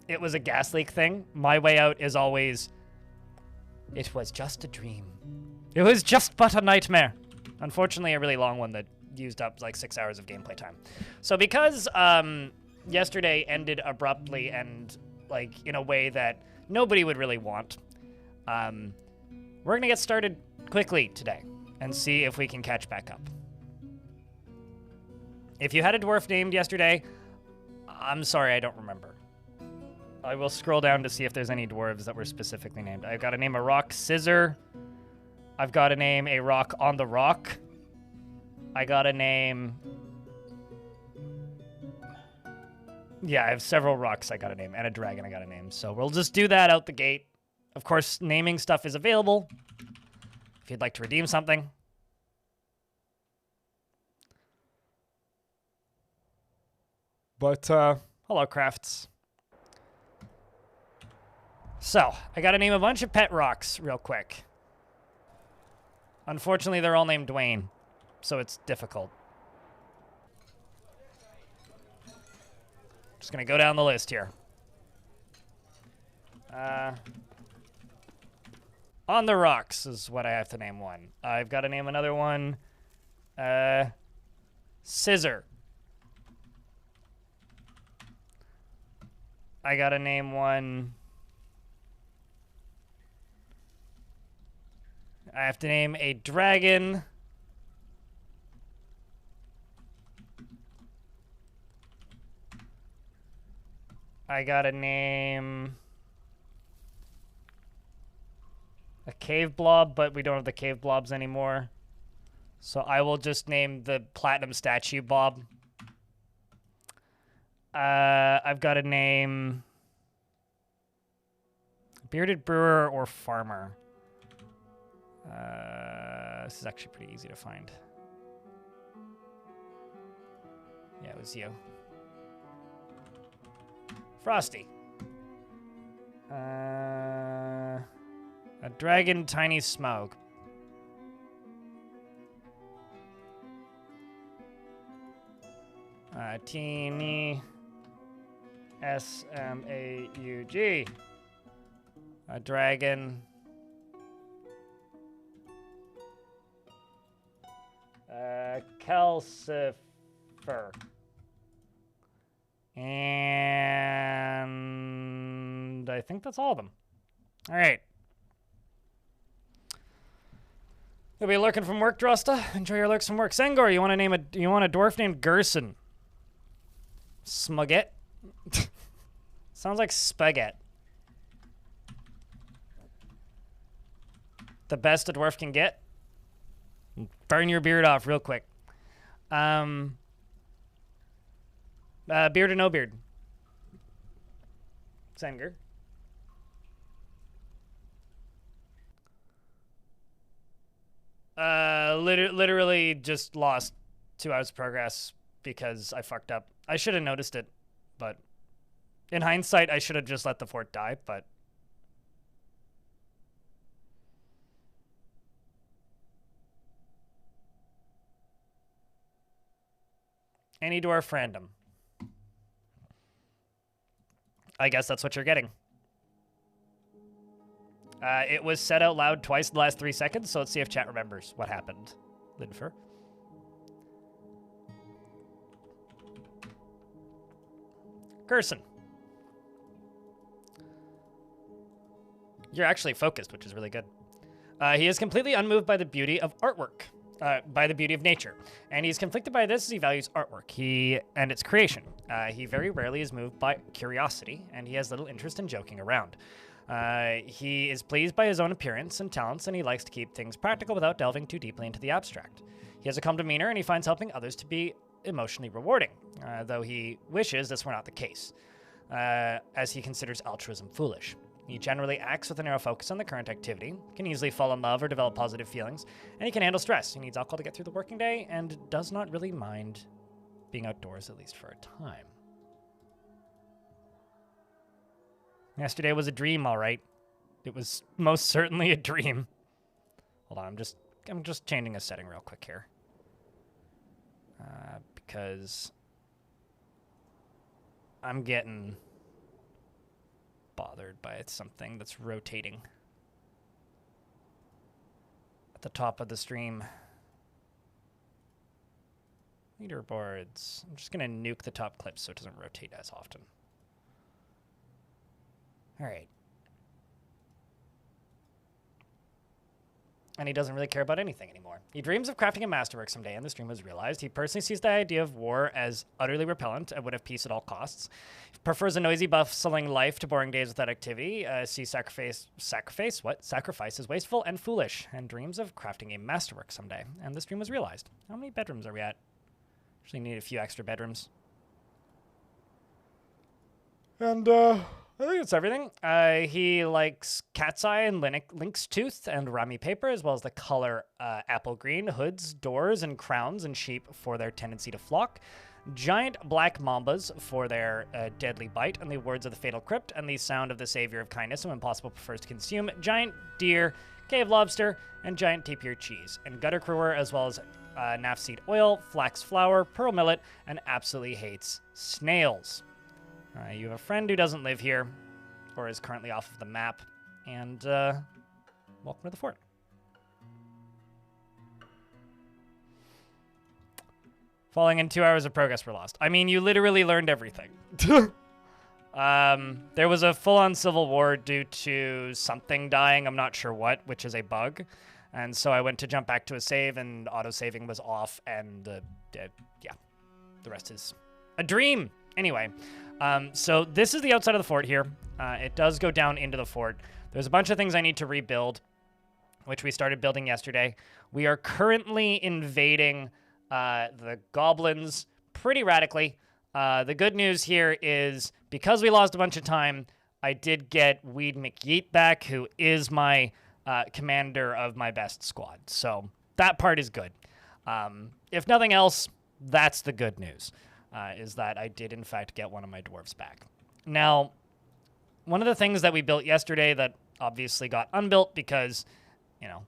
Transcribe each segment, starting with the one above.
it was a gas leak thing, my way out is always, it was just a dream. It was just but a nightmare. Unfortunately, a really long one that used up like 6 hours of gameplay time. So because yesterday ended abruptly and like in a way that nobody would really want, we're gonna get started quickly today and see if we can catch back up. If you had a dwarf named yesterday, I'm sorry, I don't remember. I will scroll down to see if there's any dwarves that were specifically named. I've got to name a rock Scissor. I've got to name a rock On the Rock. I got to name... Yeah, I have several rocks I got to name, and a dragon I got to name. So we'll just do that out the gate. Of course, naming stuff is available if you'd like to redeem something. But, hello, crafts. So, I gotta name a bunch of pet rocks real quick. Unfortunately, they're all named Dwayne, so it's difficult. Just gonna go down the list here. On the Rocks is what I have to name one. I've got to name another one. Scissor. I gotta name one... I have to name a dragon. I gotta name a cave blob, but we don't have the cave blobs anymore. So I will just name the platinum statue blob. I've got to name bearded brewer or farmer. This is actually pretty easy to find. Yeah, it was you. Frosty. A dragon tiny smoke. Teeny S-M-A-U-G. A dragon. Calcifer. And I think that's all of them. All right. You'll be lurking from work, Drosta. Enjoy your lurks from work. Sengor, you want a dwarf named Gerson? Smugget. Sounds like spaghetti. The best a dwarf can get. Burn your beard off real quick. Beard or no beard? Senger. Literally just lost 2 hours of progress because I fucked up. I should have noticed it, but in hindsight, I should have just let the fort die, but... Any dwarf random. I guess that's what you're getting. It was said out loud twice in the last 3 seconds, so let's see if chat remembers what happened. Linfer. Gerson. You're actually focused, which is really good. He is completely unmoved by the beauty of artwork. By the beauty of nature. And he's conflicted by this as he values artwork and its creation. He very rarely is moved by curiosity, and he has little interest in joking around. He is pleased by his own appearance and talents, and he likes to keep things practical without delving too deeply into the abstract. He has a calm demeanor, and he finds helping others to be emotionally rewarding, though he wishes this were not the case, as he considers altruism foolish. He generally acts with a narrow focus on the current activity, can easily fall in love or develop positive feelings, and he can handle stress. He needs alcohol to get through the working day and does not really mind being outdoors, at least for a time. Yesterday was a dream, all right. It was most certainly a dream. Hold on, I'm just changing a setting real quick here. Because I'm getting bothered by something that's rotating at the top of the stream. Leaderboards. I'm just going to nuke the top clip so it doesn't rotate as often. All right. And he doesn't really care about anything anymore. He dreams of crafting a masterwork someday, and this dream was realized. He personally sees the idea of war as utterly repellent and would have peace at all costs. He prefers a noisy, bustling life to boring days without activity. Sees sacrifice is wasteful and foolish, and dreams of crafting a masterwork someday. And this dream was realized. How many bedrooms are we at? Actually need a few extra bedrooms. And, I think that's everything. He likes cat's eye and lynx tooth and rammy paper, as well as the color apple green, hoods, doors, and crowns and sheep for their tendency to flock. Giant black mambas for their deadly bite, and the words of the fatal crypt, and the sound of the savior of kindness, and when possible prefers to consume. Giant deer, cave lobster, and giant tapir cheese. And gutter crewer, as well as nafseed oil, flax flour, pearl millet, and absolutely hates snails. You have a friend who doesn't live here, or is currently off of the map, and welcome to the fort. Falling in 2 hours of progress were lost. I mean, you literally learned everything. There was a full-on civil war due to something dying, I'm not sure what, which is a bug. And so I went to jump back to a save, and auto-saving was off, and yeah, the rest is a dream. Anyway, so this is the outside of the fort here. It does go down into the fort. There's a bunch of things I need to rebuild, which we started building yesterday. We are currently invading the goblins pretty radically. The good news here is, because we lost a bunch of time, I did get Weed McYeet back, who is my commander of my best squad. So that part is good. If nothing else, that's the good news. Is that I did, in fact, get one of my dwarves back. Now, one of the things that we built yesterday that obviously got unbuilt because, you know,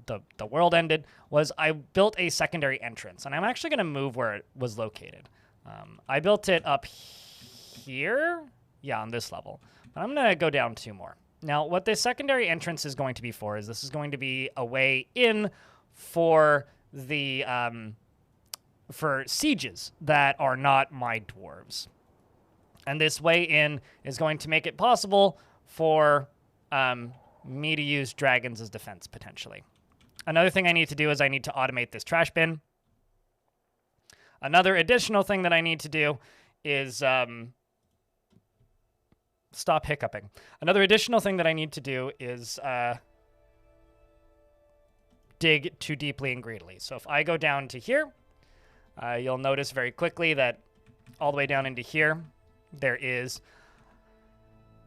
the world ended, was I built a secondary entrance. And I'm actually going to move where it was located. I built it up here. Yeah, on this level. But I'm going to go down 2 more. Now, what this secondary entrance is going to be for is this is going to be a way in for the... for sieges that are not my dwarves. And this way in is going to make it possible for me to use dragons as defense, potentially. Another thing I need to do is I need to automate this trash bin. Another additional thing that I need to do is... stop hiccuping. Another additional thing that I need to do is dig too deeply and greedily. So if I go down to here... you'll notice very quickly that all the way down into here, there is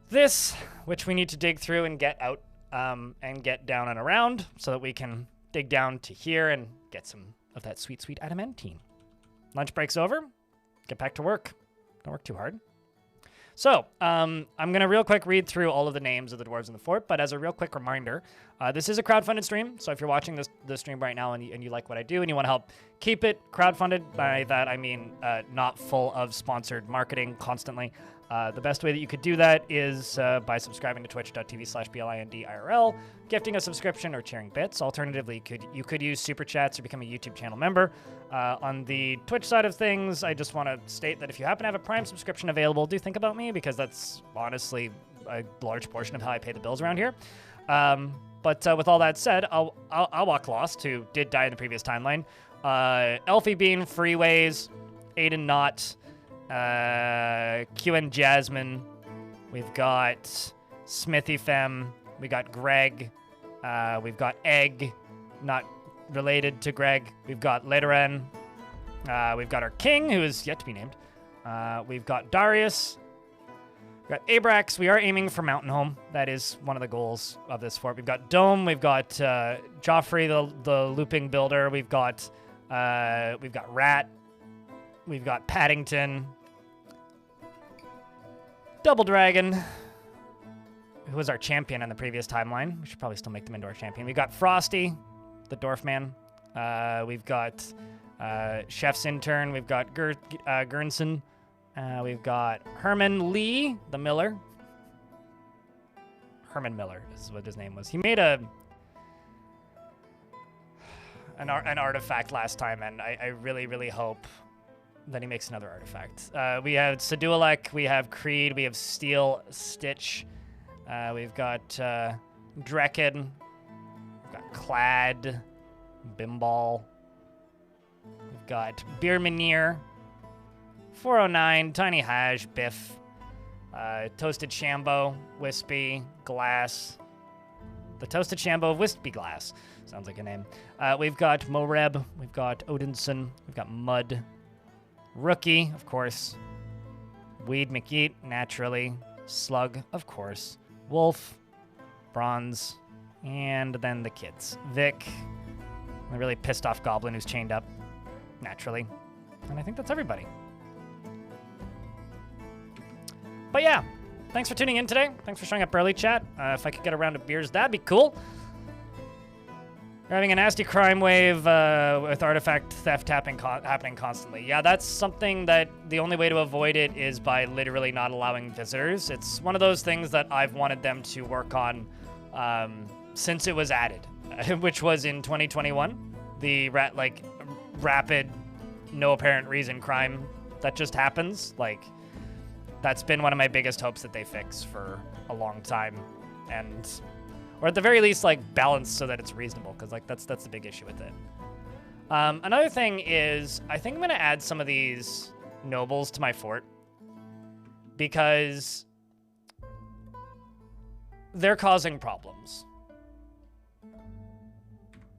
this, which we need to dig through and get out and get down and around so that we can dig down to here and get some of that sweet, sweet adamantine. Lunch break's over. Get back to work. Don't work too hard. So, I'm going to real quick read through all of the names of the dwarves in the fort, but as a real quick reminder, this is a crowdfunded stream, so if you're watching this stream right now and you like what I do and you want to help keep it crowdfunded, by that I mean not full of sponsored marketing constantly, the best way that you could do that is by subscribing to twitch.tv/BLINDIRL, gifting a subscription, or sharing bits. Alternatively, you could use super chats or become a YouTube channel member. On the Twitch side of things, I just want to state that if you happen to have a Prime subscription available, do think about me, because that's honestly a large portion of how I pay the bills around here. But with all that said, I'll walk Lost, who did die in the previous timeline. Elfie Bean, Freeways, Aiden Knott, QN Jasmine, we've got Smithy Fem, we got Greg, we've got Egg, not related to Greg, we've got Lederan, we've got our king, who is yet to be named, we've got Darius, we've got Abrax. We are aiming for Mountain Home. That is one of the goals of this fort. We've got Dome, we've got Joffrey, the looping builder, we've got Rat, we've got Paddington, Double Dragon, who was our champion in the previous timeline. We should probably still make them into our champion. We've got Frosty, the Dwarf Man. We've got Chef's Intern. We've got Gurnson. We've got Herman Lee, the Miller. Herman Miller is what his name was. He made an artifact last time, and I really, really hope that he makes another artifact. We have Sadualek, we have Creed, we have Steel Stitch, we've got Drekken, we've got Clad, Bimbal, we've got Beermanier, 409, Tiny Haj, Biff, Toasted Shambo, Wispy, Glass, the Toasted Shambo of Wispy Glass. Sounds like a name. We've got Moreb, we've got Odinson, we've got Mud, Rookie, of course, Weed McEat, naturally, Slug, of course, Wolf, Bronze, and then the kids. Vic, the really pissed off goblin who's chained up, naturally. And I think that's everybody. But yeah, thanks for tuning in today. Thanks for showing up early, chat. If I could get a round of beers, that'd be cool. We're having a nasty crime wave with artifact theft happening constantly. Yeah, that's something that the only way to avoid it is by literally not allowing visitors. It's one of those things that I've wanted them to work on since it was added, which was in 2021. The rapid, no apparent reason crime that just happens. Like, that's been one of my biggest hopes that they fix for a long time, or at the very least, like, balance so that it's reasonable, because like that's the big issue with it. Another thing is, I think I'm gonna add some of these nobles to my fort because they're causing problems.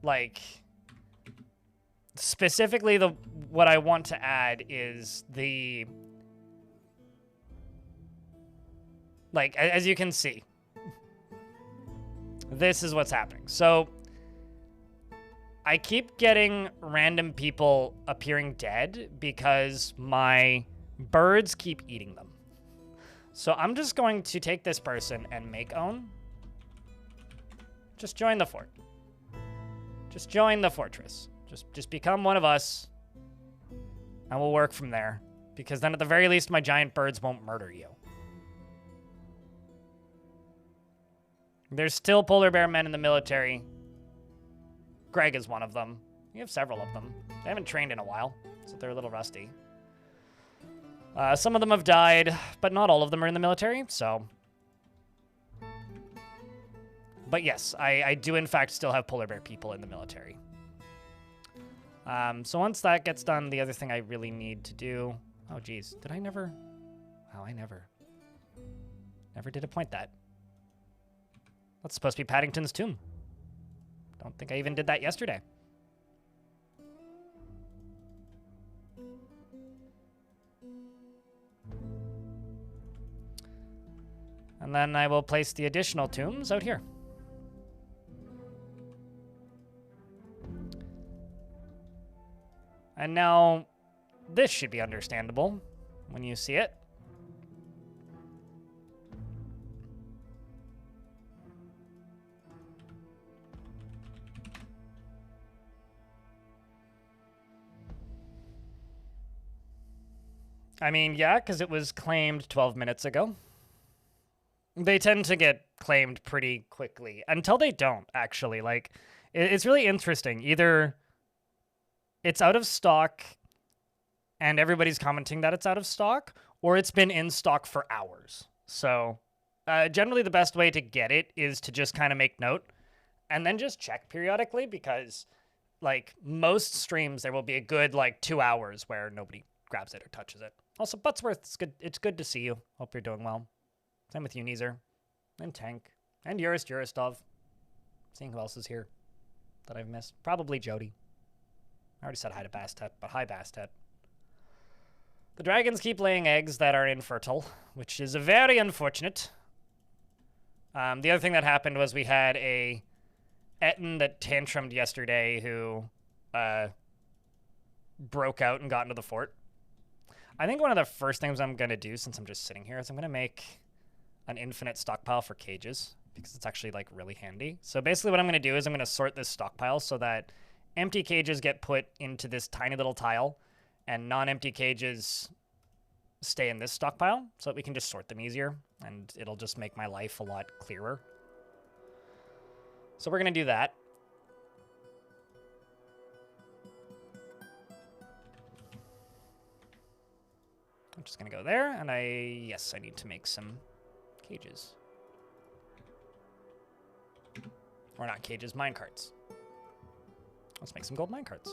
Like, specifically, what I want to add is the, like, as you can see, this is what's happening. So I keep getting random people appearing dead because my birds keep eating them. So I'm just going to take this person and make own. Just join the fort. Just join the fortress. Just become one of us, and we'll work from there. Because then at the very least, my giant birds won't murder you. There's still polar bear men in the military. Greg is one of them. We have several of them. They haven't trained in a while, so they're a little rusty. Some of them have died, but not all of them are in the military, so. But yes, I do in fact still have polar bear people in the military. So once that gets done, the other thing I really need to do... Oh, geez. Did I never... Oh, I never did appoint that. That's supposed to be Paddington's tomb. Don't think I even did that yesterday. And then I will place the additional tombs out here. And now, this should be understandable when you see it. I mean, yeah, because it was claimed 12 minutes ago. They tend to get claimed pretty quickly, until they don't, actually. Like, it's really interesting. Either it's out of stock, and everybody's commenting that it's out of stock, or it's been in stock for hours. So, generally the best way to get it is to just kind of make note, and then just check periodically, because, like, most streams, there will be a good, like, 2 hours where nobody grabs it or touches it. Also, Buttsworth, it's good to see you. Hope you're doing well. Same with you, Neezer. And Tank. And Juristov. Seeing who else is here that I've missed. Probably Jody. I already said hi to Bastet, but hi, Bastet. The dragons keep laying eggs that are infertile, which is very unfortunate. The other thing that happened was we had a Etten that tantrumed yesterday who broke out and got into the fort. I think one of the first things I'm going to do, since I'm just sitting here, is I'm going to make an infinite stockpile for cages, because it's actually, like, really handy. So basically what I'm going to do is I'm going to sort this stockpile so that empty cages get put into this tiny little tile, and non-empty cages stay in this stockpile, so that we can just sort them easier, and it'll just make my life a lot clearer. So we're going to do that. I'm just going to go there, and yes, I need to make some cages. Or not cages, minecarts. Let's make some gold minecarts.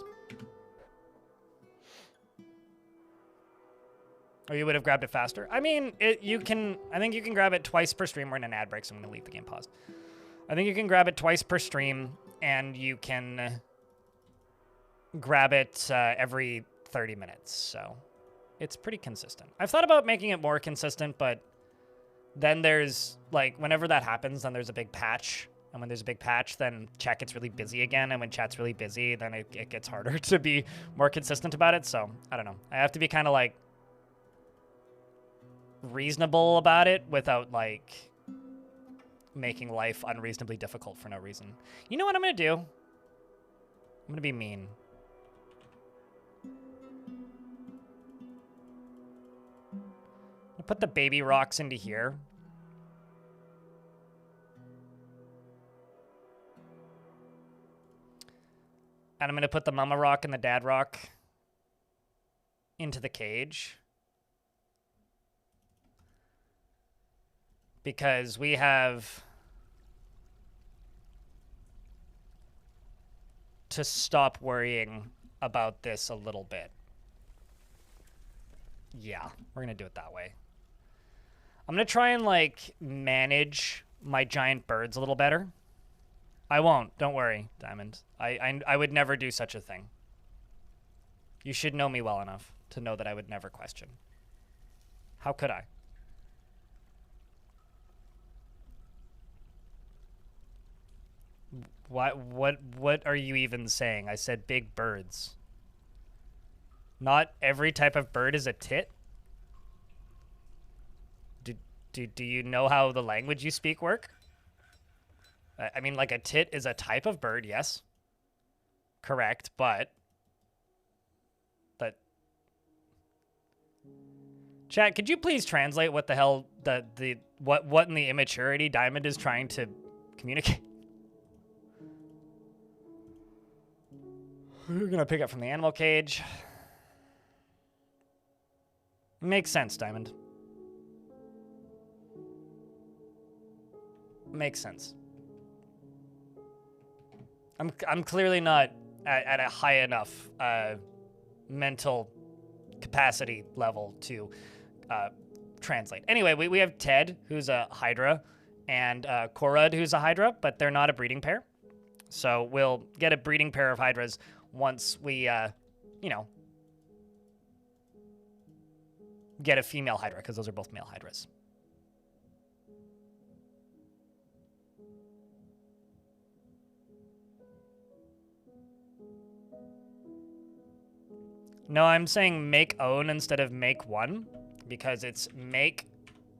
Or you would have grabbed it faster? I mean, I think you can grab it twice per stream. We're in an ad break, so I'm going to leave the game paused. I think you can grab it twice per stream, and you can grab it every 30 minutes, so it's pretty consistent. I've thought about making it more consistent, but then there's, like, whenever that happens, then there's a big patch. And when there's a big patch, then chat gets really busy again. And when chat's really busy, then it gets harder to be more consistent about it. So, I don't know. I have to be kind of, like, reasonable about it without, like, making life unreasonably difficult for no reason. You know what I'm going to do? I'm going to be mean. I'll put the baby rocks into here. And I'm going to put the mama rock and the dad rock into the cage. Because we have to stop worrying about this a little bit. Yeah, we're going to do it that way. I'm going to try and, like, manage my giant birds a little better. I won't. Don't worry, Diamond. I would never do such a thing. You should know me well enough to know that I would never question. How could I? What are you even saying? I said big birds. Not every type of bird is a tit? Do you know how the language you speak work? I mean, like, a tit is a type of bird, yes. Correct, but... Chat, could you please translate what the hell what in the immaturity Diamond is trying to communicate? We're gonna pick up from the animal cage. Makes sense, Diamond. Makes sense. I'm clearly not at a high enough mental capacity level to translate. Anyway, we have Ted, who's a Hydra, and Korud, who's a Hydra, but they're not a breeding pair. So we'll get a breeding pair of Hydras once we, you know, get a female Hydra, because those are both male Hydras. No, I'm saying make own instead of make one, because it's make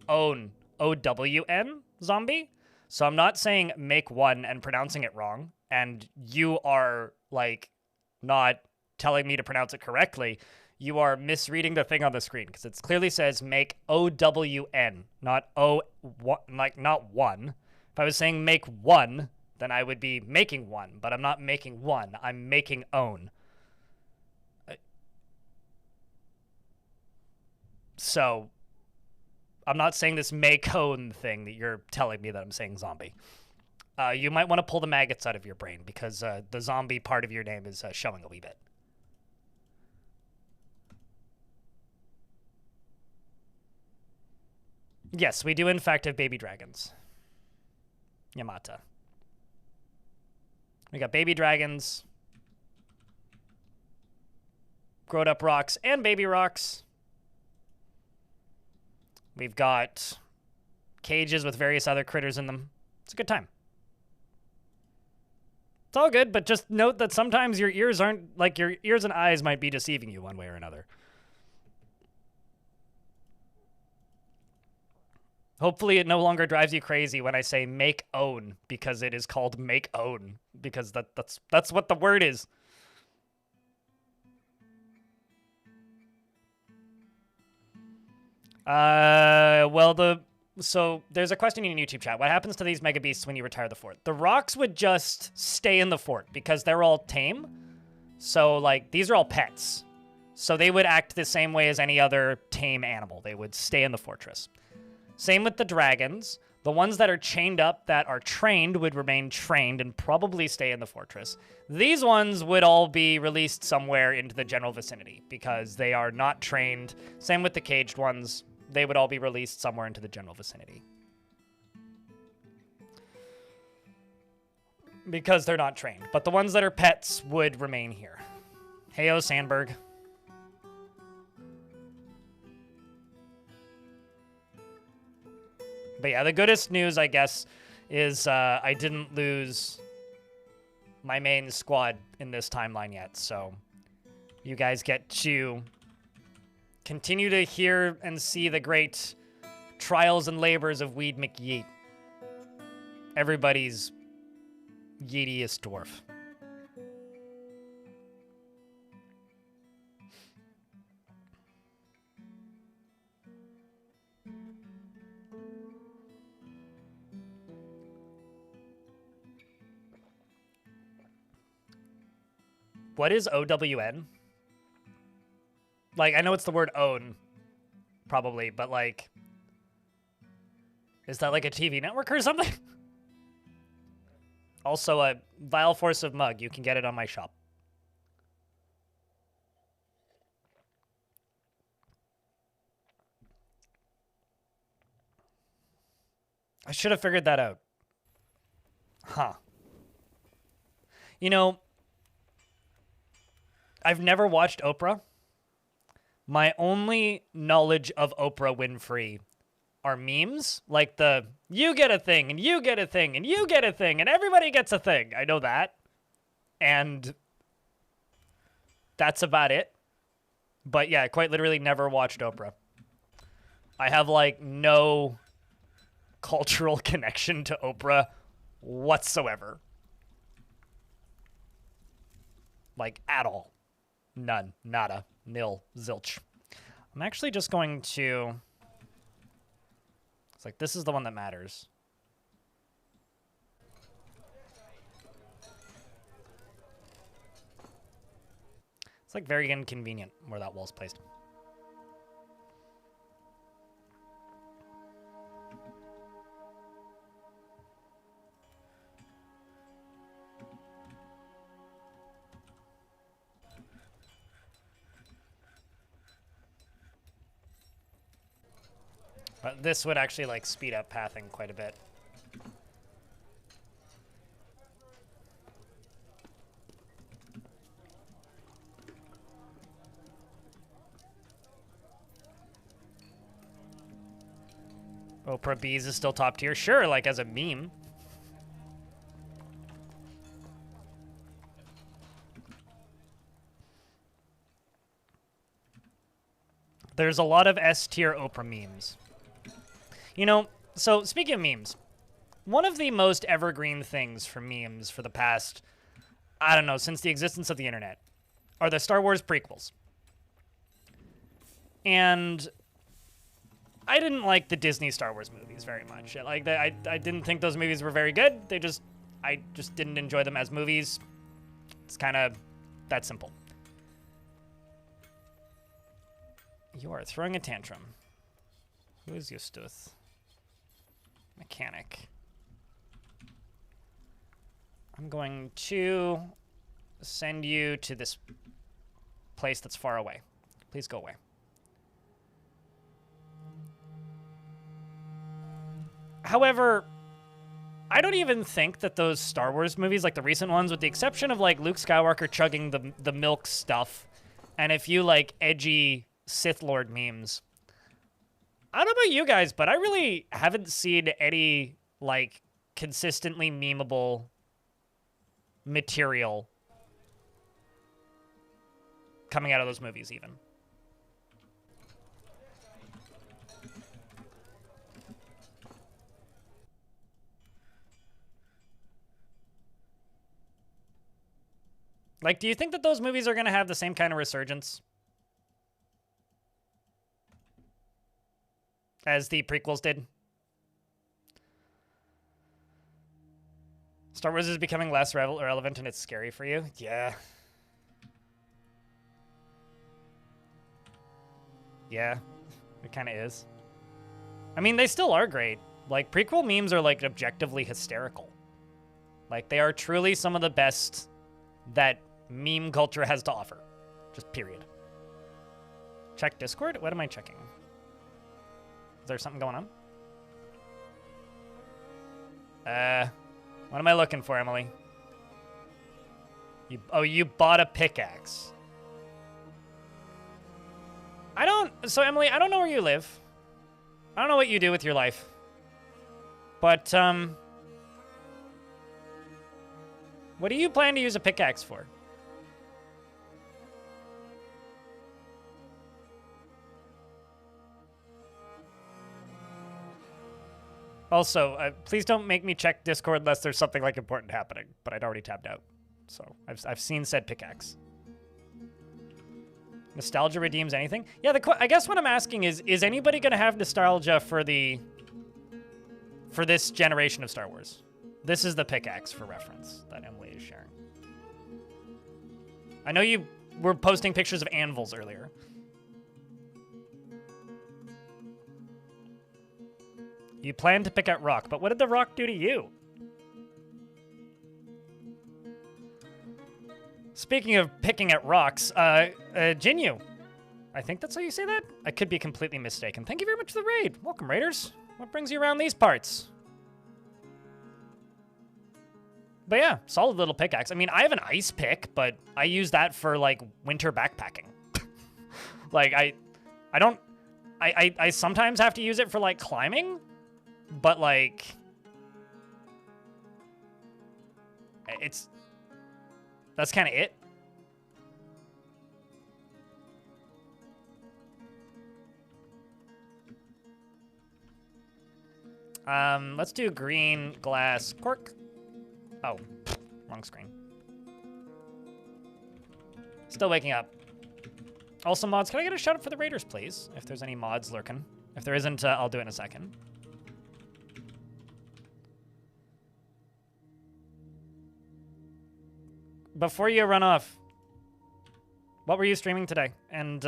own, O-W-N, zombie. So I'm not saying make one and pronouncing it wrong, and you are, like, not telling me to pronounce it correctly. You are misreading the thing on the screen, because it clearly says make O-W-N, not not one. If I was saying make one, then I would be making one, but I'm not making one. I'm making own. So, I'm not saying this make own thing that you're telling me that I'm saying zombie. You might want to pull the maggots out of your brain, because the zombie part of your name is showing a wee bit. Yes, we do in fact have baby dragons. Yamata. We got baby dragons, growed up rocks, and baby rocks. We've got cages with various other critters in them. It's a good time. It's all good, but just note that sometimes your ears aren't, like, your ears and eyes might be deceiving you one way or another. Hopefully it no longer drives you crazy when I say make own, because it is called make own, because that's what the word is. Well, So there's a question in YouTube chat. What happens to these mega beasts when you retire the fort? The rocks would just stay in the fort because they're all tame. So, like, these are all pets. So they would act the same way as any other tame animal. They would stay in the fortress. Same with the dragons. The ones that are chained up that are trained would remain trained and probably stay in the fortress. These ones would all be released somewhere into the general vicinity because they are not trained. Same with the caged ones. They would all be released somewhere into the general vicinity. Because they're not trained. But the ones that are pets would remain here. Heyo, Sandberg. But yeah, the goodest news, I guess, is I didn't lose my main squad in this timeline yet. So you guys get to continue to hear and see the great trials and labors of Weed McYeet. Everybody's yeetiest dwarf. What is OWN? Like, I know it's the word own, probably, but like, is that like a TV network or something? Also, a Vile Force of Mug. You can get it on my shop. I should have figured that out. Huh. You know, I've never watched Oprah. My only knowledge of Oprah Winfrey are memes. Like the, you get a thing, and you get a thing, and you get a thing, and everybody gets a thing. I know that. And that's about it. But yeah, quite literally never watched Oprah. I have, like, no cultural connection to Oprah whatsoever. Like, at all. None. Nada. Nil. Zilch. I'm actually just going to... It's like, this is the one that matters. It's, like, very inconvenient where that wall's placed. But this would actually, like, speed up pathing quite a bit. Oprah Bees is still top tier. Sure, like, as a meme. There's a lot of S-tier Oprah memes. You know, so speaking of memes, one of the most evergreen things for memes for the past, I don't know, since the existence of the internet, are the Star Wars prequels. And I didn't like the Disney Star Wars movies very much. Like, I didn't think those movies were very good. I just didn't enjoy them as movies. It's kind of that simple. You are throwing a tantrum. Who is Eustace? Mechanic. I'm going to send you to this place that's far away. Please go away. However, I don't even think that those Star Wars movies, like the recent ones, with the exception of like Luke Skywalker chugging the milk stuff, and a few like edgy Sith Lord memes, I don't know about you guys, but I really haven't seen any, like, consistently memeable material coming out of those movies, even. Like, do you think that those movies are going to have the same kind of resurgence as the prequels did? Star Wars is becoming less relevant and it's scary for you? Yeah. Yeah, it kind of is. I mean, they still are great. Like, prequel memes are, like, objectively hysterical. Like, they are truly some of the best that meme culture has to offer. Just period. Check Discord? What am I checking? Is there something going on? What am I looking for, Emily? You bought a pickaxe. So Emily, I don't know where you live. I don't know what you do with your life. But, what do you plan to use a pickaxe for? Also, please don't make me check Discord unless there's something like important happening, but I'd already tabbed out. So, I've seen said pickaxe. Nostalgia redeems anything? Yeah, I guess what I'm asking is anybody gonna have nostalgia for this generation of Star Wars? This is the pickaxe for reference that Emily is sharing. I know you were posting pictures of anvils earlier. You planned to pick out rock, but what did the rock do to you? Speaking of picking at rocks, Jinyu. I think that's how you say that? I could be completely mistaken. Thank you very much for the raid. Welcome, raiders. What brings you around these parts? But yeah, solid little pickaxe. I mean, I have an ice pick, but I use that for, like, winter backpacking. Like, I sometimes have to use it for, like, climbing, but, like, that's kind of it. Let's do green glass cork. Oh, wrong screen. Still waking up. Also, mods, can I get a shout out for the raiders, please? If there's any mods lurking. If there isn't, I'll do it in a second. Before you run off, what were you streaming today? And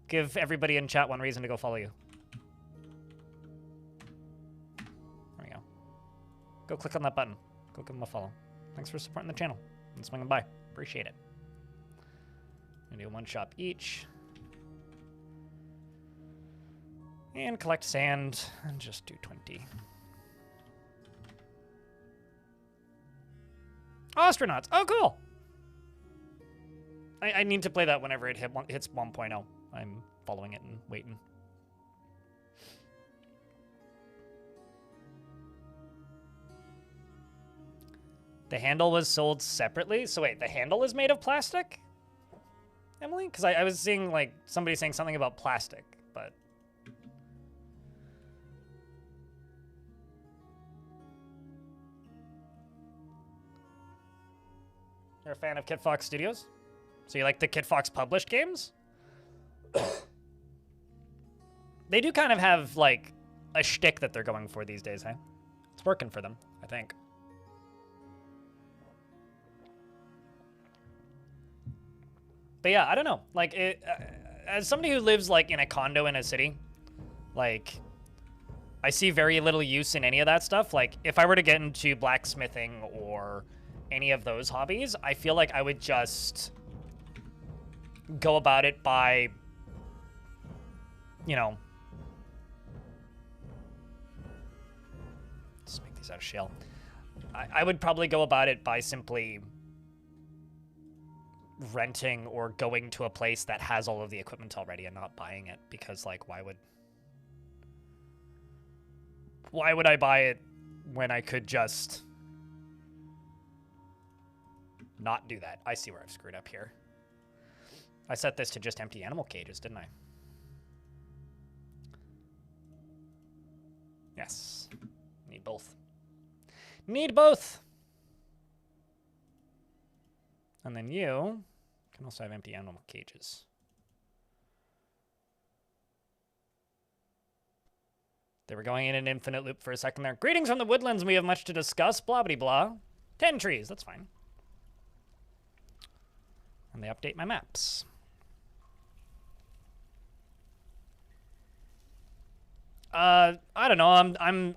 give everybody in chat one reason to go follow you. There we go. Go click on that button. Go give them a follow. Thanks for supporting the channel and swinging by. Appreciate it. I'm gonna do one shop each. And collect sand and just do 20. Astronauts. Oh, cool. I need to play that whenever it hits 1.0. I'm following it and waiting. The handle was sold separately? So wait, the handle is made of plastic? Emily? Because I was seeing, like, somebody saying something about plastic, but... You're a fan of Kit Fox Studios? So you like the Kit Fox published games? They do kind of have, like, a shtick that they're going for these days, hey? It's working for them, I think. But yeah, I don't know. Like, as somebody who lives, like, in a condo in a city, like, I see very little use in any of that stuff. Like, if I were to get into blacksmithing or any of those hobbies, I feel like I would just go about it by, you know, let's make these out of shell. I would probably go about it by simply renting or going to a place that has all of the equipment already and not buying it, because, like, why would I buy it when I could just not do that? I see where I've screwed up here. I set this to just empty animal cages, didn't I? Yes. Need both. Need both! And then you can also have empty animal cages. They were going in an infinite loop for a second there. Greetings from the woodlands. We have much to discuss. Blah, blah, blah. 10 trees. That's fine. And they update my maps. I don't know. I'm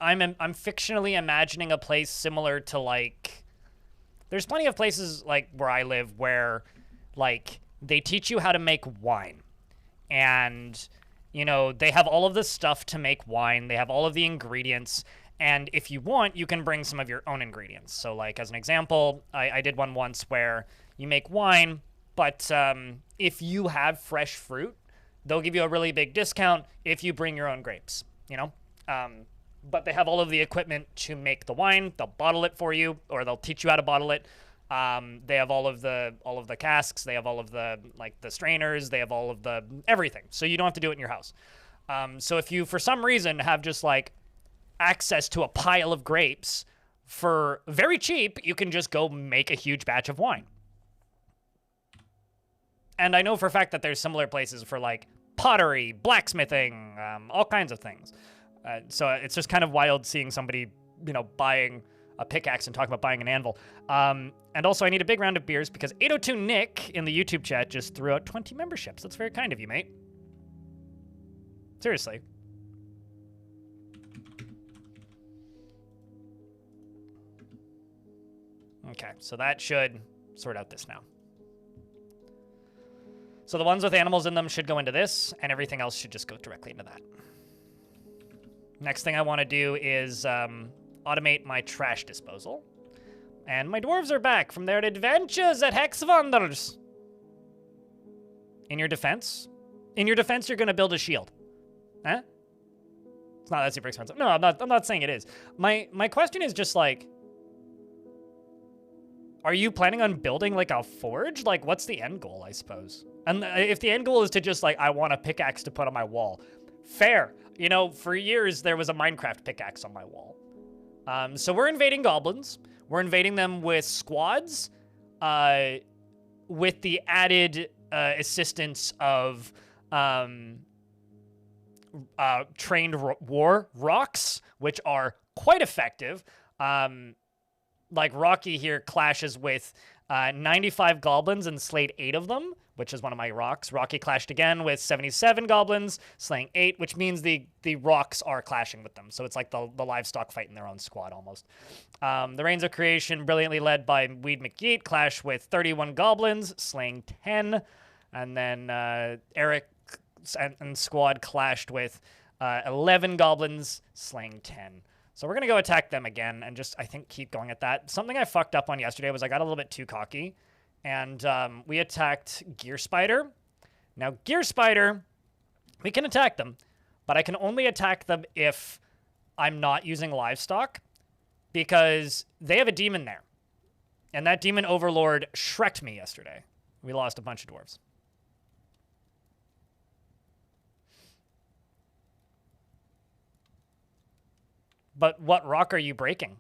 fictionally imagining a place similar to, like, there's plenty of places like where I live where, like, they teach you how to make wine. And, you know, they have all of the stuff to make wine. They have all of the ingredients. And if you want, you can bring some of your own ingredients. So, like, as an example, I did one once where you make wine, but if you have fresh fruit, they'll give you a really big discount if you bring your own grapes, you know? But they have all of the equipment to make the wine. They'll bottle it for you, or they'll teach you how to bottle it. They have all of the casks. They have all of the, like, the strainers. They have all of the everything. So you don't have to do it in your house. So if you, for some reason, have just, like, access to a pile of grapes for very cheap, you can just go make a huge batch of wine. And I know for a fact that there's similar places for, like, pottery, blacksmithing, all kinds of things. So it's just kind of wild seeing somebody, you know, buying a pickaxe and talking about buying an anvil. And also, I need a big round of beers because 802 Nick in the YouTube chat just threw out 20 memberships. That's very kind of you, mate. Seriously. Okay, so that should sort out this now. So the ones with animals in them should go into this, and everything else should just go directly into that. Next thing I want to do is automate my trash disposal. And my dwarves are back from their adventures at Hexwanders. In your defense? In your defense, you're going to build a shield. Huh? It's not that super expensive. No, I'm not saying it is. My question is just like, are you planning on building, like, a forge? Like, what's the end goal, I suppose? And if the end goal is to just, like, I want a pickaxe to put on my wall, fair. You know, for years, there was a Minecraft pickaxe on my wall. So we're invading goblins. We're invading them with squads, with the added assistance of trained war rocks, which are quite effective. Like, Rocky here clashes with 95 goblins and slayed 8 of them, which is one of my rocks. Rocky clashed again with 77 goblins, slaying 8, which means the rocks are clashing with them. So it's like the livestock fighting their own squad almost. The Reigns of Creation, brilliantly led by Weed McGeet, clash with 31 goblins, slaying 10. And then Eric and squad clashed with 11 goblins, slaying 10. So we're going to go attack them again and just, I think, keep going at that. Something I fucked up on yesterday was I got a little bit too cocky. And we attacked Gear Spider. Now, Gear Spider, we can attack them. But I can only attack them if I'm not using livestock. Because they have a demon there. And that demon overlord shreked me yesterday. We lost a bunch of dwarves. But what rock are you breaking?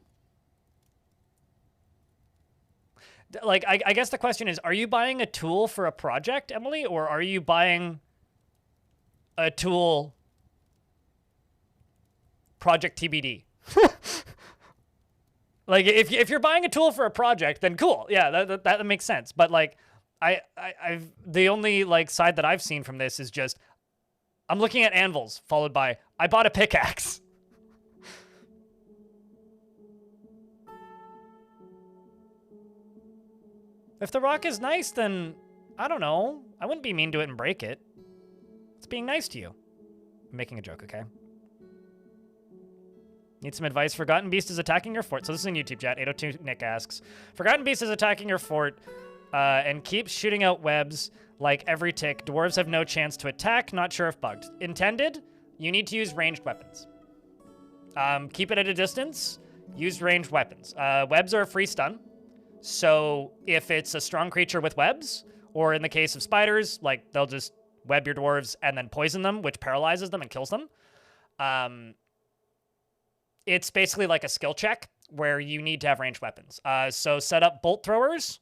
Like, I guess the question is, are you buying a tool for a project, Emily? Or are you buying a tool project TBD? Like, if you're buying a tool for a project, then cool. Yeah, that makes sense. But, like, I've the only, like, side that I've seen from this is just, I'm looking at anvils, followed by, I bought a pickaxe. If the rock is nice, then, I don't know. I wouldn't be mean to it and break it. It's being nice to you. I'm making a joke, okay? Need some advice? Forgotten Beast is attacking your fort. So this is in YouTube chat. 802 Nick asks, Forgotten Beast is attacking your fort and keeps shooting out webs like every tick. Dwarves have no chance to attack. Not sure if bugged. Intended? You need to use ranged weapons. Keep it at a distance. Use ranged weapons. Webs are a free stun. So if it's a strong creature with webs, or in the case of spiders, like, they'll just web your dwarves and then poison them, which paralyzes them and kills them. It's basically like a skill check where you need to have ranged weapons. So set up bolt throwers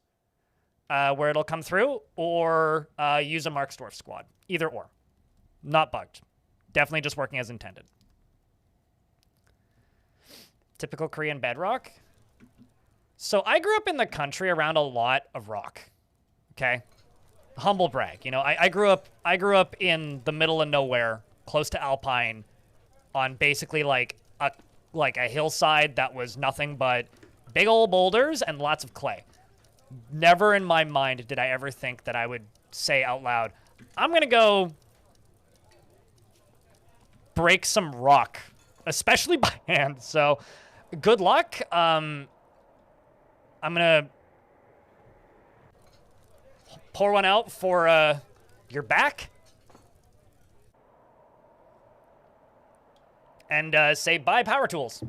where it'll come through, or use a Mark's Dwarf squad. Either or. Not bugged. Definitely just working as intended. Typical Korean bedrock. So I grew up in the country around a lot of rock. Okay, humble brag. You know, I grew up in the middle of nowhere, close to Alpine, on basically like a hillside that was nothing but big old boulders and lots of clay. Never in my mind did I ever think that I would say out loud, I'm gonna go break some rock, especially by hand. So good luck. I'm gonna pour one out for your back. And say bye, power tools.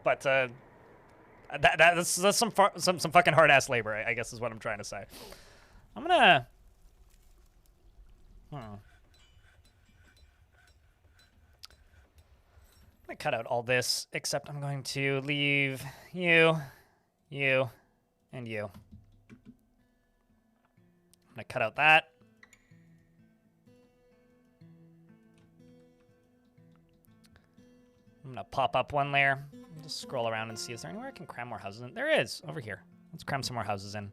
But that's some fucking hard ass labor, I guess is what I'm trying to say. I'm gonna. I'm gonna cut out all this, except I'm going to leave you, and you. I'm gonna cut out that. I'm gonna pop up one layer. Just scroll around and see, is there anywhere I can cram more houses in? There is, over here. Let's cram some more houses in.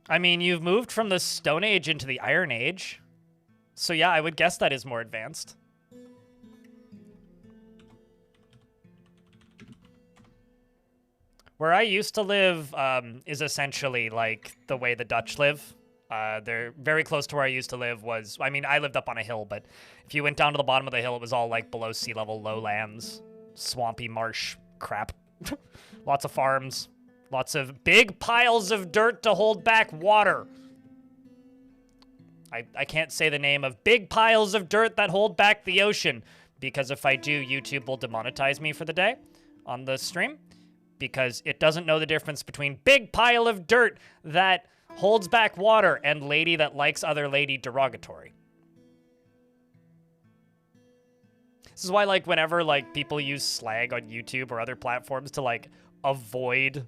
I mean, you've moved from the Stone Age into the Iron Age. So yeah, I would guess that is more advanced. Where I used to live is essentially like the way the Dutch live. They're very close to where I used to live was, I mean, I lived up on a hill, but if you went down to the bottom of the hill, it was all like below sea level lowlands, swampy marsh crap. Lots of farms, lots of big piles of dirt to hold back water. I can't say the name of big piles of dirt that hold back the ocean, because if I do, YouTube will demonetize me for the day on the stream, because it doesn't know the difference between big pile of dirt that holds back water and lady that likes other lady derogatory. This is why, like, whenever, like, people use slag on YouTube or other platforms to, like, avoid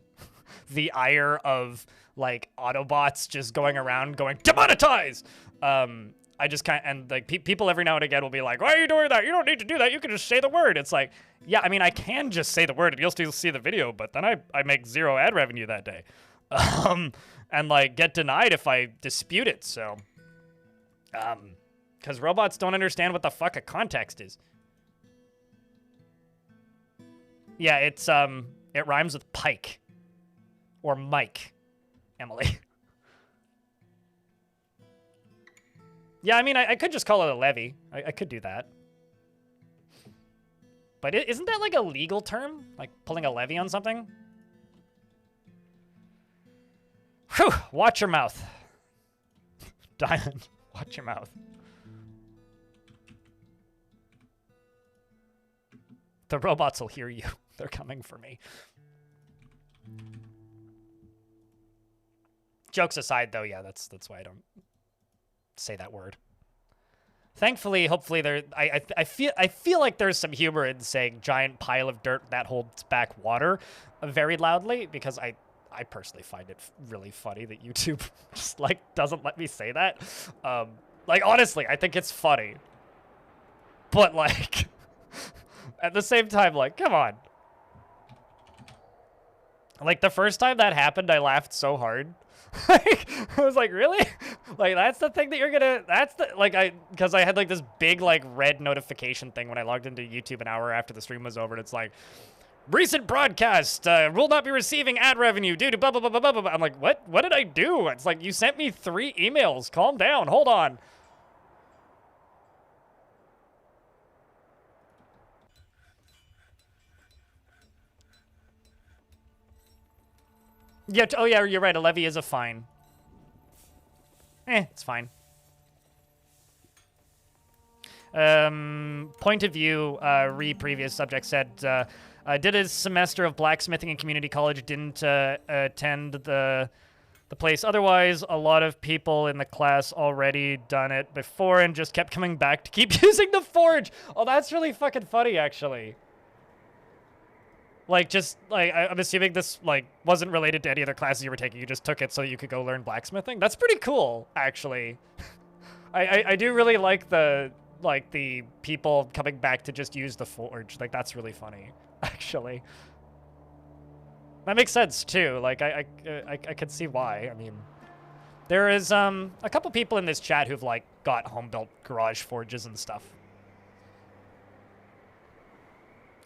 the ire of, like, Autobots just going around going, demonetize! I just kind of, and like people every now and again will be like, why are you doing that? You don't need to do that. You can just say the word. It's like, yeah, I mean, I can just say the word and you'll still see the video, but then I make 0 ad revenue that day. And like get denied if I dispute it. So, because robots don't understand what the fuck a context is. Yeah, it's, it rhymes with pike or Mike, Emily. Yeah, I mean, I could just call it a levy. I could do that. But isn't that like a legal term? Like pulling a levy on something? Whew, watch your mouth. Diamond, watch your mouth. The robots will hear you. They're coming for me. Jokes aside, though, yeah, that's why I don't say that word. Thankfully, hopefully there I feel like there's some humor in saying giant pile of dirt that holds back water very loudly, because I personally find it really funny that YouTube just like doesn't let me say that. Like honestly, I think it's funny. But like at the same time, like, come on. Like the first time that happened, I laughed so hard. Like, I was like, really? Like, that's the thing that you're gonna, that's the, like, because I had like this big like red notification thing when I logged into YouTube an hour after the stream was over, and it's like, recent broadcast will not be receiving ad revenue due to blah, blah, blah, blah, blah, blah. I'm like, what did I do? It's like, you sent me 3 emails. Calm down. Hold on. Yeah, oh yeah, you're right. A levy is a fine. It's fine. Point of view, previous subject said, did a semester of blacksmithing in community college, didn't attend the the place. Otherwise, a lot of people in the class already done it before and just kept coming back to keep using the forge. Oh, that's really fucking funny, actually. Like, just, like, I'm assuming this, like, wasn't related to any other classes you were taking. You just took it so you could go learn blacksmithing. That's pretty cool, actually. I do really like the people coming back to just use the forge. Like, that's really funny, actually. That makes sense, too. Like, I could see why. I mean, there is, a couple people in this chat who've, like, got home-built garage forges and stuff.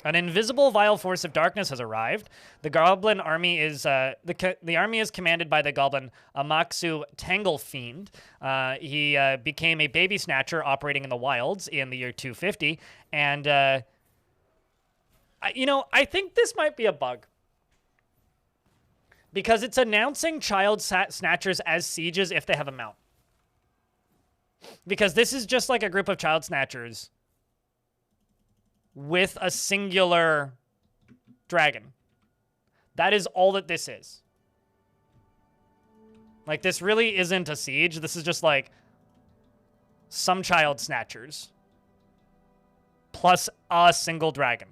An invisible vile force of darkness has arrived. The goblin army is the army is commanded by the goblin Amaksu Tanglefiend. He became a baby snatcher operating in the wilds in the year 250, and you know, I think this might be a bug because it's announcing child snatchers as sieges if they have a mount. Because this is just like a group of child snatchers with a singular dragon. That is all that this is. Like, this really isn't a siege. This is just, like, some child snatchers. Plus a single dragon.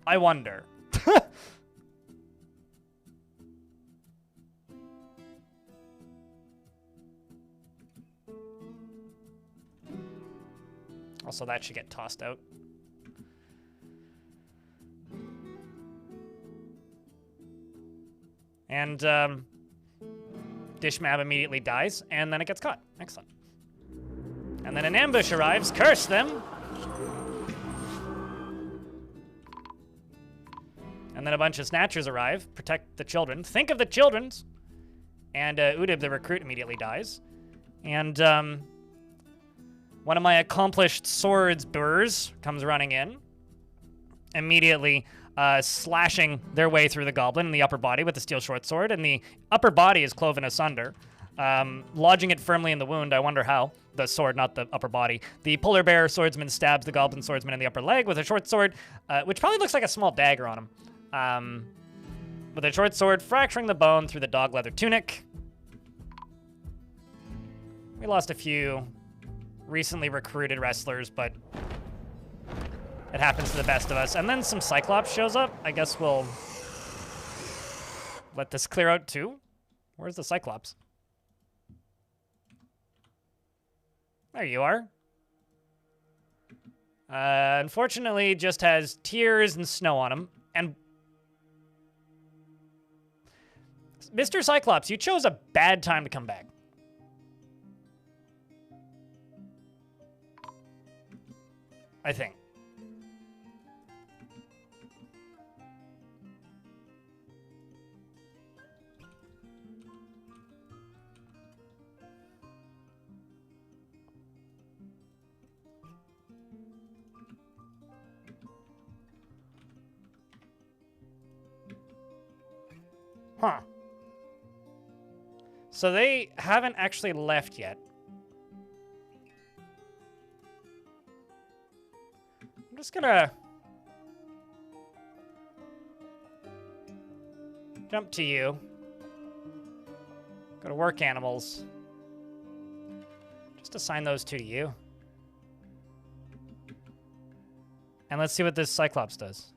I wonder. Also, that should get tossed out. And Dishmab immediately dies, and then it gets caught. Excellent. And then an ambush arrives. Curse them! And then a bunch of snatchers arrive. Protect the children. Think of the children's! And Udib, the recruit, immediately dies. And one of my accomplished swords bearers comes running in, immediately slashing their way through the goblin in the upper body with the steel short sword, and the upper body is cloven asunder, lodging it firmly in the wound. I wonder how. The sword, not the upper body. The polar bear swordsman stabs the goblin swordsman in the upper leg with a short sword, which probably looks like a small dagger on him. With a short sword, fracturing the bone through the dog leather tunic. We lost a few recently recruited wrestlers, but it happens to the best of us. And then some Cyclops shows up. I guess we'll let this clear out too. Where's the Cyclops? There you are. Unfortunately, just has tears and snow on him. And Mr. Cyclops, you chose a bad time to come back. I think. Huh. So they haven't actually left yet. I'm just gonna jump to you. Go to work animals. Just assign those two to you. And let's see what this Cyclops does.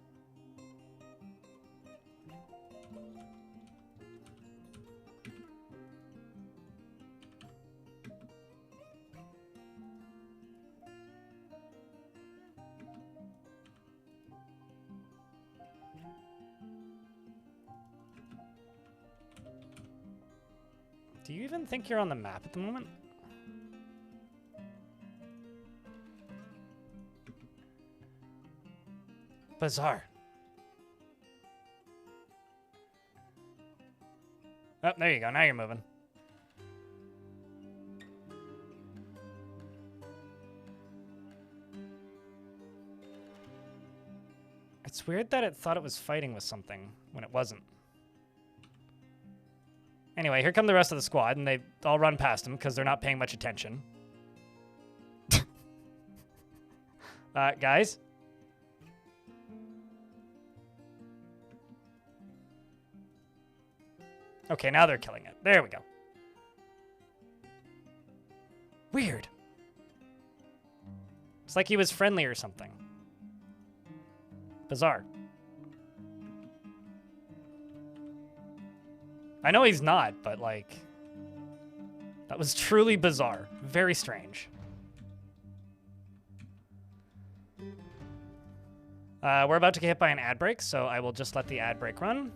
Do you even think you're on the map at the moment? Bizarre. Oh, there you go. Now you're moving. It's weird that it thought it was fighting with something when it wasn't. Anyway, here come the rest of the squad, and they all run past him because they're not paying much attention. Guys? Okay, now they're killing it. There we go. Weird. It's like he was friendly or something. Bizarre. I know he's not, but like... That was truly bizarre. Very strange. We're about to get hit by an ad break, so I will just let the ad break run.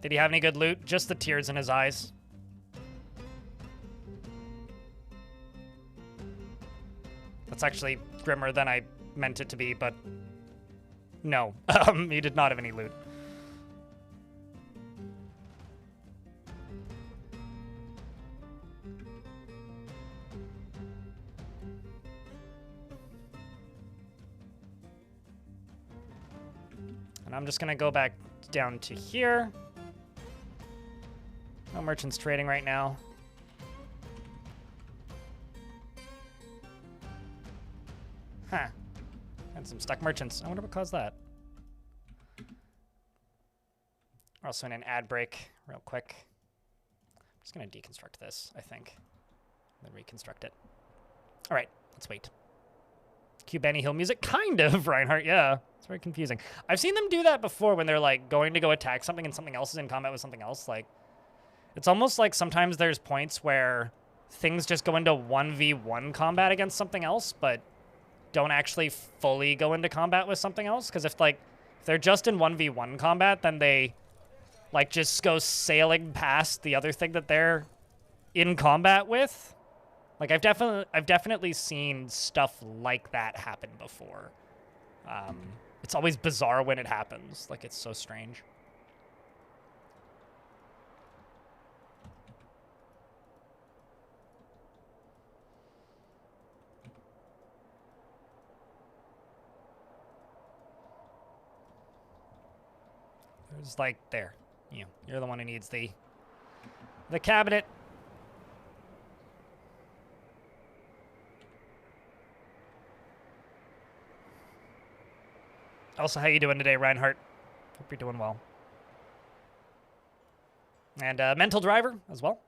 Did he have any good loot? Just the tears in his eyes. That's actually grimmer than I meant it to be, but no. He did not have any loot. And I'm just gonna go back down to here. No merchants trading right now. Huh. And some stuck merchants. I wonder what caused that. We're also in an ad break real quick. I'm just going to deconstruct this, I think. Then reconstruct it. All right, let's wait. Cue Benny Hill music? Kind of, Reinhardt, yeah. It's very confusing. I've seen them do that before when they're like going to go attack something and something else is in combat with something else. Like, it's almost like sometimes there's points where things just go into 1v1 combat against something else, but don't actually fully go into combat with something else. Because if they're just in 1v1 combat, then they like just go sailing past the other thing that they're in combat with. Like I've definitely seen stuff like that happen before. It's always bizarre when it happens. Like it's so strange. It's like, there. You're the one who needs the cabinet. Also, how you doing today, Reinhardt? Hope you're doing well. And mental driver as well.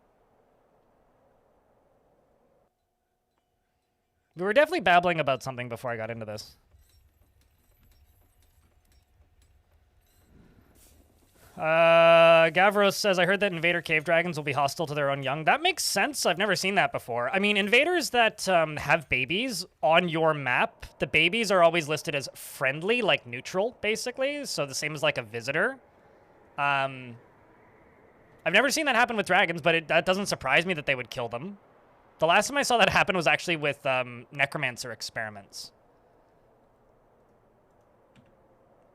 We were definitely babbling about something before I got into this. Gavros says, I heard that invader cave dragons will be hostile to their own young. That makes sense. I've never seen that before. I mean, invaders that have babies on your map, the babies are always listed as friendly, like neutral, basically. So the same as like a visitor. I've never seen that happen with dragons, but that doesn't surprise me that they would kill them. The last time I saw that happen was actually with necromancer experiments.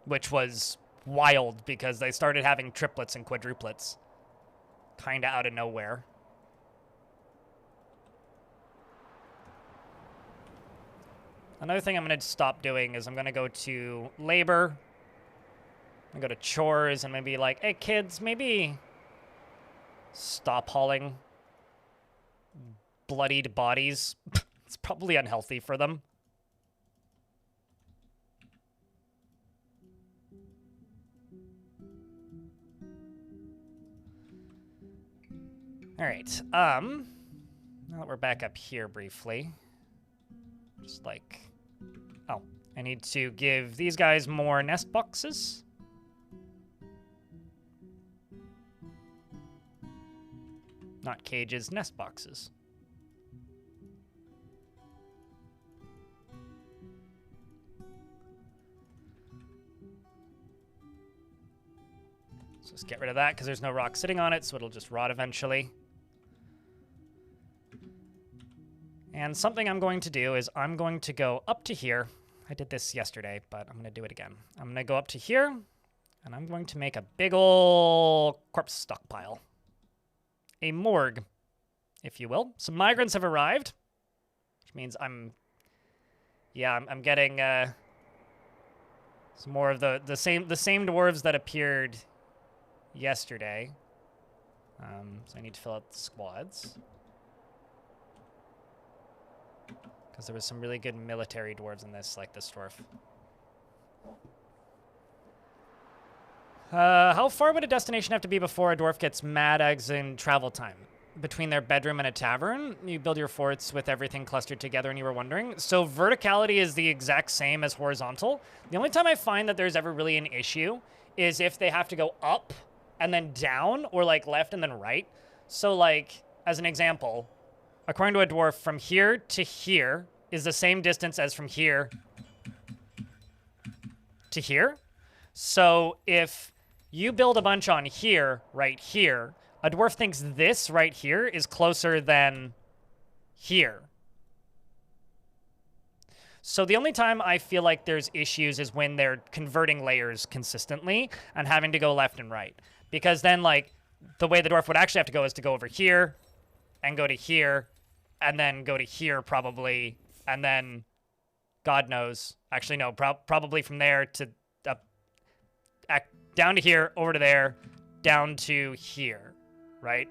Which was wild because they started having triplets and quadruplets kind of out of nowhere. Another thing I'm going to stop doing is I'm going to go to labor. I'm going to go to chores and maybe like, hey kids, maybe stop hauling bloodied bodies. It's probably unhealthy for them. All right, now that we're back up here briefly, just like, oh, I need to give these guys more nest boxes. Not cages, nest boxes. So let's get rid of that because there's no rock sitting on it, so it'll just rot eventually. And something I'm going to do is I'm going to go up to here. I did this yesterday, but I'm going to do it again. I'm going to go up to here, and I'm going to make a big ol' corpse stockpile. A morgue, if you will. Some migrants have arrived, which means Yeah, I'm getting some more of the same dwarves that appeared yesterday. So I need to fill out the squads. Because there was some really good military dwarves in this, like this dwarf. How far would a destination have to be before a dwarf gets mad eggs in travel time? Between their bedroom and a tavern, you build your forts with everything clustered together, and you were wondering. So verticality is the exact same as horizontal. The only time I find that there's ever really an issue is if they have to go up and then down, or like left and then right. So like, as an example, according to a dwarf, from here to here is the same distance as from here to here. So if you build a bunch on here, right here, a dwarf thinks this right here is closer than here. So the only time I feel like there's issues is when they're converting layers consistently and having to go left and right. Because then, like, the way the dwarf would actually have to go is to go over here and go to here and then go to here probably, and then God knows. Actually, no, probably from there to down to here, over to there, down to here, right?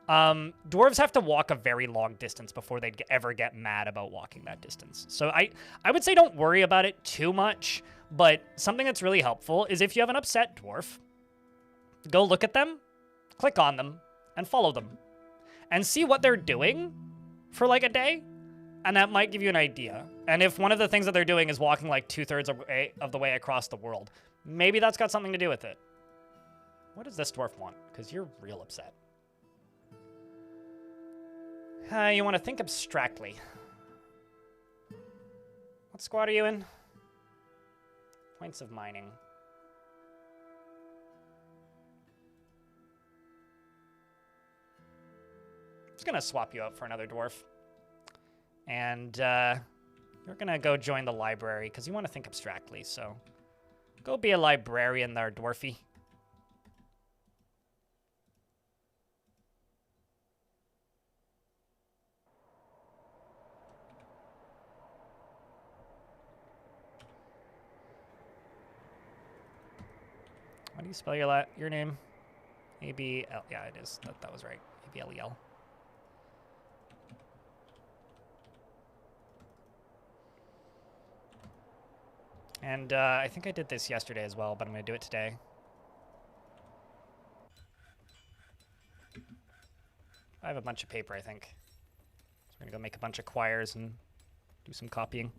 Dwarves have to walk a very long distance before they'd ever get mad about walking that distance. So I would say don't worry about it too much, but something that's really helpful is if you have an upset dwarf, go look at them, click on them, and follow them. And see what they're doing for like a day, and that might give you an idea. And if one of the things that they're doing is walking like 2/3 of the way across the world, maybe that's got something to do with it. What does this dwarf want? Because you're real upset. You want to think abstractly. What squad are you in? Points of mining. I'm just going to swap you out for another dwarf. And you're going to go join the library because you want to think abstractly, so go be a librarian there, dwarfy. How do you spell your name? A-B-L. Yeah, it is. That was right. A-B-L-E-L. And I think I did this yesterday as well, but I'm going to do it today. I have a bunch of paper, I think. So we're going to go make a bunch of quires and do some copying.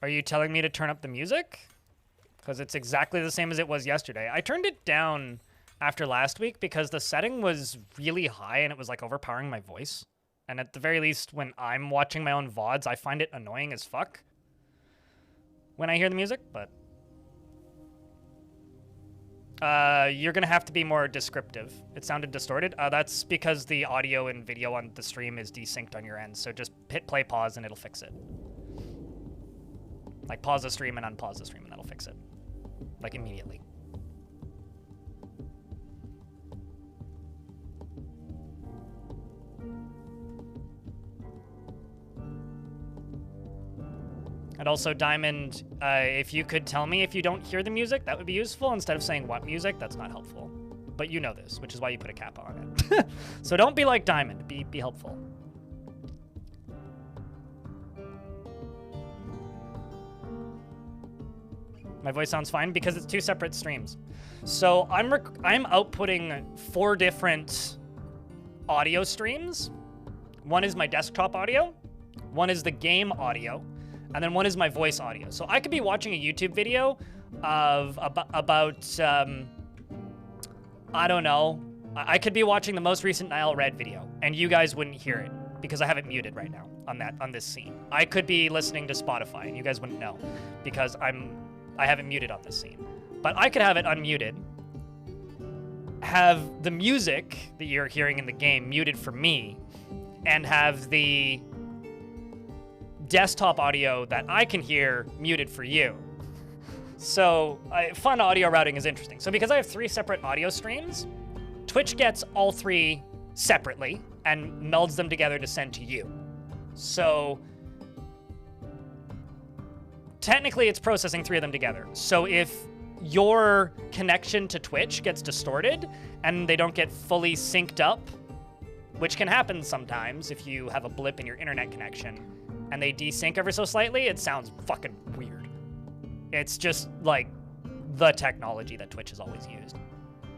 Are you telling me to turn up the music? Because it's exactly the same as it was yesterday. I turned it down after last week because the setting was really high and it was like overpowering my voice. And at the very least, when I'm watching my own VODs, I find it annoying as fuck when I hear the music, but you're going to have to be more descriptive. It sounded distorted. That's because the audio and video on the stream is desynced on your end, so just hit play, pause, and it'll fix it. Like, pause the stream and unpause the stream, and that'll fix it. Like, immediately. And also, Diamond, if you could tell me if you don't hear the music, that would be useful. Instead of saying what music, that's not helpful. But you know this, which is why you put a cap on it. So don't be like Diamond. Be helpful. My voice sounds fine because it's 2 separate streams. So I'm outputting 4 different audio streams. One is my desktop audio, one is the game audio, and then one is my voice audio. So I could be watching a YouTube video of about I don't know. I could be watching the most recent Nile Red video, and you guys wouldn't hear it because I have it muted right now on this scene. I could be listening to Spotify, and you guys wouldn't know because I have it muted on this scene. But I could have it unmuted, have the music that you're hearing in the game muted for me, and have the desktop audio that I can hear muted for you. So fun audio routing is interesting. So because I have 3 separate audio streams, Twitch gets all 3 separately and melds them together to send to you. So technically it's processing 3 of them together. So if your connection to Twitch gets distorted and they don't get fully synced up, which can happen sometimes if you have a blip in your internet connection and they desync ever so slightly, it sounds fucking weird. It's just like the technology that Twitch has always used.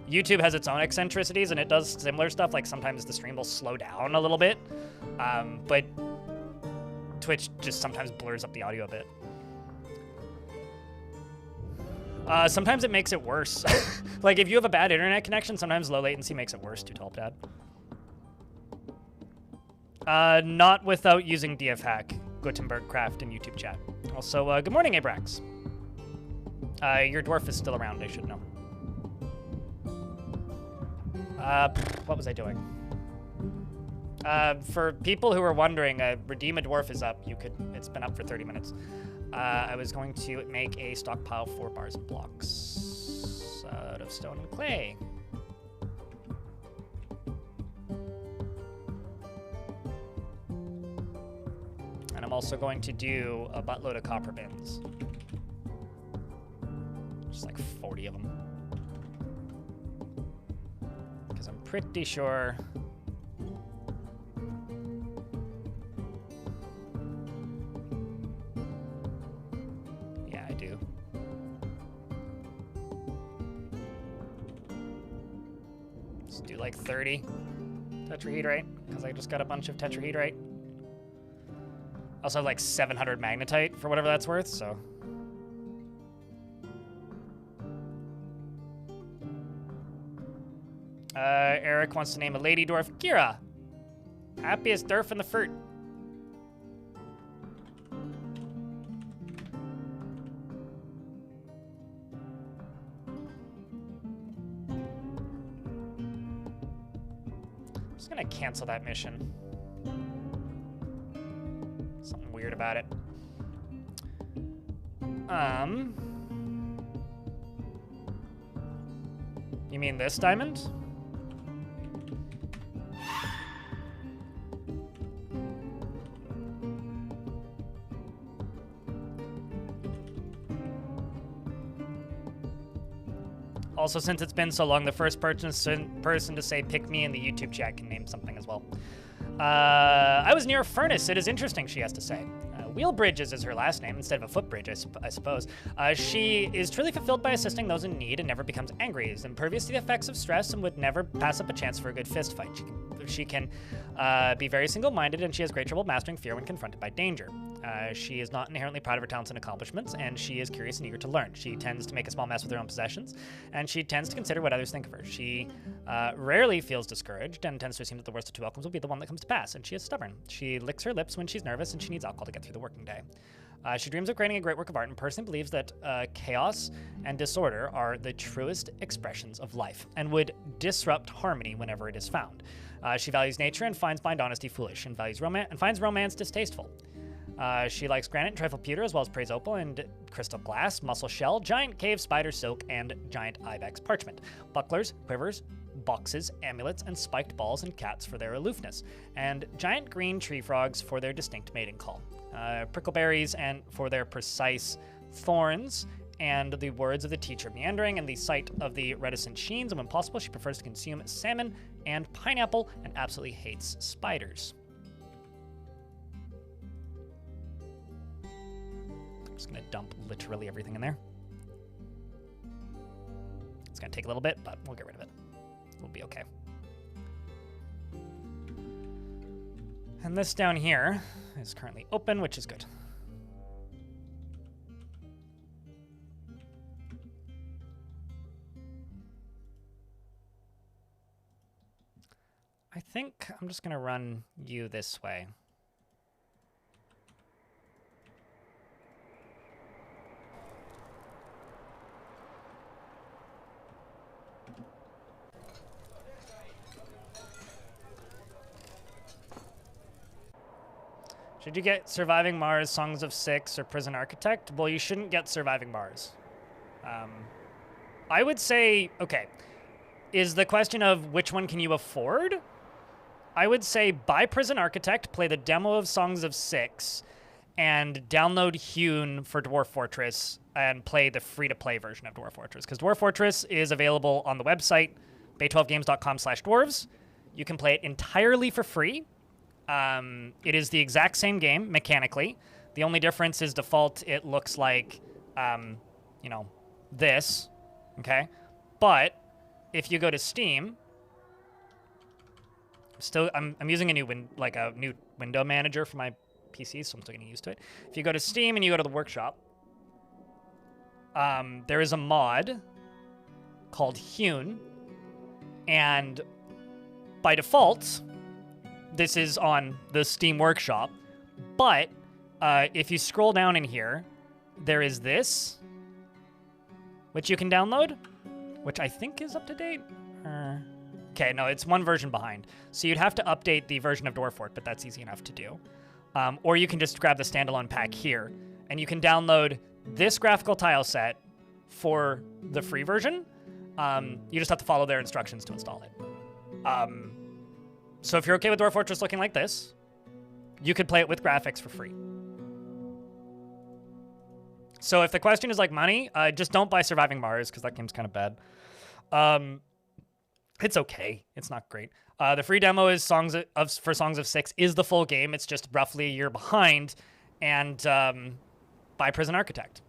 YouTube has its own eccentricities and it does similar stuff, like sometimes the stream will slow down a little bit, but Twitch just sometimes blurs up the audio a bit. Sometimes it makes it worse. Like if you have a bad internet connection, sometimes low latency makes it worse, Dad. Not without using DFHack, Gutenberg Craft, and YouTube chat. Also, good morning, Abrax. Your dwarf is still around, I should know. What was I doing? For people who are wondering, Redeem a Dwarf is up. It's been up for 30 minutes. I was going to make a stockpile for bars and blocks out of stone and clay. And I'm also going to do a buttload of copper bins. Just like 40 of them. Because I'm pretty sure... Yeah, I do. Let's do like 30 tetrahedrite, because I just got a bunch of tetrahedrite. Also have like 700 magnetite for whatever that's worth, so... Eric wants to name a lady dwarf Kira. Happiest dwarf in the furt. I'm just gonna cancel that mission. Something weird about it. You mean this diamond? Also, since it's been so long, the first person to say pick me in the YouTube chat can name something as well. I was near a furnace. It is interesting, she has to say. Wheelbridges is her last name instead of a footbridge, I suppose. She is truly fulfilled by assisting those in need and never becomes angry, is impervious to the effects of stress, and would never pass up a chance for a good fist fight. She can be very single-minded, and she has great trouble mastering fear when confronted by danger. She is not inherently proud of her talents and accomplishments, and she is curious and eager to learn. She tends to make a small mess with her own possessions, and she tends to consider what others think of her. She rarely feels discouraged and tends to assume that the worst of 2 outcomes will be the one that comes to pass, and she is stubborn. She licks her lips when she's nervous, and she needs alcohol to get through the working day. She dreams of creating a great work of art and personally believes that chaos and disorder are the truest expressions of life and would disrupt harmony whenever it is found. She values nature and finds blind honesty foolish, and finds romance distasteful. She likes granite and trifle pewter, as well as praise opal and crystal glass, mussel shell, giant cave spider silk, and giant ibex parchment. Bucklers, quivers, boxes, amulets, and spiked balls and cats for their aloofness, and giant green tree frogs for their distinct mating call. Prickleberries and for their precise thorns, and the words of the teacher meandering, and the sight of the reticent sheens, and when possible, she prefers to consume salmon and pineapple, and absolutely hates spiders. I'm just gonna dump literally everything in there. It's gonna take a little bit, but we'll get rid of it. We'll be okay. And this down here is currently open, which is good. I think I'm just gonna run you this way. Should you get Surviving Mars, Songs of Six, or Prison Architect? Well, you shouldn't get Surviving Mars. I would say, okay, is the question of which one can you afford? I would say buy Prison Architect, play the demo of Songs of Six, and download Hewn for Dwarf Fortress and play the free-to-play version of Dwarf Fortress. Because Dwarf Fortress is available on the website, bay12games.com/dwarves. You can play it entirely for free. It is the exact same game, mechanically. The only difference is default, it looks like, you know, this, okay? But if you go to Steam, I'm using a new window manager for my PC, so I'm still getting used to it. If you go to Steam and you go to the workshop, there is a mod called Hewn, and by default, this is on the Steam Workshop, but if you scroll down in here, there is this, which you can download, which I think is up to date. Okay, no, it's one version behind. So you'd have to update the version of Dwarf Fort, but that's easy enough to do. Or you can just grab the standalone pack here, and you can download this graphical tile set for the free version. You just have to follow their instructions to install it. So if you're okay with Dwarf Fortress looking like this, you could play it with graphics for free. So if the question is like money, just don't buy Surviving Mars, because that game's kind of bad. It's okay. It's not great. The free demo is for Songs of Six is the full game. It's just roughly a year behind. And buy Prison Architect.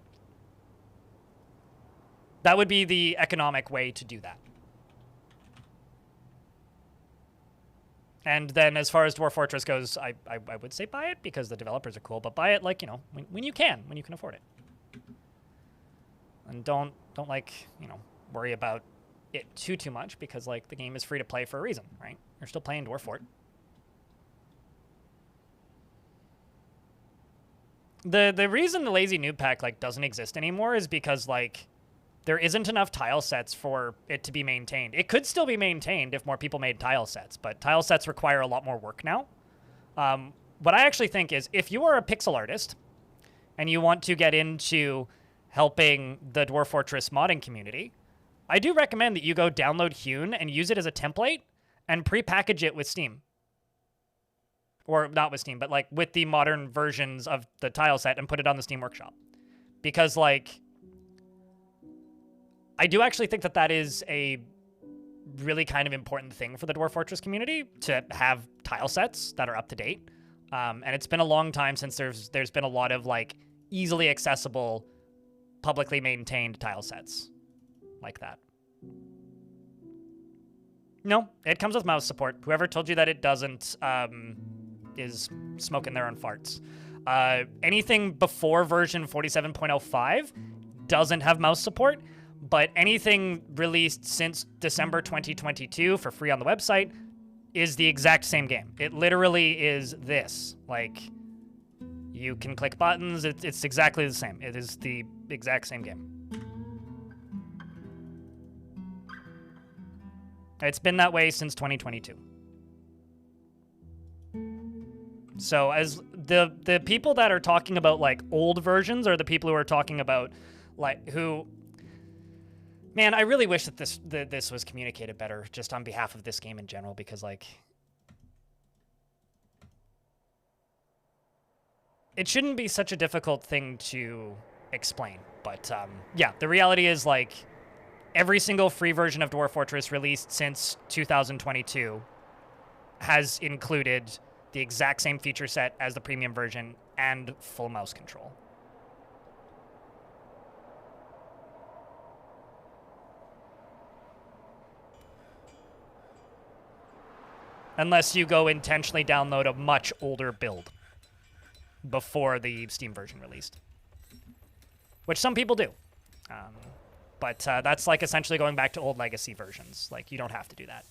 That would be the economic way to do that. And then as far as Dwarf Fortress goes, I would say buy it because the developers are cool, but buy it like, you know, when you can afford it. And don't like, you know, worry about it too much because like the game is free to play for a reason, right? You're still playing Dwarf Fort. The reason the Lazy Noob Pack like doesn't exist anymore is because like there isn't enough tile sets for it to be maintained. It could still be maintained if more people made tile sets, but tile sets require a lot more work now. What I actually think is if you are a pixel artist and you want to get into helping the Dwarf Fortress modding community, I do recommend that you go download Hewn and use it as a template and pre-package it with Steam. Or not with Steam, but like with the modern versions of the tile set and put it on the Steam Workshop. Because like, I do actually think that that is a really kind of important thing for the Dwarf Fortress community to have tile sets that are up to date. And it's been a long time since there's been a lot of like easily accessible, publicly maintained tile sets like that. No, it comes with mouse support. Whoever told you that it doesn't is smoking their own farts. Anything before version 47.05 doesn't have mouse support, but anything released since December 2022 for free on the website is the exact same game. It literally is this. Like, you can click buttons. It's exactly the same. It is the exact same game. It's been that way since 2022. So as the people that are talking about like old versions are the people who are talking about like who, man, I really wish that this was communicated better just on behalf of this game in general, because like it shouldn't be such a difficult thing to explain. But yeah, the reality is like every single free version of Dwarf Fortress released since 2022 has included the exact same feature set as the premium version and full mouse control. Unless you go intentionally download a much older build before the Steam version released, which some people do. But that's like essentially going back to old legacy versions. Like, you don't have to do that.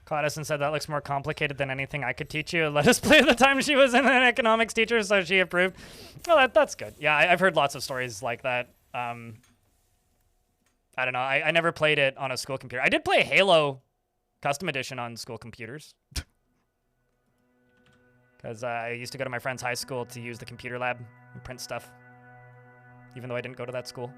Codison said that looks more complicated than anything I could teach you. Let us play the time she was an economics teacher, so she approved. Well, that's good. Yeah, I've heard lots of stories like that. I don't know. I never played it on a school computer. I did play Halo Custom Edition on school computers. Because I used to go to my friend's high school to use the computer lab and print stuff. Even though I didn't go to that school.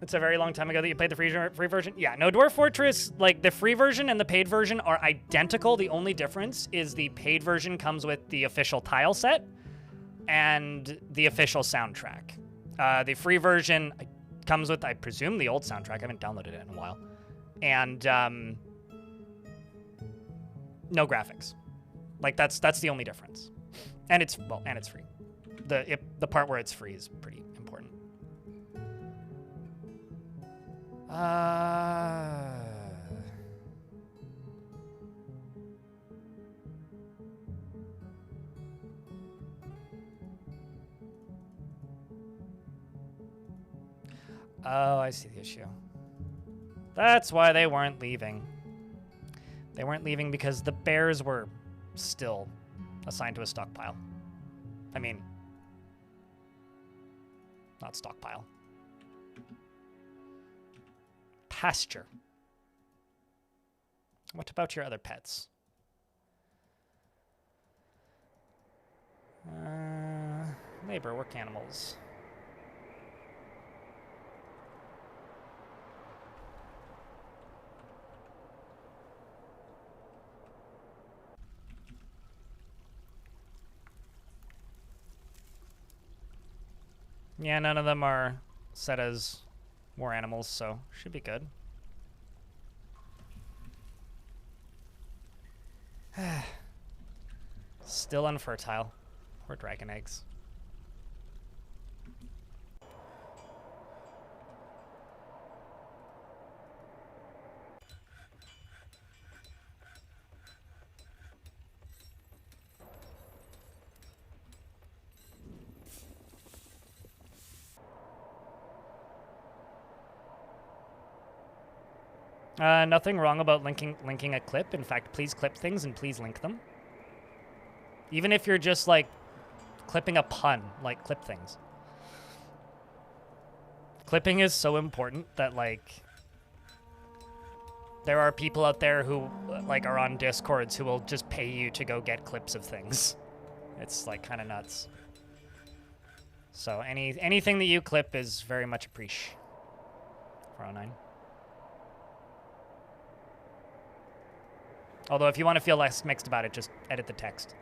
It's a very long time ago that you played the free version. Yeah, no, Dwarf Fortress, like the free version and the paid version are identical. The only difference is the paid version comes with the official tile set and the official soundtrack. The free version comes with, I presume, the old soundtrack. I haven't downloaded it in a while. And no graphics. Like that's the only difference. And it's free. The part where it's free is pretty important. Oh, I see the issue. That's why they weren't leaving. They weren't leaving because the bears were still assigned to a stockpile. I mean, not stockpile. Pasture. What about your other pets? Labor, work animals. Yeah, none of them are set as war animals, so should be good. Still unfertile. Poor dragon eggs. Nothing wrong about linking a clip. In fact, please clip things and please link them. Even if you're just, like, clipping a pun, like, clip things. Clipping is so important that, like, there are people out there who, like, are on Discords who will just pay you to go get clips of things. It's, like, kind of nuts. So anything that you clip is very much appreciated. 409. Although if you want to feel less mixed about it, just edit the text.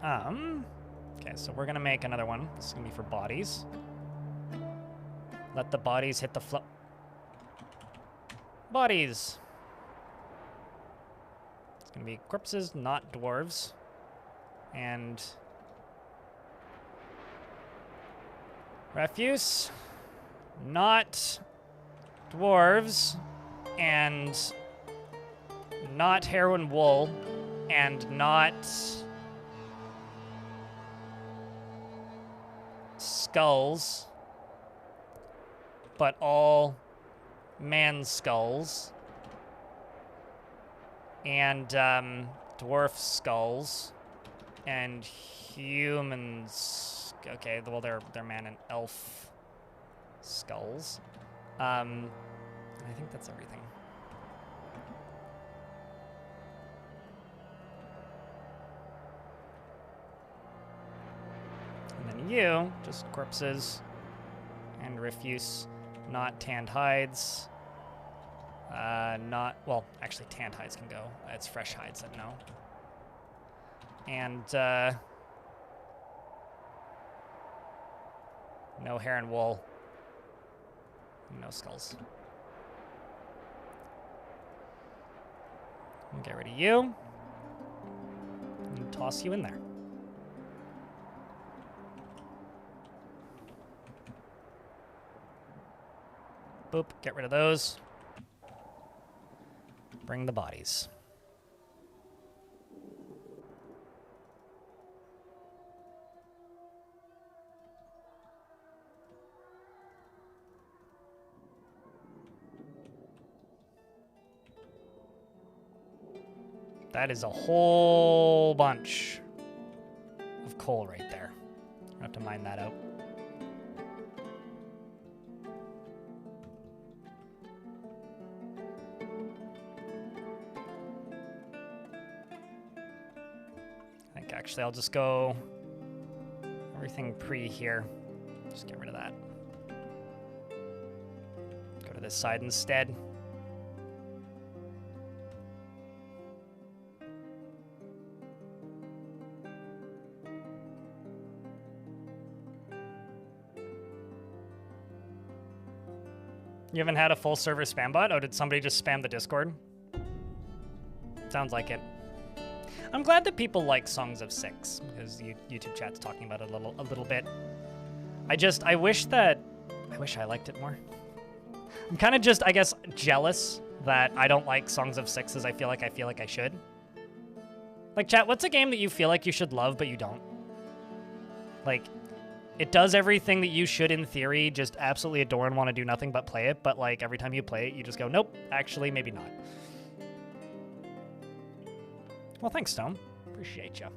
Okay, so we're gonna make another one. This is gonna be for bodies. Let the bodies hit the floor. Bodies. It's gonna be corpses, not dwarves. And refuse, not dwarves, and not hair and wool, and not skulls, but all man skulls, and dwarf skulls, and humans. Okay, well they're man and elf skulls. I think that's everything. And then you, just corpses and refuse, not tanned hides. Not, well, actually tanned hides can go. It's fresh hides that no. And no hair and wool. No skulls. We'll get rid of you. And toss you in there. Boop, get rid of those. Bring the bodies. That is a whole bunch of coal right there. I have to mine that out. actually. I'll just go everything pre here. Just get rid of that. Go to this side instead. You haven't had a full server spam bot? Oh, did somebody just spam the Discord? Sounds like it. I'm glad that people like Songs of Six, because YouTube chat's talking about it a little bit. I wish I liked it more. I'm kind of just, I guess, jealous that I don't like Songs of Six as I feel like I should. Like, chat, what's a game that you feel like you should love, but you don't? Like, it does everything that you should in theory, just absolutely adore and want to do nothing but play it, but like every time you play it, you just go, nope, actually, maybe not. Well, thanks, Stone. Appreciate you.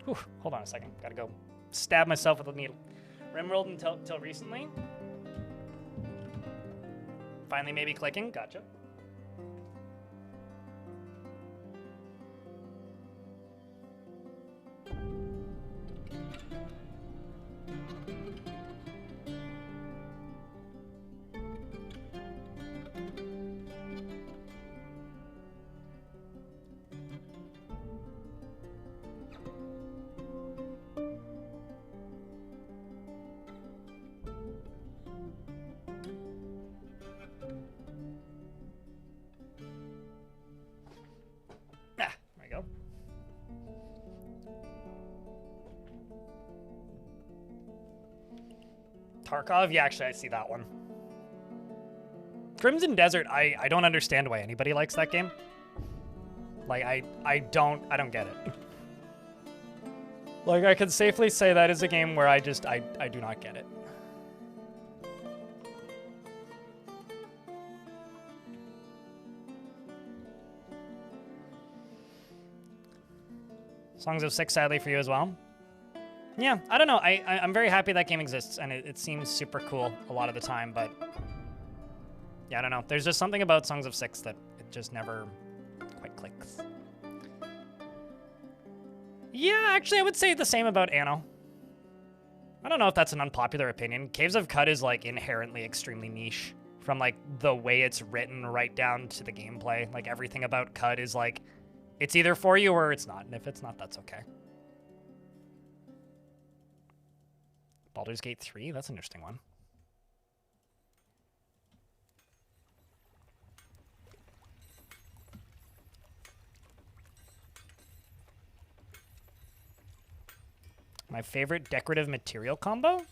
Whew, hold on a second. Gotta go stab myself with a needle. Rimworld until recently. Finally maybe clicking. Gotcha. Tarkov? Yeah, actually, I see that one. Crimson Desert, I don't understand why anybody likes that game. Like, I don't get it. Like, I can safely say that is a game where I do not get it. Songs of Six, sadly, for you as well. Yeah, I don't know. I'm very happy that game exists, and it seems super cool a lot of the time, but yeah, I don't know. There's just something about Songs of Six that it just never quite clicks. Yeah, actually, I would say the same about Anno. I don't know if that's an unpopular opinion. Caves of Cud is, like, inherently extremely niche. From, like, the way it's written right down to the gameplay. Like, everything about Cud is, like, it's either for you or it's not, and if it's not, that's okay. Baldur's Gate 3? That's an interesting one. My favorite decorative material combo?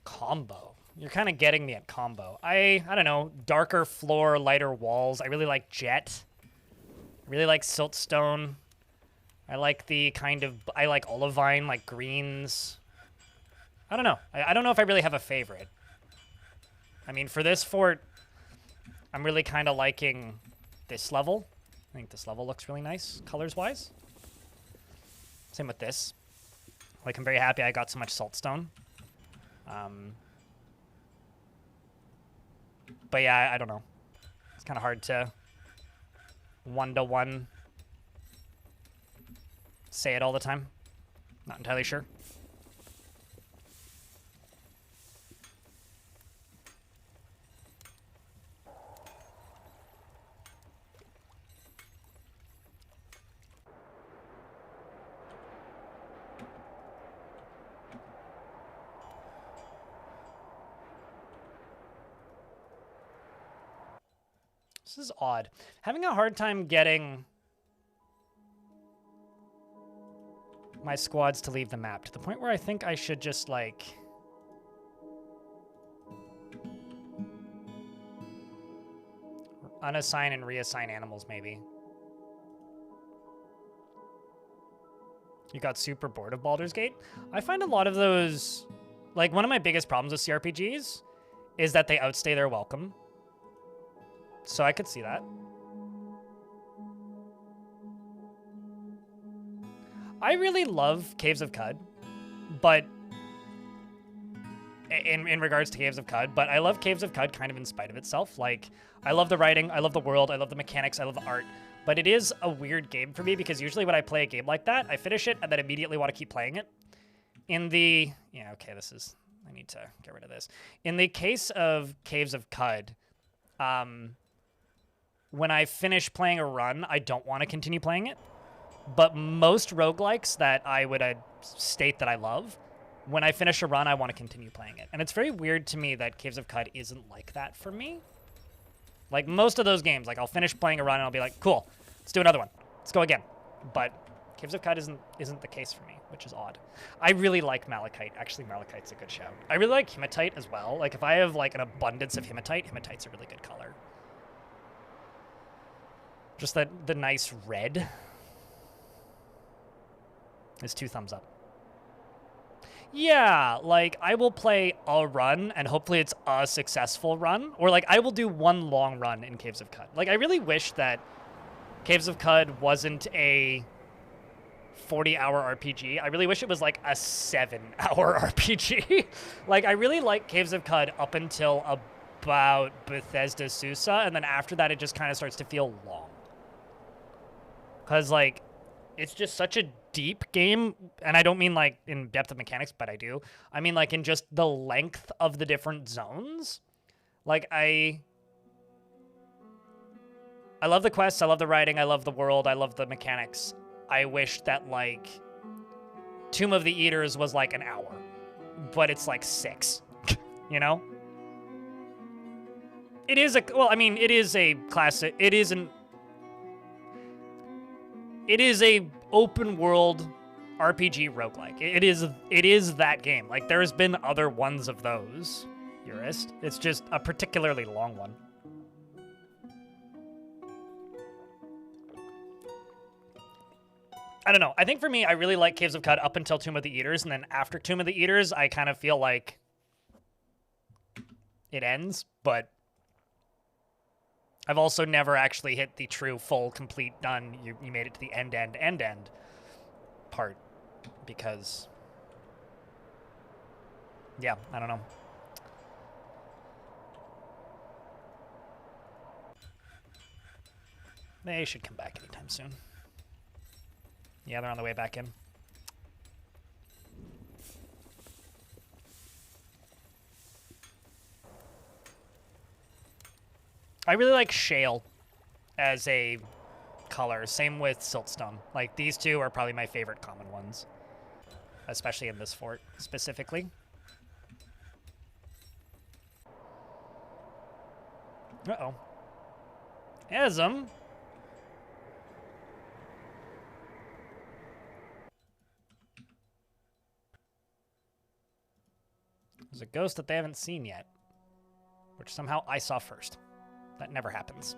Combo. You're kind of getting me at combo. I don't know. Darker floor, lighter walls. I really like Jet. I really like Siltstone. I like the kind of, I like olivine, like greens. I don't know. I don't know if I really have a favorite. I mean, for this fort, I'm really kind of liking this level. I think this level looks really nice, colors-wise. Same with this. Like, I'm very happy I got so much Saltstone. But yeah, I don't know. It's kind of hard to one-to-one say it all the time. Not entirely sure. This is odd. Having a hard time getting my squads to leave the map to the point where I think I should just, like, unassign and reassign animals, maybe. You got super bored of Baldur's Gate? I find a lot of those, like, one of my biggest problems with CRPGs is that they outstay their welcome. So I could see that. I really love Caves of Cud, but in regards to Caves of Cud, but I love Caves of Cud kind of in spite of itself. Like, I love the writing, I love the world, I love the mechanics, I love the art, but it is a weird game for me because usually when I play a game like that, I finish it and then immediately want to keep playing it. In the... Yeah, okay, this is... I need to get rid of this. In the case of Caves of Cud, when I finish playing a run, I don't want to continue playing it. But most roguelikes that I would state that I love, when I finish a run, I want to continue playing it. And it's very weird to me that Caves of Cud isn't like that for me. Like, most of those games, like, I'll finish playing a run and I'll be like, cool, let's do another one. Let's go again. But Caves of Cud isn't the case for me, which is odd. I really like Malachite. Actually, Malachite's a good shout. I really like Hematite as well. Like, if I have, like, an abundance of Hematite, Hematite's a really good color. Just the nice red is 2 thumbs up. Yeah, like, I will play a run, and hopefully it's a successful run. Or, like, I will do one long run in Caves of Cud. Like, I really wish that Caves of Cud wasn't a 40-hour RPG. I really wish it was, like, a 7-hour RPG. Like, I really like Caves of Cud up until about Bethesda Susa, and then after that, it just kind of starts to feel long. Because, like, it's just such a deep game, and I don't mean like in depth of mechanics, but I do. I mean like in just the length of the different zones. Like I love the quests, I love the writing, I love the world, I love the mechanics. I wish that like Tomb of the Eaters was like an hour, but it's like 6, you know? It is a, well, I mean, it is a classic, it is a open world RPG roguelike. It is that game. Like, there's been other ones of those, Eurist. It's just a particularly long one. I don't know. I think for me, I really like Caves of Cud up until Tomb of the Eaters, and then after Tomb of the Eaters, I kind of feel like it ends, but I've also never actually hit the true, full, complete, done, you made it to the end part, because, yeah, I don't know. They should come back anytime soon. Yeah, they're on the way back in. I really like shale as a color. Same with siltstone. Like, these two are probably my favorite common ones, especially in this fort specifically. Uh-oh. Asm. There's a ghost that they haven't seen yet, which somehow I saw first. That never happens.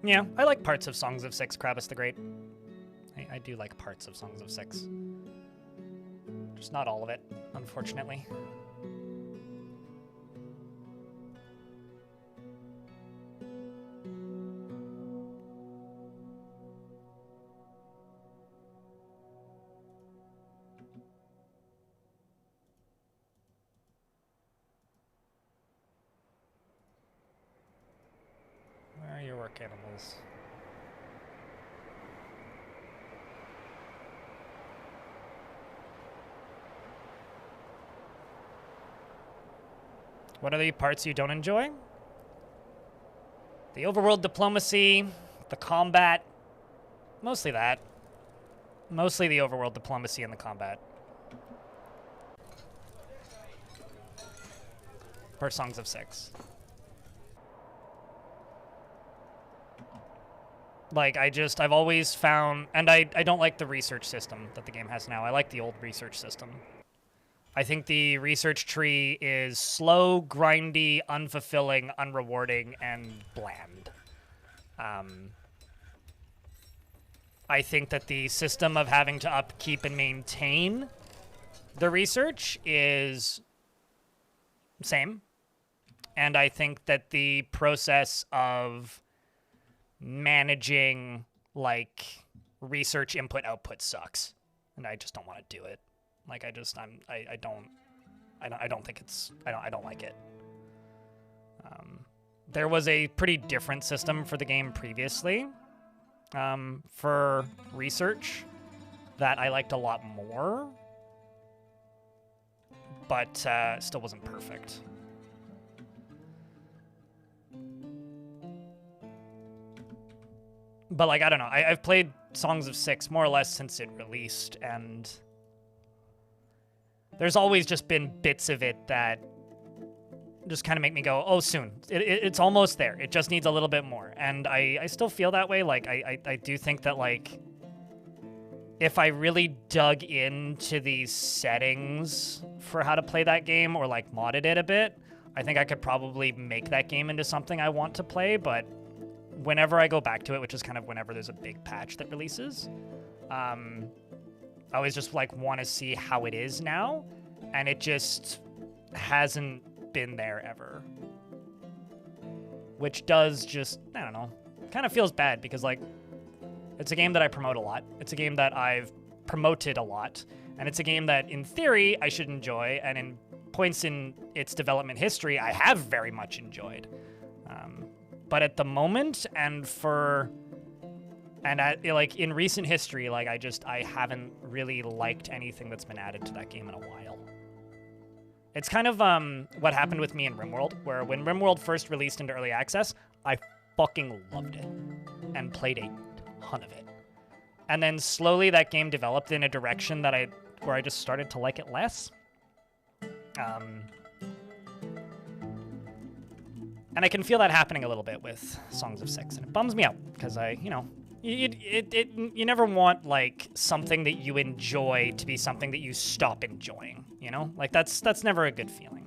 Yeah, I like parts of Songs of Six, Kravis the Great. I do like parts of Songs of Six. Just not all of it, unfortunately. Where are your work animals? What are the parts you don't enjoy? The overworld diplomacy, the combat, mostly that. Mostly the overworld diplomacy and the combat. For Songs of Six. Like, I've always found, and I don't like the research system that the game has now. I like the old research system. I think the research tree is slow, grindy, unfulfilling, unrewarding, and bland. I think that the system of having to upkeep and maintain the research is same. And I think that the process of managing like research input output sucks. And I just don't want to do it. Like I don't think it's I don't like it. There was a pretty different system for the game previously for research that I liked a lot more, but still wasn't perfect. But like, I don't know. I've played Songs of Six more or less since it released, and there's always just been bits of it that just kind of make me go, oh, soon. It's almost there. It just needs a little bit more. And I still feel that way. Like, I do think that, like, if I really dug into these settings for how to play that game or, like, modded it a bit, I think I could probably make that game into something I want to play. But whenever I go back to it, which is kind of whenever there's a big patch that releases, I always just, like, want to see how it is now. And it just hasn't been there ever, which does just, I don't know, kind of feels bad because like it's a game that I promote a lot, it's a game that I've promoted a lot, and it's a game that in theory I should enjoy, and in points in its development history I have very much enjoyed, but at the moment like in recent history, like I haven't really liked anything that's been added to that game in a while. It's kind of what happened with me in RimWorld, where when RimWorld first released into early access, I fucking loved it and played a ton of it. And then slowly that game developed in a direction that where I just started to like it less. And I can feel that happening a little bit with Songs of Six, and it bums me out because you never want like something that you enjoy to be something that you stop enjoying, you know? Like that's never a good feeling.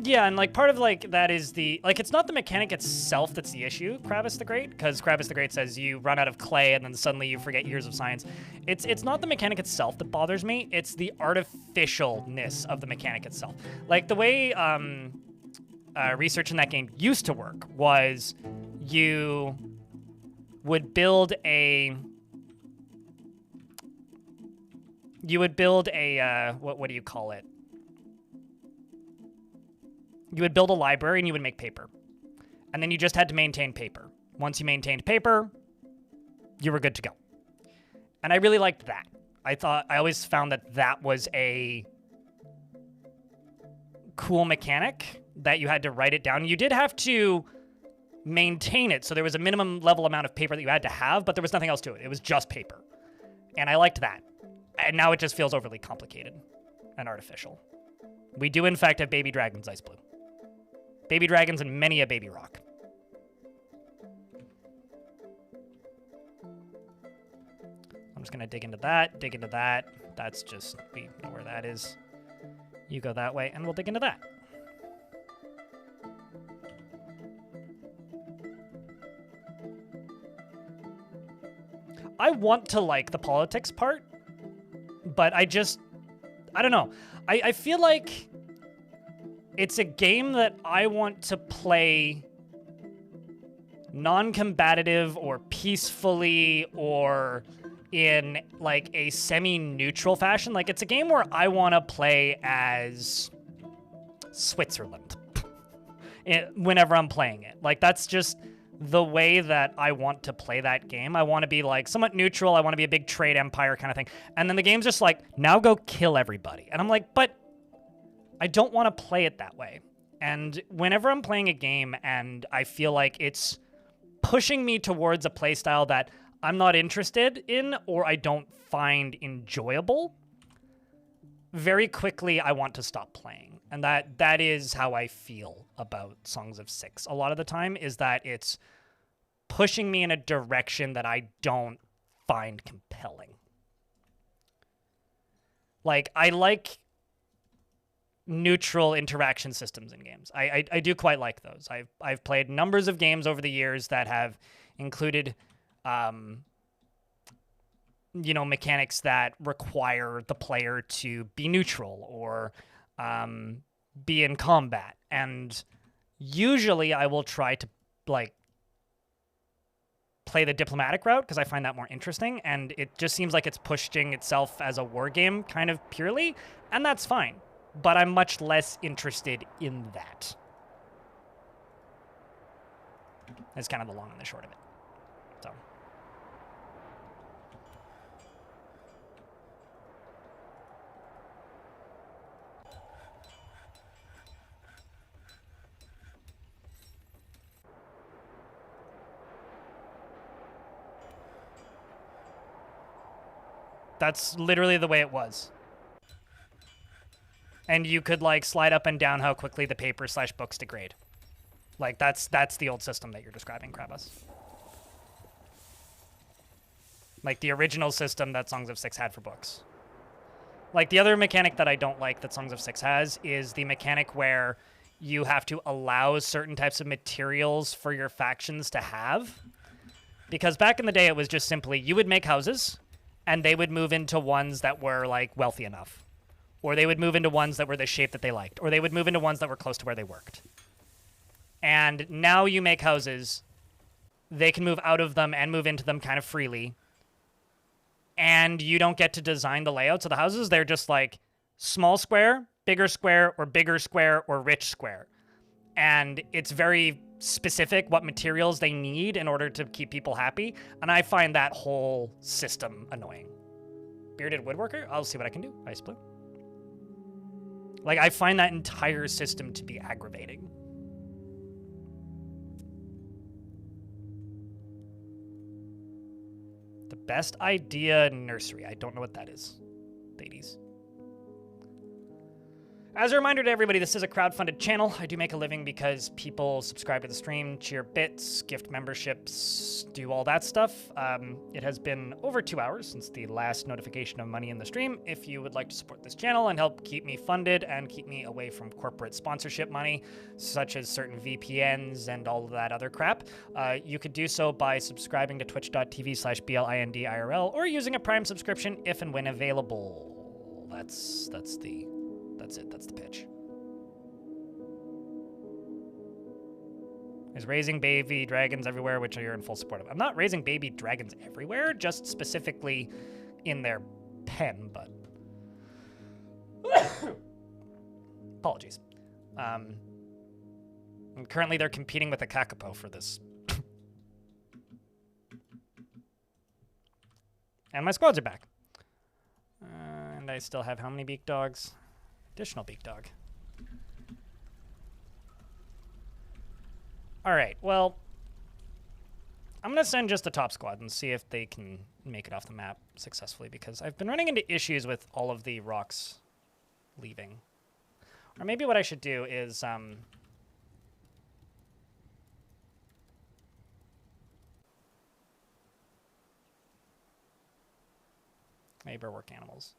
Yeah, and like part of like that is it's not the mechanic itself that's the issue, Kravis the Great, because Kravis the Great says you run out of clay and then suddenly you forget years of science. It's not the mechanic itself that bothers me, it's the artificialness of the mechanic itself. Like the way research in that game used to work was you would build a what do you call it? You would build a library and you would make paper. And then you just had to maintain paper. Once you maintained paper, you were good to go. And I really liked that. I always found that was a cool mechanic that you had to write it down. You did have to maintain it, so there was a minimum level amount of paper that you had to have, but there was nothing else to it. It was just paper. And I liked that. And now it just feels overly complicated and artificial. We do, in fact, have baby dragons, Ice Blue. Baby dragons and many a baby rock. I'm just going to dig into that. That's just, we know where that is. You go that way, and we'll dig into that. I want to like the politics part, but I don't know. I feel like it's a game that I want to play non-combative or peacefully or in like a semi-neutral fashion. Like it's a game where I want to play as Switzerland whenever I'm playing it. Like that's just the way that I want to play that game. I want to be like somewhat neutral. I want to be a big trade empire kind of thing. And then the game's just like, now go kill everybody. And I'm like, but I don't want to play it that way. And whenever I'm playing a game and I feel like it's pushing me towards a playstyle that I'm not interested in or I don't find enjoyable, very quickly I want to stop playing. And that is how I feel about Songs of Six a lot of the time, is that it's pushing me in a direction that I don't find compelling. Like, I like neutral interaction systems in games. I do quite like those. I've played numbers of games over the years that have included, mechanics that require the player to be neutral or be in combat. And usually I will try to play the diplomatic route because I find that more interesting, and it just seems like it's pushing itself as a war game kind of purely, and that's fine. But I'm much less interested in that. That's kind of the long and the short of it. So. That's literally the way it was. And you could slide up and down how quickly the paper/books degrade. That's the old system that you're describing, Krabus. The original system that Songs of Six had for books. The other mechanic that I don't like that Songs of Six has is the mechanic where you have to allow certain types of materials for your factions to have. Because back in the day, it was just simply you would make houses, and they would move into ones that were wealthy enough. Or they would move into ones that were the shape that they liked. Or they would move into ones that were close to where they worked. And now you make houses, they can move out of them and move into them kind of freely. And you don't get to design the layouts of the houses. They're just small square, bigger square, or rich square. And it's very specific what materials they need in order to keep people happy. And I find that whole system annoying. Bearded woodworker? I'll see what I can do. Ice blue. I find that entire system to be aggravating. The best idea nursery. I don't know what that is, ladies. As a reminder to everybody, this is a crowdfunded channel. I do make a living because people subscribe to the stream, cheer bits, gift memberships, do all that stuff. It has been over 2 hours since the last notification of money in the stream. If you would like to support this channel and help keep me funded and keep me away from corporate sponsorship money, such as certain VPNs and all of that other crap, you could do so by subscribing to twitch.tv/BLINDIRL or using a Prime subscription if and when available. That's it. That's the pitch. There's raising baby dragons everywhere, which you're in full support of. I'm not raising baby dragons everywhere, just specifically in their pen, but... Apologies. And currently they're competing with the Kakapo for this. And my squads are back. And I still have how many beak dogs? Additional beak dog. All right, well, I'm going to send just the top squad and see if they can make it off the map successfully, because I've been running into issues with all of the rocks leaving. Or maybe what I should do is... maybe work animals.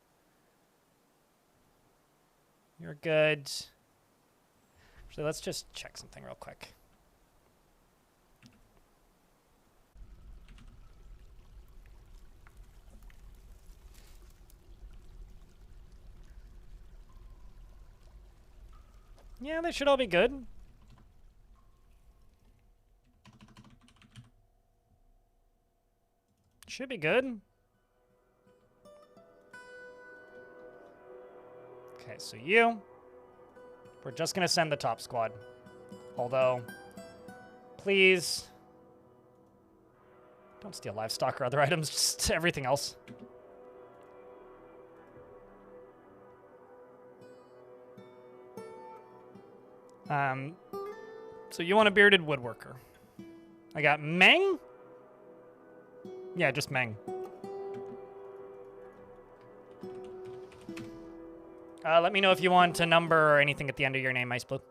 You're good. Actually, let's just check something real quick. Yeah, they should all be good. Should be good. Okay, so we're just going to send the top squad. Although, please, don't steal livestock or other items, just everything else. So you want a bearded woodworker. I got Meng? Yeah, just Meng. Let me know if you want a number or anything at the end of your name, Ice Blue.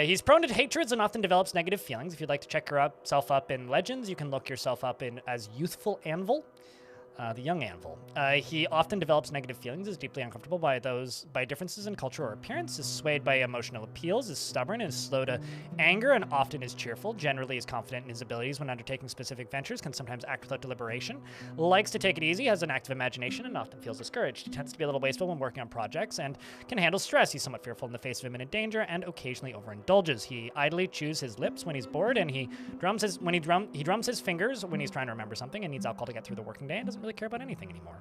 He's prone to hatreds and often develops negative feelings. If you'd like to check yourself up in Legends, you can look yourself up in as Youthful Anvil. The young anvil. He often develops negative feelings, is deeply uncomfortable by differences in culture or appearance, is swayed by emotional appeals, is stubborn, is slow to anger, and often is cheerful. Generally is confident in his abilities when undertaking specific ventures, can sometimes act without deliberation, likes to take it easy, has an active imagination, and often feels discouraged. He tends to be a little wasteful when working on projects and can handle stress. He's somewhat fearful in the face of imminent danger and occasionally overindulges. He idly chews his lips when he's bored, and he drums his fingers when he's trying to remember something and needs alcohol to get through the working day and doesn't really care about anything anymore.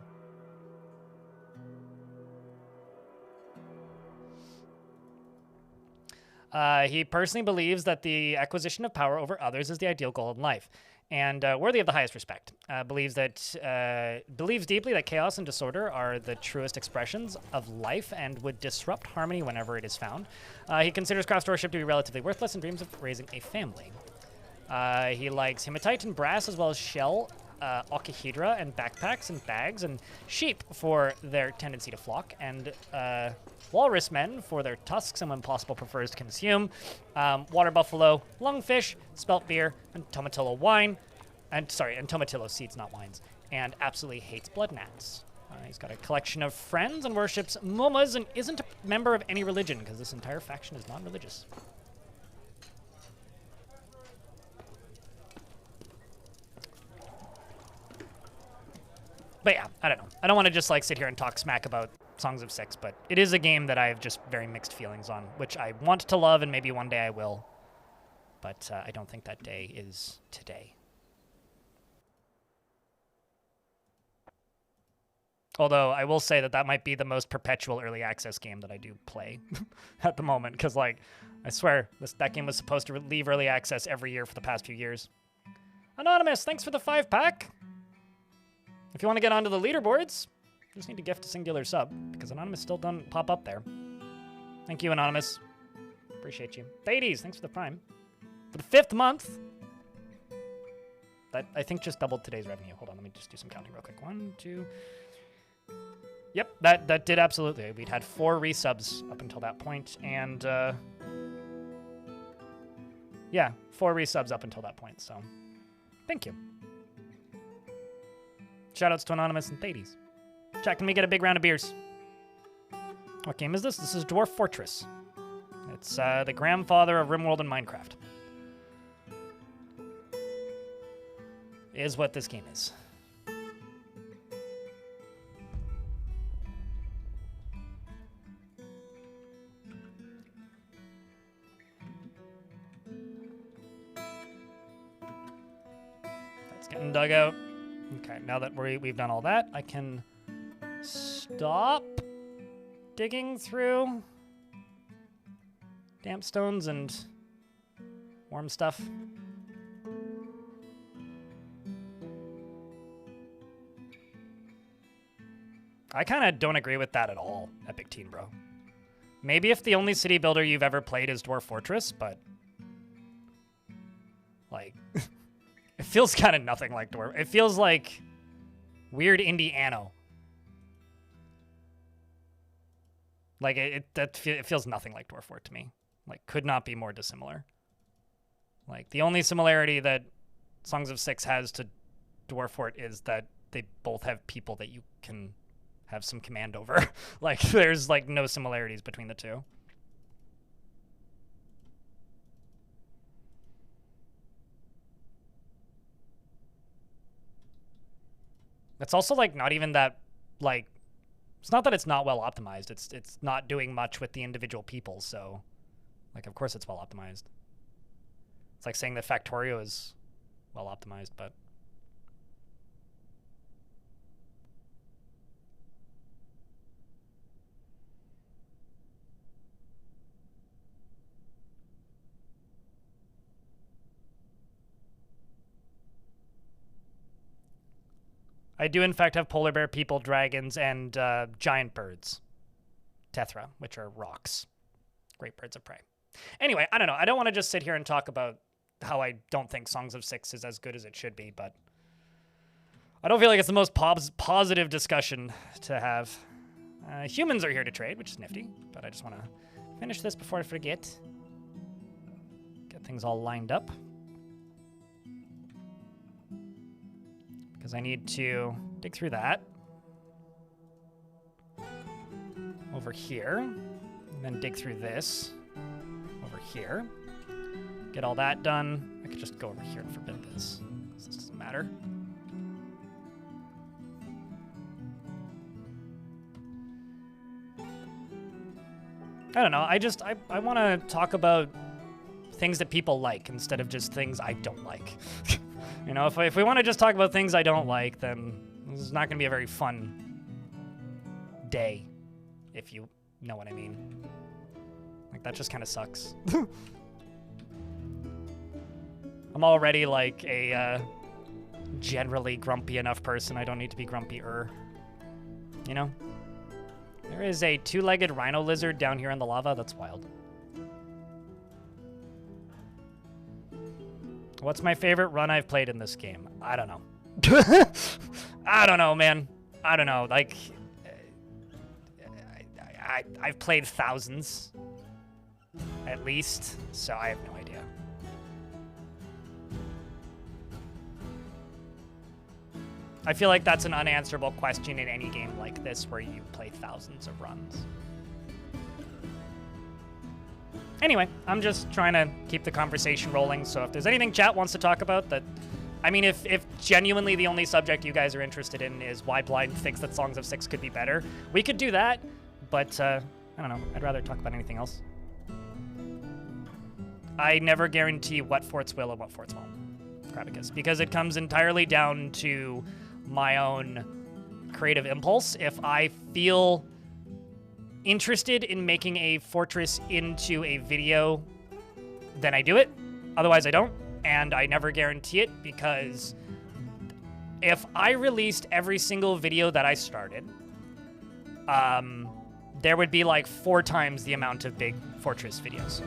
He personally believes that the acquisition of power over others is the ideal goal in life and worthy of the highest respect. Believes deeply that chaos and disorder are the truest expressions of life and would disrupt harmony whenever it is found. He considers craft stewardship to be relatively worthless and dreams of raising a family. He likes hematite and brass as well as shell, octahedra and backpacks and bags, and sheep for their tendency to flock, and walrus men for their tusks and when possible prefers to consume, water buffalo, lungfish, spelt beer, and tomatillo wine, and tomatillo seeds, not wines, and absolutely hates blood gnats. He's got a collection of friends and worships mumas and isn't a member of any religion because this entire faction is non-religious. But yeah, I don't know. I don't want to just like sit here and talk smack about Songs of Six, but it is a game that I have just very mixed feelings on, which I want to love and maybe one day I will. But I don't think that day is today. Although I will say that that might be the most perpetual early access game that I do play at the moment, because like, I swear, that game was supposed to leave early access every year for the past few years. Anonymous, thanks for the 5-pack. If you want to get onto the leaderboards, you just need to gift a singular sub, because Anonymous still doesn't pop up there. Thank you, Anonymous. Appreciate you. Thades, thanks for the prime. For the 5th month, that I think just doubled today's revenue. Hold on, let me just do some counting real quick. 1, 2... Yep, that did absolutely. We'd had 4 resubs up until that point, and yeah, 4 resubs up until that point, so thank you. Shoutouts to Anonymous and Thades. Chat, can we get a big round of beers? What game is this? This is Dwarf Fortress. It's the grandfather of RimWorld and Minecraft. Is what this game is. That's getting dug out. Okay, now that we've done all that, I can stop digging through damp stones and warm stuff. I kind of don't agree with that at all, Epic Teen Bro. Maybe if the only city builder you've ever played is Dwarf Fortress, but like, it feels kind of nothing like Dwarf. It feels like weird indie Anno. Like, it feels nothing like Dwarf Fort to me. Like, could not be more dissimilar. Like, the only similarity that Songs of Six has to Dwarf Fort is that they both have people that you can have some command over. Like, there's, like, no similarities between the two. It's also, like, not even that, like, it's not that it's not well optimized. It's not doing much with the individual people, so, like, of course it's well optimized. It's like saying that Factorio is well optimized, but... I do, in fact, have polar bear people, dragons, and giant birds. Tetra, which are rocks. Great birds of prey. Anyway, I don't know. I don't want to just sit here and talk about how I don't think Songs of Six is as good as it should be, but I don't feel like it's the most positive discussion to have. Humans are here to trade, which is nifty, but I just want to finish this before I forget. Get things all lined up. Because I need to dig through that. Over here. And then dig through this. Over here. Get all that done. I could just go over here and forbid this. This doesn't matter. I don't know. I want to talk about things that people like instead of just things I don't like. You know, if we want to just talk about things I don't like, then this is not going to be a very fun day, if you know what I mean. Like, that just kind of sucks. I'm already, like, a generally grumpy enough person. I don't need to be grumpier. You know? There is a two-legged rhino lizard down here in the lava. That's wild. What's my favorite run I've played in this game? I don't know. I don't know, man. I don't know. Like, I've played thousands, at least, so I have no idea. I feel like that's an unanswerable question in any game like this where you play thousands of runs. Anyway, I'm just trying to keep the conversation rolling, so if there's anything chat wants to talk about that... I mean, if genuinely the only subject you guys are interested in is why Blind thinks that Songs of Six could be better, we could do that, but, I don't know, I'd rather talk about anything else. I never guarantee what forts will and what forts won't, Krabicus, because it comes entirely down to my own creative impulse. If I feel interested in making a fortress into a video, then I do it. Otherwise, I don't. And I never guarantee it, because if I released every single video that I started, there would be like 4 times the amount of big fortress videos.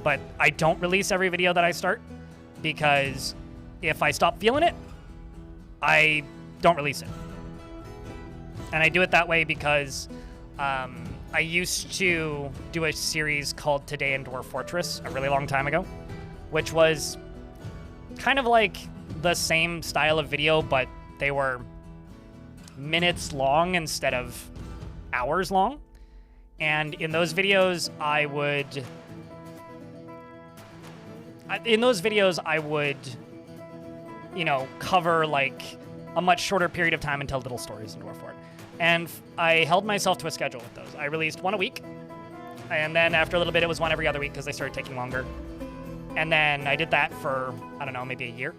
But I don't release every video that I start, because if I stop feeling it, I don't release it. And I do it that way because I used to do a series called Today in Dwarf Fortress a really long time ago, which was kind of like the same style of video, but they were minutes long instead of hours long. And in those videos, I would, you know, cover like a much shorter period of time and tell little stories in Dwarf Fort. And I held myself to a schedule with those. I released one a week, and then after a little bit, it was one every other week because they started taking longer. And then I did that for, I don't know, maybe a year,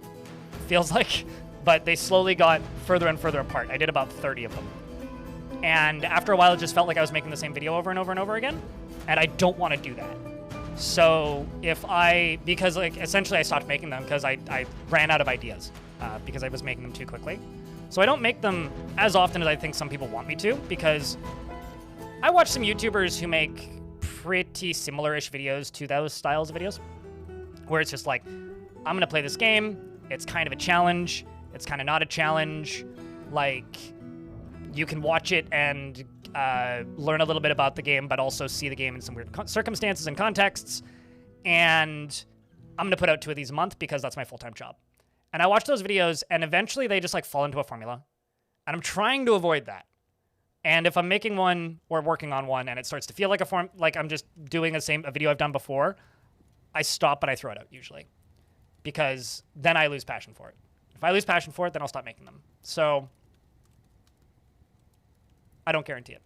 feels like. But they slowly got further and further apart. I did about 30 of them. And after a while, it just felt like I was making the same video over and over and over again. And I don't want to do that. So because like essentially I stopped making them because I ran out of ideas because I was making them too quickly. So I don't make them as often as I think some people want me to, because I watch some YouTubers who make pretty similar-ish videos to those styles of videos, where it's just like, I'm going to play this game. It's kind of a challenge. It's kind of not a challenge. Like, you can watch it and learn a little bit about the game, but also see the game in some weird circumstances and contexts. And I'm going to put out 2 of these a month because that's my full-time job. And I watch those videos, and eventually they just like fall into a formula. And I'm trying to avoid that. And if I'm making one or working on one and it starts to feel like like I'm just doing a video I've done before, I stop and I throw it out usually, because then I lose passion for it. If I lose passion for it, then I'll stop making them. So I don't guarantee it.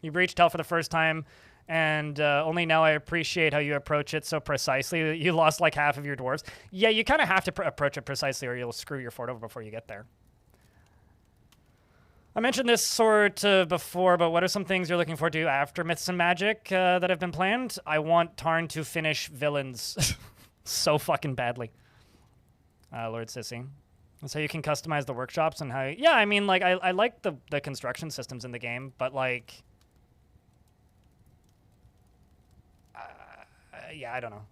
You breached hell for the first time, and only now I appreciate how you approach it so precisely. You lost like half of your dwarves. Yeah, you kind of have to approach it precisely or you'll screw your fort over before you get there. I mentioned this sort of before, but what are some things you're looking forward to after Myths and Magic that have been planned? I want Tarn to finish Villains so fucking badly. Lord Sissy. So you can customize the workshops and how... Yeah, I mean, like, I like the construction systems in the game, but, like... yeah, I don't know.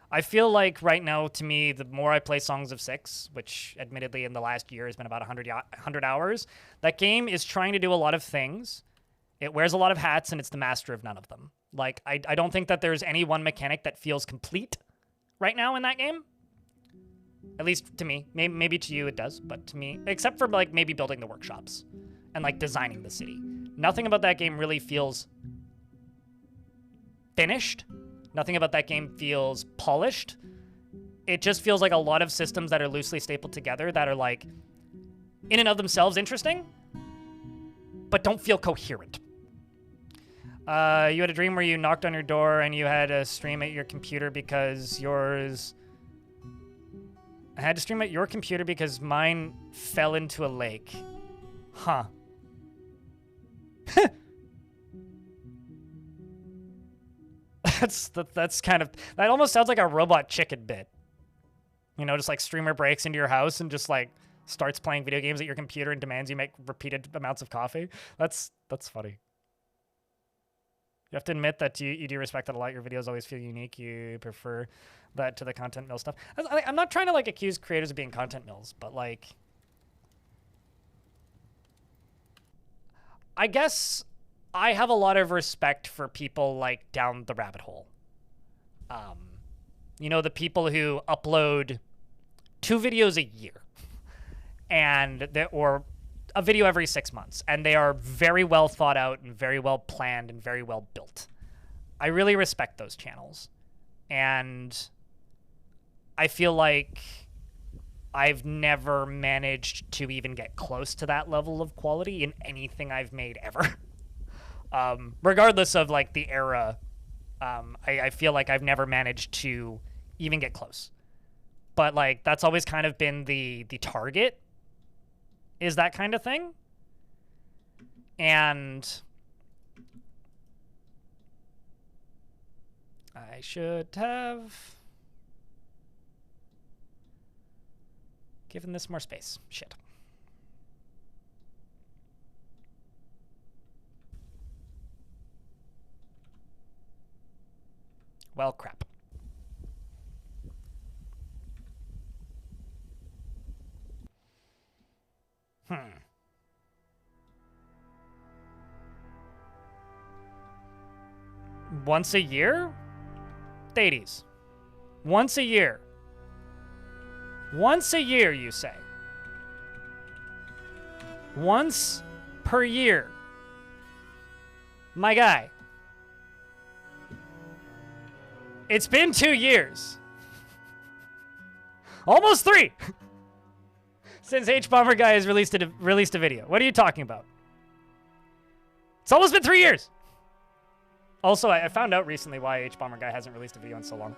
I feel like right now, to me, the more I play Songs of Six, which admittedly in the last year has been about 100 hours, that game is trying to do a lot of things. It wears a lot of hats, and it's the master of none of them. Like, I don't think that there's any one mechanic that feels complete right now in that game. At least to me. Maybe to you it does, but to me, except for like maybe building the workshops and like designing the city. Nothing about that game really feels finished. Nothing about that game feels polished. It just feels like a lot of systems that are loosely stapled together that are like, in and of themselves interesting, but don't feel coherent. You had a dream where you knocked on your door and you had to stream at your computer because yours... I had to stream at your computer because mine fell into a lake. Huh. That's kind of... That almost sounds like a Robot Chicken bit. You know, just like streamer breaks into your house and just like starts playing video games at your computer and demands you make repeated amounts of coffee. That's funny. You have to admit that you do respect that a lot. Your videos always feel unique. You prefer that to the content mill stuff. I'm not trying to like accuse creators of being content mills, but like, I guess I have a lot of respect for people like down the rabbit hole. You know, the people who upload 2 videos a year and or a video every 6 months, and they are very well thought out and very well planned and very well built. I really respect those channels. And I feel like I've never managed to even get close to that level of quality in anything I've made ever. Regardless of like the era, I feel like I've never managed to even get close. But like that's always kind of been the target, is that kind of thing. And I should have given this more space. Shit. Well, crap. Once a year? Deities. Once a year. Once a year, you say? Once per year. My guy. It's been 2 years. Almost 3. Since H-Bomber Guy has released a video. What are you talking about? It's almost been 3 years. Also, I found out recently why H-Bomber Guy hasn't released a video in so long.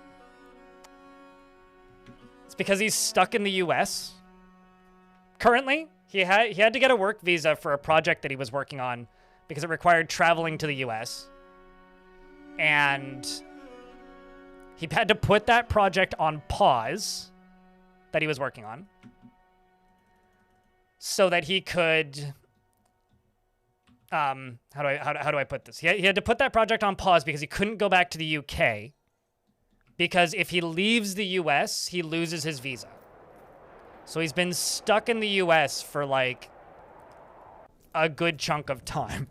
It's because he's stuck in the US. Currently, he had to get a work visa for a project that he was working on because it required traveling to the US. And he had to put that project on pause that he was working on so that he could... how do I put this? He had to put that project on pause because he couldn't go back to the UK, because if he leaves the US, he loses his visa. So he's been stuck in the US for like a good chunk of time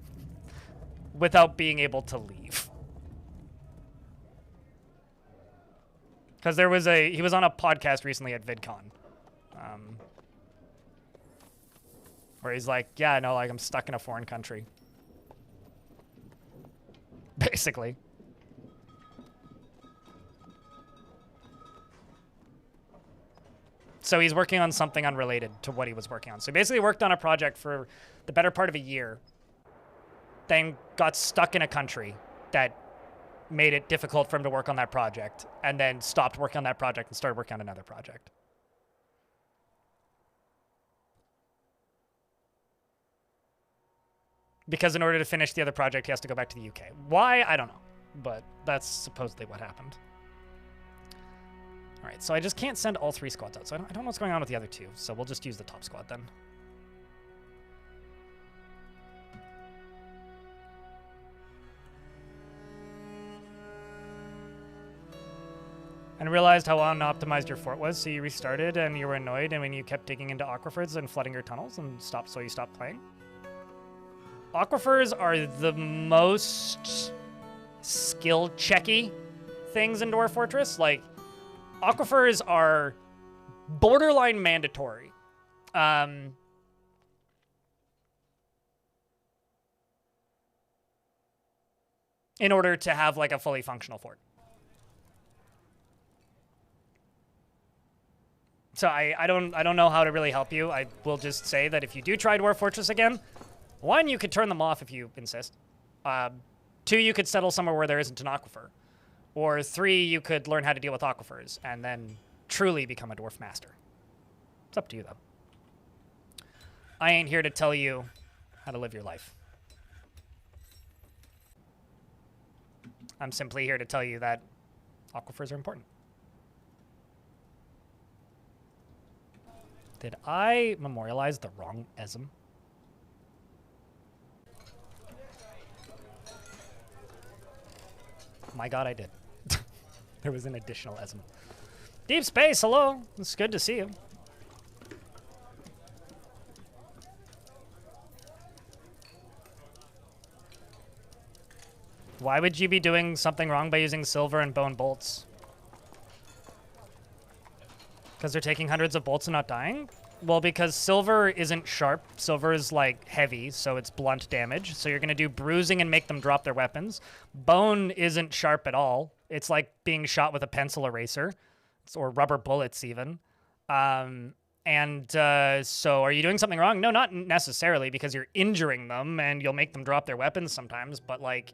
without being able to leave. Because he was on a podcast recently at VidCon, where he's like, yeah, no, like I'm stuck in a foreign country. Basically. So he's working on something unrelated to what he was working on. So he basically worked on a project for the better part of a year, then got stuck in a country that made it difficult for him to work on that project, and then stopped working on that project and started working on another project. Because in order to finish the other project, he has to go back to the UK. Why? I don't know. But that's supposedly what happened. All right, so I just can't send all 3 squads out. So I don't know what's going on with the other 2. So we'll just use the top squad then. And realized how unoptimized your fort was, so you restarted and you were annoyed, and when you kept digging into aquifers and flooding your tunnels and stopped, so you stopped playing. Aquifers are the most skill checky things in Dwarf Fortress. Like, aquifers are borderline mandatory. In order to have like a fully functional fort. So I don't know how to really help you. I will just say that if you do try Dwarf Fortress again, 1, you could turn them off if you insist. 2, you could settle somewhere where there isn't an aquifer. Or 3, you could learn how to deal with aquifers and then truly become a dwarf master. It's up to you, though. I ain't here to tell you how to live your life. I'm simply here to tell you that aquifers are important. Did I memorialize the wrong ESM? My god, I did. There was an additional ESM. Deep Space, hello. It's good to see you. Why would you be doing something wrong by using silver and bone bolts? Because they're taking hundreds of bolts and not dying? Well, because silver isn't sharp. Silver is, like, heavy, so it's blunt damage. So you're going to do bruising and make them drop their weapons. Bone isn't sharp at all. It's like being shot with a pencil eraser. Or rubber bullets, even. So are you doing something wrong? No, not necessarily, because you're injuring them, and you'll make them drop their weapons sometimes. But, like,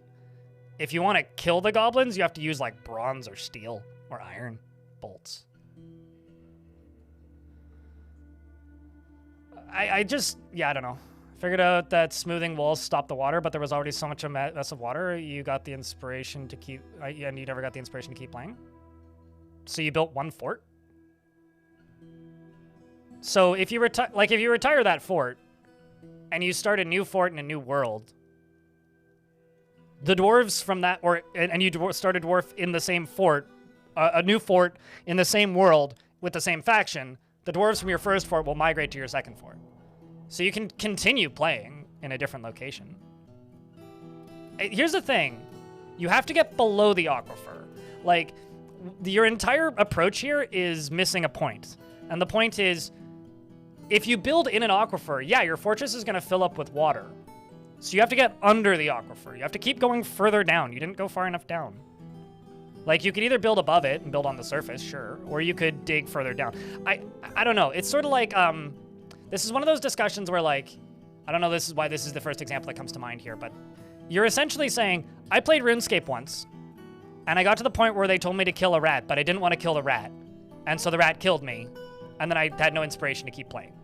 if you want to kill the goblins, you have to use, like, bronze or steel or iron bolts. I don't know. Figured out that smoothing walls stop the water, but there was already so much a mess of water, you got the inspiration to keep... and you never got the inspiration to keep playing? So you built one fort? So if you retire that fort, and you start a new fort in a new world, the dwarves from that... and you start a dwarf in the same fort, a new fort in the same world with the same faction, the dwarves from your first fort will migrate to your second fort. So you can continue playing in a different location. Here's the thing. You have to get below the aquifer. Like, your entire approach here is missing a point. And the point is, if you build in an aquifer, yeah, your fortress is going to fill up with water. So you have to get under the aquifer. You have to keep going further down. You didn't go far enough down. Like, you could either build above it and build on the surface, sure, or you could dig further down. I don't know. It's sort of like, this is one of those discussions where, like, I don't know this is why this is the first example that comes to mind here, but you're essentially saying, I played RuneScape once, and I got to the point where they told me to kill a rat, but I didn't want to kill the rat. And so the rat killed me, and then I had no inspiration to keep playing.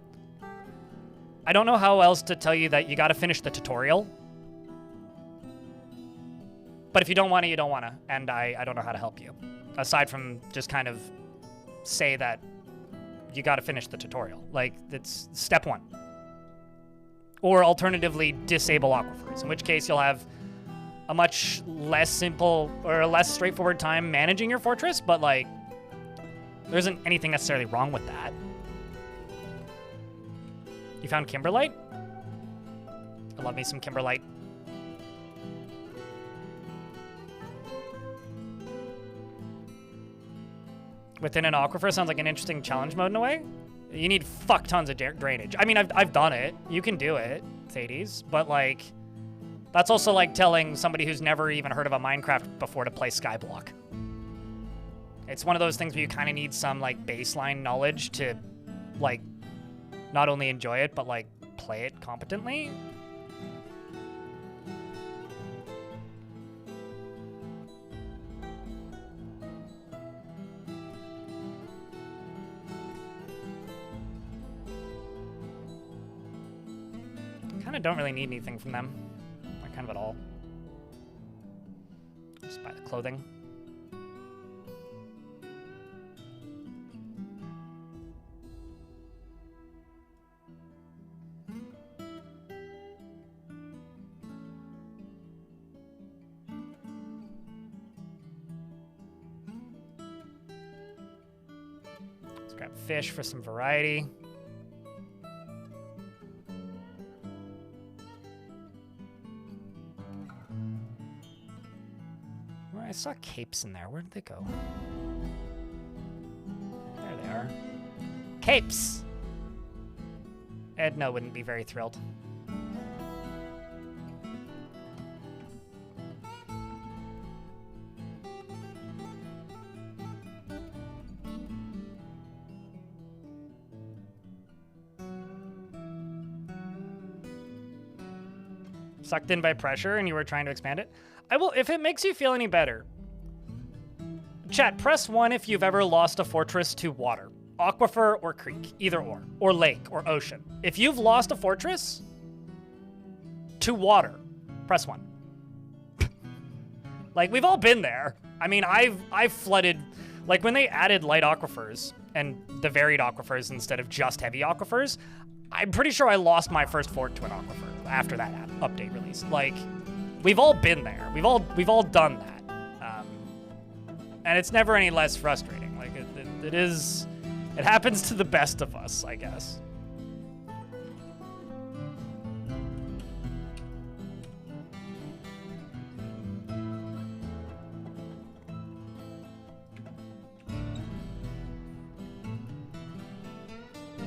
I don't know how else to tell you that you got to finish the tutorial. But if you don't want to, you don't want to. And I don't know how to help you. Aside from just kind of say that you got to finish the tutorial. Like, that's step 1. Or alternatively, disable aquifers. In which case, you'll have a much less simple or a less straightforward time managing your fortress. But, like, there isn't anything necessarily wrong with that. You found Kimberlite? I love me some Kimberlite. Within an aquifer sounds like an interesting challenge mode in a way. You need fuck tons of drainage. I mean, I've done it. You can do it, Thades. But, like, that's also like telling somebody who's never even heard of a Minecraft before to play Skyblock. It's one of those things where you kind of need some, like, baseline knowledge to, like, not only enjoy it, but, like, play it competently. I don't really need anything from them. Not kind of at all. Just buy the clothing. Let's grab fish for some variety. I saw capes in there. Where did they go? There they are. Capes. Edna wouldn't be very thrilled. Sucked in by pressure and you were trying to expand it? I will, if it makes you feel any better. Chat, press 1 if you've ever lost a fortress to water. Aquifer or creek, either or lake or ocean. If you've lost a fortress to water, press 1. Like, we've all been there. I mean, I've flooded, like when they added light aquifers and the varied aquifers instead of just heavy aquifers, I'm pretty sure I lost my first fort to an aquifer after that update release. Like, we've all been there. We've all done that. And it's never any less frustrating. Like, it happens to the best of us, I guess.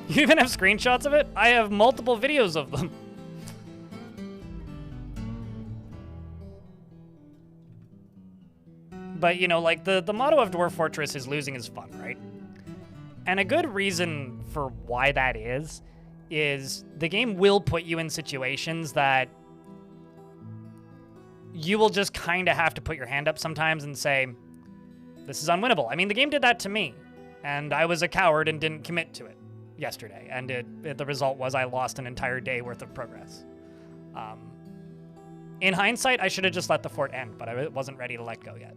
You even have screenshots of it? I have multiple videos of them. But, you know, like, the motto of Dwarf Fortress is losing is fun, right? And a good reason for why that is the game will put you in situations that you will just kind of have to put your hand up sometimes and say, this is unwinnable. I mean, the game did that to me, and I was a coward and didn't commit to it yesterday, and the result was I lost an entire day worth of progress. In hindsight, I should have just let the fort end, but I wasn't ready to let go yet.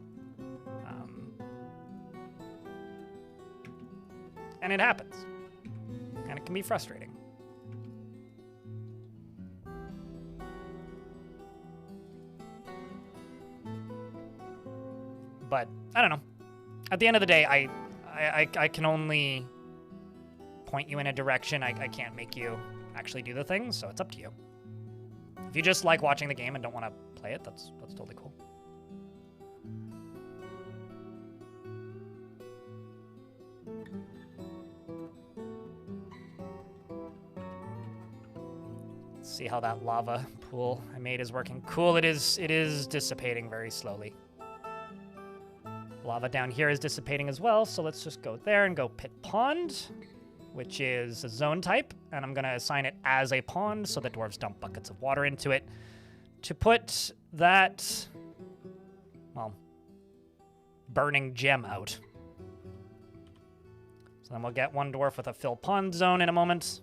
And it happens. And it can be frustrating. But, I don't know. At the end of the day, I can only point you in a direction. I can't make you actually do the things, so it's up to you. If you just like watching the game and don't want to play it, that's totally cool. See how that lava pool I made is working. Cool, it is dissipating very slowly. Lava down here is dissipating as well, so let's just go there and go pit pond, which is a zone type, and I'm gonna assign it as a pond so the dwarves dump buckets of water into it to put that, well, burning gem out. So then we'll get one dwarf with a fill pond zone in a moment.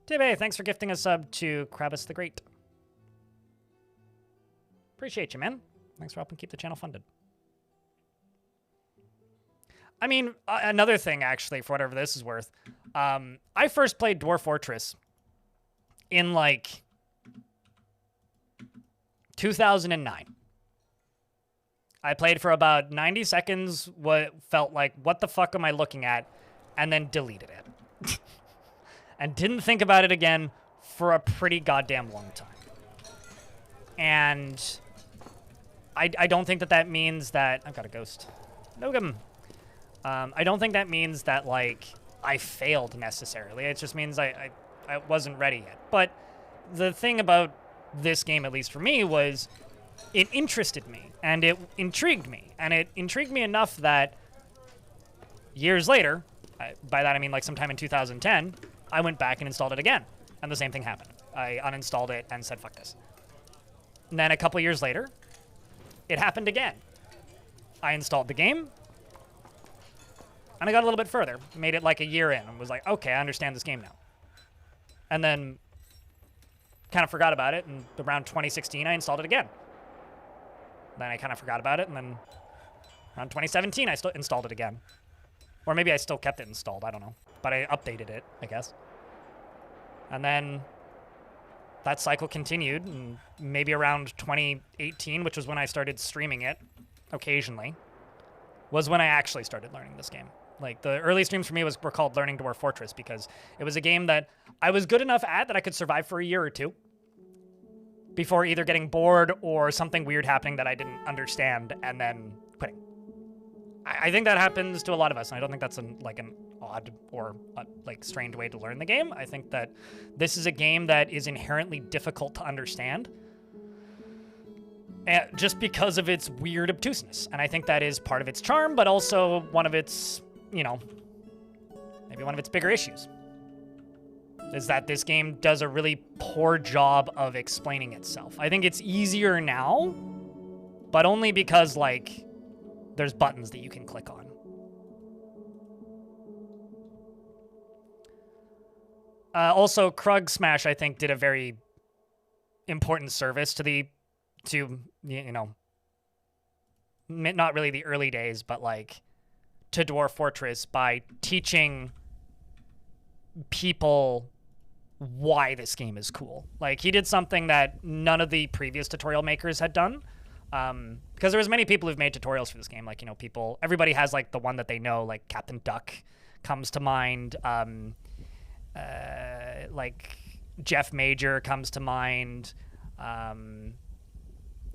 Tibbe, thanks for gifting a sub to Krabbus the Great. Appreciate you, man. Thanks for helping keep the channel funded. I mean, another thing, actually, for whatever this is worth. I first played Dwarf Fortress in, like, 2009. I played for about 90 seconds, what felt like, what the fuck am I looking at? And then deleted it. And didn't think about it again for a pretty goddamn long time. And I don't think that means that... I've got a ghost. Nogum. I don't think that means that, like, I failed necessarily. It just means I wasn't ready yet. But the thing about this game, at least for me, was it interested me. And it intrigued me. And it intrigued me enough that years later, by that I mean like sometime in 2010... I went back and installed it again, and the same thing happened. I uninstalled it and said, fuck this. And then a couple years later, it happened again. I installed the game, and I got a little bit further, made it like a year in, and was like, okay, I understand this game now. And then kind of forgot about it, and around 2016, I installed it again. Then I kind of forgot about it, and then around 2017, I still installed it again. Or maybe I still kept it installed, I don't know. But I updated it, I guess. And then that cycle continued, and maybe around 2018, which was when I started streaming it occasionally, was when I actually started learning this game. Like, the early streams for me were called Learning Dwarf Fortress, because it was a game that I was good enough at that I could survive for a year or two before either getting bored or something weird happening that I didn't understand and then quitting. I think that happens to a lot of us, and I don't think that's an odd or like strange way to learn the game. I think that this is a game that is inherently difficult to understand, just because of its weird obtuseness. And I think that is part of its charm, but also one of its, you know, maybe one of its bigger issues, is that this game does a really poor job of explaining itself. I think it's easier now, but only because, like, there's buttons that you can click on. Also, Krug Smash, I think, did a very important service to you know, not really the early days, but like to Dwarf Fortress by teaching people why this game is cool. Like, he did something that none of the previous tutorial makers had done. Because there was many people who've made tutorials for this game. Like, you know, everybody has like the one that they know, like Captain Duck comes to mind. Like Jeff Major comes to mind.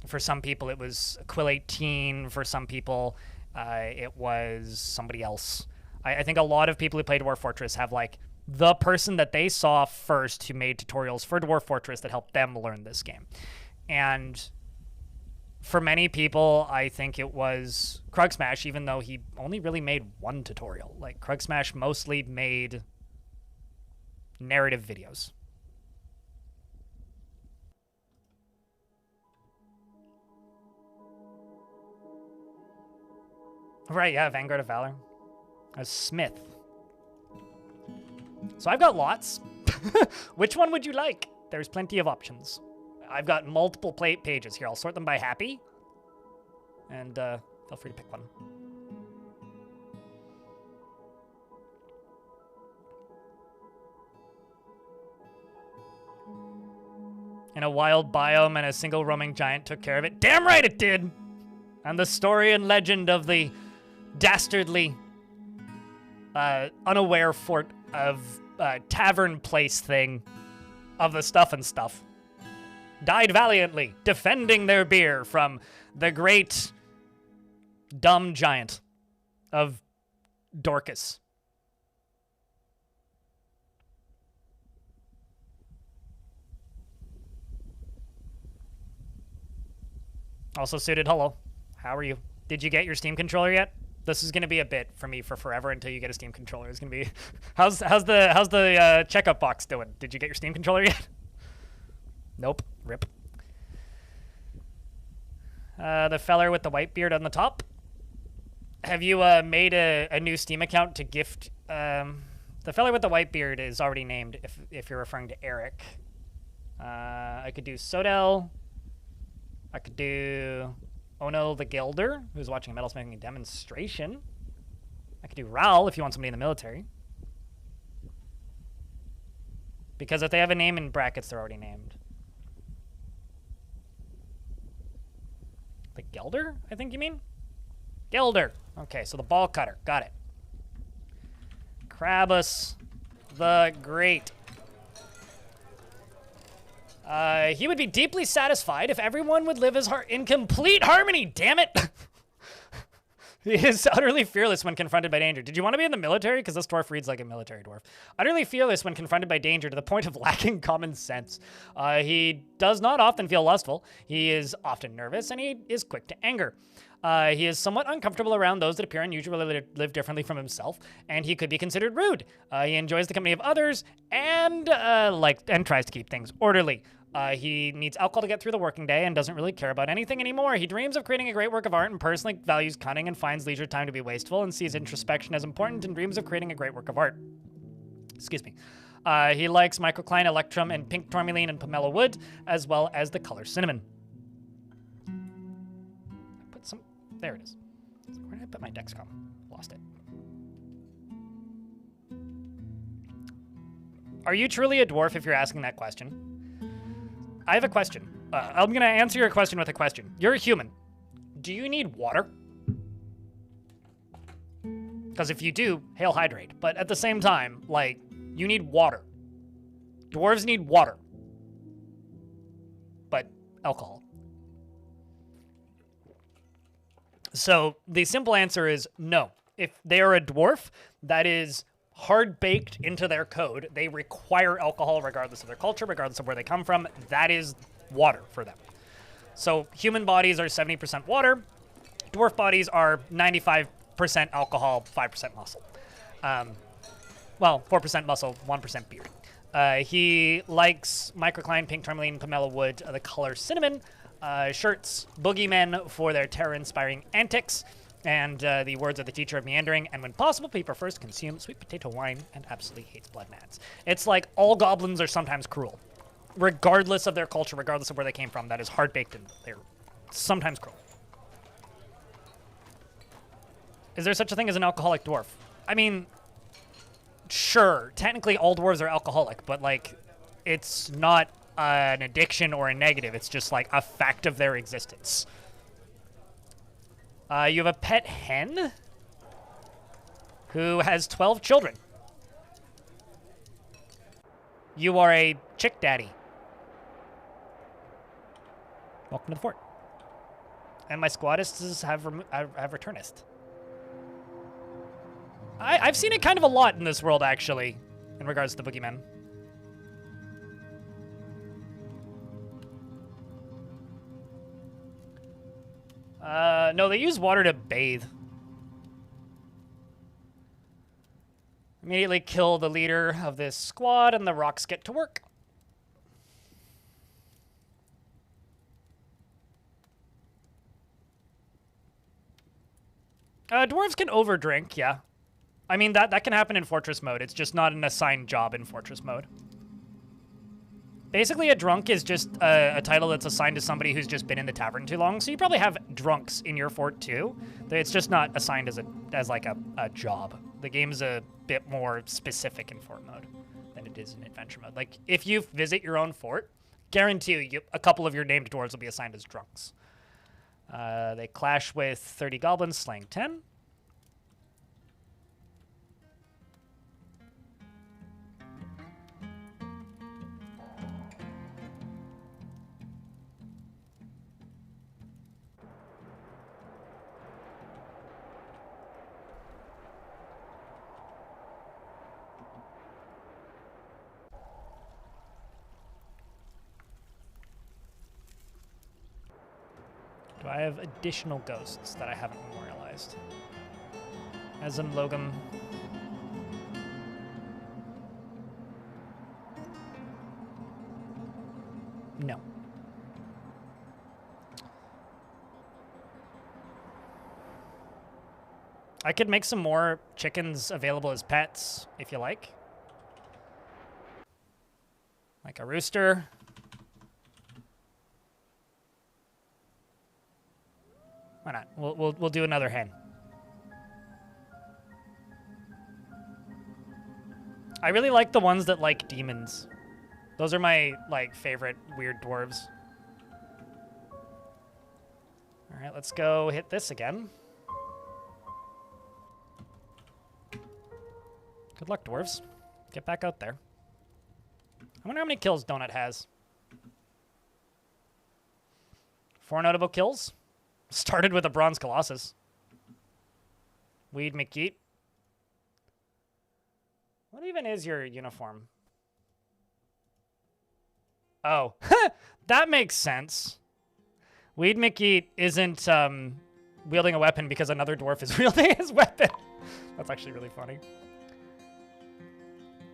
For some people, it was Quill 18. For some people, it was somebody else. I think a lot of people who play Dwarf Fortress have like the person that they saw first who made tutorials for Dwarf Fortress that helped them learn this game. And for many people, I think it was Krug Smash, even though he only really made one tutorial. Like, Krug Smash mostly made narrative videos. Right, yeah, Vanguard of Valor. A Smith. So I've got lots. Which one would you like? There's plenty of options. I've got multiple pages here. I'll sort them by happy. And feel free to pick one. In a wild biome and a single roaming giant took care of it. Damn right it did! And the story and legend of the dastardly, unaware fort of tavern place thing of the Stuff and Stuff died valiantly, defending their beer from the great dumb giant of Dorcas. Also suited, hello. How are you? Did you get your Steam controller yet? This is gonna be a bit for me for forever until you get a Steam controller. It's gonna be, how's the checkup box doing? Did you get your Steam controller yet? Nope. Rip. The feller with the white beard on the top. Have you made a new Steam account to gift? The feller with the white beard is already named. If you're referring to Eric, I could do Sodell. I could do Ono the Gilder, who's watching a metalsmithing demonstration. I could do Raoul if you want somebody in the military. Because if they have a name in brackets, they're already named. The Gelder, I think you mean? Gelder. Okay, so the ball cutter. Got it. Krabus the Great. He would be deeply satisfied if everyone would live in complete harmony, damn it! He is utterly fearless when confronted by danger. Did you want to be in the military? Because this dwarf reads like a military dwarf. Utterly fearless when confronted by danger to the point of lacking common sense. He does not often feel lustful. He is often nervous, and he is quick to anger. He is somewhat uncomfortable around those that appear unusually live differently from himself, and he could be considered rude. He enjoys the company of others and tries to keep things orderly. He needs alcohol to get through the working day and doesn't really care about anything anymore. He dreams of creating a great work of art and personally values cunning and finds leisure time to be wasteful and sees introspection as important and dreams of creating a great work of art. Excuse me. He likes Microcline, Electrum, and Pink Tourmaline and Pomelo Wood, as well as the color cinnamon. There it is. Where did I put my Dexcom? Lost it. Are you truly a dwarf if you're asking that question? I have a question. I'm going to answer your question with a question. You're a human. Do you need water? Because if you do, hail hydrate. But at the same time, like, you need water. Dwarves need water. But alcohol. So the simple answer is no. If they are a dwarf, that is hard baked into their code. They require alcohol regardless of their culture, regardless of where they come from. That is water for them. So human bodies are 70% water. Dwarf bodies are 95% alcohol, 5% muscle. Well, 4% muscle, 1% beer. He likes microcline, pink tourmaline, pomelo wood, the color cinnamon, shirts, boogeymen for their terror-inspiring antics, and the words of the teacher of meandering, and when possible, he prefers to consume sweet potato wine and absolutely hates blood nads. It's like all goblins are sometimes cruel. Regardless of their culture, regardless of where they came from, that is hard-baked in. They're sometimes cruel. Is there such a thing as an alcoholic dwarf? I mean, sure, technically all dwarves are alcoholic, but, like, it's not an addiction or a negative. It's just, like, a fact of their existence. You have a pet hen who has 12 children. You are a chick daddy. Welcome to the fort. And my squadists have returnist. I've seen it kind of a lot in this world, actually, in regards to the boogeymen. No, they use water to bathe. Immediately kill the leader of this squad, and the rocks get to work. Dwarves can overdrink, yeah. I mean, that can happen in Fortress mode. It's just not an assigned job in Fortress mode. Basically, a drunk is just a title that's assigned to somebody who's just been in the tavern too long. So you probably have drunks in your fort too. It's just not assigned as like a job. The game's a bit more specific in fort mode than it is in adventure mode. Like, if you visit your own fort, guarantee you a couple of your named dwarves will be assigned as drunks. They clash with 30 goblins, slaying 10. Do I have additional ghosts that I haven't memorialized? As in Logum. No. I could make some more chickens available as pets, if you like. Like a rooster. Why not? We'll do another hen. I really like the ones that like demons. Those are my, like, favorite weird dwarves. All right, let's go hit this again. Good luck, dwarves. Get back out there. I wonder how many kills Donut has. 4 notable kills. Started with a Bronze Colossus. Weed McGeet. What even is your uniform? Oh, that makes sense. Weed McGeet isn't wielding a weapon because another dwarf is wielding his weapon. That's actually really funny.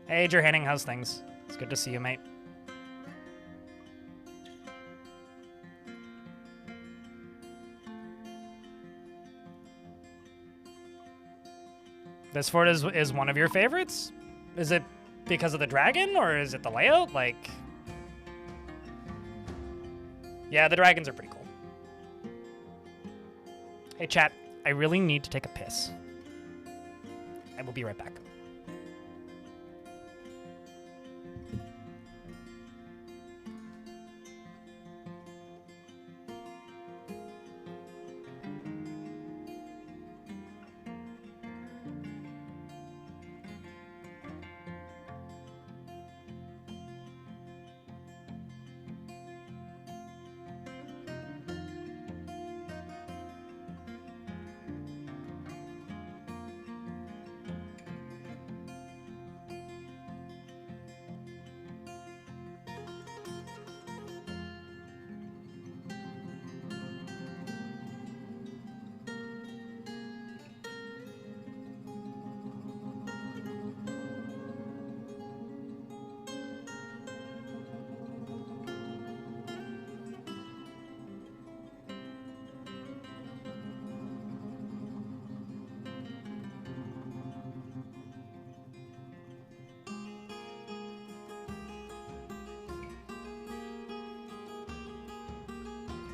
Hey, Jer Henning, how's things? It's good to see you, mate. This fort is one of your favorites? Is it because of the dragon, or is it the layout? Like, yeah, the dragons are pretty cool. Hey, chat, I really need to take a piss. I will be right back.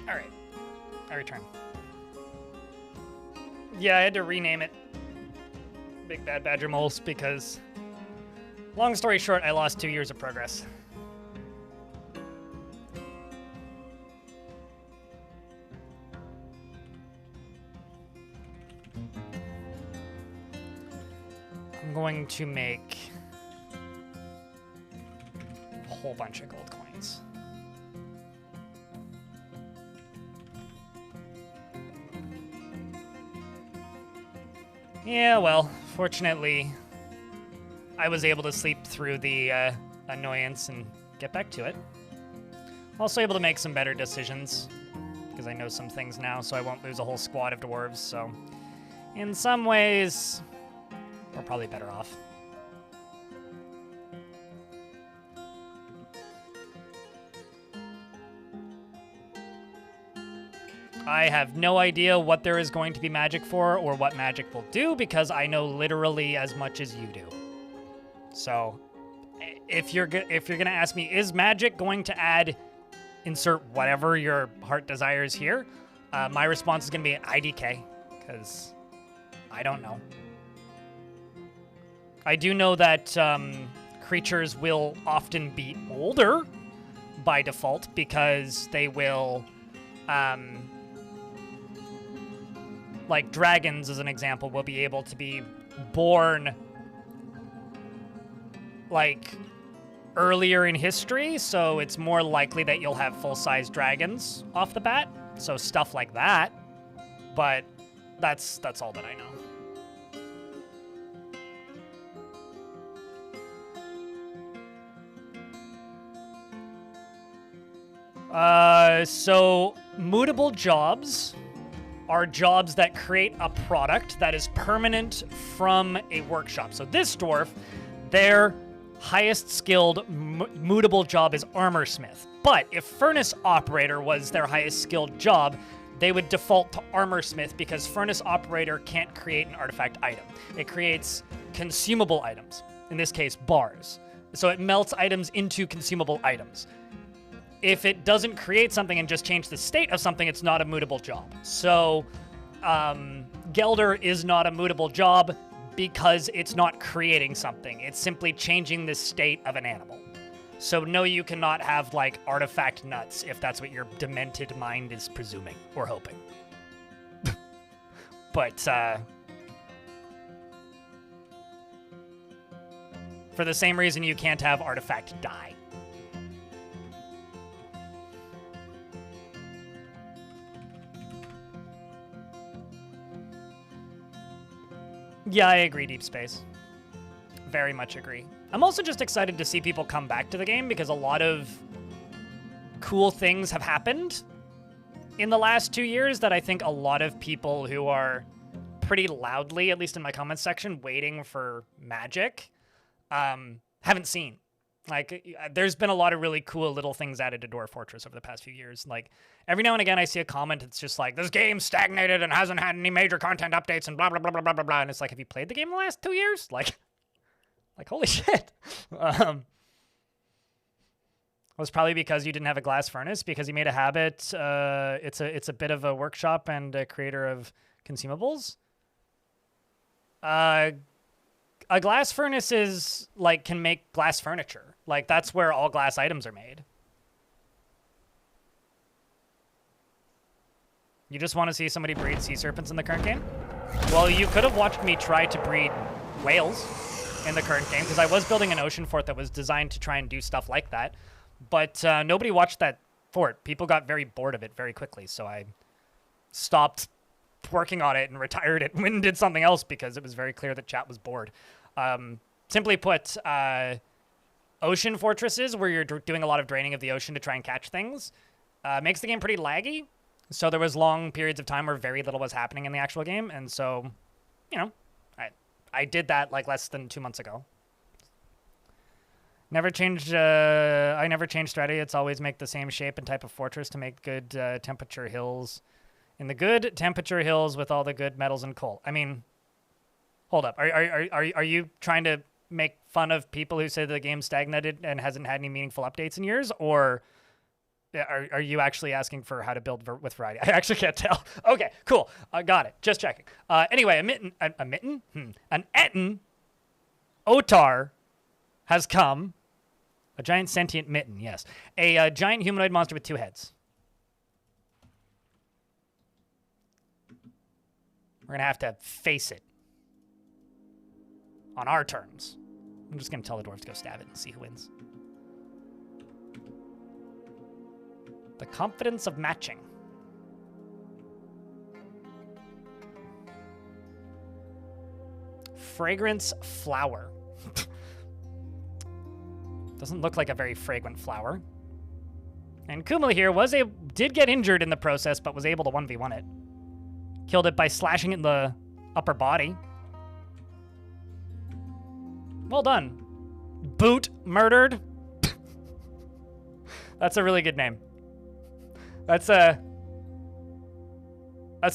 Alright. I return. Yeah, I had to rename it Big Bad Badger Moles because, long story short, I lost 2 years of progress. I'm going to make a whole bunch of gold coins. Yeah, well, fortunately, I was able to sleep through the annoyance and get back to it. Also able to make some better decisions, because I know some things now, so I won't lose a whole squad of dwarves, so in some ways, we're probably better off. I have no idea what there is going to be magic for or what magic will do because I know literally as much as you do. So, if you're gonna ask me, is magic going to add, insert whatever your heart desires here? My response is gonna be IDK because I don't know. I do know that creatures will often be older by default because they will. Like dragons, as an example, will be able to be born like earlier in history, so it's more likely that you'll have full-size dragons off the bat. So stuff like that. But that's all that I know. So mutable jobs are jobs that create a product that is permanent from a workshop. So this dwarf, their highest skilled mutable job is armor smith. But if furnace operator was their highest skilled job, they would default to armor smith because furnace operator can't create an artifact item. It creates consumable items, in this case bars. So it melts items into consumable items. If it doesn't create something and just change the state of something, it's not a mutable job. So, Gelder is not a mutable job because it's not creating something. It's simply changing the state of an animal. So no, you cannot have, like, artifact nuts if that's what your demented mind is presuming or hoping. But, for the same reason you can't have artifact dye. Yeah, I agree, Deep Space. Very much agree. I'm also just excited to see people come back to the game because a lot of cool things have happened in the last 2 years that I think a lot of people who are pretty loudly, at least in my comments section, waiting for magic, haven't seen. Like, there's been a lot of really cool little things added to Dwarf Fortress over the past few years. Like, every now and again I see a comment that's just like, this game stagnated and hasn't had any major content updates and blah, blah, blah, blah, blah, blah, blah. And it's like, have you played the game in the last 2 years? Like holy shit. Was probably because you didn't have a glass furnace, because you made a habit. It's a bit of a workshop and a creator of consumables. A glass furnace is, like, can make glass furniture. Like, that's where all glass items are made. You just want to see somebody breed sea serpents in the current game? Well, you could have watched me try to breed whales in the current game, because I was building an ocean fort that was designed to try and do stuff like that. But nobody watched that fort. People got very bored of it very quickly, so I stopped working on it and retired it and did something else because it was very clear that chat was bored. Simply put, ocean fortresses where you're doing a lot of draining of the ocean to try and catch things makes the game pretty laggy. So there was long periods of time where very little was happening in the actual game. And so, you know, I did that like less than 2 months ago. I never changed strategy. It's always make the same shape and type of fortress to make good temperature hills. In the good temperature hills with all the good metals and coal. I mean, hold up. Are you trying to make fun of people who say the game stagnated and hasn't had any meaningful updates in years? Or Are you actually asking for how to build with variety? I actually can't tell. Okay, cool. Got it. Just checking. Anyway, an Etten Otar has come. A giant sentient mitten, yes. A giant humanoid monster with 2 heads. We're going to have to face it. On our terms. I'm just going to tell the dwarves to go stab it and see who wins. The confidence of matching. Fragrance flower. Doesn't look like a very fragrant flower. And Kumala here did get injured in the process, but was able to 1v1 it. Killed it by slashing it in the upper body. Well done. Boot murdered. That's a really good name. That's a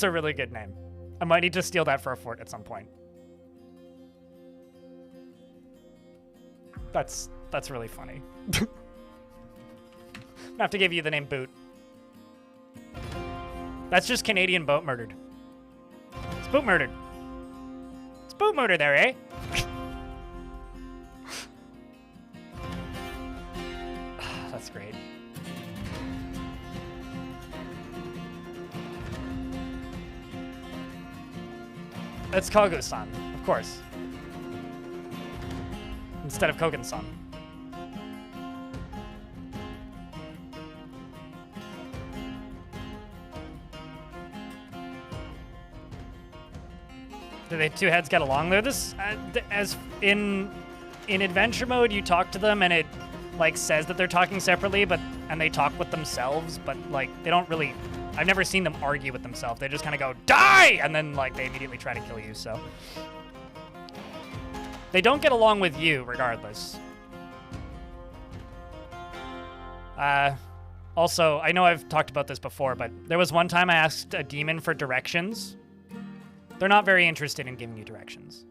really good name. I might need to steal that for a fort at some point. That's really funny. I have to give you the name Boot. That's just Canadian boat murdered. It's boot murdered. It's boot murder there, eh? That's great. That's Kagu-san, of course. Instead of Kogan-san. Do they 2 heads get along there? This, as in adventure mode, you talk to them and it like says that they're talking separately, and they talk with themselves, but like they don't really. I've never seen them argue with themselves. They just kind of go die, and then like they immediately try to kill you. So they don't get along with you, regardless. Also, I know I've talked about this before, but there was one time I asked a demon for directions. They're not very interested in giving you directions.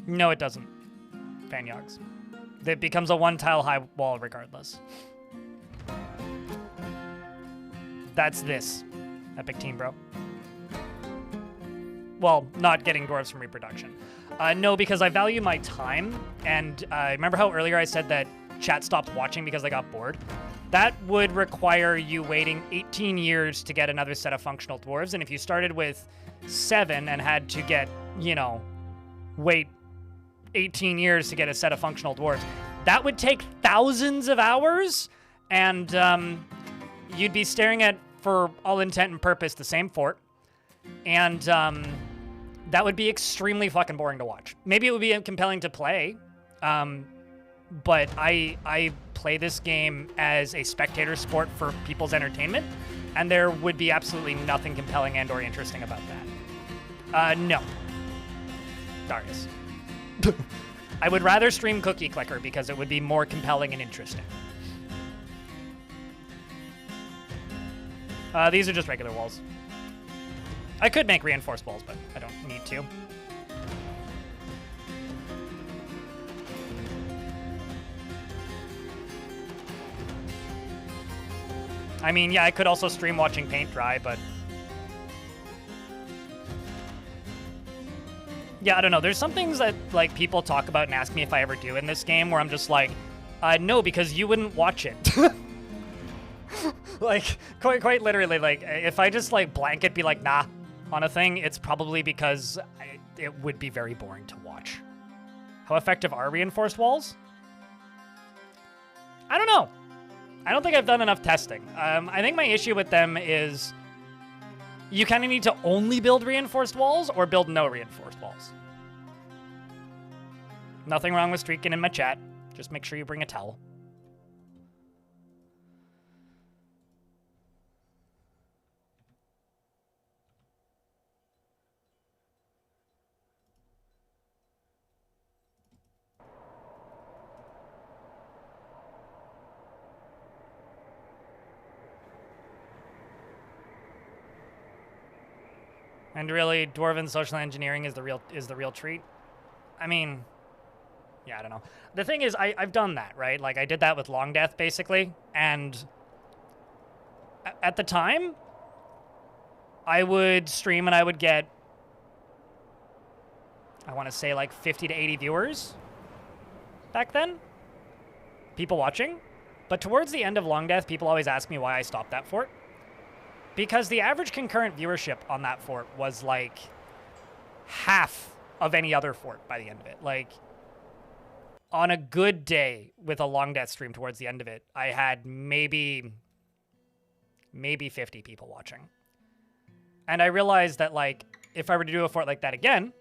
No, it doesn't. Fanyogs. It becomes a 1-tile high wall regardless. That's this. Epic team, bro. Well, not getting dwarves from reproduction. No, because I value my time, and remember how earlier I said that chat stopped watching because I got bored? That would require you waiting 18 years to get another set of functional dwarves, and if you started with 7 and had to get, you know, wait 18 years to get a set of functional dwarves, that would take thousands of hours, and you'd be staring at, for all intent and purpose, the same fort, and that would be extremely fucking boring to watch. Maybe it would be compelling to play, but I play this game as a spectator sport for people's entertainment, and there would be absolutely nothing compelling and or interesting about that. No. Darius. I would rather stream Cookie Clicker because it would be more compelling and interesting. These are just regular walls. I could make reinforced walls, but I don't need to. I mean, yeah, I could also stream watching paint dry, but... yeah, I don't know. There's some things that, like, people talk about and ask me if I ever do in this game where I'm just like, no, because you wouldn't watch it. Like, quite literally, like, if I just, like, blanket be like, nah, on a thing, it's probably because it would be very boring to watch. How effective are reinforced walls? I don't know. I don't think I've done enough testing. I think my issue with them is you kind of need to only build reinforced walls or build no reinforced walls. Nothing wrong with streaking in my chat. Just make sure you bring a towel. And really, dwarven social engineering is the real treat. I mean, Yeah, I don't know. The thing is, I've done that, right? Like, I did that with Long Death, basically, and at the time, I would stream and I would get, I want to say, like 50 to 80 viewers back then. People watching. But towards the end of Long Death, people always ask me why I stopped that fort. Because the average concurrent viewership on that fort was like half of any other fort by the end of it. Like, on a good day with a Long Death stream towards the end of it, I had maybe 50 people watching. And I realized that, like, if I were to do a fort like that again,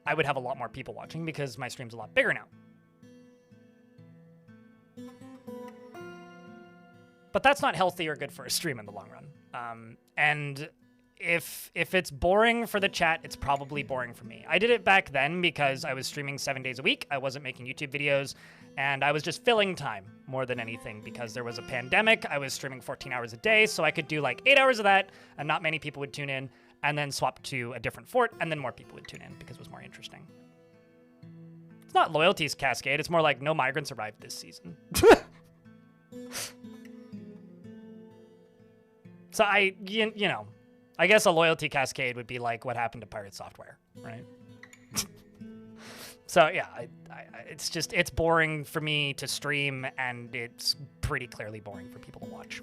I would have a lot more people watching because my stream's a lot bigger now. But that's not healthy or good for a stream in the long run. And if it's boring for the chat, it's probably boring for me. I did it back then because I was streaming 7 days a week. I wasn't making YouTube videos, and I was just filling time more than anything because there was a pandemic. I was streaming 14 hours a day, so I could do like 8 hours of that, and not many people would tune in, and then swap to a different fort, and then more people would tune in because it was more interesting. It's not loyalties cascade. It's more like no migrants arrived this season. So you know, I guess a loyalty cascade would be like what happened to Pirate Software, right? So yeah, it's boring for me to stream, and it's pretty clearly boring for people to watch.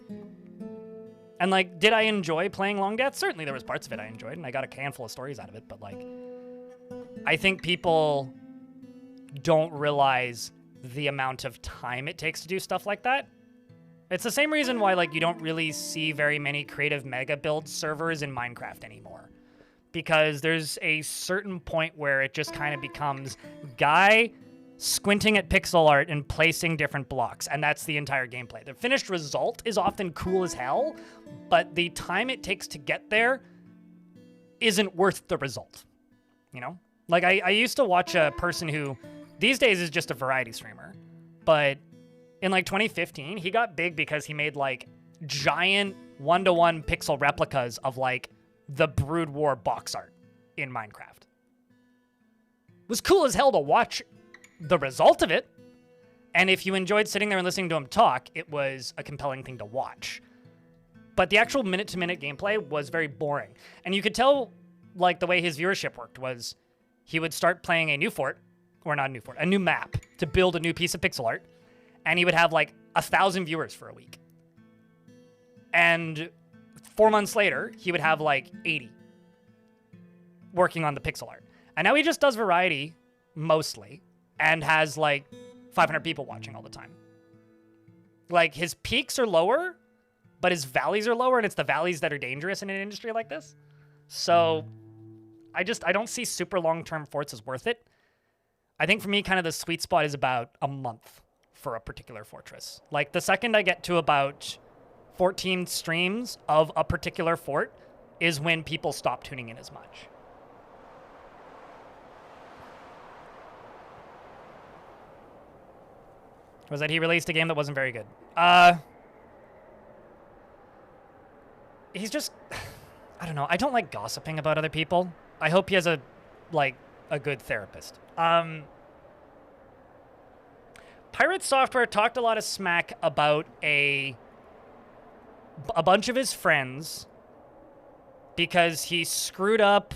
And like, did I enjoy playing Long Death? Certainly there was parts of it I enjoyed, and I got a handful of stories out of it, but like, I think people don't realize the amount of time it takes to do stuff like that. It's the same reason why, like, you don't really see very many creative mega build servers in Minecraft anymore. Because there's a certain point where it just kind of becomes guy squinting at pixel art and placing different blocks, and that's the entire gameplay. The finished result is often cool as hell, but the time it takes to get there isn't worth the result, you know? Like, I used to watch a person who, these days is just a variety streamer, but in like 2015, he got big because he made like giant 1-to-1 pixel replicas of like the Brood War box art in Minecraft. It was cool as hell to watch the result of it. And if you enjoyed sitting there and listening to him talk, it was a compelling thing to watch. But the actual minute-to-minute gameplay was very boring. And you could tell, like, the way his viewership worked was he would start playing a new fort, or not a new fort, a new map to build a new piece of pixel art. And he would have like 1,000 viewers for a week. And 4 months later, he would have like 80 working on the pixel art. And now he just does variety mostly and has like 500 people watching all the time. Like, his peaks are lower, but his valleys are lower, and it's the valleys that are dangerous in an industry like this. So I don't see super long-term forts as worth it. I think for me, kind of the sweet spot is about a month for a particular fortress. Like, the second I get to about 14 streams of a particular fort is when people stop tuning in as much. Was that he released a game that wasn't very good? He's just, I don't know. I don't like gossiping about other people. I hope he has a good therapist. Pirate Software talked a lot of smack about a bunch of his friends because he screwed up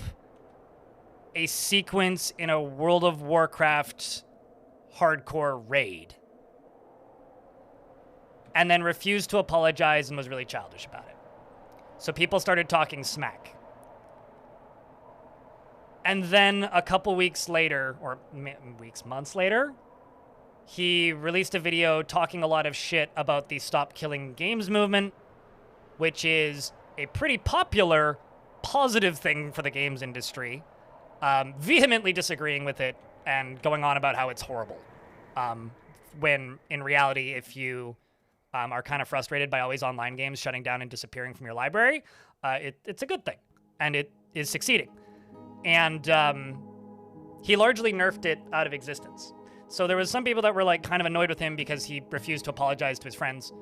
a sequence in a World of Warcraft hardcore raid. And then refused to apologize and was really childish about it. So people started talking smack. And then a couple weeks later, or months later, he released a video talking a lot of shit about the Stop Killing Games movement, which is a pretty popular, positive thing for the games industry, vehemently disagreeing with it and going on about how it's horrible. When in reality, if you are kind of frustrated by always online games shutting down and disappearing from your library, it's a good thing, and it is succeeding. And he largely nerfed it out of existence. So there was some people that were like kind of annoyed with him because he refused to apologize to his friends,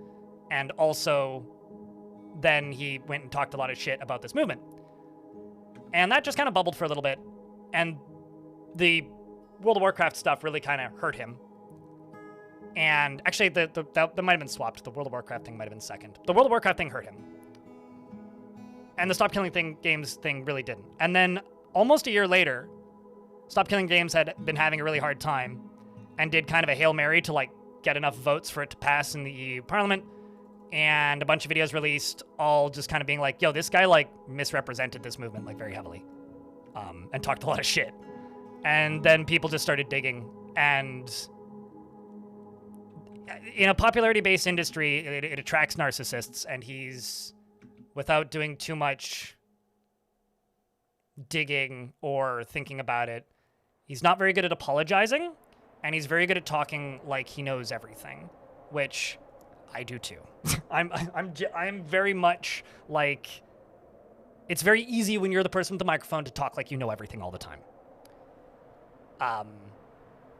and also then he went and talked a lot of shit about this movement. And that just kind of bubbled for a little bit, and the World of Warcraft stuff really kind of hurt him And actually, that might have been swapped. The World of Warcraft thing might have been second. The World of Warcraft thing hurt him. And the Stop Killing Games thing really didn't. And then almost a year later, Stop Killing Games had been having a really hard time and did kind of a Hail Mary to like get enough votes for it to pass in the EU Parliament. And a bunch of videos released, all just kind of being like, yo, this guy like misrepresented this movement like very heavily, and talked a lot of shit. And then people just started digging, and in a popularity-based industry, it attracts narcissists, and he's, without doing too much digging or thinking about it, he's not very good at apologizing, and he's very good at talking like he knows everything, which I do too. I'm very much like, it's very easy when you're the person with the microphone to talk like you know everything all the time.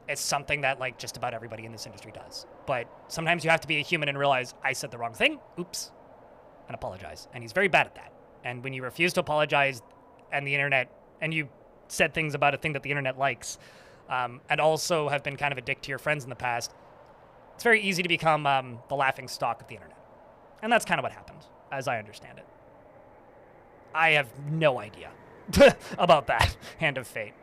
It's something that like just about everybody in this industry does. But sometimes you have to be a human and realize I said the wrong thing, oops, and apologize. And he's very bad at that. And when you refuse to apologize and the internet, and you said things about a thing that the internet likes, and also have been kind of a dick to your friends in the past, it's very easy to become the laughing stock of the internet. And that's kind of what happened, as I understand it. I have no idea about that hand of fate.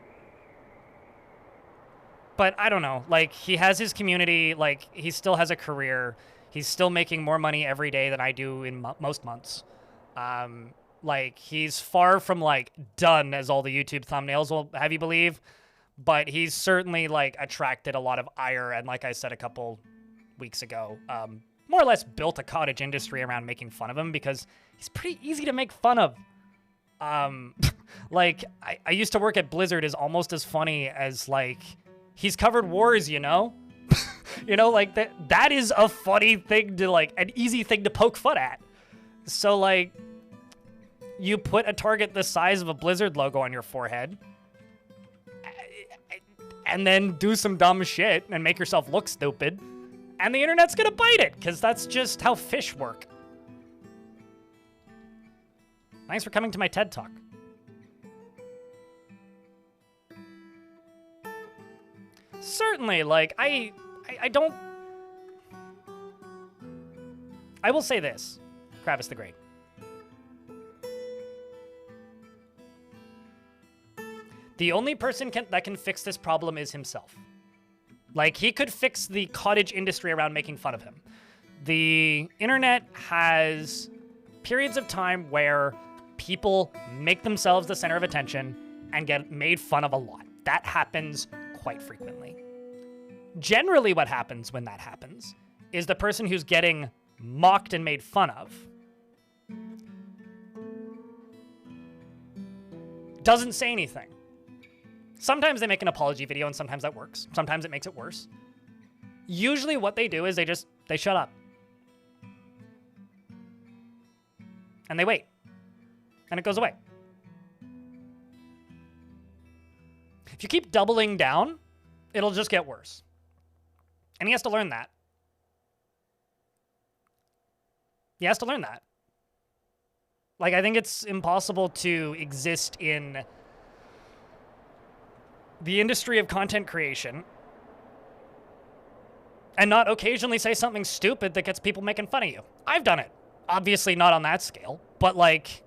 But I don't know, like, he has his community, like, he still has a career. He's still making more money every day than I do in most months. Like, he's far from, like, done, as all the YouTube thumbnails will have you believe. But he's certainly, like, attracted a lot of ire, and like I said a couple weeks ago, more or less built a cottage industry around making fun of him, because he's pretty easy to make fun of. Like, I used to work at Blizzard is almost as funny as, like, he's covered wars, you know? You know, like, that is a funny thing to, like, an easy thing to poke fun at. So, like, you put a target the size of a Blizzard logo on your forehead, and then do some dumb shit and make yourself look stupid, and the internet's gonna bite it, because that's just how fish work. Thanks for coming to my TED Talk. Certainly, like, I don't... I will say this, Kravis the Great. The only person that can fix this problem is himself. Like, he could fix the cottage industry around making fun of him. The internet has periods of time where people make themselves the center of attention and get made fun of a lot. That happens quite frequently. Generally, what happens when that happens is the person who's getting mocked and made fun of doesn't say anything. Sometimes they make an apology video, and sometimes that works. Sometimes it makes it worse. Usually what they do is they shut up. And they wait. And it goes away. If you keep doubling down, it'll just get worse. And he has to learn that. He has to learn that. Like, I think it's impossible to exist in the industry of content creation and not occasionally say something stupid that gets people making fun of you. I've done it. Obviously not on that scale, but, like,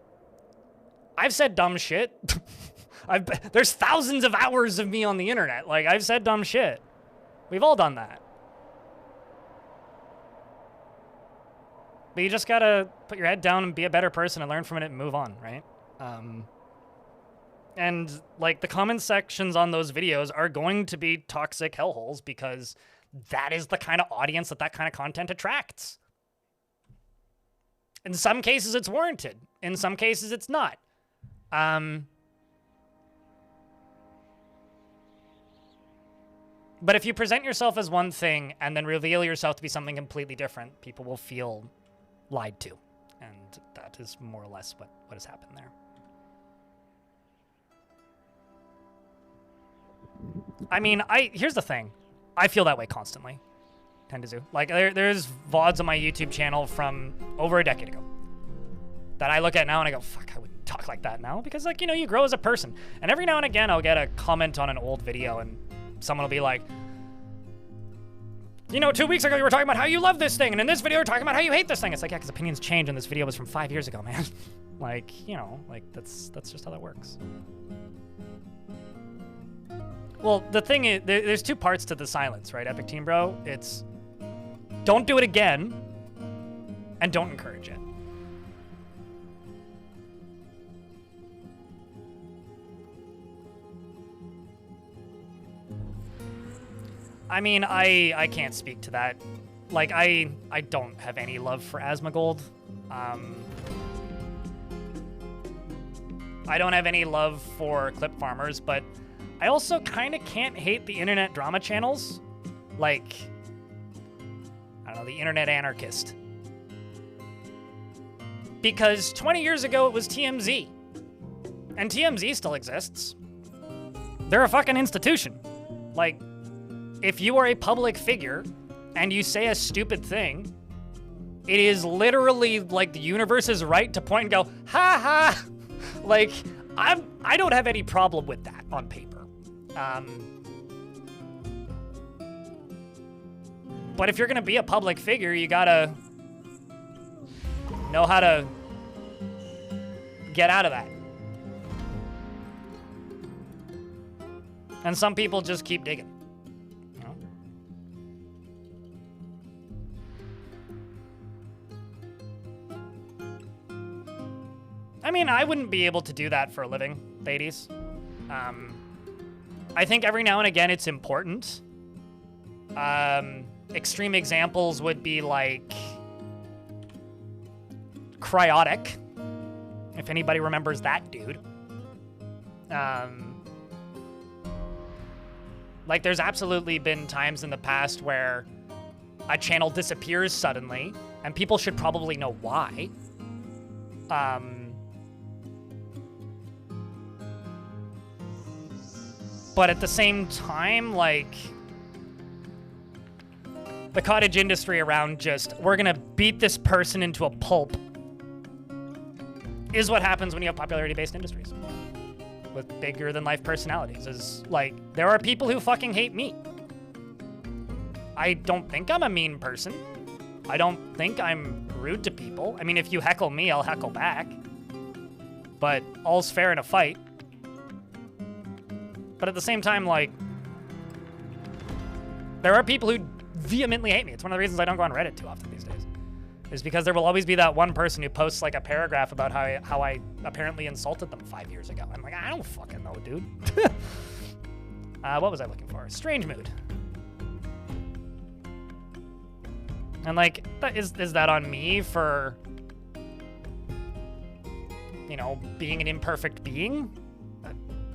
I've said dumb shit. There's thousands of hours of me on the internet. Like, I've said dumb shit. We've all done that. But you just gotta put your head down and be a better person and learn from it and move on, right? And, like, the comment sections on those videos are going to be toxic hellholes because that is the kind of audience that kind of content attracts. In some cases, it's warranted. In some cases, it's not. But if you present yourself as one thing and then reveal yourself to be something completely different, people will feel lied to. And that is more or less what has happened there. I mean, here's the thing. I feel that way constantly. Tend to do. Like, there's VODs on my YouTube channel from over a decade ago that I look at now and I go, fuck, I wouldn't talk like that now. Because, like, you know, you grow as a person. And every now and again, I'll get a comment on an old video and someone will be like, you know, 2 weeks ago you were talking about how you love this thing, and in this video you're talking about how you hate this thing. It's like, yeah, because opinions change, and this video was from 5 years ago, man. Like, you know, like, that's just how that works. Well, the thing is, there's 2 parts to the silence, right, Epic Team Bro? It's don't do it again, and don't encourage it. I mean, I can't speak to that. Like, I don't have any love for Asmongold. I don't have any love for clip farmers, but I also kind of can't hate the internet drama channels. Like, I don't know, the internet anarchist. Because 20 years ago it was TMZ. And TMZ still exists. They're a fucking institution. Like, if you are a public figure and you say a stupid thing, it is literally like the universe's right to point and go, ha ha. Like, I don't have any problem with that on paper. But if you're gonna be a public figure, you gotta know how to get out of that. And some people just keep digging. I mean, I wouldn't be able to do that for a living, ladies. I think every now and again it's important. Extreme examples would be like Cryotic, if anybody remembers that dude. Like, there's absolutely been times in the past where a channel disappears suddenly, and people should probably know why. But at the same time, like, the cottage industry around just, we're gonna beat this person into a pulp, is what happens when you have popularity-based industries with bigger-than-life personalities. Is like, there are people who fucking hate me. I don't think I'm a mean person. I don't think I'm rude to people. I mean, if you heckle me, I'll heckle back. But all's fair in a fight. But at the same time, like, there are people who vehemently hate me. It's one of the reasons I don't go on Reddit too often these days. Is because there will always be that one person who posts, like, a paragraph about how I apparently insulted them 5 years ago. I'm like, I don't fucking know, dude. What was I looking for? Strange mood. And, like, is that on me for, you know, being an imperfect being?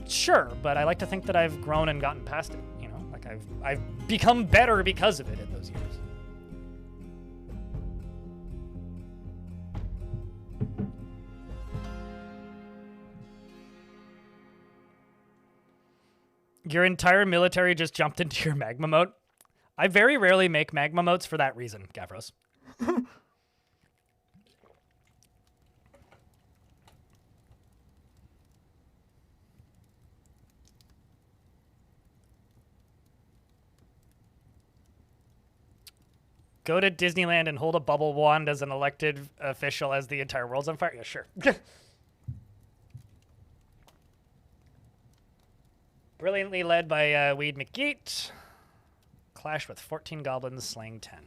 Sure, but I like to think that I've grown and gotten past it, you know? Like, I've become better because of it in those years. Your entire military just jumped into your magma mode? I very rarely make magma modes for that reason, Gavros. Go to Disneyland and hold a bubble wand as an elected official as the entire world's on fire? Yeah, sure. Brilliantly led by Weed McGeet. Clash with 14 goblins, slaying 10.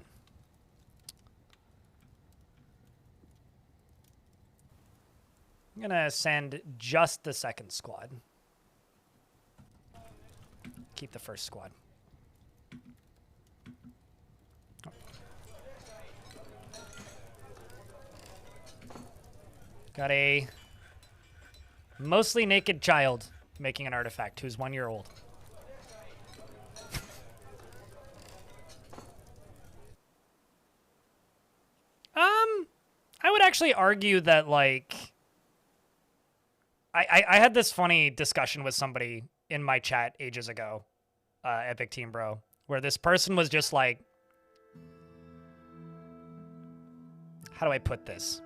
I'm gonna send just the second squad. Keep the first squad. Got a mostly naked child making an artifact who's 1 year old. I would actually argue that, like, I had this funny discussion with somebody in my chat ages ago, Epic Team Bro, where this person was just like, how do I put this?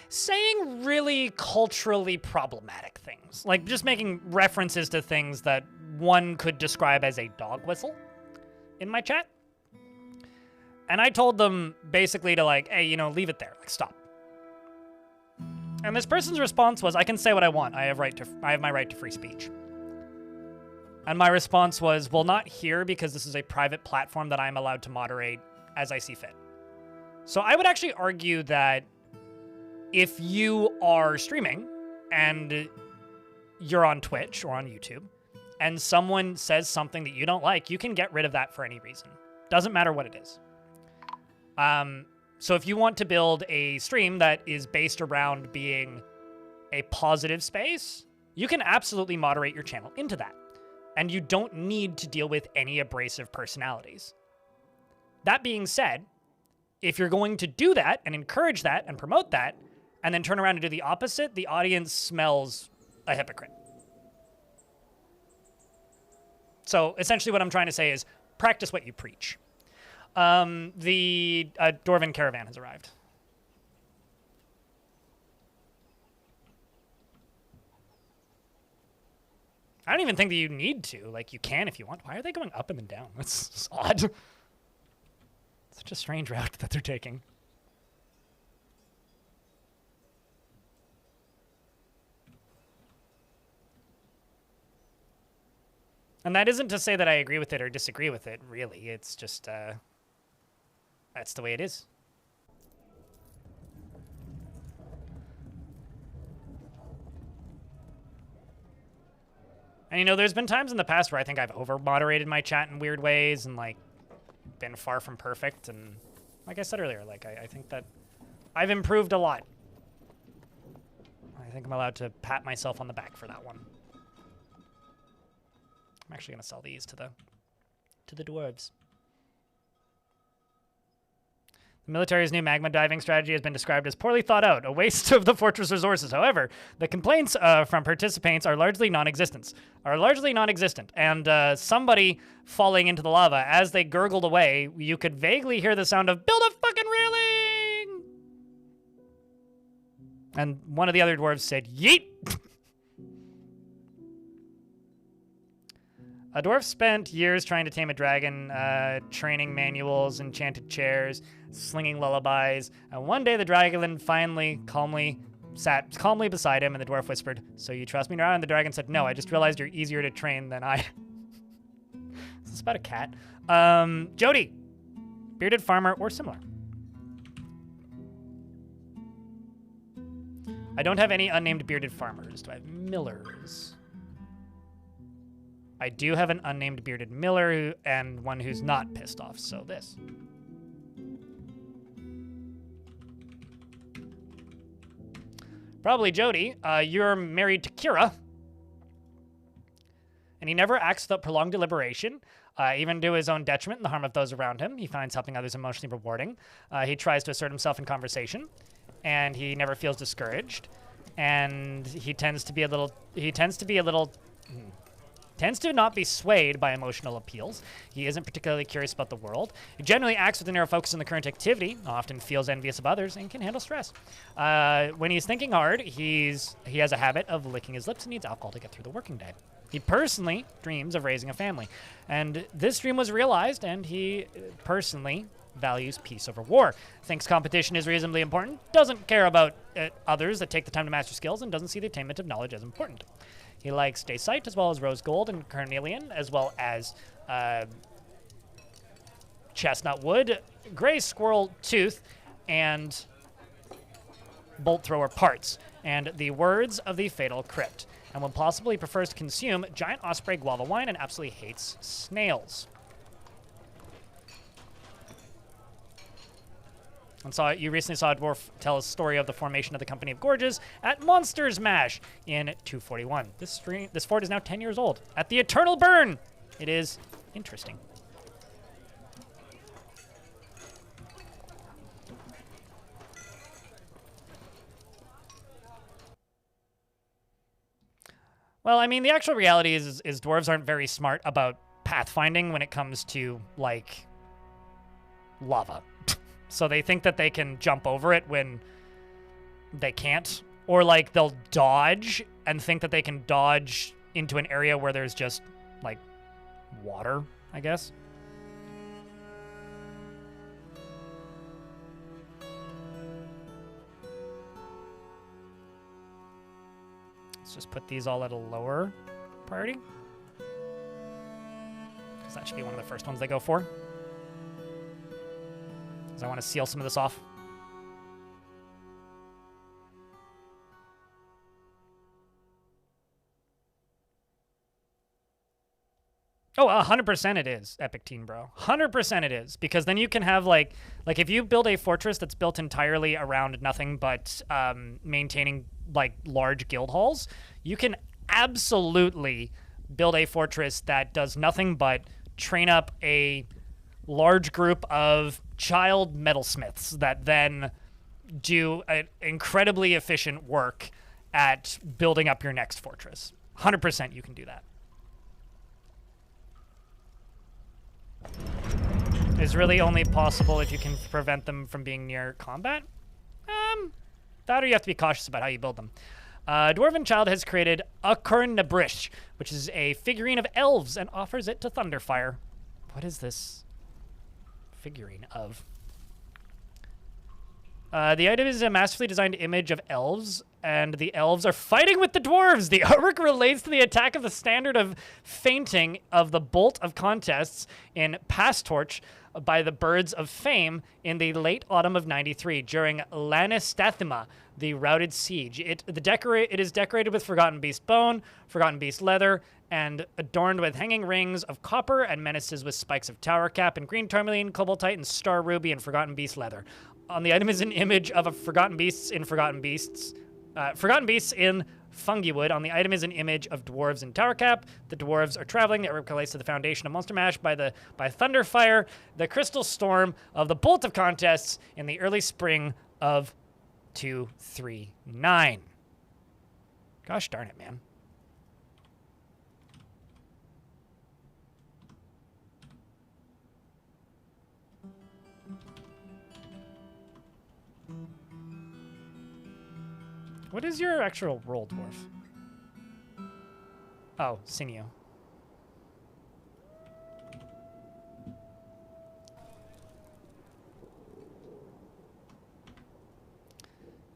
Saying really culturally problematic things, like just making references to things that one could describe as a dog whistle in my chat. And I told them basically to like, hey, leave it there. Like, stop. And this person's response was, I can say what I want. I have my right to free speech. And my response was, well, not here because this is a private platform that I'm allowed to moderate as I see fit. So I would actually argue that if you are streaming and you're on Twitch or on YouTube and someone says something that you don't like, you can get rid of that for any reason. Doesn't matter what it is. So if you want to build a stream that is based around being a positive space, you can absolutely moderate your channel into that. And you don't need to deal with any abrasive personalities. That being said, if you're going to do that and encourage that and promote that, and then turn around and do the opposite, the audience smells a hypocrite. So essentially what I'm trying to say is practice what you preach. The Dwarven caravan has arrived. I don't even think that you need to. Like, you can if you want. Why are they going up and then down? That's odd. Such a strange route that they're taking. And that isn't to say that I agree with it or disagree with it, really. It's just, that's the way it is. And, there's been times in the past where I think I've over-moderated my chat in weird ways and, like, been far from perfect. And like I said earlier, like, I think that I've improved a lot. I think I'm allowed to pat myself on the back for that one. I'm actually going to sell these to the dwarves. The military's new magma diving strategy has been described as poorly thought out, a waste of the fortress resources. However, the complaints from participants are largely non-existent. And somebody falling into the lava, as they gurgled away, you could vaguely hear the sound of, build a fucking railing! And one of the other dwarves said, yeet! A dwarf spent years trying to tame a dragon, training manuals, enchanted chairs, slinging lullabies, and one day the dragon finally sat calmly beside him, and the dwarf whispered, "So you trust me now?" And the dragon said, "No, I just realized you're easier to train than I." Is this about a cat? Jody, bearded farmer or similar. I don't have any unnamed bearded farmers. Do I have millers? I do have an unnamed bearded miller and one who's not pissed off, so this. Probably Jody. You're married to Kira. And he never acts without prolonged deliberation, even to his own detriment and the harm of those around him. He finds helping others emotionally rewarding. He tries to assert himself in conversation, and he never feels discouraged. And he tends to not be swayed by emotional appeals. He isn't particularly curious about the world. He generally acts with a narrow focus on the current activity, often feels envious of others, and can handle stress. When he's thinking hard, he has a habit of licking his lips and needs alcohol to get through the working day. He personally dreams of raising a family. And this dream was realized, and he personally values peace over war, thinks competition is reasonably important, doesn't care about others that take the time to master skills, and doesn't see the attainment of knowledge as important. He likes dacite as well as rose gold and carnelian, as well as chestnut wood, gray squirrel tooth, and bolt thrower parts, and the words of the fatal crypt. And when possible, he prefers to consume giant osprey guava wine and absolutely hates snails. And you recently saw a dwarf tell a story of the formation of the Company of Gorges at Monstermesh in 241. This fort is now 10 years old. At the Eternal Burn! It is interesting. Well, I mean, the actual reality is dwarves aren't very smart about pathfinding when it comes to, like, lava. So they think that they can jump over it when they can't. Or, like, they'll dodge and think that they can dodge into an area where there's just, like, water, I guess. Let's just put these all at a lower priority. Because that should be one of the first ones they go for. Because I want to seal some of this off. Oh, 100% it is, Epic Teen Bro. 100% it is. Because then you can have, like if you build a fortress that's built entirely around nothing but maintaining, like, large guild halls, you can absolutely build a fortress that does nothing but train up a large group of child metalsmiths that then do an incredibly efficient work at building up your next fortress. 100% you can do that. Is really only possible if you can prevent them from being near combat. That or you have to be cautious about how you build them. Dwarven Child has created a Nabrish, which is a figurine of elves, and offers it to Thunderfire. What is this figurine of? The item is a masterfully designed image of elves, and the elves are fighting with the dwarves. The artwork relates to the attack of the standard of fainting of the Bolt of Contests in Pastorch by the Birds of Fame in the late autumn of 93 during Lanistathema, the routed siege. It is decorated with Forgotten Beast bone, Forgotten Beast leather, and adorned with hanging rings of copper and menaces with spikes of tower cap and green tourmaline, cobaltite, and star ruby and Forgotten Beast leather. On the item is an image of a Forgotten Beasts in Forgotten Beasts in Fungiwood. On the item is an image of dwarves in Tower Cap. The dwarves are traveling. The artwork relates to the foundation of Monstermesh by Thunderfire, the crystal storm of the Bolt of Contests in the early spring of 239. Gosh darn it, man. What is your actual role, Dwarf? Oh, sinew.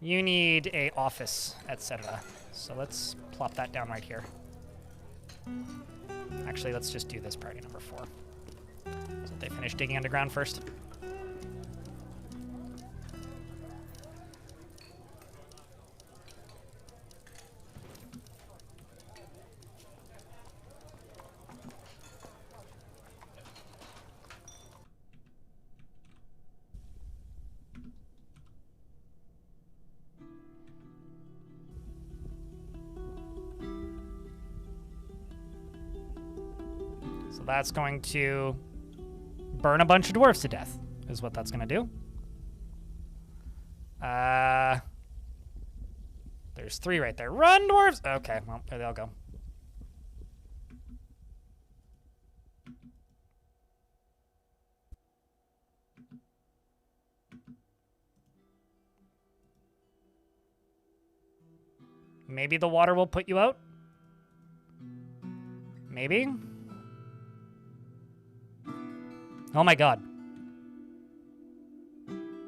You need a office, etc. So let's plop that down right here. Actually, let's just do this priority number 4. So they finish digging underground first. That's going to burn a bunch of dwarves to death, is what that's going to do. There's 3 right there. Run, dwarves! Okay, well, there they all go. Maybe the water will put you out? Maybe? Oh my god.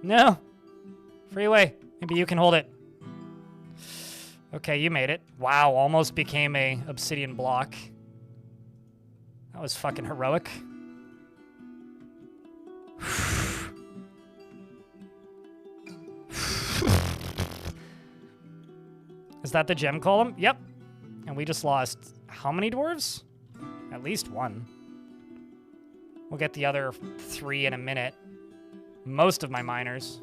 No! Freeway. Maybe you can hold it. Okay, you made it. Wow, almost became a obsidian block. That was fucking heroic. Is that the gem column? Yep. And we just lost how many dwarves? At least 1. We'll get the other 3 in a minute. Most of my miners.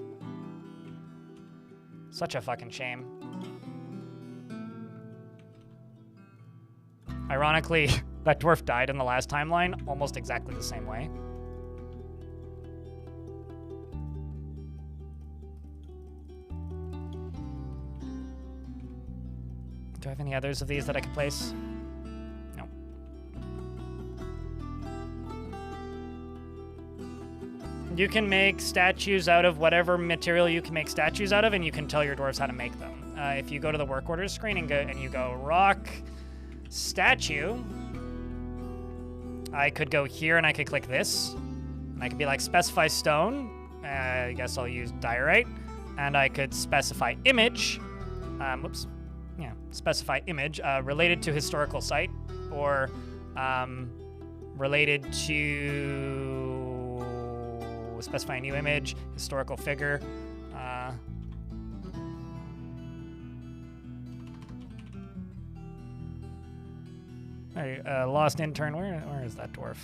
Such a fucking shame. Ironically, that dwarf died in the last timeline almost exactly the same way. Do I have any others of these that I could place? No. You can make statues out of whatever material you can make statues out of, and you can tell your dwarves how to make them. If you go to the work orders screen and you go rock statue, I could go here and I could click this, and I could be like specify stone. I guess I'll use diorite, and I could specify image. Whoops. yeah, specify image related to historical site or related to specify new image, historical figure. Lost intern. Where is that dwarf?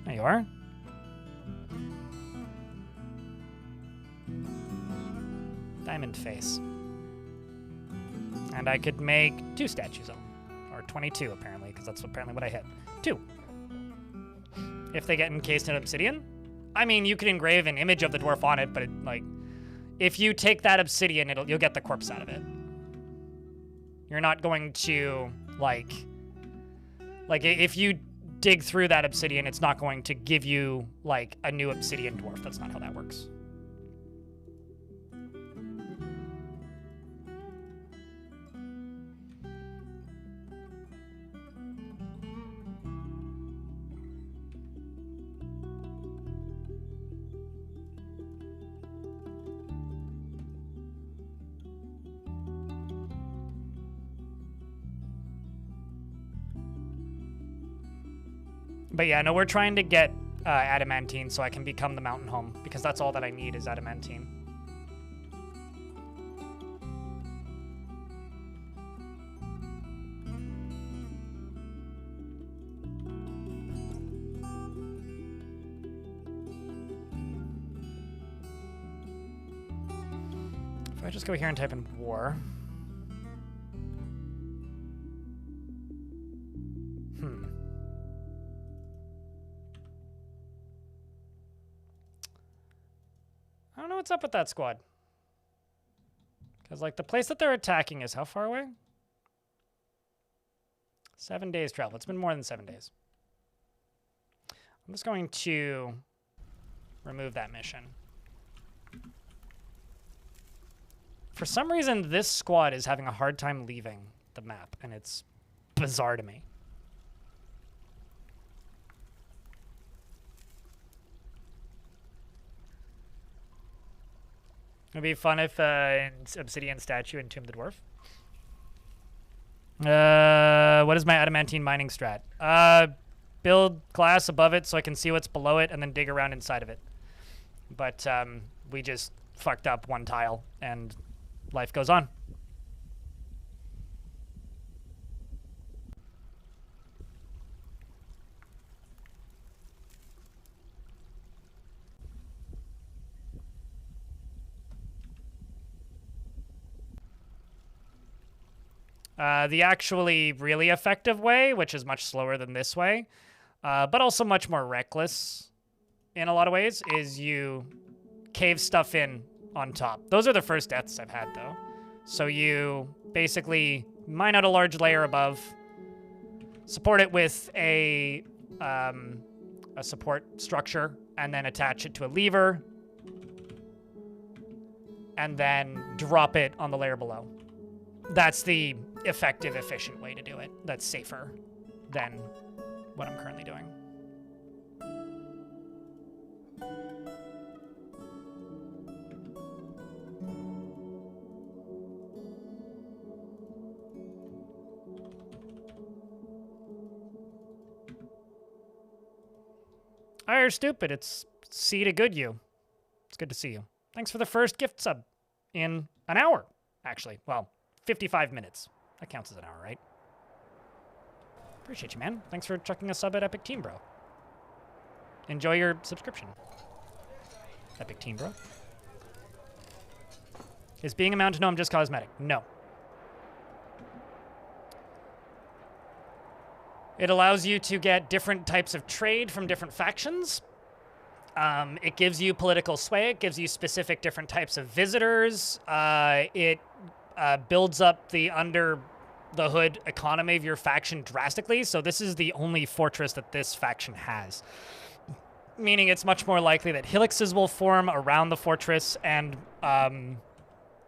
There you are. Diamond face. And I could make 2 statues of them. Or 22, apparently, because that's apparently what I hit. 2. If they get encased in obsidian. I mean, you could engrave an image of the dwarf on it, but if you take that obsidian, you'll get the corpse out of it. You're not going to, like if you dig through that obsidian, it's not going to give you, like, a new obsidian dwarf. That's not how that works. But yeah, no, we're trying to get adamantine so I can become the mountain home, because that's all that I need is adamantine. If I just go here and type in war. I don't know what's up with that squad. Because, like, the place that they're attacking is how far away? 7 days travel. It's been more than 7 days. I'm just going to remove that mission. For some reason, this squad is having a hard time leaving the map, and it's bizarre to me. It'd be fun if an obsidian statue entombed the dwarf. What is my adamantine mining strat? Build glass above it so I can see what's below it and then dig around inside of it. But we just fucked up one tile and life goes on. The actually really effective way, which is much slower than this way, but also much more reckless in a lot of ways, is you cave stuff in on top. Those are the first deaths I've had, though. So you basically mine out a large layer above, support it with a support structure, and then attach it to a lever, and then drop it on the layer below. That's the effective, efficient way to do it. That's safer than what I'm currently doing. Oh, you're stupid. It's C to good you. It's good to see you. Thanks for the first gift sub in an hour, actually. Well, 55 minutes. That counts as an hour, right? Appreciate you, man. Thanks for chucking a sub at Epic Team Bro. Enjoy your subscription. Epic Team Bro. Is being a mountain gnome just cosmetic? No. It allows you to get different types of trade from different factions. It gives you political sway. It gives you specific different types of visitors. It builds up the under the hood economy of your faction drastically. So this is the only fortress that this faction has. Meaning it's much more likely that helixes will form around the fortress and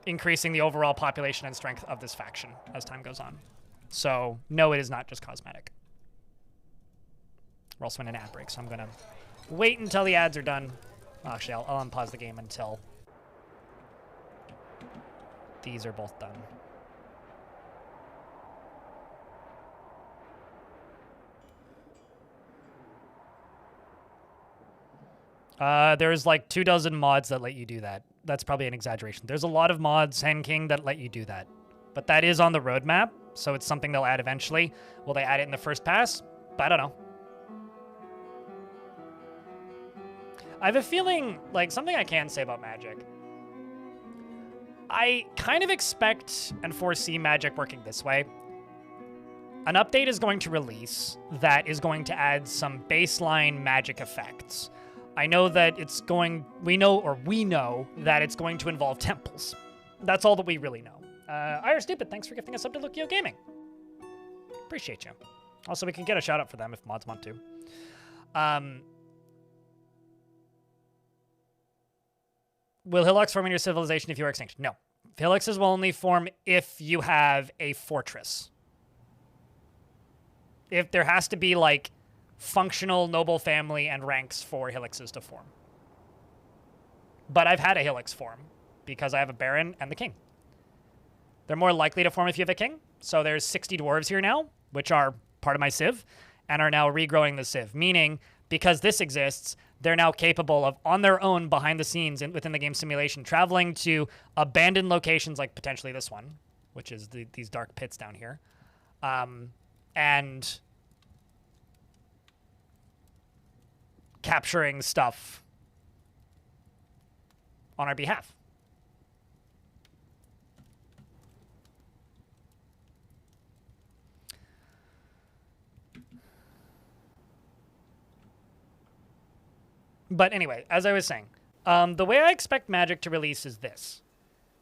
increasing the overall population and strength of this faction as time goes on. So no, it is not just cosmetic. We're also in an ad break, so I'm going to wait until the ads are done. Actually, I'll unpause the game until these are both done. There's like 24 mods that let you do that. That's probably an exaggeration. There's a lot of mods, Hen King, that let you do that. But that is on the roadmap, so it's something they'll add eventually. Will they add it in the first pass? I don't know. I have a feeling, like, something I can say about Magic. I kind of expect and foresee Magic working this way. An update is going to release that is going to add some baseline Magic effects. I know that we know that it's going to involve temples. That's all that we really know. Ira Stupid, thanks for gifting us up to Lucio Gaming. Appreciate you. Also, we can get a shout out for them if mods want to. Will Hillocks form in your civilization if you are extinct? No. Hillocks will only form if you have a fortress. If there has to be, like, functional noble family and ranks for Hillixes to form. But I've had a Hillix form because I have a Baron and the King. They're more likely to form if you have a King. So there's 60 dwarves here now, which are part of my civ, and are now regrowing the civ. Meaning, because this exists, they're now capable of, on their own, behind the scenes within the game simulation, traveling to abandoned locations like potentially this one, which is these dark pits down here, and capturing stuff on our behalf. But anyway, as I was saying, the way I expect Magic to release is this.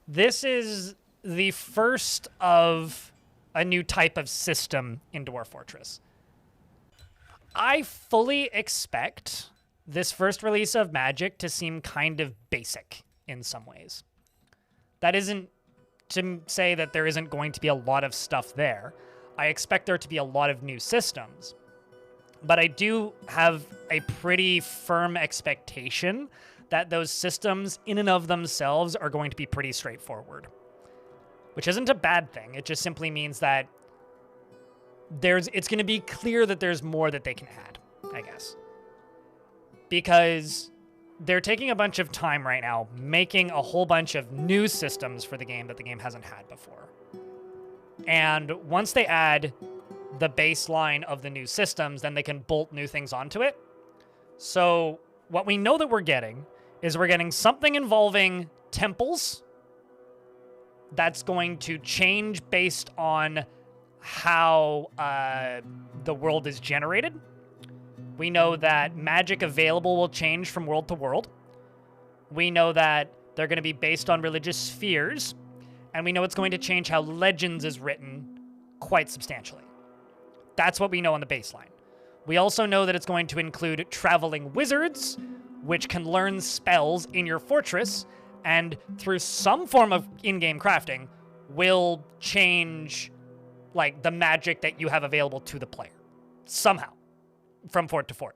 This is the first of a new type of system in Dwarf Fortress. I fully expect this first release of Magic to seem kind of basic in some ways. That isn't to say that there isn't going to be a lot of stuff there. I expect there to be a lot of new systems. But I do have a pretty firm expectation that those systems in and of themselves are going to be pretty straightforward. Which isn't a bad thing. It just simply means that it's going to be clear that there's more that they can add, I guess. Because they're taking a bunch of time right now making a whole bunch of new systems for the game that the game hasn't had before. And once they add the baseline of the new systems, then they can bolt new things onto it. So what we know that we're getting is we're getting something involving temples that's going to change based on how the world is generated. We know that magic available will change from world to world. We know that they're going to be based on religious spheres, and we know it's going to change how Legends is written quite substantially. That's what we know on the baseline. We also know that it's going to include traveling wizards, which can learn spells in your fortress, and through some form of in-game crafting, will change like the magic that you have available to the player somehow from fort to fort.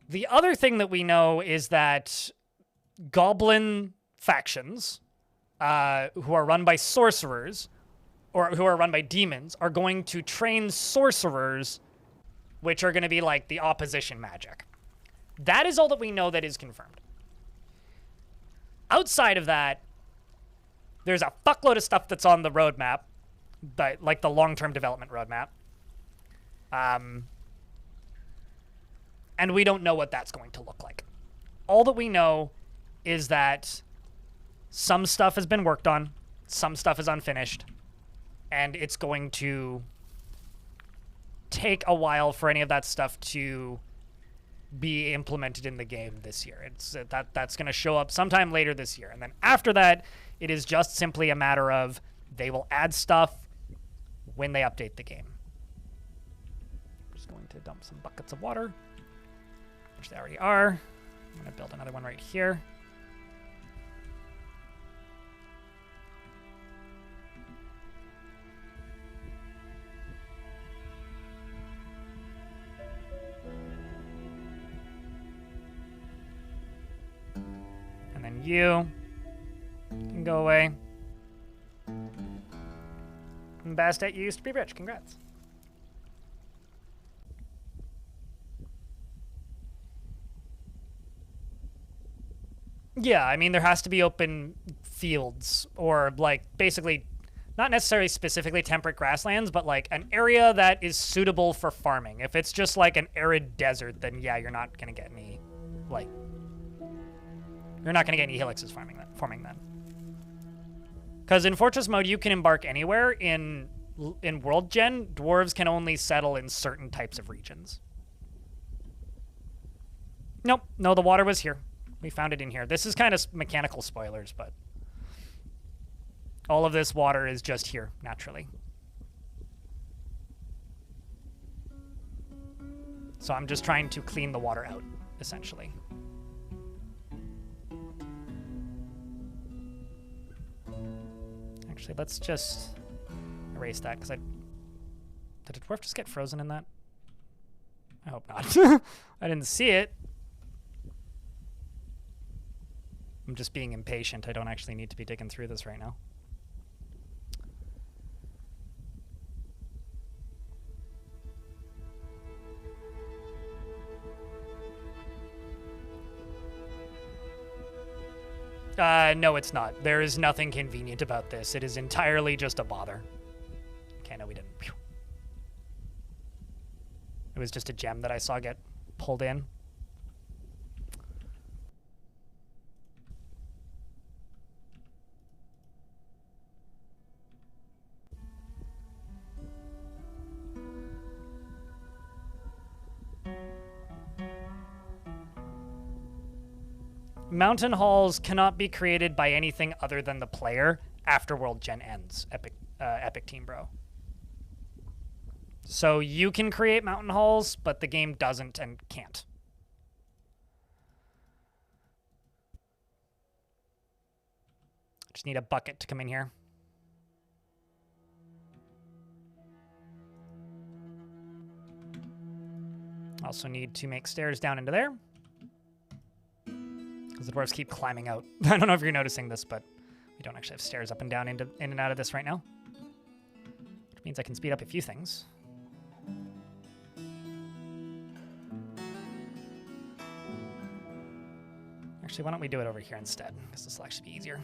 The other thing that we know is that goblin factions who are run by sorcerers or who are run by demons are going to train sorcerers, which are going to be like the opposition magic. That is all that we know that is confirmed. Outside of that, there's a fuckload of stuff that's on the roadmap, but like the long-term development roadmap. And we don't know what that's going to look like. All that we know is that some stuff has been worked on, some stuff is unfinished, and it's going to take a while for any of that stuff to be implemented in the game this year. That's going to show up sometime later this year. And then after that, it is just simply a matter of they will add stuff when they update the game. I'm just going to dump some buckets of water, which they already are. I'm going to build another one right here. And then you. Can go away. Bastet, you used to be rich. Congrats. Yeah, I mean, there has to be open fields or, like, basically, not necessarily specifically temperate grasslands, but, like, an area that is suitable for farming. If it's just, like, an arid desert, then, yeah, you're not going to get any, like, you're not going to get any helixes forming then. Because in Fortress mode, you can embark anywhere. In World Gen, dwarves can only settle in certain types of regions. Nope, no, the water was here. We found it in here. This is kind of mechanical spoilers, but all of this water is just here, naturally. So I'm just trying to clean the water out, essentially. Actually, let's just erase that, because did a dwarf just get frozen in that? I hope not. I didn't see it. I'm just being impatient. I don't actually need to be digging through this right now. No, it's not. There is nothing convenient about this. It is entirely just a bother. Okay, no, we didn't. Phew. It was just a gem that I saw get pulled in. Mountain halls cannot be created by anything other than the player after World Gen ends. Epic Team Bro. So you can create mountain halls, but the game doesn't and can't. Just need a bucket to come in here. Also need to make stairs down into there, because the dwarves keep climbing out. I don't know if you're noticing this, but we don't actually have stairs up and down in and out of this right now. Which means I can speed up a few things. Actually, why don't we do it over here instead? Because this will actually be easier.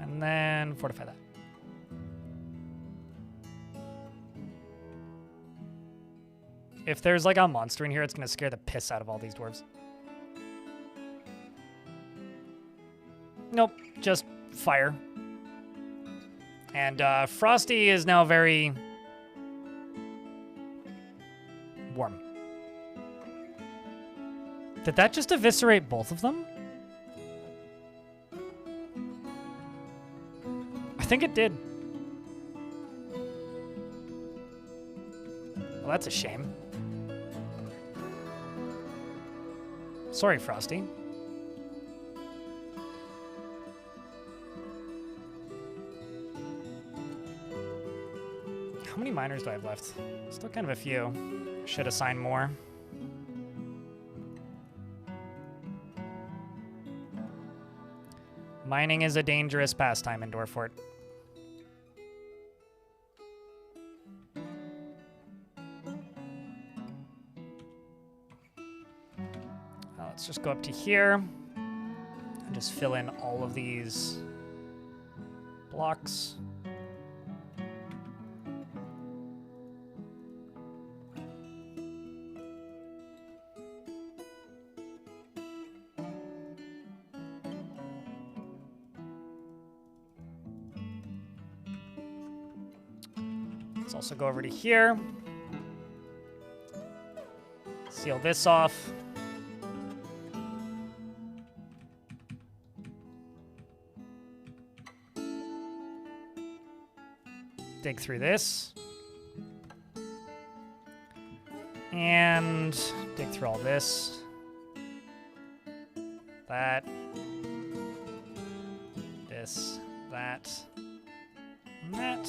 And then fortify that. If there's like a monster in here, it's going to scare the piss out of all these dwarves. Nope, just fire. And Frosty is now very warm. Did that just eviscerate both of them? I think it did. Well, that's a shame. Sorry, Frosty. How many miners do I have left? Still kind of a few. Should assign more. Mining is a dangerous pastime in Dwarfort. Let's just go up to here and just fill in all of these blocks. Let's also go over to here. Seal this off. Dig through this. And dig through all this. That. this, that, and that.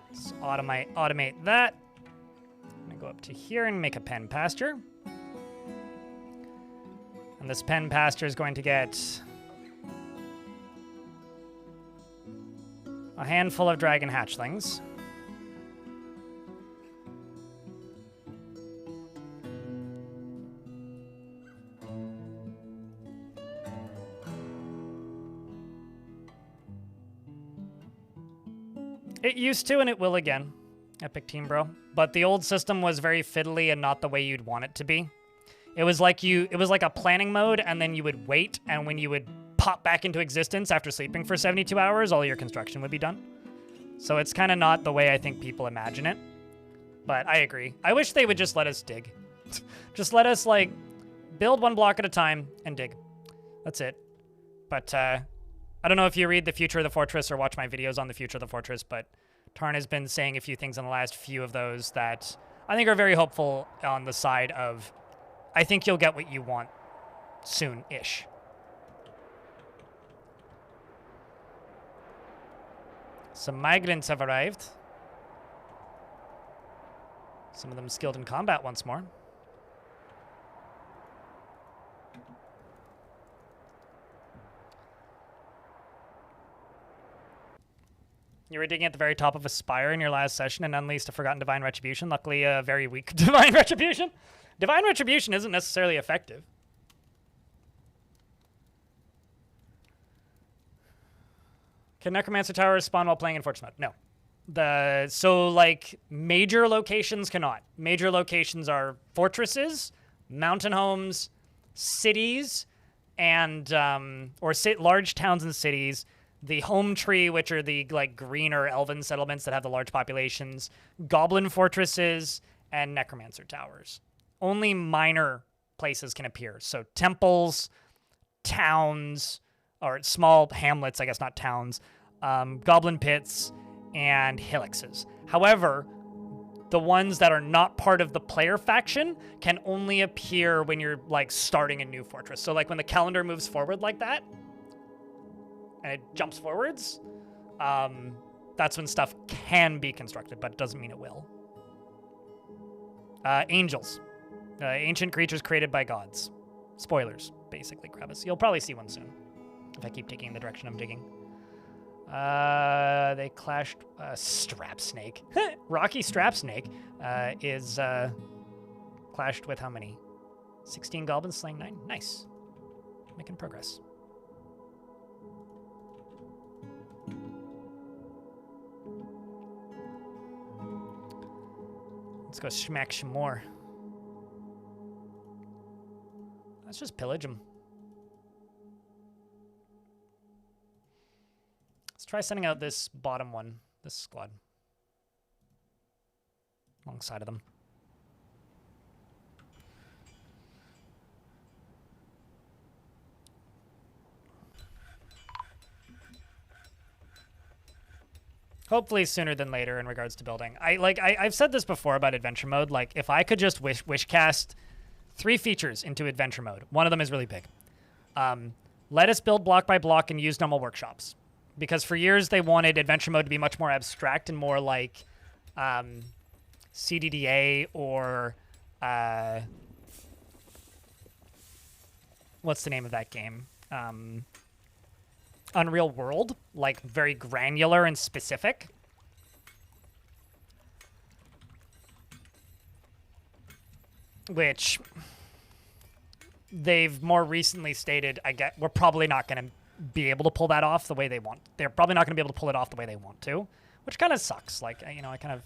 Let's automate that. I'm gonna go up to here and make a pen pasture. And this pen pasture is going to get a handful of dragon hatchlings. It used to, and it will again. Epic Team Bro. But the old system was very fiddly and not the way you'd want it to be. It was like a planning mode, and then you would wait, and when you would pop back into existence after sleeping for 72 hours, all your construction would be done. So it's kind of not the way I think people imagine it. But I agree. I wish they would just let us dig. Just let us, like, build one block at a time and dig. That's it. But, I don't know if you read The Future of the Fortress or watch my videos on The Future of the Fortress, but Tarn has been saying a few things in the last few of those that I think are very hopeful on the side of, I think you'll get what you want soon-ish. Some migrants have arrived. Some of them skilled in combat once more. You were digging at the very top of a spire in your last session and unleashed a forgotten Divine Retribution. Luckily, a very weak Divine Retribution. Divine Retribution isn't necessarily effective. Can Necromancer Towers spawn while playing in Fortress mode? No. So, like, major locations cannot. Major locations are fortresses, mountain homes, cities, and, large towns and cities. The home tree, which are the, like, greener elven settlements that have the large populations, goblin fortresses, and necromancer towers. Only minor places can appear. So temples, towns, or small hamlets, I guess not towns, goblin pits, and hillixes. However, the ones that are not part of the player faction can only appear when you're, like, starting a new fortress. So, like, when the calendar moves forward like that, and it jumps forwards, that's when stuff can be constructed, but it doesn't mean it will. Angels. Ancient creatures created by gods. Spoilers, basically, Crevice. You'll probably see one soon, if I keep taking the direction I'm digging. They clashed... Strap Snake. Rocky Strap Snake is clashed with how many? 16 goblins slaying 9? Nice. Making progress. Let's go smack some more. Let's just pillage them. Let's try sending out this bottom one, this squad. Alongside of them. Hopefully sooner than later in regards to building. I've said this before about adventure mode. Like, if I could just wish cast 3 features into adventure mode. One of them is really big. Let us build block by block and use normal workshops. Because for years they wanted adventure mode to be much more abstract and more like CDDA or what's the name of that game? Unreal World, like very granular and specific. Which they've more recently stated, we're probably not going to be able to pull that off the way they want. They're probably not going to be able to pull it off the way they want to, which kind of sucks. Like, you know, I kind of,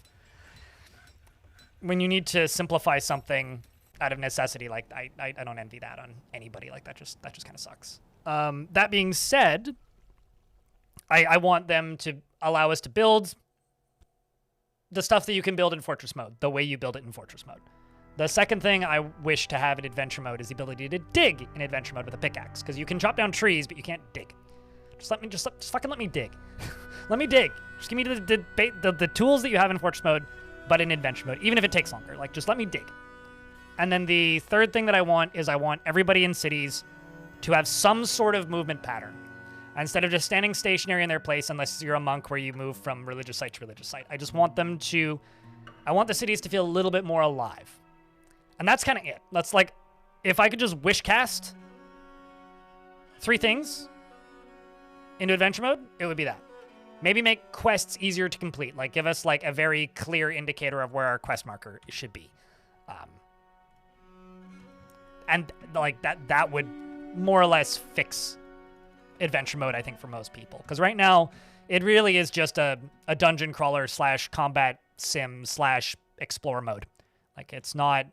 when you need to simplify something out of necessity, like I don't envy that on anybody. Like that just kind of sucks. That being said, I want them to allow us to build the stuff that you can build in Fortress mode, the way you build it in Fortress mode. The second thing I wish to have in adventure mode is the ability to dig in adventure mode with a pickaxe, because you can chop down trees, but you can't dig. Just fucking let me dig. Let me dig. Just give me the tools that you have in Fortress mode, but in adventure mode, even if it takes longer. Like, just let me dig. And then the third thing that I want is I want everybody in cities to have some sort of movement pattern. instead of just standing stationary in their place unless you're a monk where you move from religious site to religious site. I just want them to, I want the cities to feel a little bit more alive. And that's kind of it. That's like, if I could just wish cast 3 things into adventure mode, it would be that. Maybe make quests easier to complete. Like, give us, like, a very clear indicator of where our quest marker should be. And, like, that would more or less fix adventure mode, I think, for most people. Because right now, it really is just a dungeon crawler / combat sim / explore mode. Like, it's not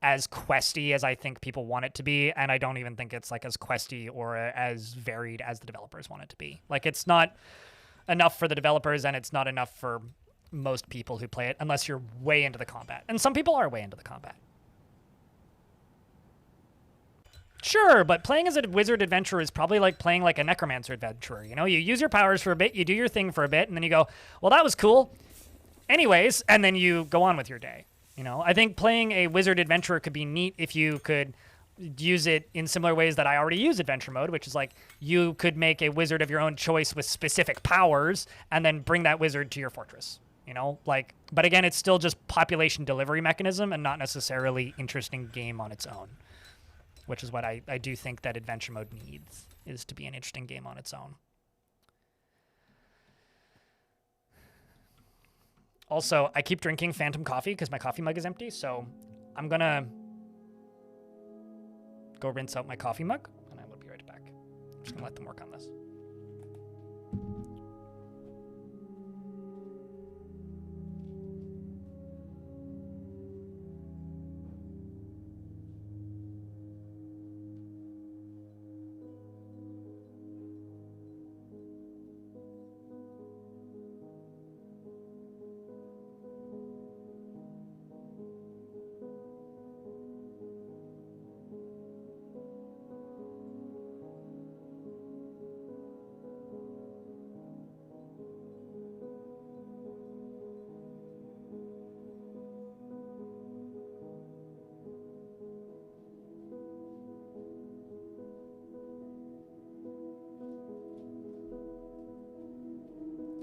as questy as I think people want it to be, and I don't even think it's, like, as questy or as varied as the developers want it to be. Like, it's not enough for the developers, and it's not enough for most people who play it, unless you're way into the combat. And some people are way into the combat. Sure, but playing as a wizard adventurer is probably like playing like a necromancer adventurer. You know, you use your powers for a bit, you do your thing for a bit, and then you go, well, that was cool. Anyways, and then you go on with your day. You know, I think playing a wizard adventurer could be neat if you could use it in similar ways that I already use adventure mode, which is like you could make a wizard of your own choice with specific powers and then bring that wizard to your fortress. You know, like, but again, it's still just population delivery mechanism and not necessarily interesting game on its own, which is what I do think that adventure mode needs, is to be an interesting game on its own. Also, I keep drinking phantom coffee because my coffee mug is empty, so I'm gonna go rinse out my coffee mug, and I will be right back. I'm just gonna let them work on this.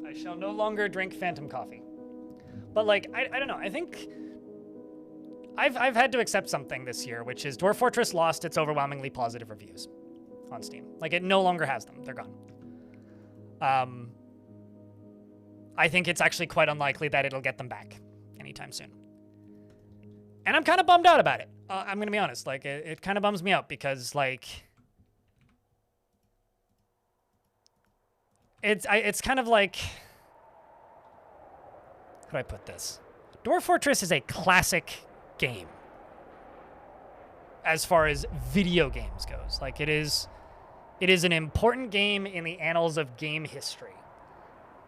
I shall no longer drink phantom coffee. But like, I don't know. I think I've had to accept something this year, which is Dwarf Fortress lost its overwhelmingly positive reviews on Steam. Like, it no longer has them. They're gone. I think it's actually quite unlikely that it'll get them back anytime soon. And I'm kind of bummed out about it. I'm going to be honest. Like, it kind of bums me out because, like, it's kind of like, how do I put this? Dwarf Fortress is a classic game as far as video games goes. Like, it is an important game in the annals of game history.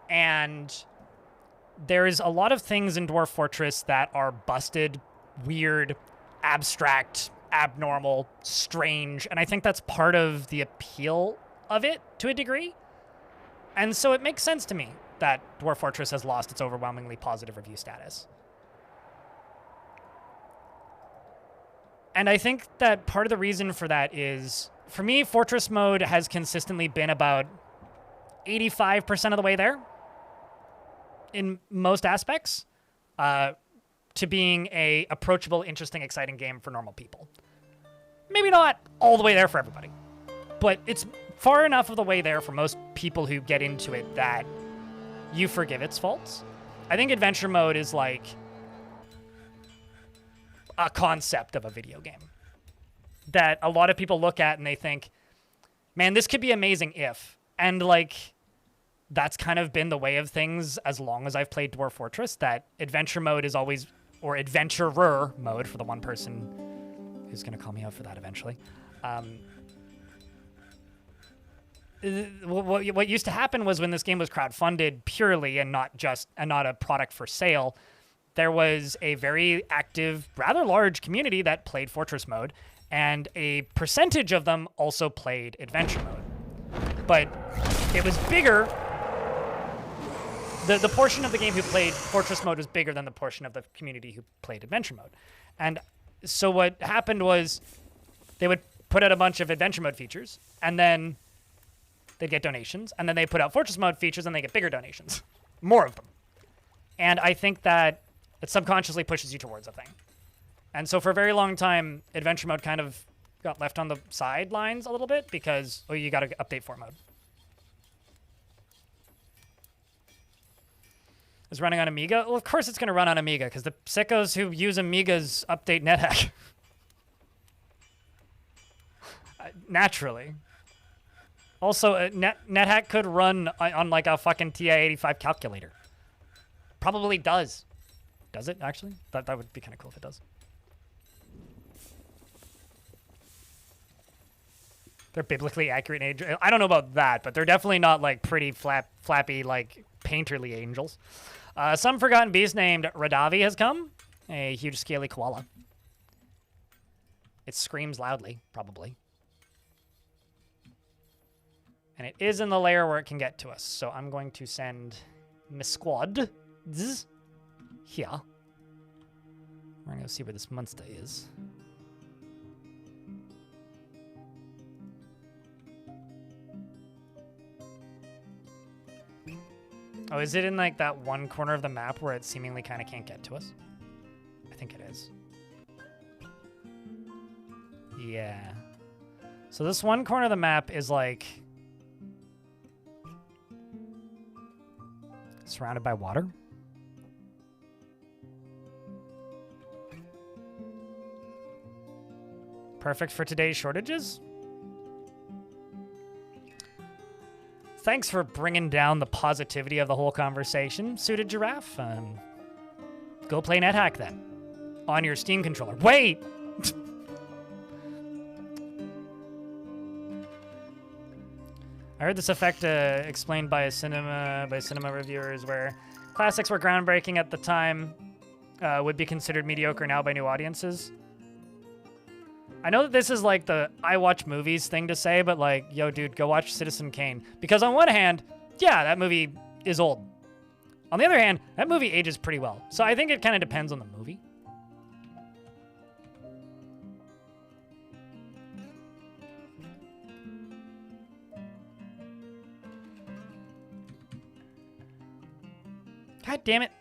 And there's a lot of things in Dwarf Fortress that are busted, weird, abstract, abnormal, strange, and I think that's part of the appeal of it to a degree. And so it makes sense to me that Dwarf Fortress has lost its overwhelmingly positive review status. And I think that part of the reason for that is, for me, Fortress mode has consistently been about 85% of the way there in most aspects to being a approachable, interesting, exciting game for normal people. Maybe not all the way there for everybody, but it's far enough of the way there for most people who get into it that you forgive its faults. I think adventure mode is like a concept of a video game that a lot of people look at and they think, man, this could be amazing if. And like, that's kind of been the way of things as long as I've played Dwarf Fortress, that adventure mode is always, or adventurer mode for the one person who's going to call me out for that eventually. What used to happen was when this game was crowdfunded purely and not a product for sale, there was a very active, rather large community that played Fortress mode, and a percentage of them also played adventure mode. But it was bigger. The portion of the game who played Fortress mode was bigger than the portion of the community who played adventure mode. And so what happened was they would put out a bunch of adventure mode features, and then they'd get donations, and then they put out Fortress Mode features and they get bigger donations. More of them. And I think that it subconsciously pushes you towards a thing. And so for a very long time, Adventure Mode kind of got left on the sidelines a little bit because, oh, you got to update Fort Mode. Is running on Amiga? Well, of course it's going to run on Amiga because the sickos who use Amigas update NetHack. Naturally. Also, NetHack could run on like a fucking TI-85 calculator. Probably does. Does it, actually? That would be kind of cool if it does. They're biblically accurate angels. I don't know about that, but they're definitely not like pretty flappy, like painterly angels. Some forgotten beast named Radavi has come. A huge scaly koala. It screams loudly, probably. And it is in the layer where it can get to us. So I'm going to send my squad here. We're going to go see where this monster is. Oh, is it in like that one corner of the map where it seemingly kind of can't get to us? I think it is. Yeah. So this one corner of the map is like surrounded by water. Perfect for today's shortages. Thanks for bringing down the positivity of the whole conversation, Suited Giraffe. Go play NetHack then. On your Steam controller. Wait! I heard this effect explained by cinema reviewers where classics were groundbreaking at the time would be considered mediocre now by new audiences. I know that this is like the I watch movies thing to say, but like, yo, dude, go watch Citizen Kane. Because on one hand, yeah, that movie is old. On the other hand, that movie ages pretty well. So I think it kind of depends on the movie. God damn it.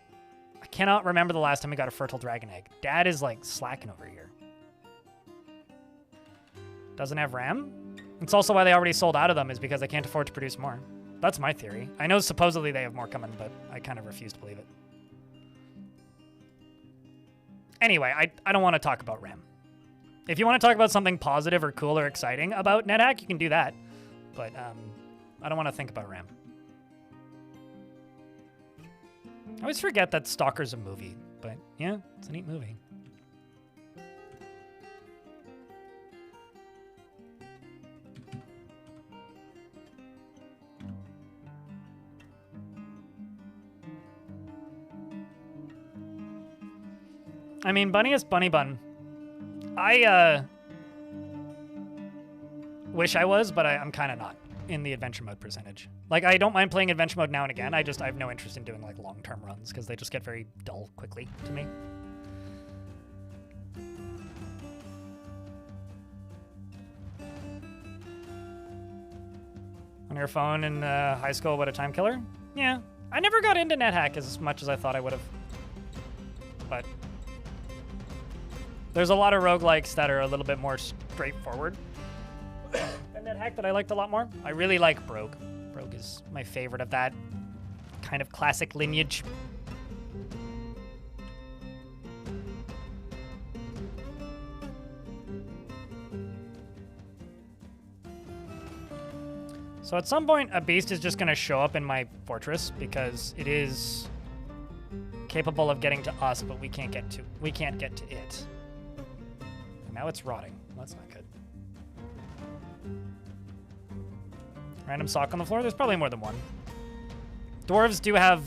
I cannot remember the last time we got a fertile dragon egg. Dad is like slacking over here. Doesn't have RAM? It's also why they already sold out of them, is because they can't afford to produce more. That's my theory. I know supposedly they have more coming, but I kind of refuse to believe it. Anyway, I don't want to talk about RAM. If you want to talk about something positive or cool or exciting about NetHack, you can do that. But I don't want to think about RAM. I always forget that Stalker's a movie, but yeah, it's a neat movie. I mean, Bunniest Bunny Bun. I wish I was, but I'm kind of not in the adventure mode percentage. Like, I don't mind playing adventure mode now and again. I have no interest in doing like long-term runs because they just get very dull quickly to me. On your phone in high school, what a time killer? Yeah, I never got into NetHack as much as I thought I would have. But there's a lot of roguelikes that are a little bit more straightforward than NetHack that I liked a lot more. I really like Brogue. Brogue is my favorite of that kind of classic lineage. So at some point, a beast is just going to show up in my fortress because it is capable of getting to us, but we can't get to it. And now it's rotting. Well, that's not good. Random sock on the floor? There's probably more than one. Dwarves do have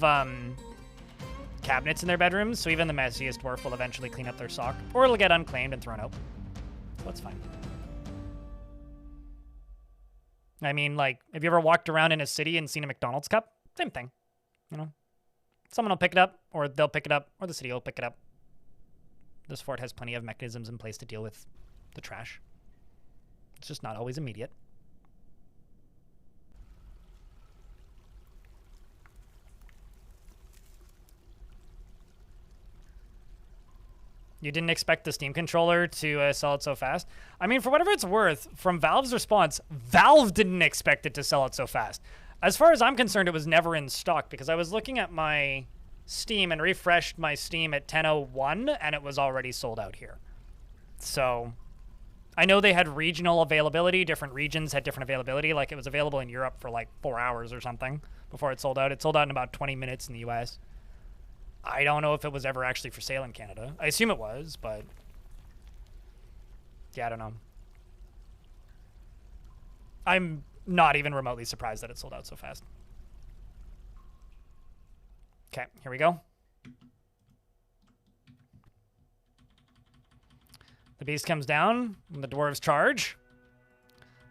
cabinets in their bedrooms, so even the messiest dwarf will eventually clean up their sock, or it'll get unclaimed and thrown out. So that's fine. I mean, like, have you ever walked around in a city and seen a McDonald's cup? Same thing, you know? Someone will pick it up, or they'll pick it up, or the city will pick it up. This fort has plenty of mechanisms in place to deal with the trash. It's just not always immediate. You didn't expect the Steam controller to sell it so fast? I mean, for whatever it's worth, from Valve's response, Valve didn't expect it to sell it so fast. As far as I'm concerned, it was never in stock because I was looking at my Steam and refreshed my Steam at 10:01 and it was already sold out here. So I know they had regional availability. Different regions had different availability. Like it was available in Europe for like 4 hours or something before it sold out. It sold out in about 20 minutes in the US. I don't know if it was ever actually for sale in Canada. I assume it was, but yeah, I don't know. I'm not even remotely surprised that it sold out so fast. Okay, here we go. The beast comes down, and the dwarves charge.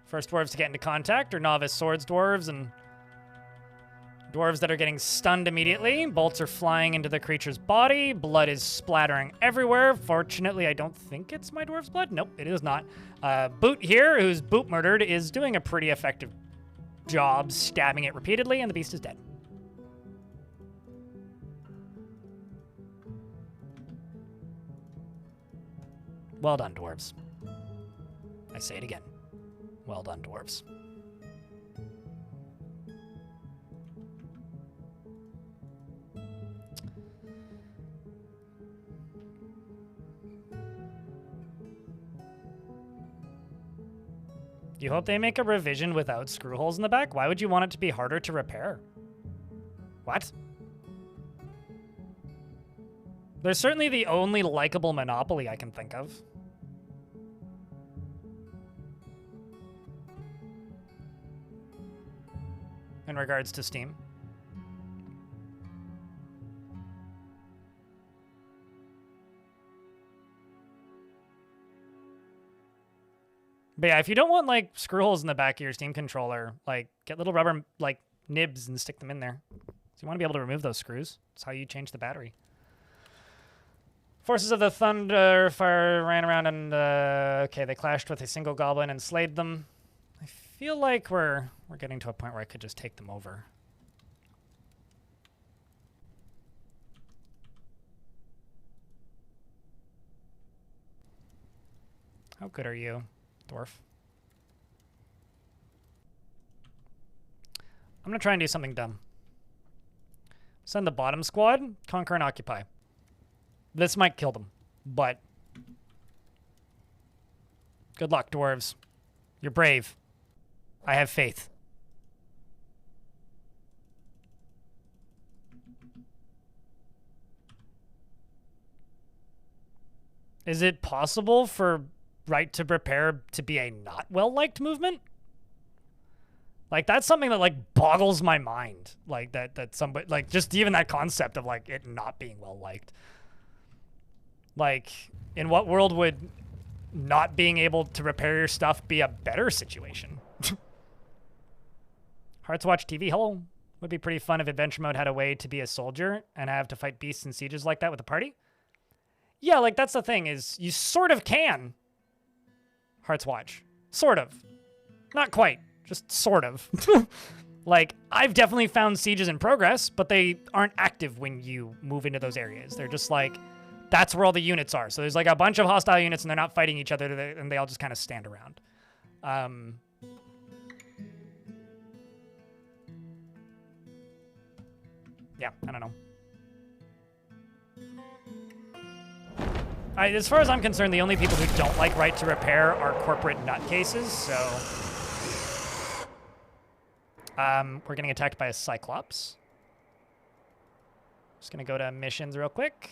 First dwarves to get into contact are novice swords dwarves and dwarves that are getting stunned immediately. Bolts are flying into the creature's body. Blood is splattering everywhere. Fortunately, I don't think it's my dwarf's blood. Nope, it is not. Boot here, who's boot murdered, is doing a pretty effective job stabbing it repeatedly, and the beast is dead. Well done, dwarves. I say it again. Well done, dwarves. You hope they make a revision without screw holes in the back? Why would you want it to be harder to repair? What? They're certainly the only likable Monopoly I can think of. In regards to Steam. But yeah, if you don't want like screw holes in the back of your Steam controller, like get little rubber like nibs and stick them in there. So you want to be able to remove those screws. That's how you change the battery. Forces of the Thunderfire ran around and okay, they clashed with a single goblin and slayed them. I feel like we're getting to a point where I could just take them over. How good are you, Dwarf? I'm gonna try and do something dumb. Send the bottom squad, conquer and occupy. This might kill them, but good luck, dwarves. You're brave. I have faith. Is it possible for right to repair to be a not well-liked movement? Like, that's something that, like, boggles my mind. Like, that somebody, like, just even that concept of, like, it not being well-liked. Like, in what world would not being able to repair your stuff be a better situation? Hearts Watch TV, hello. Would be pretty fun if Adventure Mode had a way to be a soldier and have to fight beasts and sieges like that with a party. Yeah, like, that's the thing, is you sort of can. Hearts Watch. Sort of. Not quite. Just sort of. Like, I've definitely found sieges in progress, but they aren't active when you move into those areas. They're just like, that's where all the units are. So there's like a bunch of hostile units and they're not fighting each other and they all just kind of stand around. Yeah, I don't know. As far as I'm concerned, the only people who don't like right to repair are corporate nutcases, so... we're getting attacked by a Cyclops. Just gonna go to missions real quick.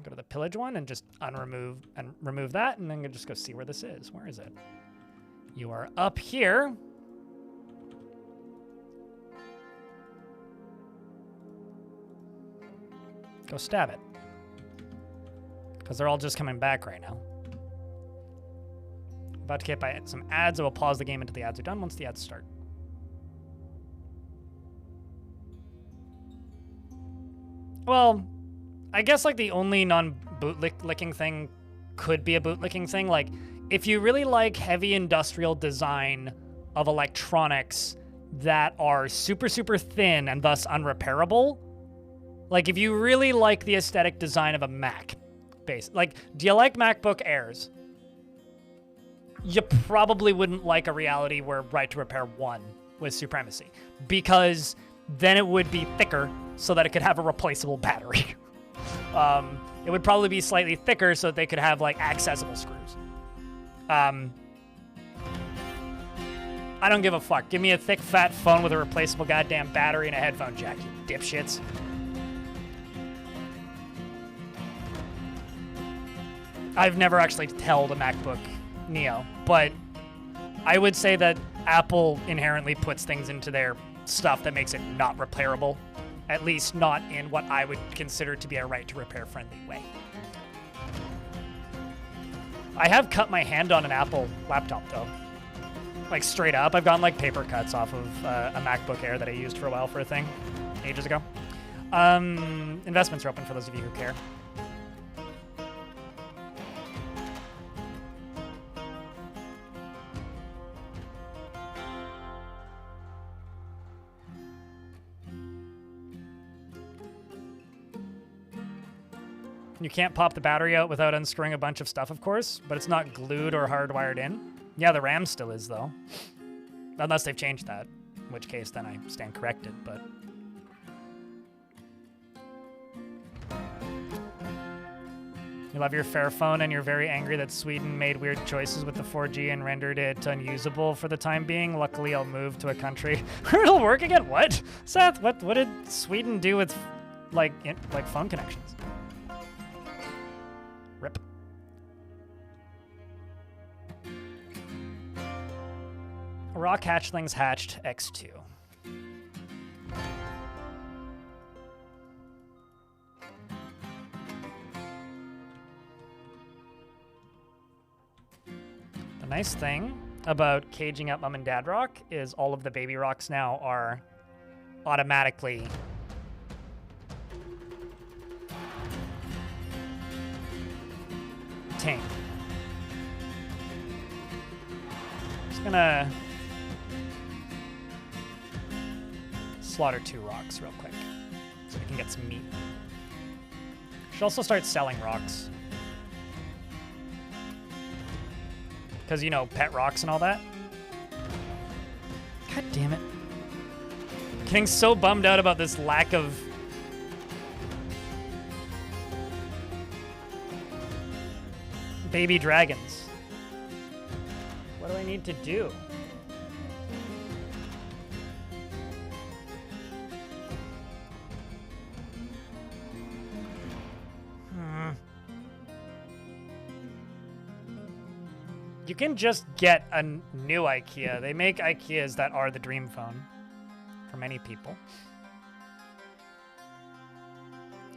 Go to the pillage one and just remove that, and then just go see where this is. Where is it? You are up here. Go stab it. Because they're all just coming back right now. About to get by some ads. I will pause the game until the ads are done once the ads start. Well, I guess like the only non-bootlicking thing could be a bootlicking thing. Like, if you really like heavy industrial design of electronics that are super, super thin and thus unrepairable, like if you really like the aesthetic design of a Mac, base. Like, do you like MacBook Airs? You probably wouldn't like a reality where Right to Repair won with Supremacy, because then it would be thicker so that it could have a replaceable battery. It would probably be slightly thicker so that they could have, like, accessible screws. I don't give a fuck. Give me a thick, fat phone with a replaceable goddamn battery and a headphone jack, you dipshits. I've never actually held a MacBook Neo, but I would say that Apple inherently puts things into their stuff that makes it not repairable, at least not in what I would consider to be a right to repair friendly way. I have cut my hand on an Apple laptop though, like straight up. I've gotten like paper cuts off of a MacBook Air that I used for a while for a thing ages ago. Investments are open for those of you who care. You can't pop the battery out without unscrewing a bunch of stuff, of course, but it's not glued or hardwired in. Yeah, the RAM still is, though. Unless they've changed that, in which case then I stand corrected, but... You love your Fairphone and you're very angry that Sweden made weird choices with the 4G and rendered it unusable for the time being. Luckily, I'll move to a country where it'll work again. What? Seth, what did Sweden do with, like phone connections? Rip. Rock hatchlings hatched X2. The nice thing about caging up Mom and Dad Rock is all of the baby rocks now are automatically tame. Just gonna slaughter 2 rocks real quick so we can get some meat. Should also start selling rocks. Because, you know, pet rocks and all that. God damn it. Getting so bummed out about this lack of... baby dragons. What do I need to do? You can just get a new IKEA. They make IKEAs that are the dream phone for many people.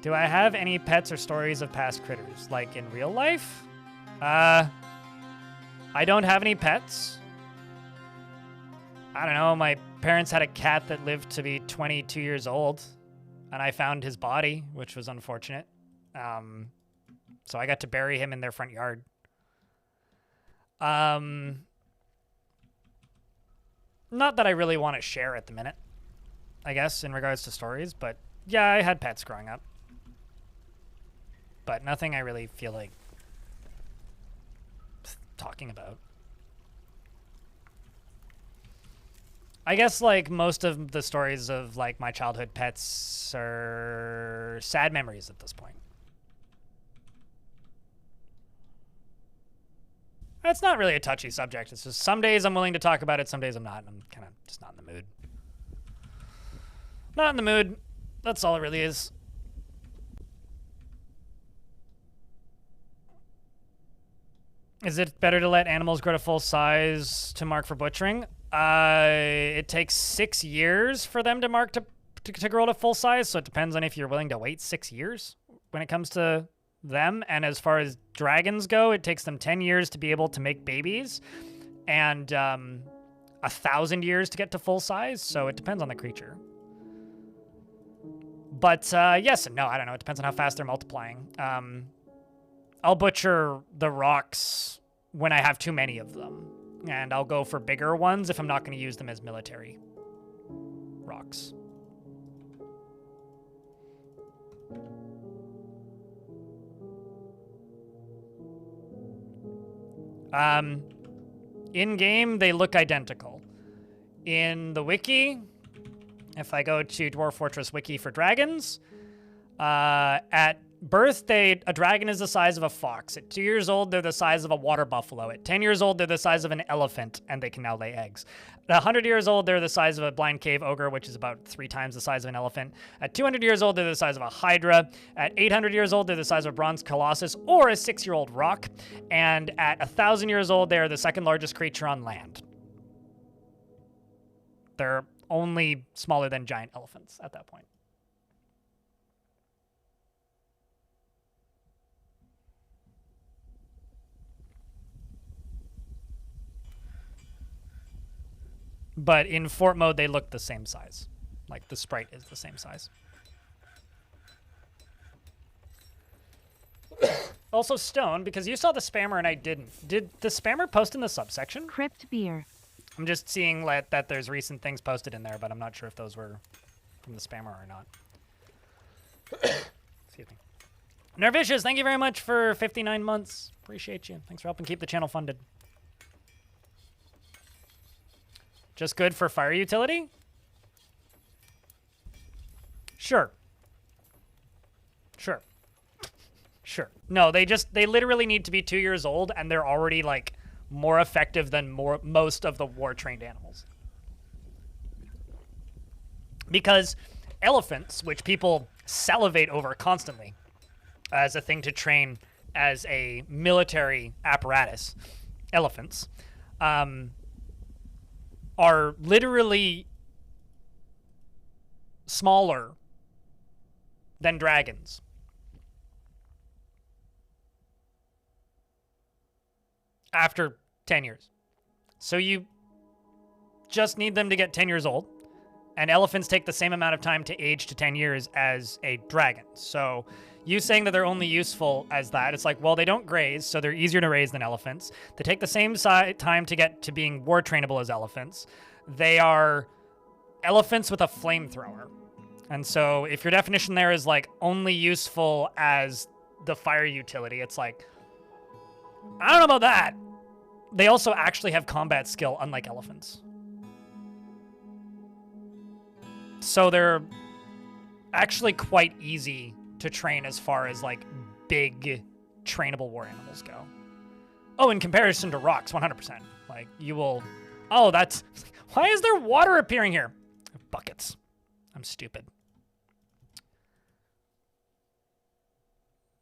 Do I have any pets or stories of past critters? Like in real life? I don't have any pets. I don't know. My parents had a cat that lived to be 22 years old, and I found his body, which was unfortunate. So I got to bury him in their front yard. Not that I really want to share at the minute, I guess, in regards to stories, but yeah, I had pets growing up. But nothing I really feel like talking about. I guess, like, most of the stories of, like, my childhood pets are sad memories at this point. It's not really a touchy subject. It's just some days I'm willing to talk about it, some days I'm not, and I'm kind of just not in the mood. Not in the mood. That's all it really is. Is it better to let animals grow to full size to mark for butchering? It takes 6 years for them to mark to grow to full size, so it depends on if you're willing to wait 6 years when it comes to them. And as far as dragons go, it takes them 10 years to be able to make babies and 1,000 years to get to full size, so it depends on the creature. But yes and no, I don't know. It depends on how fast they're multiplying. I'll butcher the rocks when I have too many of them, and I'll go for bigger ones if I'm not going to use them as military rocks. In-game, they look identical. In the wiki, if I go to Dwarf Fortress Wiki for dragons, at birth, a dragon is the size of a fox. At 2 years old, they're the size of a water buffalo. At 10 years old, they're the size of an elephant, and they can now lay eggs. At 100 years old, they're the size of a blind cave ogre, which is about 3 times the size of an elephant. At 200 years old, they're the size of a hydra. At 800 years old, they're the size of a bronze colossus or a 6-year-old rock. And at 1,000 years old, they're the second largest creature on land. They're only smaller than giant elephants at that point. But in fort mode, they look the same size. Like, the sprite is the same size. Also, Stone, because you saw the spammer and I didn't. Did the spammer post in the subsection? Crypt beer. I'm just seeing that there's recent things posted in there, but I'm not sure if those were from the spammer or not. Excuse me. Nervicious, thank you very much for 59 months. Appreciate you. Thanks for helping keep the channel funded. Just good for fire utility? Sure. Sure. Sure. No, they literally need to be 2 years old, and they're already, like, more effective than most of the war-trained animals. Because elephants, which people salivate over constantly as a thing to train as a military apparatus, elephants, are literally smaller than dragons. After 10 years. So you just need them to get 10 years old. And elephants take the same amount of time to age to 10 years as a dragon. So you saying that they're only useful as that, it's like, well, they don't graze, so they're easier to raise than elephants. They take the same time to get to being war trainable as elephants. They are elephants with a flamethrower. And so if your definition there is like only useful as the fire utility, it's like, I don't know about that. They also actually have combat skill, unlike elephants. So they're actually quite easy to train as far as, like, big trainable war animals go. Oh, in comparison to rocks, 100%. Like, you will... Oh, that's... Why is there water appearing here? Buckets. I'm stupid.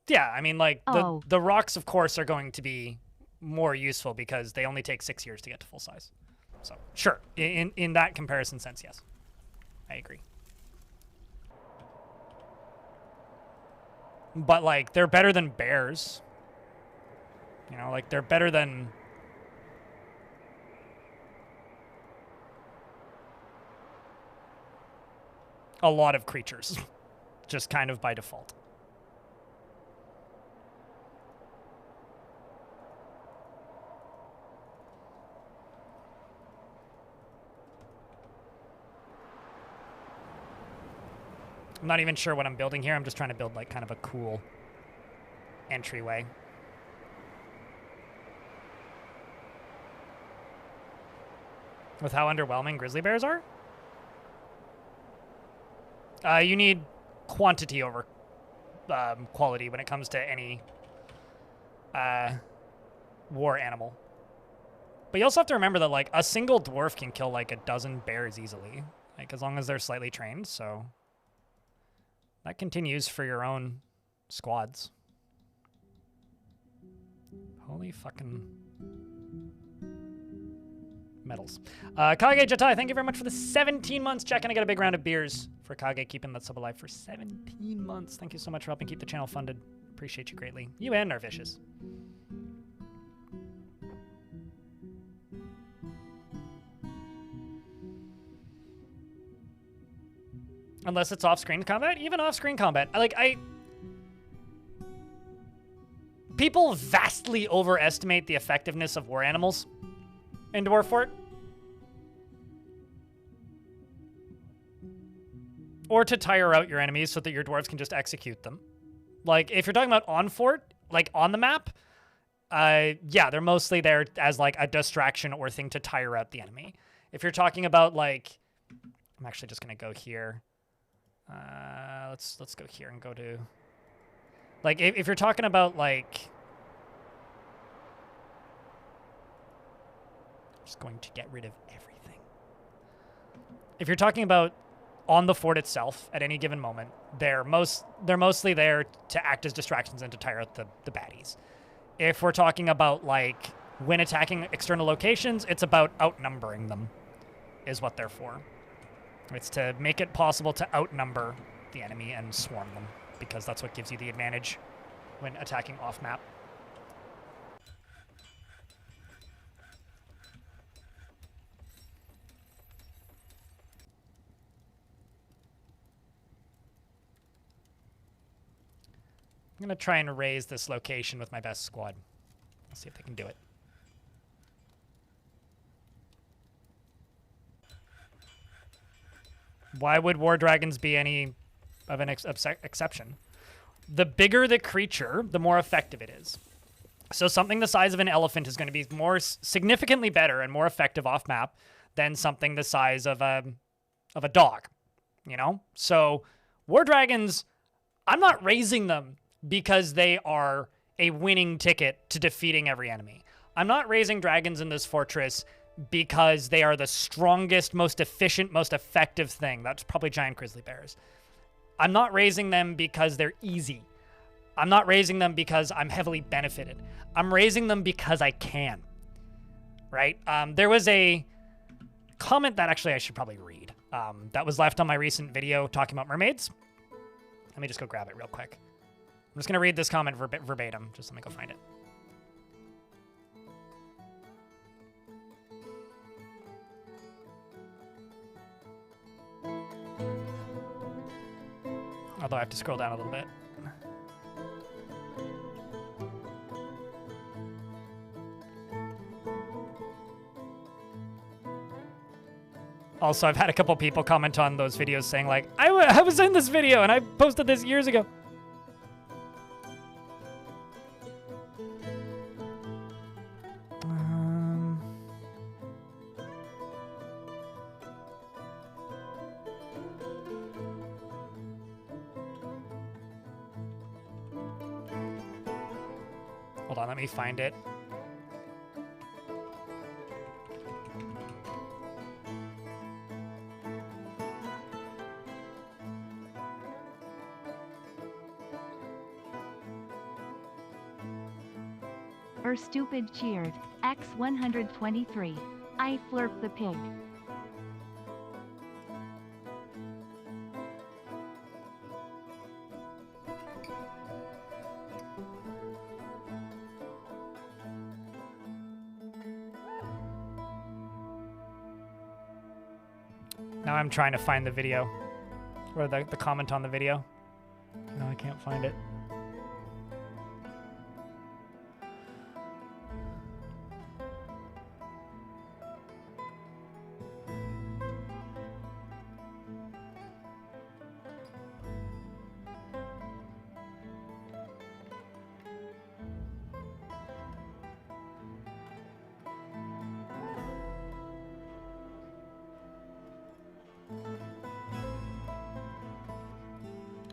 Yeah, I mean, like, the rocks, of course, are going to be more useful because they only take 6 years to get to full size. So, sure. In that comparison sense, yes. I agree. But, like, they're better than bears. You know, like, they're better than... a lot of creatures. Just kind of by default. I'm not even sure what I'm building here. I'm just trying to build, like, kind of a cool entryway. With how underwhelming grizzly bears are? You need quantity over quality when it comes to any war animal. But you also have to remember that, like, a single dwarf can kill, like, a dozen bears easily. Like, as long as they're slightly trained, so... That continues for your own squads. Holy fucking medals. Kage Jatai, thank you very much for the 17 months. Checking, I got a big round of beers for Kage, keeping that sub alive for 17 months. Thank you so much for helping keep the channel funded. Appreciate you greatly. You and Narvicious. Unless it's off-screen combat. Even off-screen combat. People vastly overestimate the effectiveness of war animals in Dwarf Fort. Or to tire out your enemies so that your dwarves can just execute them. Like, if you're talking about on Fort, like on the map, Yeah, they're mostly there as like a distraction or thing to tire out the enemy. If you're talking about like, I'm actually just gonna go here. Let's go here and go to, like, if you're talking about like, I'm just going to get rid of everything. If you're talking about on the fort itself at any given moment, they're mostly there to act as distractions and to tire out the baddies. If we're talking about like when attacking external locations, it's about outnumbering them is what they're for. It's to make it possible to outnumber the enemy and swarm them, because that's what gives you the advantage when attacking off map. I'm going to try and raise this location with my best squad. Let's see if they can do it. Why would war dragons be any of an exception? The bigger the creature, the more effective it is. So something the size of an elephant is going to be more significantly better and more effective off map than something the size of a dog, you know? So war dragons, I'm not raising them because they are a winning ticket to defeating every enemy. I'm not raising dragons in this fortress because they are the strongest, most efficient, most effective thing. That's probably giant grizzly bears. I'm not raising them because they're easy. I'm not raising them because I'm heavily benefited. I'm raising them because I can, right? There was a comment that actually I should probably read that was left on my recent video talking about mermaids. Let me just go grab it real quick. I'm just going to read this comment verbatim. Just let me go find it. Although I have to scroll down a little bit. Also, I've had a couple people comment on those videos saying like, I was in this video and I posted this years ago. Hold on, let me find it. Stupid cheered. X123. I flirp the pig. Now I'm trying to find the video. Or the comment on the video. No, I can't find it.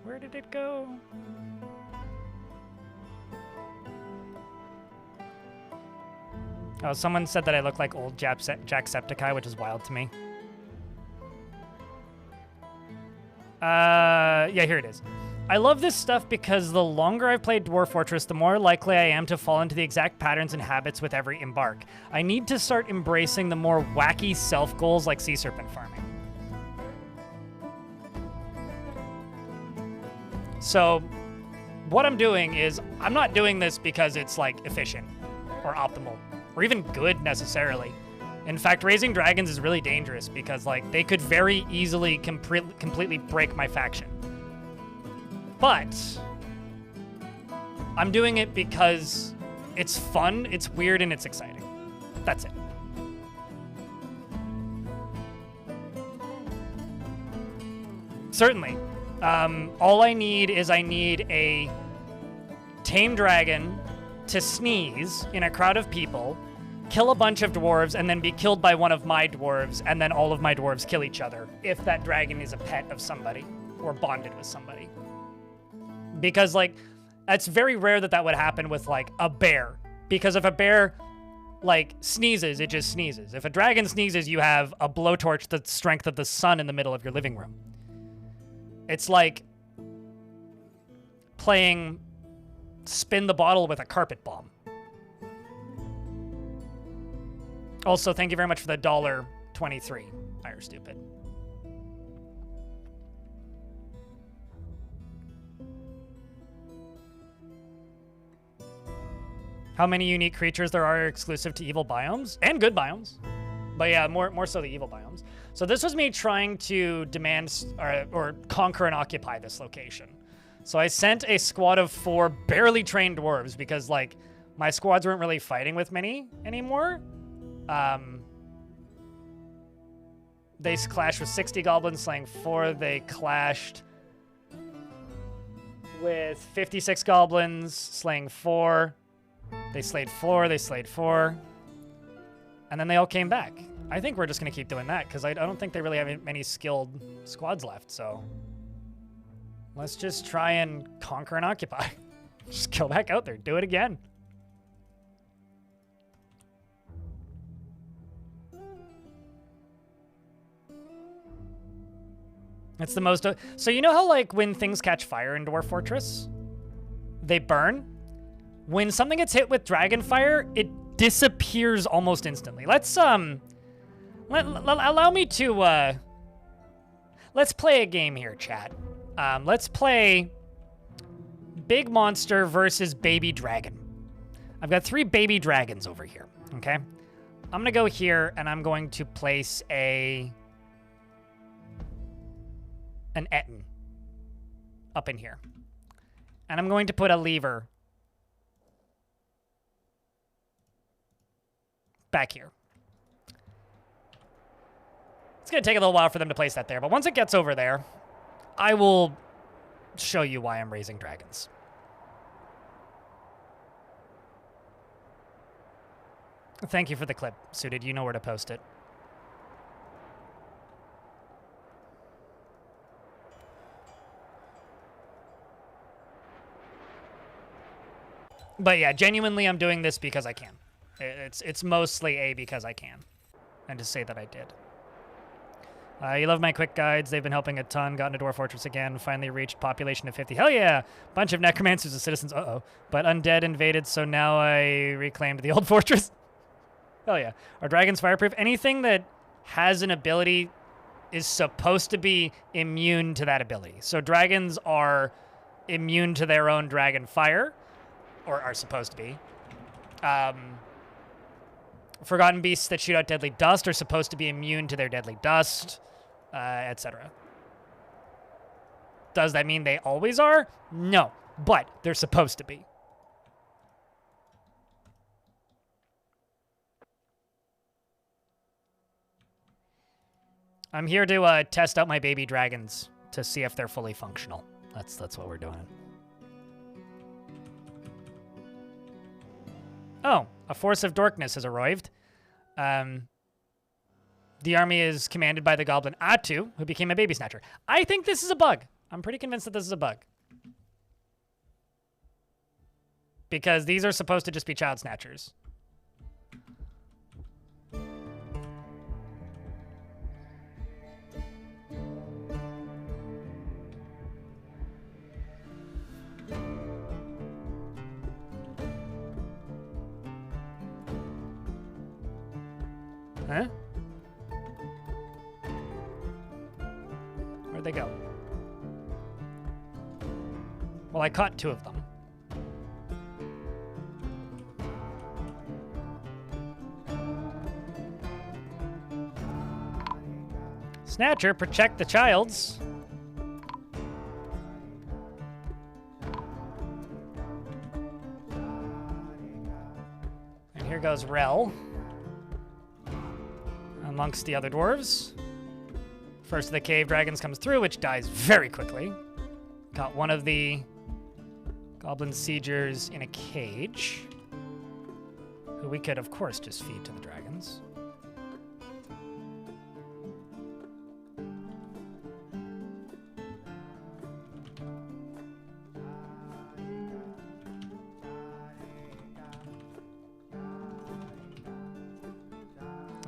Where did it go? Oh, someone said that I look like old Jacksepticeye, which is wild to me. Yeah, here it is. I love this stuff because the longer I've played Dwarf Fortress, the more likely I am to fall into the exact patterns and habits with every embark. I need to start embracing the more wacky self-goals like sea serpent farming. So what I'm doing is I'm not doing this because it's like efficient or optimal or even good necessarily. In fact, raising dragons is really dangerous because like they could very easily completely break my faction. But I'm doing it because it's fun, it's weird, and it's exciting. That's it. Certainly. All I need is I need a tame dragon to sneeze in a crowd of people, kill a bunch of dwarves, and then be killed by one of my dwarves, and then all of my dwarves kill each other if that dragon is a pet of somebody or bonded with somebody. Because, like, it's very rare that that would happen with, like, a bear. Because if a bear, like, sneezes, it just sneezes. If a dragon sneezes, you have a blowtorch the strength of the sun in the middle of your living room. It's like playing spin the bottle with a carpet bomb. Also, thank you very much for the $1.23. Fire stupid. How many unique creatures there are exclusive to evil biomes and good biomes, but yeah, more so the evil biomes. So this was me trying to demand or conquer and occupy this location. So I sent a squad of 4 barely trained dwarves because, like, my squads weren't really fighting with many anymore. They clashed with 60 goblins, slaying 4. They clashed with 56 goblins, slaying 4. They slayed 4, they slayed 4. And then they all came back. I think we're just going to keep doing that because I don't think they really have many skilled squads left, so let's just try and conquer and occupy. Just go back out there. Do it again. It's the most... So you know how, like, when things catch fire in Dwarf Fortress, they burn? When something gets hit with dragon fire, it disappears almost instantly. Let's, allow me to, let's play a game here, chat. Let's play Big Monster versus Baby Dragon. I've got 3 baby dragons over here, okay? I'm gonna go here, and I'm going to place an Etten up in here. And I'm going to put a lever back here. It's going to take a little while for them to place that there, but once it gets over there, I will show you why I'm raising dragons. Thank you for the clip, Suited. You know where to post it. But yeah, genuinely, I'm doing this because I can. It's mostly because I can. And to say that I did. You love my quick guides. They've been helping a ton. Got into Dwarf Fortress again. Finally reached population of 50. Hell yeah! Bunch of necromancers and citizens. Uh-oh. But undead invaded, so now I reclaimed the old fortress. Hell yeah. Are dragons fireproof? Anything that has an ability is supposed to be immune to that ability. So dragons are immune to their own dragon fire. Or are supposed to be. Forgotten beasts that shoot out deadly dust are supposed to be immune to their deadly dust, etc. Does that mean they always are? No, but they're supposed to be. I'm here to test out my baby dragons to see if they're fully functional. That's what we're doing. Oh, a force of darkness has arrived. The army is commanded by the goblin Atu, who became a baby snatcher. I think this is a bug. I'm pretty convinced that this is a bug. Because these are supposed to just be child snatchers. Huh? Where'd they go? Well, I caught 2 of them. Snatcher, protect the childs. And here goes Rel. Amongst the other dwarves. First of the cave dragons comes through, which dies very quickly. Got one of the goblin siegers in a cage. who we could, of course, just feed to the dragons.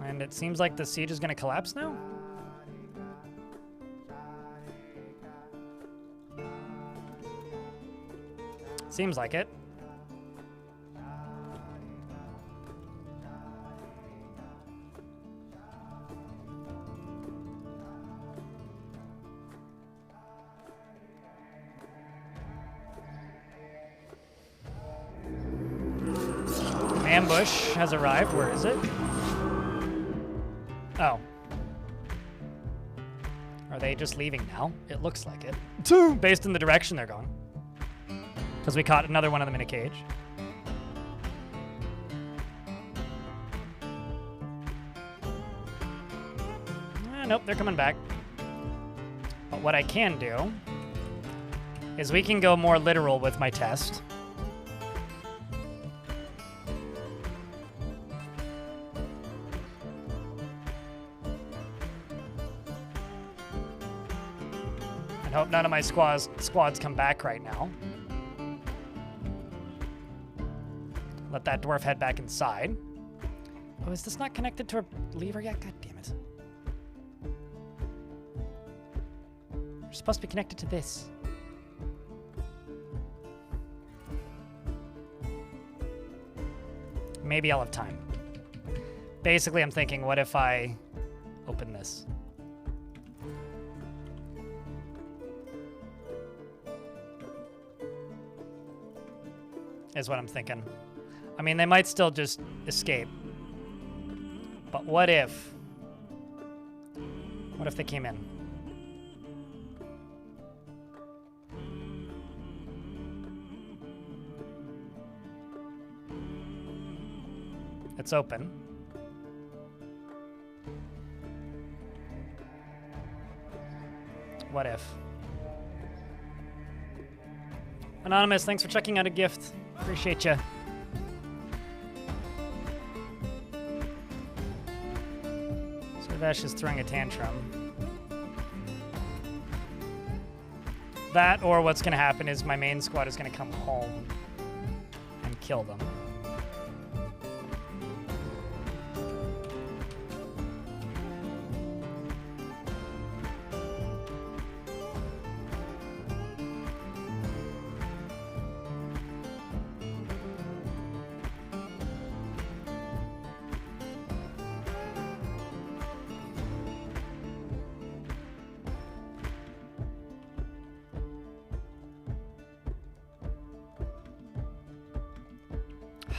And it seems like the siege is going to collapse now? Seems like it. Ambush has arrived. Where is it? Oh. Are they just leaving now? It looks like it. Based on the direction they're going. Because we caught another one of them in a cage. Nope, they're coming back. But what I can do is we can go more literal with my test. And hope none of my squads come back right now. Let that dwarf head back inside. Oh, is this not connected to a lever yet? God damn it. We're supposed to be connected to this. Maybe I'll have time. Basically, I'm thinking, what if I open this? Is what I'm thinking. I mean, they might still just escape. But what if? What if they came in? It's open. What if? Anonymous, thanks for checking out a gift. Appreciate you. Servesh is throwing a tantrum. That, or what's going to happen is my main squad is going to come home and kill them.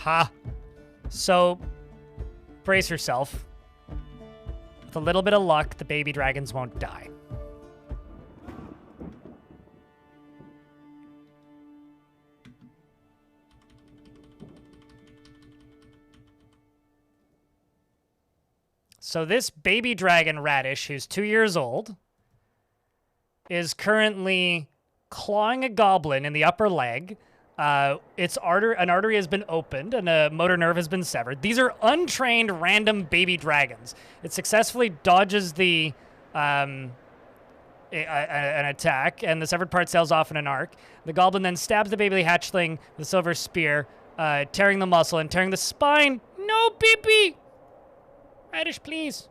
Ha! So, brace yourself. With a little bit of luck, the baby dragons won't die. So this baby dragon radish, who's 2 years old, is currently clawing a goblin in the upper leg. An artery has been opened and a motor nerve has been severed. These are untrained random baby dragons. It successfully dodges the an attack, and the severed part sails off in an arc. The goblin then stabs the baby hatchling with a silver spear, tearing the muscle and tearing the spine. No, baby! Radish, please.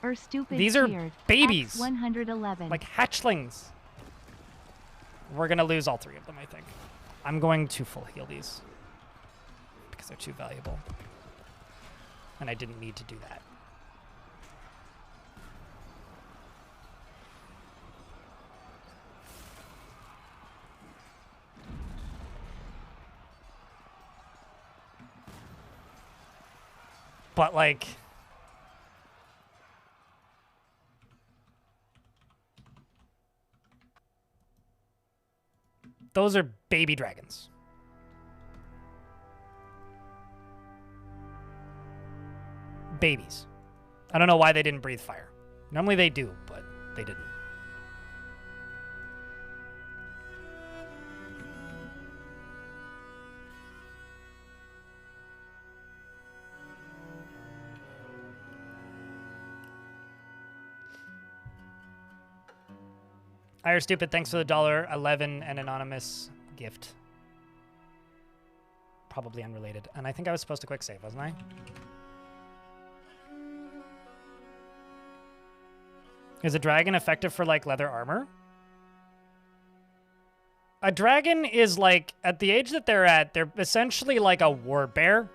Or stupid These are cheered. babies. 111. Like hatchlings. We're going to lose all three of them, I think. I'm going to full heal these. Because they're too valuable. And I didn't need to do that. But, like... those are baby dragons. Babies. I don't know why they didn't breathe fire. Normally they do, but... they didn't. Ire Stupid, thanks for the $1.11 and anonymous gift. Probably unrelated. And I think I was supposed to quick save, wasn't I? Is a dragon effective for, like, leather armor? A dragon is, like, at the age that they're at, they're essentially like a war bear.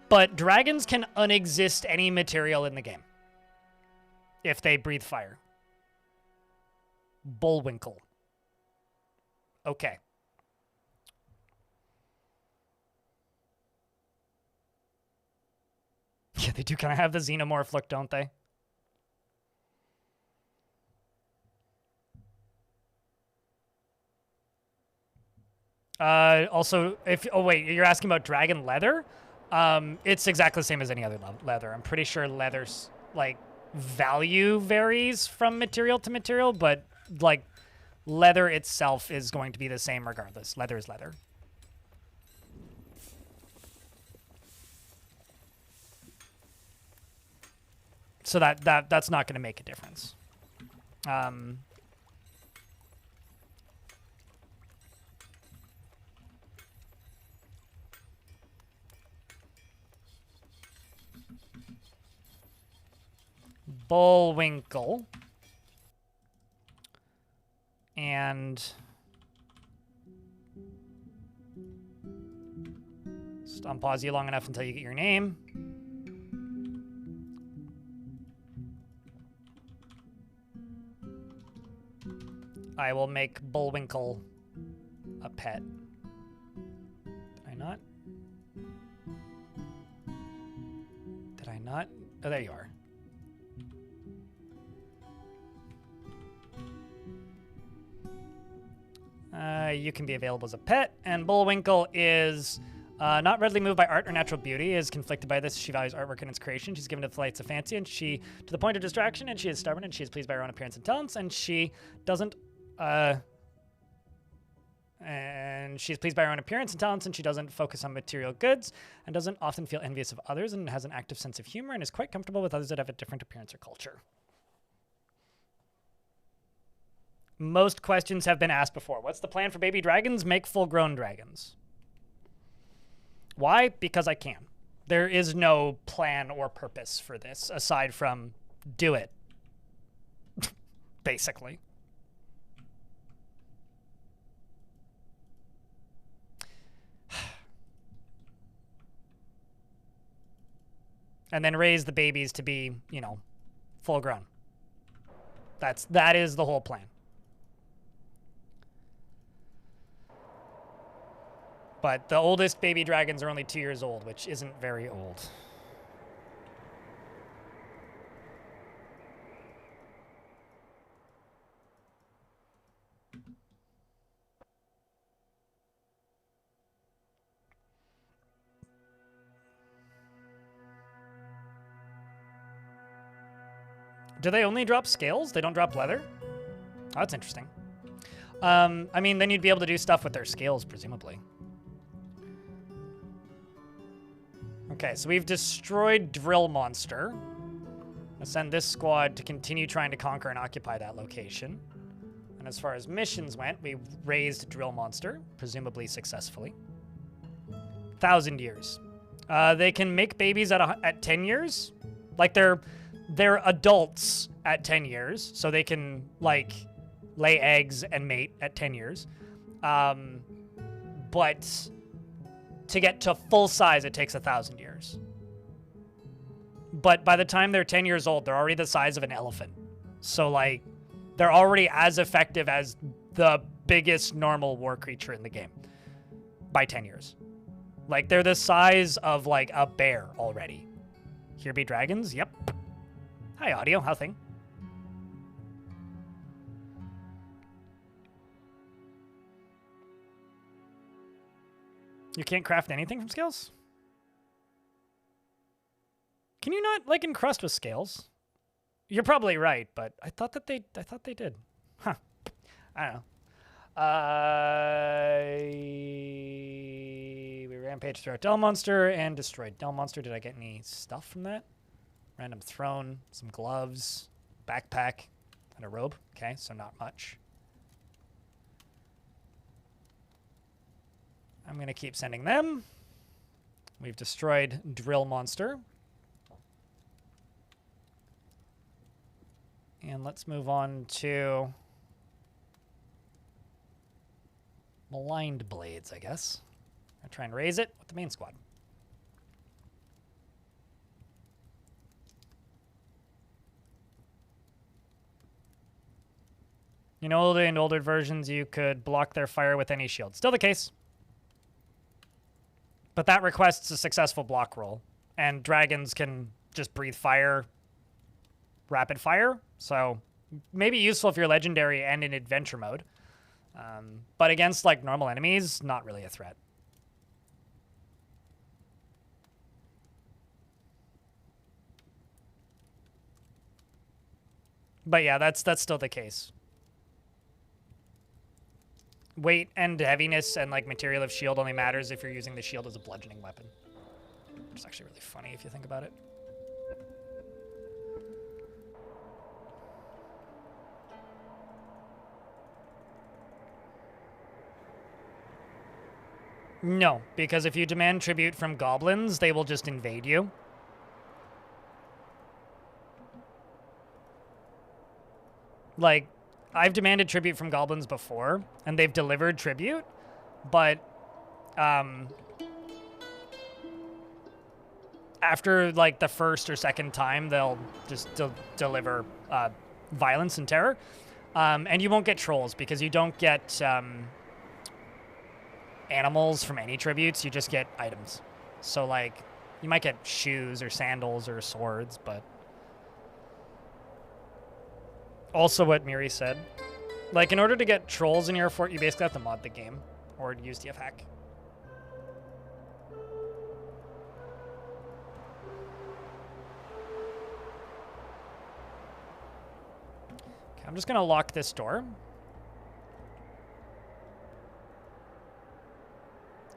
But dragons can unexist any material in the game if they breathe fire. Bullwinkle. Okay. Yeah, they do kind of have the xenomorph look, don't they? Also, oh wait, you're asking about dragon leather? It's exactly the same as any other leather. I'm pretty sure leather's, like, value varies from material to material, but, like, leather itself is going to be the same regardless. Leather is leather. So that's not going to make a difference. Bullwinkle. And just unpause you long enough until you get your name. I will make Bullwinkle a pet. Did I not? Did I not? Oh, there you are. You can be available as a pet, and Bullwinkle is not readily moved by art or natural beauty, is conflicted by this. She values artwork and its creation. She's given to the flights of fancy, and she, to the point of distraction, and she is stubborn, and she is pleased by her own appearance and talents, and she doesn't, and she's pleased by her own appearance and talents, and she doesn't focus on material goods, and doesn't often feel envious of others, and has an active sense of humor, and is quite comfortable with others that have a different appearance or culture. Most questions have been asked before. What's the plan for baby dragons? Make full-grown dragons. Why? Because I can. There is no plan or purpose for this, aside from do it. Basically. And then raise the babies to be, you know, full-grown. That is the whole plan. But the oldest baby dragons are only 2 years old, which isn't very old. Do they only drop scales? They don't drop leather? Oh, that's interesting. I mean, then you'd be able to do stuff with their scales, presumably. Okay, so we've destroyed Drill Monster. I'll send this squad to continue trying to conquer and occupy that location. And as far as missions went, we raised Drill Monster, presumably successfully. 1,000 years. They can make babies at 10 years. Like, they're adults at 10 years, so they can, like, lay eggs and mate at 10 years. But to get to full size, it takes 1,000 years. But by the time they're 10 years old, they're already the size of an elephant. So, like, they're already as effective as the biggest normal war creature in the game by 10 years. Like, they're the size of, like, a bear already. Here be dragons? Yep. Hi, audio. How thing? You can't craft anything from skills? Can you not, like, encrust with scales? You're probably right, but I thought they did. Huh. I don't know. We rampaged throughout Del Monster and destroyed Del Monster. Did I get any stuff from that? Random throne, some gloves, backpack, and a robe. Okay, so not much. I'm going to keep sending them. We've destroyed Drill Monster. And let's move on to Maligned Blades, I guess. I'll try and raise it with the main squad. In older and older versions, you could block their fire with any shield. Still the case. But that requests a successful block roll. And dragons can just breathe fire, rapid fire. So maybe useful if you're legendary and in adventure mode. But against like normal enemies, not really a threat. But yeah, that's still the case. Weight and heaviness and like material of shield only matters if you're using the shield as a bludgeoning weapon. Which is actually really funny if you think about it. No, because if you demand tribute from goblins, they will just invade you. Like, I've demanded tribute from goblins before, and they've delivered tribute, but after like the first or second time, they'll just deliver violence and terror. And you won't get trolls because you don't get animals from any tributes, you just get items. So like, you might get shoes or sandals or swords, but also what Miri said. Like, in order to get trolls in your fort, you basically have to mod the game or use DF hack. Okay, I'm just gonna lock this door.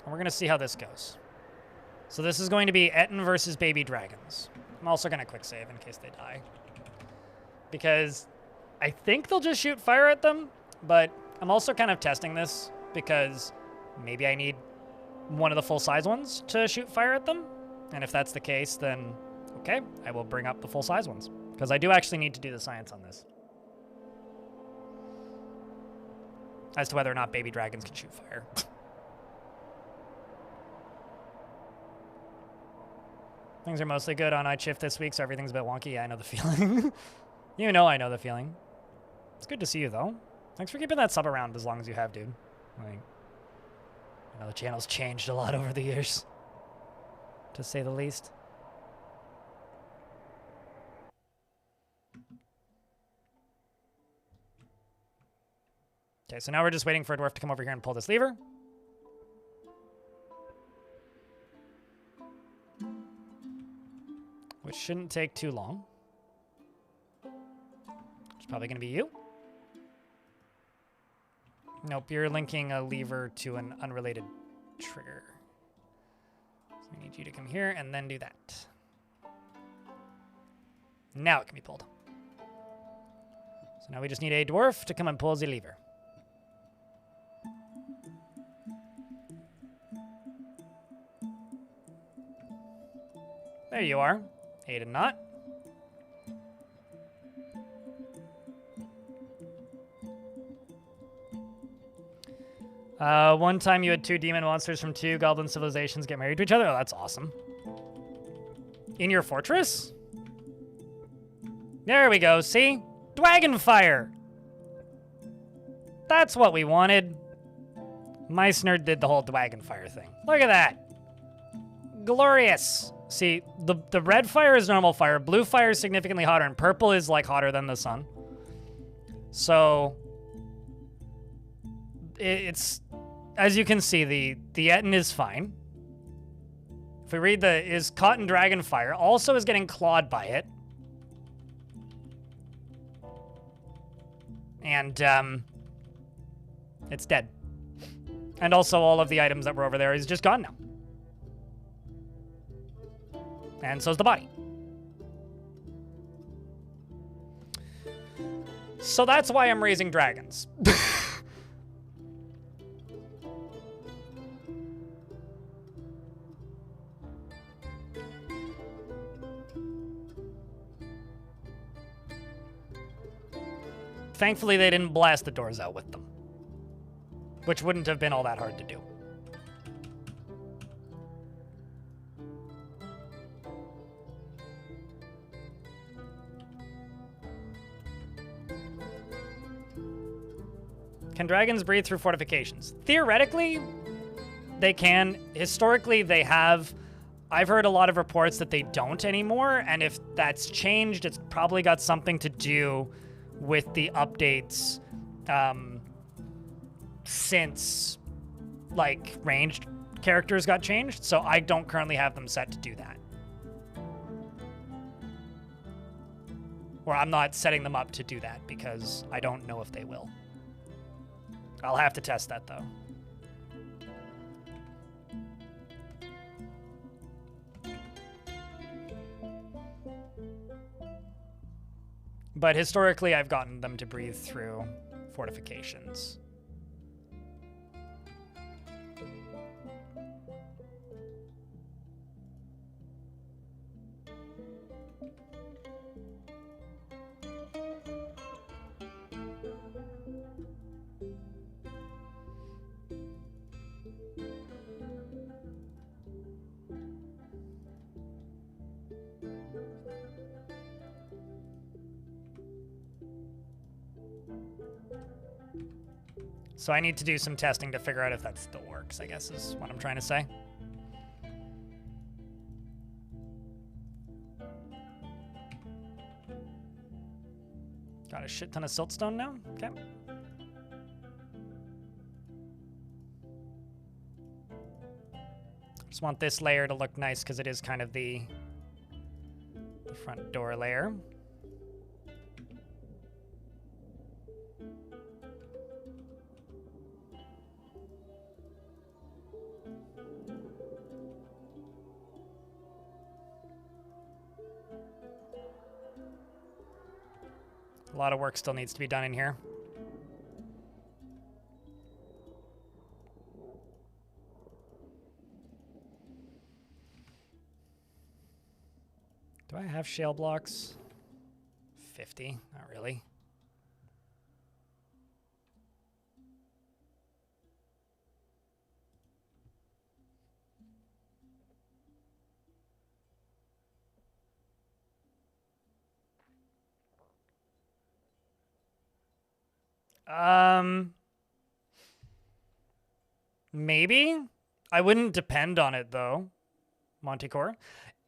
And we're gonna see how this goes. So this is going to be Etten versus baby dragons. I'm also gonna quick save in case they die. Because I think they'll just shoot fire at them, but I'm also kind of testing this because maybe I need one of the full-size ones to shoot fire at them. And if that's the case, then okay, I will bring up the full-size ones. Because I do actually need to do the science on this. As to whether or not baby dragons can shoot fire. Things are mostly good on night shift this week, so everything's a bit wonky. Yeah, I know the feeling. You know I know the feeling. It's good to see you, though. Thanks for keeping that sub around as long as you have, dude. Like, you know, the channel's changed a lot over the years, to say the least. Okay, so now we're just waiting for a dwarf to come over here and pull this lever. Which shouldn't take too long. It's probably going to be you. Nope, you're linking a lever to an unrelated trigger. So we need you to come here and then do that. Now it can be pulled. So now we just need a dwarf to come and pull the lever. There you are. Eight and not. One time you had 2 demon monsters from 2 goblin civilizations get married to each other. Oh, that's awesome. In your fortress? There we go, see? Dragonfire! That's what we wanted. Meissner did the whole Dragonfire thing. Look at that. Glorious. See, the red fire is normal fire, blue fire is significantly hotter, and purple is like hotter than the sun. So it's, as you can see, the Etten is fine. If we read is caught in dragon fire, also is getting clawed by it. And, it's dead. And also all of the items that were over there is just gone now. And so's the body. So that's why I'm raising dragons. Thankfully, they didn't blast the doors out with them, which wouldn't have been all that hard to do. Can dragons breathe through fortifications? Theoretically, they can. Historically, they have. I've heard a lot of reports that they don't anymore, and if that's changed, it's probably got something to do with the updates since, like, ranged characters got changed, so I don't currently have them set to do that. Or I'm not setting them up to do that because I don't know if they will. I'll have to test that, though. But historically, I've gotten them to breathe through fortifications. So I need to do some testing to figure out if that still works, I guess is what I'm trying to say. Got a shit ton of siltstone now? Okay. Just want this layer to look nice because it is kind of the front door layer. A lot of work still needs to be done in here. Do I have shale blocks? 50, not really. Maybe. I wouldn't depend on it, though, Montecore.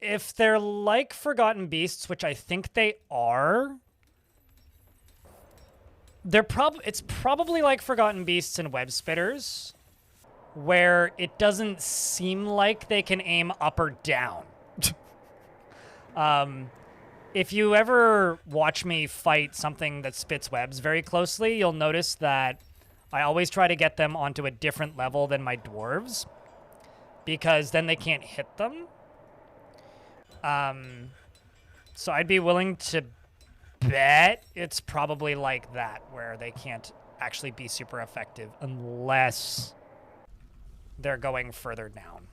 If they're like Forgotten Beasts, which I think they are, it's probably like Forgotten Beasts and Web Spitters, where it doesn't seem like they can aim up or down. If you ever watch me fight something that spits webs very closely, you'll notice that I always try to get them onto a different level than my dwarves, because then they can't hit them. So I'd be willing to bet it's probably like that, where they can't actually be super effective unless they're going further down.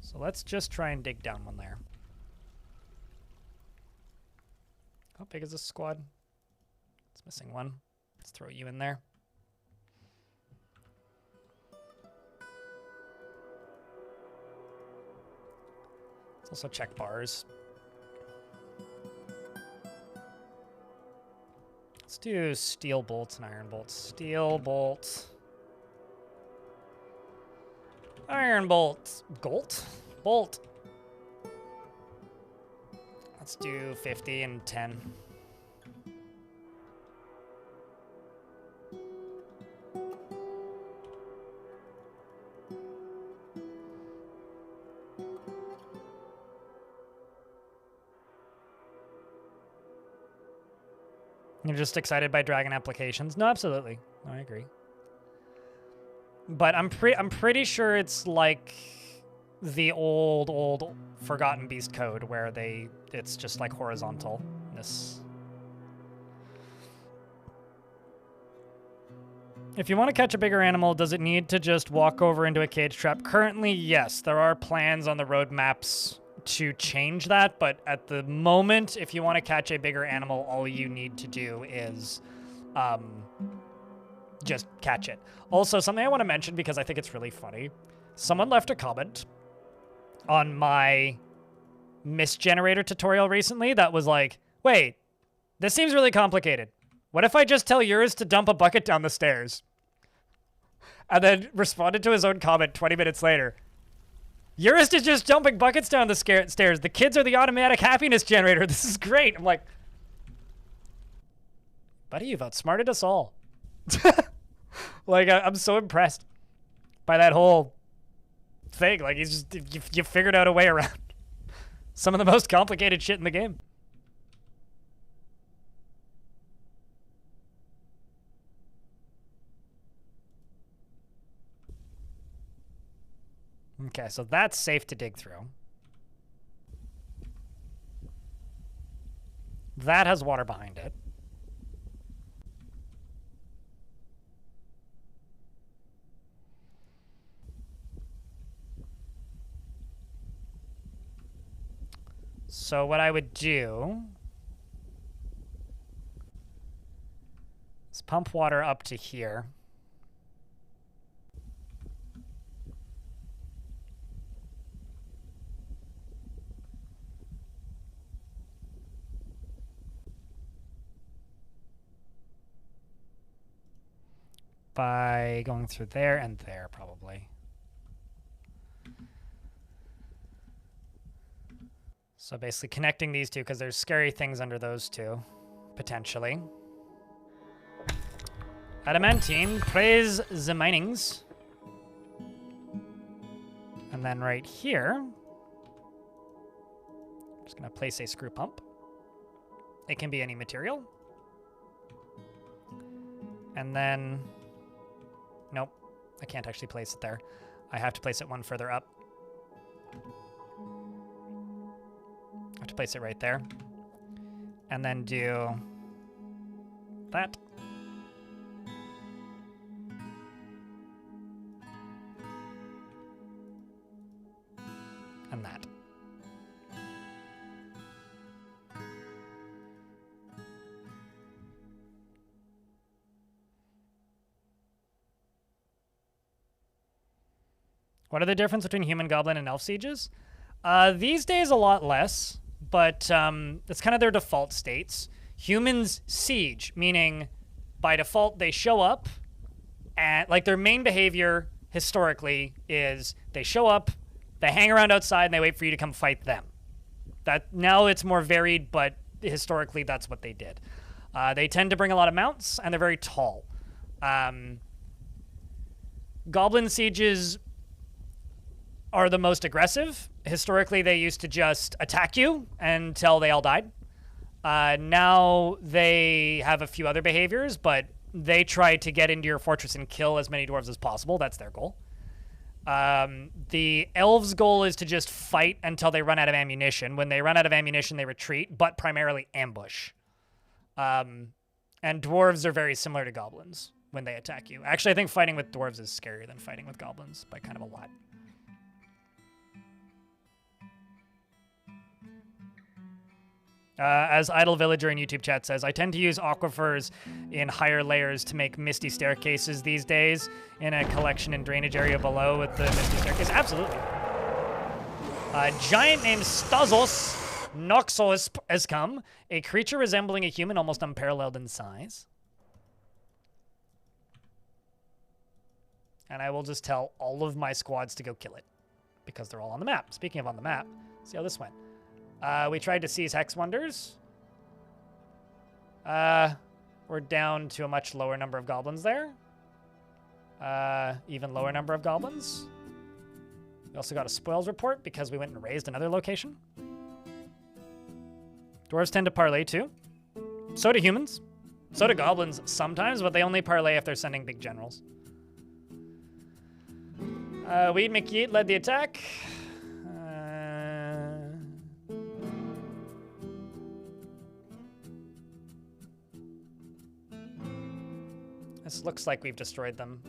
So let's just try and dig down one layer. How big is this squad? It's missing one. Let's throw you in there. Let's also check bars. Let's do steel bolts and iron bolts. Steel bolt. Iron bolt. Bolt? Bolt. Let's do 50 and 10. You're just excited by dragon applications? No, absolutely. No, I agree. But I'm pretty sure it's like the old Forgotten Beast code where it's just like horizontal. If you want to catch a bigger animal, does it need to just walk over into a cage trap? Currently, yes. There are plans on the roadmaps to change that, but at the moment, if you want to catch a bigger animal, all you need to do is just catch it. Also, something I want to mention because I think it's really funny. Someone left a comment on my mist generator tutorial recently that was like, wait, this seems really complicated. What if I just tell Eurus to dump a bucket down the stairs? And then responded to his own comment 20 minutes later. Eurus is just dumping buckets down the stairs. The kids are the automatic happiness generator. This is great. I'm like, buddy, you've outsmarted us all. Like, I'm so impressed by that whole thing. Like, you figured out a way around some of the most complicated shit in the game. Okay, so that's safe to dig through. That has water behind it. So what I would do is pump water up to here. By going through there and there, probably. So basically connecting these two, because there's scary things under those two, potentially. Adamantine, praise the minings. And then right here, I'm just going to place a screw pump. It can be any material. And then, nope, I can't actually place it there. I have to place it one further up. I have to place it right there. And then do that. And that. What are the difference between human, goblin, and elf sieges? These days, a lot less, but it's kind of their default states. Humans siege, meaning by default they show up, and like their main behavior historically is they show up, they hang around outside, and they wait for you to come fight them. That now it's more varied, but historically that's what they did. They tend to bring a lot of mounts, and they're very tall. Goblin sieges are the most aggressive. Historically, they used to just attack you until they all died. Now they have a few other behaviors, but they try to get into your fortress and kill as many dwarves as possible. That's their goal. The elves' goal is to just fight until they run out of ammunition. When they run out of ammunition, they retreat, but primarily ambush. And dwarves are very similar to goblins when they attack you. Actually, I think fighting with dwarves is scarier than fighting with goblins by kind of a lot. As Idle Villager in YouTube chat says, I tend to use aquifers in higher layers to make misty staircases these days in a collection and drainage area below with the misty staircase. Absolutely. A giant named Stazos Noxosp has come, a creature resembling a human almost unparalleled in size. And I will just tell all of my squads to go kill it because they're all on the map. Speaking of on the map, see how this went. We tried to seize Hex Wonders. We're down to a much lower number of goblins there. Even lower number of goblins. We also got a spoils report because we went and raised another location. Dwarves tend to parlay too. So do humans. So do goblins sometimes, but they only parlay if they're sending big generals. Weed McYeet led the attack. This looks like we've destroyed them.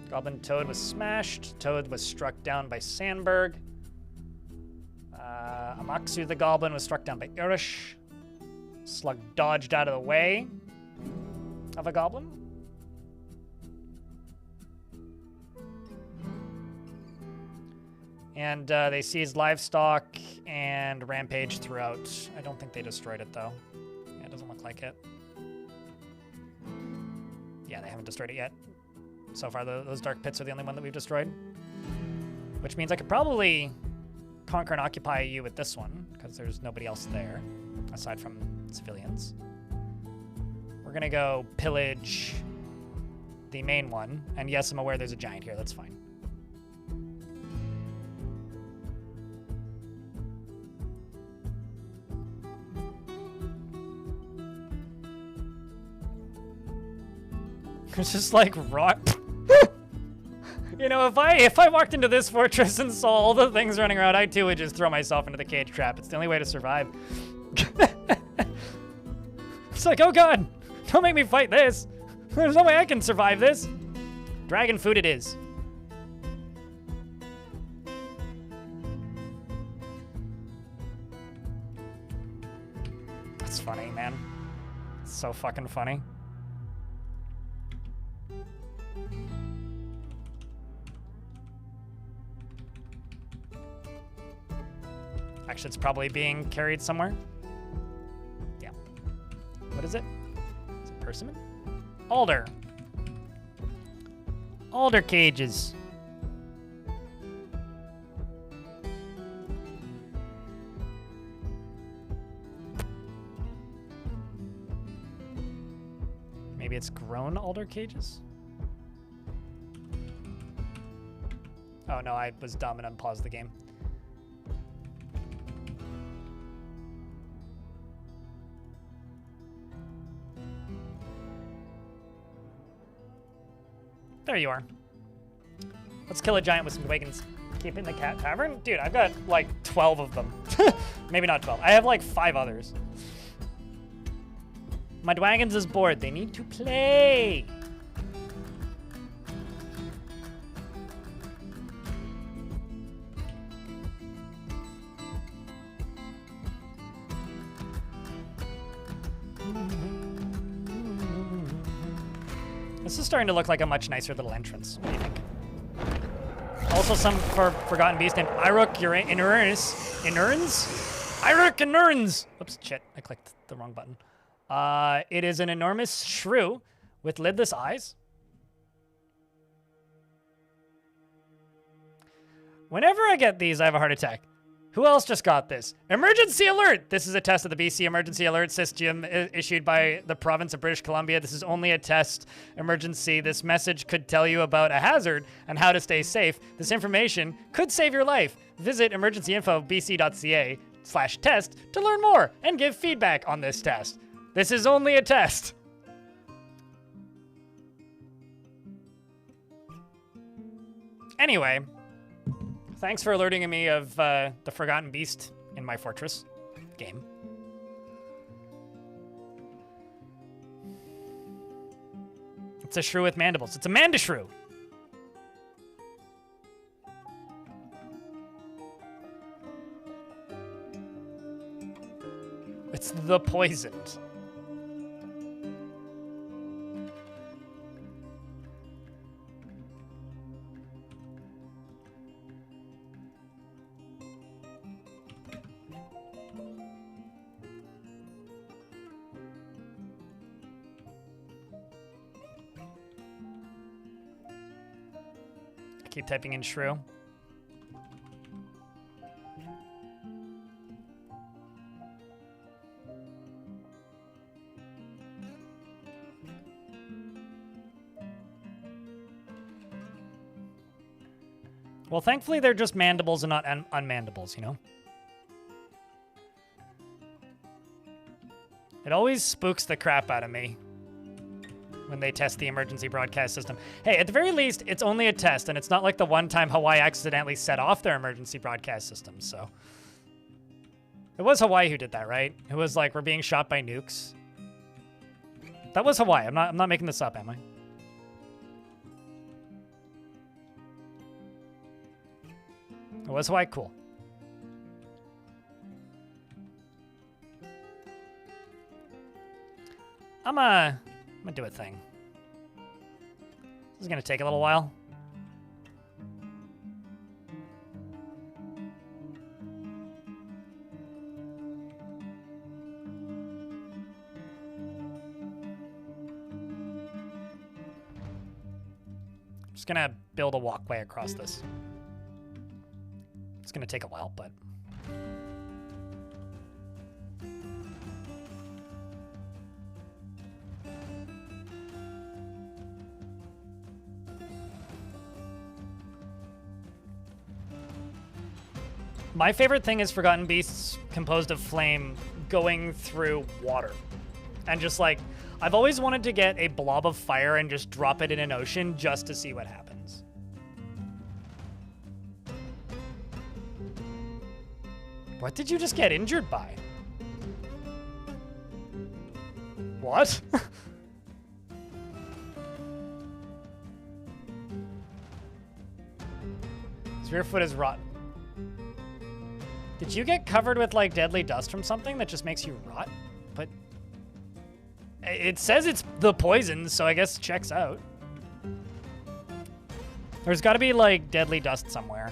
Goblin Toad was smashed. Toad was struck down by Sandberg. Amaksu the Goblin was struck down by Irish. Slug dodged out of the way of a Goblin. And they seized livestock and rampaged throughout. I don't think they destroyed it, though. Yeah, it doesn't look like it. Yeah, they haven't destroyed it yet. So far, those dark pits are the only one that we've destroyed. Which means I could probably conquer and occupy you with this one, because there's nobody else there, aside from civilians. We're going to go pillage the main one. And yes, I'm aware there's a giant here. That's fine. It's just like rock. You know, if I walked into this fortress and saw all the things running around, I too would just throw myself into the cage trap. It's the only way to survive. It's like, oh god, don't make me fight this. There's no way I can survive this. Dragon food it is. That's funny, man. It's so fucking funny. Actually, it's probably being carried somewhere. Yeah. What is it? Is it persimmon? Alder. Alder cages. Maybe it's grown alder cages? Oh no, I was dumb and unpaused the game. There you are. Let's kill a giant with some wagons. Keep in the cat tavern? Dude, I've got like 12 of them. Maybe not 12. I have like 5 others. My Dwagons is bored. They need to play. This is starting to look like a much nicer little entrance. What do you think? Also, some forgotten beast named Iruk Inurns. Iruk Inurns! Oops, shit. I clicked the wrong button. It is an enormous shrew with lidless eyes. Whenever I get these, I have a heart attack. Who else just got this? Emergency alert! This is a test of the BC emergency alert system issued by the province of British Columbia. This is only a test emergency. This message could tell you about a hazard and how to stay safe. This information could save your life. Visit emergencyinfobc.ca/test to learn more and give feedback on this test. This is only a test. Anyway. Thanks for alerting me of the Forgotten Beast in my fortress game. It's a shrew with mandibles. It's a mandashrew. It's the poisoned. Keep typing in shrew. Well, thankfully they're just mandibles and not unmandibles, you know? It always spooks the crap out of me when they test the emergency broadcast system. Hey, at the very least, it's only a test, and it's not like the one time Hawaii accidentally set off their emergency broadcast system, so. It was Hawaii who did that, right? It was like, we're being shot by nukes. That was Hawaii. I'm not making this up, am I? It was Hawaii? Cool. I'm gonna do a thing. This is gonna take a little while. I'm just gonna build a walkway across this. It's gonna take a while, but. My favorite thing is Forgotten Beasts composed of flame going through water. And just like, I've always wanted to get a blob of fire and just drop it in an ocean just to see what happens. What did you just get injured by? What? Your foot is rotten. Did you get covered with like deadly dust from something that just makes you rot? But it says it's the poison, so I guess it checks out. There's got to be like deadly dust somewhere.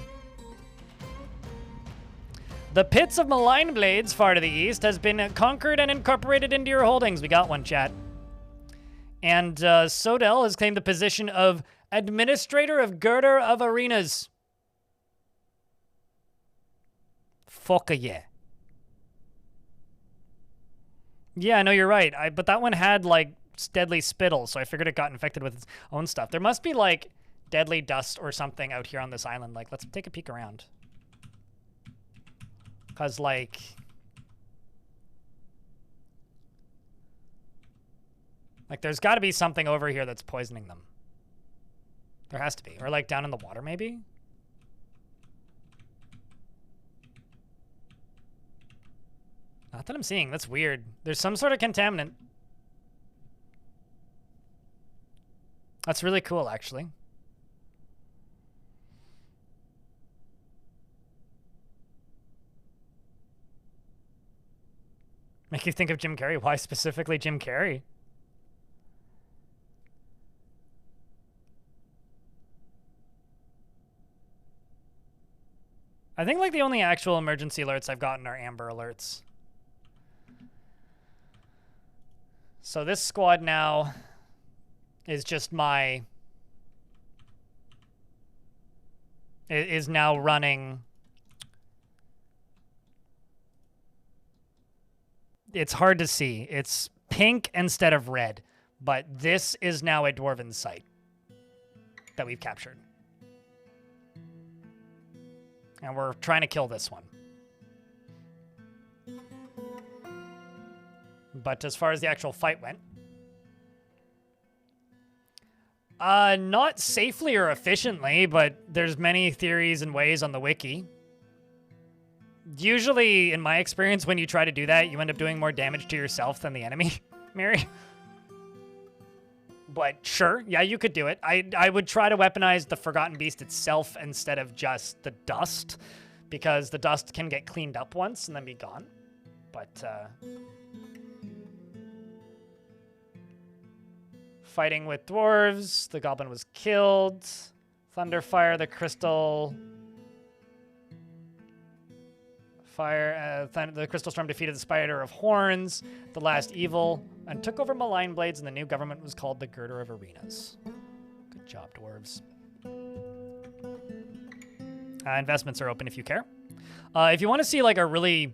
The pits of malign blades far to the east has been conquered and incorporated into your holdings. We got one, chat. And Sodell has claimed the position of administrator of Girder of Arenas. Fuck yeah. Yeah, I know you're right. But that one had like deadly spittle, so I figured it got infected with its own stuff. There must be like deadly dust or something out here on this island. Like, let's take a peek around. Cause like, there's got to be something over here that's poisoning them. There has to be, or like down in the water, maybe. Not that I'm seeing. That's weird. There's some sort of contaminant. That's really cool, actually. Make you think of Jim Carrey. Why specifically Jim Carrey? I think like the only actual emergency alerts I've gotten are Amber Alerts. So this squad now is just my... is now running... It's hard to see. It's pink instead of red. But this is now a Dwarven site that we've captured. And we're trying to kill this one. But as far as the actual fight went, not safely or efficiently, but there's many theories and ways on the wiki. Usually, in my experience, when you try to do that, you end up doing more damage to yourself than the enemy, Mary. But sure, yeah, you could do it. I would try to weaponize the Forgotten Beast itself instead of just the dust, because the dust can get cleaned up once and then be gone. But, fighting with dwarves, the goblin was killed. Thunderfire, the crystal... the Crystal Storm defeated the Spider of Horns, the last evil, and took over Malign Blades, and the new government was called the Girder of Arenas. Good job, dwarves. Investments are open if you care. If you want to see like a really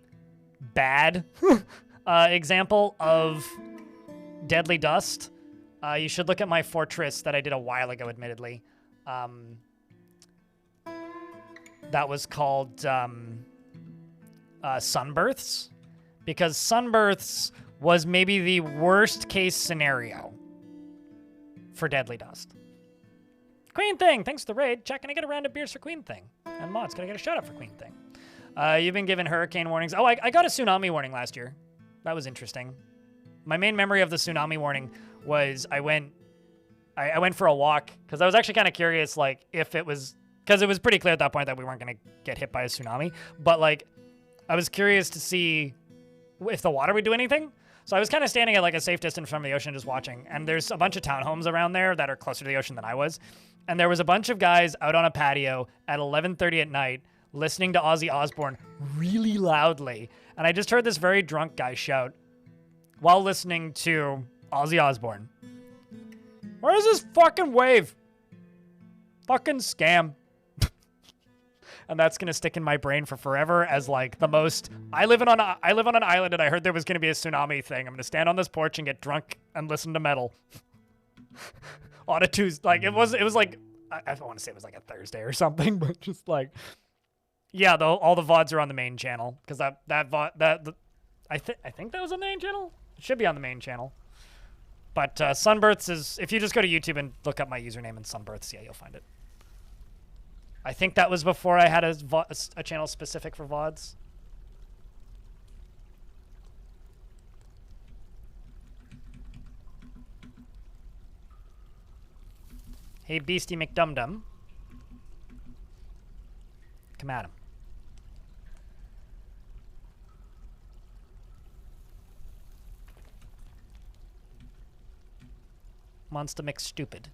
bad example of deadly dust, you should look at my fortress that I did a while ago, admittedly. That was called... Sunbirths, because sunbirths was maybe the worst case scenario for Deadly Dust. Queen Thing, thanks to the raid. Chat, can I get a round of beers for Queen Thing? And mods, can I get a shout out for Queen Thing? You've been given hurricane warnings. Oh, I got a tsunami warning last year. That was interesting. My main memory of the tsunami warning was I went for a walk because I was actually kind of curious, like, if it was, because it was pretty clear at that point that we weren't going to get hit by a tsunami. But, like, I was curious to see if the water would do anything. So I was kind of standing at, like, a safe distance from the ocean just watching. And there's a bunch of townhomes around there that are closer to the ocean than I was. And there was a bunch of guys out on a patio at 11:30 at night listening to Ozzy Osbourne really loudly. And I just heard this very drunk guy shout while listening to Ozzy Osbourne, "Where's this fucking wave? Fucking scam." And that's gonna stick in my brain for forever as like the most. I live on an island, and I heard there was gonna be a tsunami thing. I'm gonna stand on this porch and get drunk and listen to metal. On a Tuesday, like it was like I want to say it was like a Thursday or something, but just like, yeah, all the VODs are on the main channel because I think that was on the main channel. It should be on the main channel. But Sunbirths is, if you just go to YouTube and look up my username in Sunbirths, yeah, you'll find it. I think that was before I had a channel specific for VODs. Hey, Beastie McDumdum. Come at him. Monster McStupid.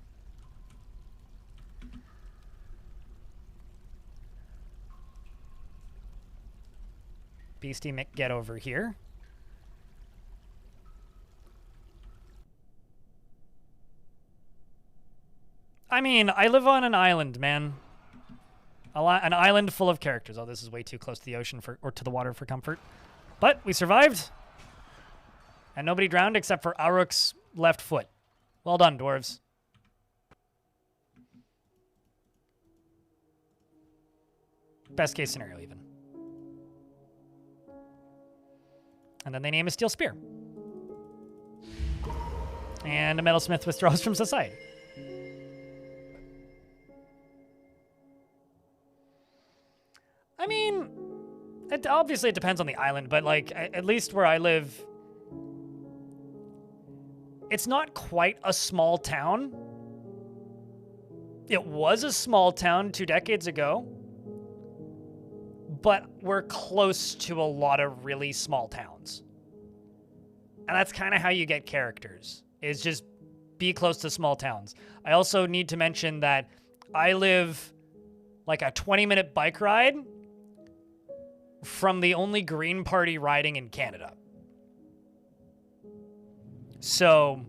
Beastie Mc, get over here. I mean, I live on an island, man. An island full of characters. Oh, this is way too close to the ocean or to the water for comfort. But we survived. And nobody drowned except for Aruk's left foot. Well done, dwarves. Best case scenario, even. And then they name a steel spear. And a metalsmith withdraws from society. I mean, obviously it depends on the island, but like at least where I live, it's not quite a small town. It was a small town 2 decades ago, but we're close to a lot of really small towns. And that's kind of how you get characters, is just be close to small towns. I also need to mention that I live like a 20-minute bike ride from the only Green Party riding in Canada. So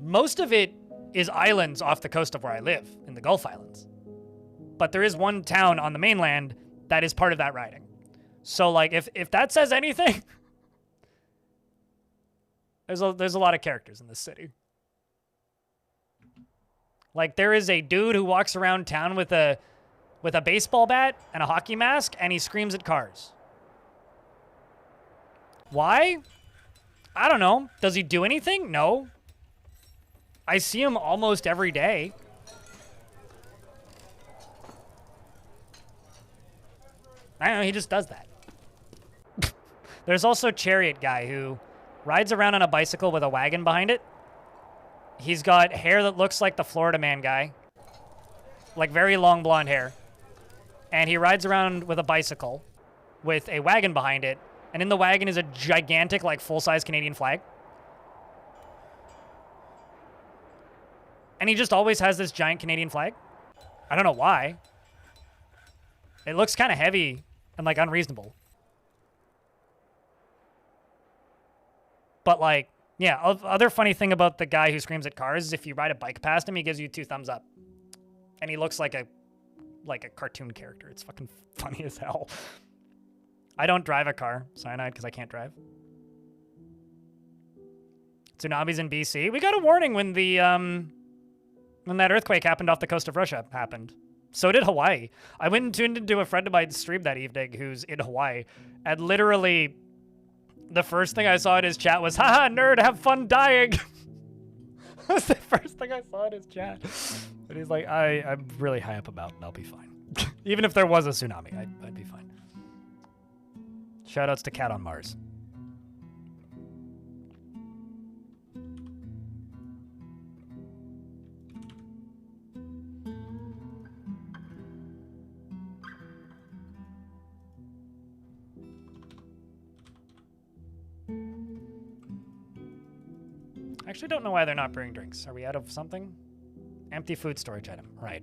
most of it is islands off the coast of where I live, in the Gulf Islands. But there is one town on the mainland that is part of that riding. So like if that says anything, there's a lot of characters in this city. Like there is a dude who walks around town with a baseball bat and a hockey mask, and he screams at cars. Why? I don't know. Does he do anything? No. I see him almost every day. I don't know, he just does that. There's also Chariot Guy who rides around on a bicycle with a wagon behind it. He's got hair that looks like the Florida Man guy. Like very long blonde hair. And he rides around with a bicycle with a wagon behind it. And in the wagon is a gigantic, like, full-size Canadian flag. And he just always has this giant Canadian flag. I don't know why. It looks kind of heavy and, like, unreasonable. But, like, yeah, other funny thing about the guy who screams at cars is if you ride a bike past him, he gives you 2 thumbs up. And he looks like a cartoon character. It's fucking funny as hell. I don't drive a car, Cyanide, because I can't drive. Tsunamis in BC. We got a warning when when that earthquake happened off the coast of Russia happened. So did Hawaii. I went and tuned into a friend of mine's stream that evening who's in Hawaii, and literally The first thing I saw in his chat was, haha, nerd, have fun dying. That's the first thing I saw in his chat. But he's like, I'm really high up a mountain. I'll be fine. Even if there was a tsunami, I'd be fine. Shoutouts to Cat on Mars. I actually don't know why they're not brewing drinks. Are we out of something? Empty food storage item. Right.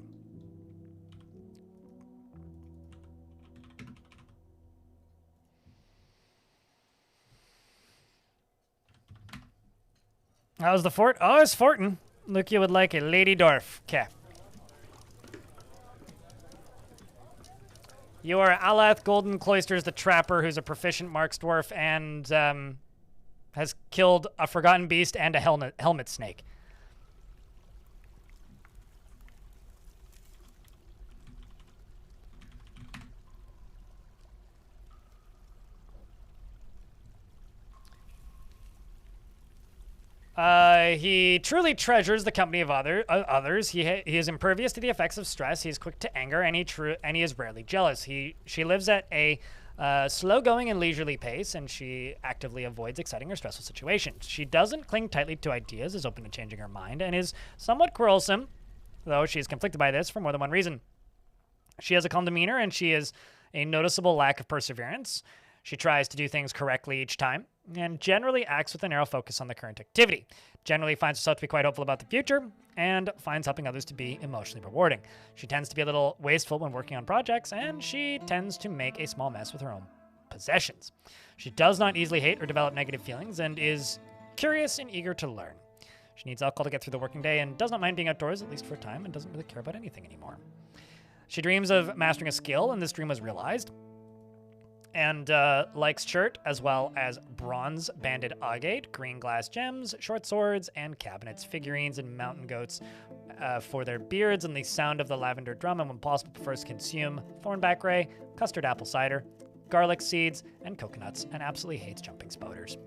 How's the fort? Oh, it's fortin'. Look, you would like a Lady Dwarf. Okay. You are Alath Golden Cloisters the Trapper, who's a proficient Marks Dwarf and has killed a Forgotten Beast and a Helmet Snake. He truly treasures the company of others. He is impervious to the effects of stress. He is quick to anger, and he is rarely jealous. She lives at a slow-going and leisurely pace, and she actively avoids exciting or stressful situations. She doesn't cling tightly to ideas, is open to changing her mind, and is somewhat quarrelsome, though she is conflicted by this for more than one reason. She has a calm demeanor, and she has a noticeable lack of perseverance. She tries to do things correctly each time, and generally acts with a narrow focus on the current activity. Generally finds herself to be quite hopeful about the future, and finds helping others to be emotionally rewarding. She tends to be a little wasteful when working on projects, and she tends to make a small mess with her own possessions. She does not easily hate or develop negative feelings, and is curious and eager to learn. She needs alcohol to get through the working day, and does not mind being outdoors, at least for a time, and doesn't really care about anything anymore. She dreams of mastering a skill, and this dream was realized. And likes shirt, as well as bronze banded agate, green glass gems, short swords, and cabinets, figurines, and mountain goats for their beards, and the sound of the lavender drum, and when possible prefers to consume thornback ray, custard apple cider, garlic seeds, and coconuts, and absolutely hates jumping spouters.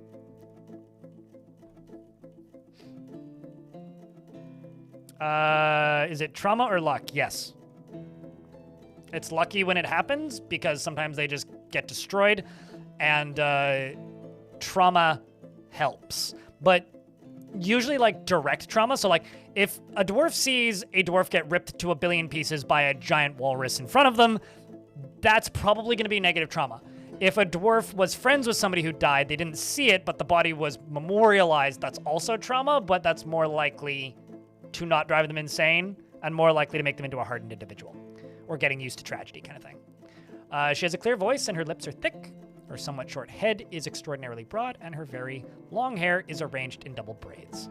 Is it trauma or luck? Yes. It's lucky when it happens, because sometimes they just get destroyed, and trauma helps. But usually, like, direct trauma, so, like, if a dwarf sees a dwarf get ripped to a billion pieces by a giant walrus in front of them, that's probably going to be negative trauma. If a dwarf was friends with somebody who died, they didn't see it, but the body was memorialized, that's also trauma, but that's more likely to not drive them insane, and more likely to make them into a hardened individual, or getting used to tragedy kind of thing. She has a clear voice, and her lips are thick. Her somewhat short head is extraordinarily broad, and her very long hair is arranged in double braids.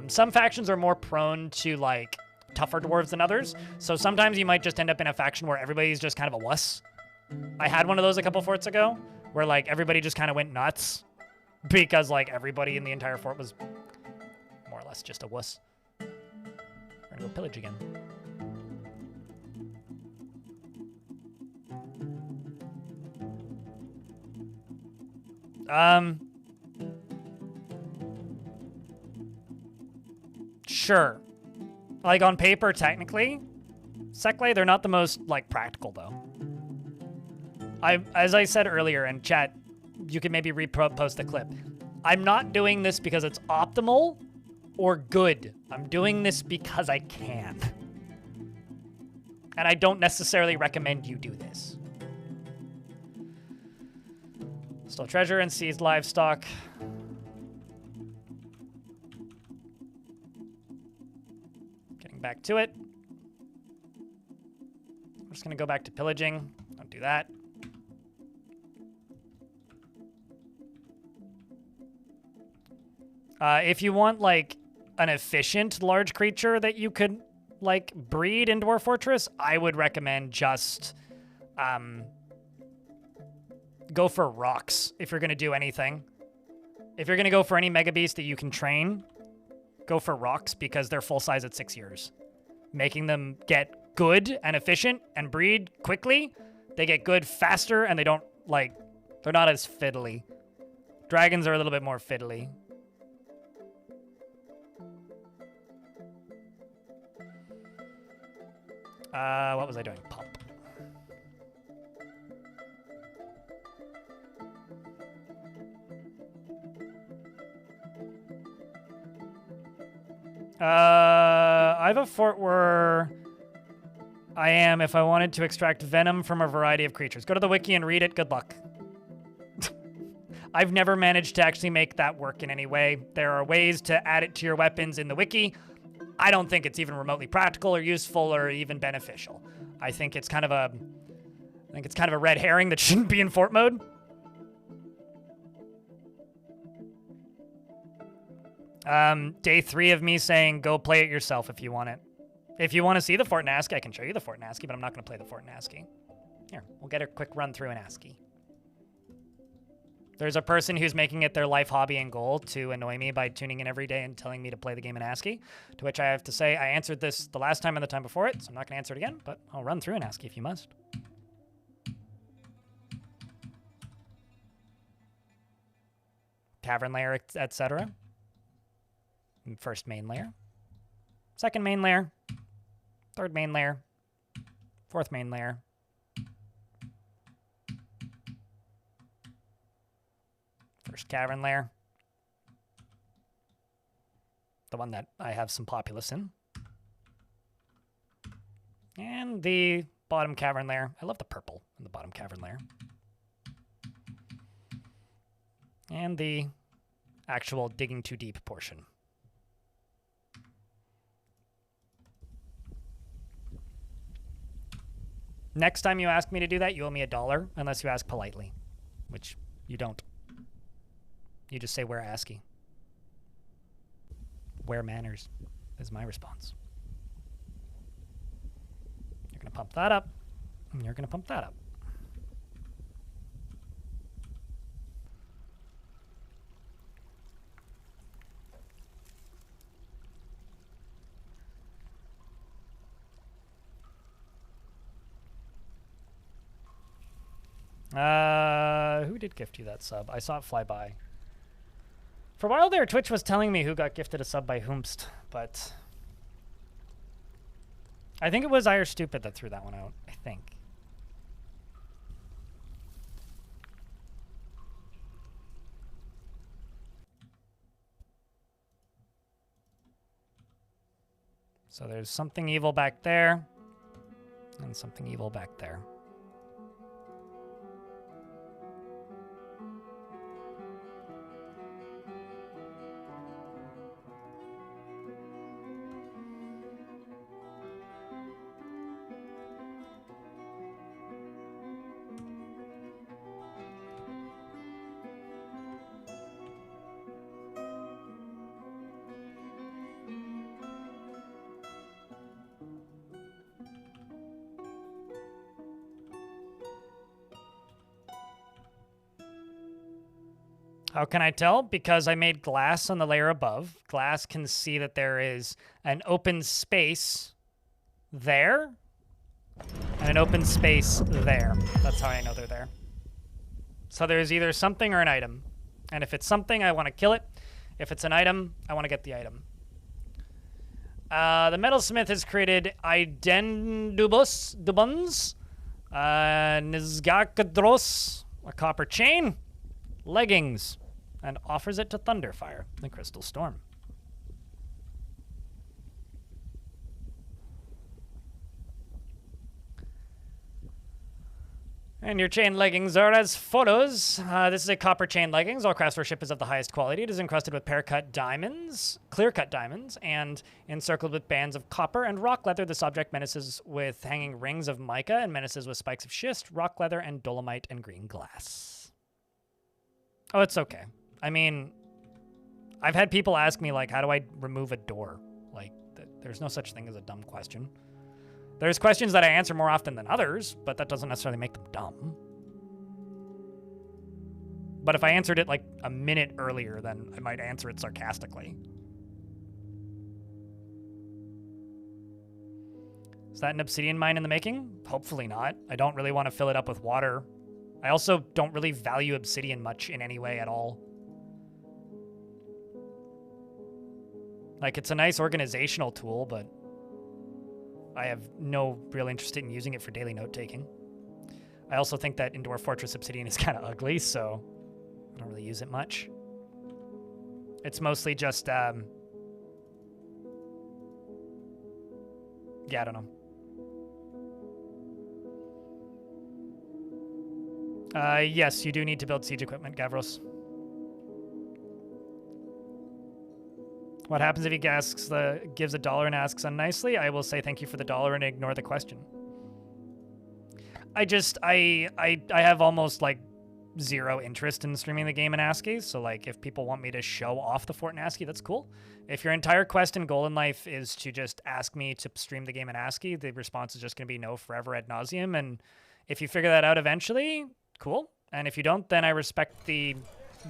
Some factions are more prone to, like, tougher dwarves than others, so sometimes you might just end up in a faction where everybody's just kind of a wuss. I had one of those a couple forts ago, where, like, everybody just kind of went nuts, because, like, everybody in the entire fort was more or less just a wuss. We're gonna go pillage again. Sure. Like, on paper, technically, Sekle, they're not the most, like, practical, though. As I said earlier in chat, you can maybe repost the clip. I'm not doing this because it's optimal or good. I'm doing this because I can. And I don't necessarily recommend you do this. Stole treasure and seized livestock. Getting back to it. I'm just gonna go back to pillaging. Don't do that. If you want, like, an efficient large creature that you could, like, breed in Dwarf Fortress, I would recommend just, go for rocks if you're going to do anything. If you're going to go for any Mega Beast that you can train, go for rocks, because they're full size at 6 years. Making them get good and efficient and breed quickly, they get good faster, and they don't, like, they're not as fiddly. Dragons are a little bit more fiddly. What was I doing? Pump. I have a fort where I am if I wanted to extract venom from a variety of creatures. Go to the wiki and read it. Good luck. I've never managed to actually make that work in any way. There are ways to add it to your weapons in the wiki. I don't think it's even remotely practical or useful or even beneficial. I think it's kind of a red herring that shouldn't be in fort mode. Day 3 of me saying go play it yourself if you want it. If you want to see the fort in ASCII, I can show you the fort in ASCII, but I'm not going to play the fort in ASCII. Here, we'll get a quick run through in ASCII. There's a person who's making it their life hobby and goal to annoy me by tuning in every day and telling me to play the game in ASCII, to which I have to say I answered this the last time and the time before it, so I'm not going to answer it again, but I'll run through in ASCII if you must. Cavern layer, etc. First main layer. Second main layer. Third main layer. Fourth main layer. First cavern layer. The one that I have some populace in. And the bottom cavern layer. I love the purple in the bottom cavern layer. And the actual digging too deep portion. Next time you ask me to do that, you owe me $1, unless you ask politely, which you don't. You just say, where ASCII? Where manners is my response. You're going to pump that up, and you're going to pump that up. Who did gift you that sub? I saw it fly by. For a while there, Twitch was telling me who got gifted a sub by whomst, but I think it was I or Stupid that threw that one out, I think. So there's something evil back there, and something evil back there. How can I tell? Because I made glass on the layer above. Glass can see that there is an open space there and an open space there. That's how I know they're there. So there's either something or an item. And if it's something, I want to kill it. If it's an item, I want to get the item. The metalsmith has created Idendubus, Nizgakadros, a copper chain, leggings, and offers it to Thunderfire, the crystal storm. And your chain leggings are as follows. This is a copper chain leggings. All craftsmanship is of the highest quality. It is encrusted with pear-cut diamonds, clear-cut diamonds, and encircled with bands of copper and rock leather. This object menaces with hanging rings of mica and menaces with spikes of schist, rock leather, and dolomite and green glass. Oh, it's okay. I mean, I've had people ask me, like, how do I remove a door? Like, there's no such thing as a dumb question. There's questions that I answer more often than others, but that doesn't necessarily make them dumb. But if I answered it, like, a minute earlier, then I might answer it sarcastically. Is that an obsidian mine in the making? Hopefully not. I don't really want to fill it up with water. I also don't really value obsidian much in any way at all. Like, it's a nice organizational tool, but I have no real interest in using it for daily note-taking. I also think that in Dwarf Fortress Obsidian is kind of ugly, so I don't really use it much. It's mostly just, yeah, I don't know. Yes, you do need to build siege equipment, Gavros. What happens if he gives $1 and asks unnicely? I will say thank you for the $1 and ignore the question. I have almost like zero interest in streaming the game in ASCII, so like if people want me to show off the fort in ASCII, that's cool. If your entire quest and goal in life is to just ask me to stream the game in ASCII, the response is just going to be no forever ad nauseum, and if you figure that out eventually, cool. And if you don't, then I respect the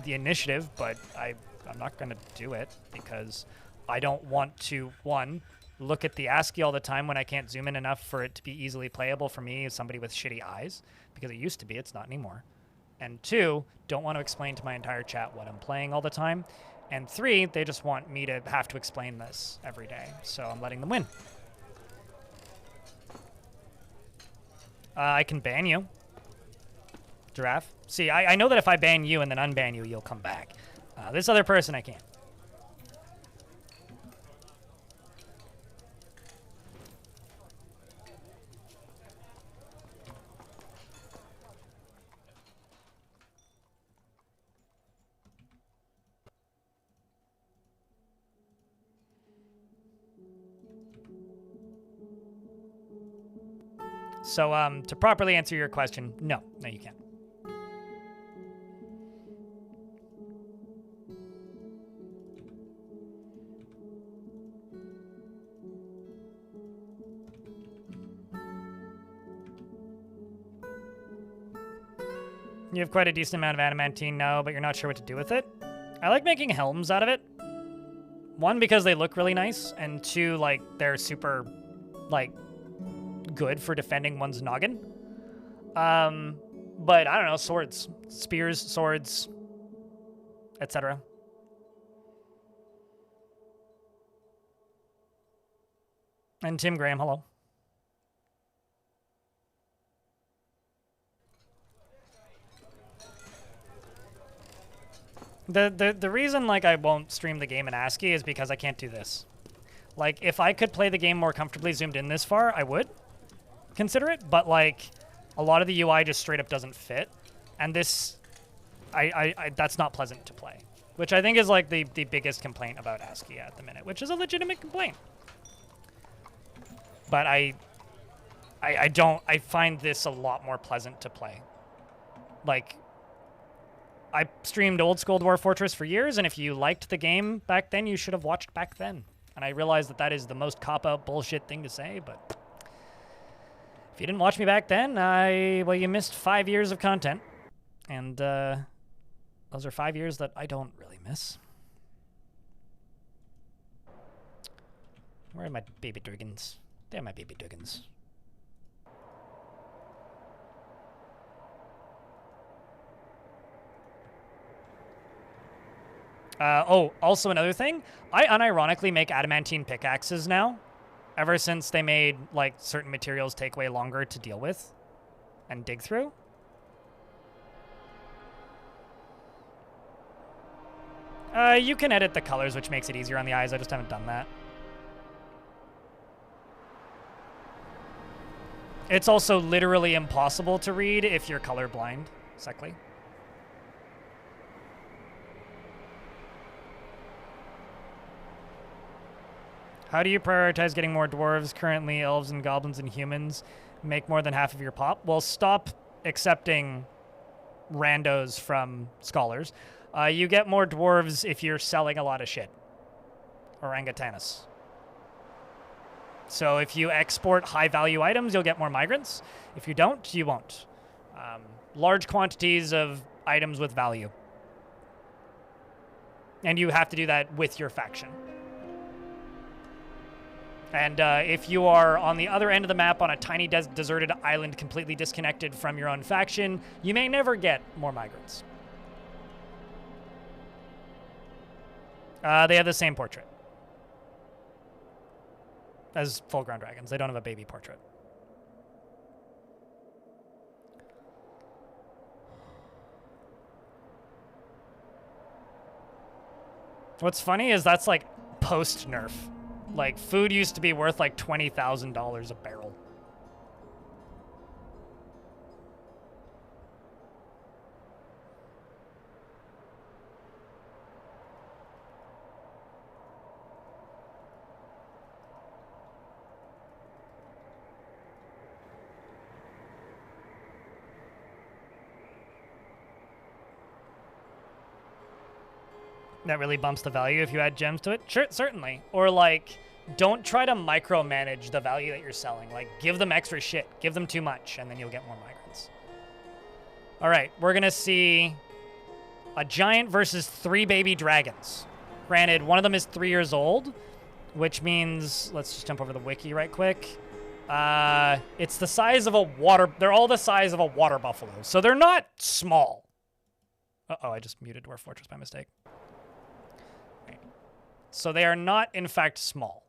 initiative, but I'm not going to do it because I don't want to, one, look at the ASCII all the time when I can't zoom in enough for it to be easily playable for me as somebody with shitty eyes, because it used to be, it's not anymore. And two, don't want to explain to my entire chat what I'm playing all the time. And three, they just want me to have to explain this every day, so I'm letting them win. I can ban you. Giraffe. See, I know that if I ban you and then unban you, you'll come back. This other person, I can't. So, to properly answer your question, no, you can't. You have quite a decent amount of adamantine now, but you're not sure what to do with it. I like making helms out of it. One, because they look really nice, and two, like, they're super, like, good for defending one's noggin. But I don't know, swords. Spears, swords, etc. And Tim Graham, hello. The reason, like, I won't stream the game in ASCII is because I can't do this. Like, if I could play the game more comfortably zoomed in this far, I would consider it, but, like, a lot of the UI just straight up doesn't fit, and this, that's not pleasant to play, which I think is, like, the biggest complaint about ASCII at the minute, which is a legitimate complaint. But I find this a lot more pleasant to play. Like, I streamed old school Dwarf Fortress for years, and if you liked the game back then, you should have watched back then. And I realize that that is the most cop-out bullshit thing to say, but if you didn't watch me back then, well, you missed 5 years of content. And those are 5 years that I don't really miss. Where are my baby dragons? They're my baby dragons. Oh, also another thing, I unironically make adamantine pickaxes now, ever since they made, like, certain materials take way longer to deal with and dig through. You can edit the colors, which makes it easier on the eyes. I just haven't done that. It's also literally impossible to read if you're colorblind, Seckley. How do you prioritize getting more dwarves? Currently, elves and goblins and humans make more than half of your pop. Well, stop accepting randos from scholars. You get more dwarves if you're selling a lot of shit. Orangutanis. So if you export high-value items, you'll get more migrants. If you don't, you won't. Large quantities of items with value. And you have to do that with your faction. And if you are on the other end of the map on a tiny deserted island completely disconnected from your own faction, you may never get more migrants. They have the same portrait. as full-grown dragons. They don't have a baby portrait. What's funny is that's like post-nerf. Like, food used to be worth like $20,000 a barrel. That really bumps the value if you add gems to it? Sure, certainly. Or, like, don't try to micromanage the value that you're selling. Like, give them extra shit. Give them too much, and then you'll get more migrants. All right, we're going to see a giant versus 3 baby dragons. Granted, one of them is 3 years old, which means... Let's just jump over the wiki right quick. It's the size of a water... They're all the size of a water buffalo, so they're not small. Uh-oh, I just muted Dwarf Fortress by mistake. So they are not, in fact, small.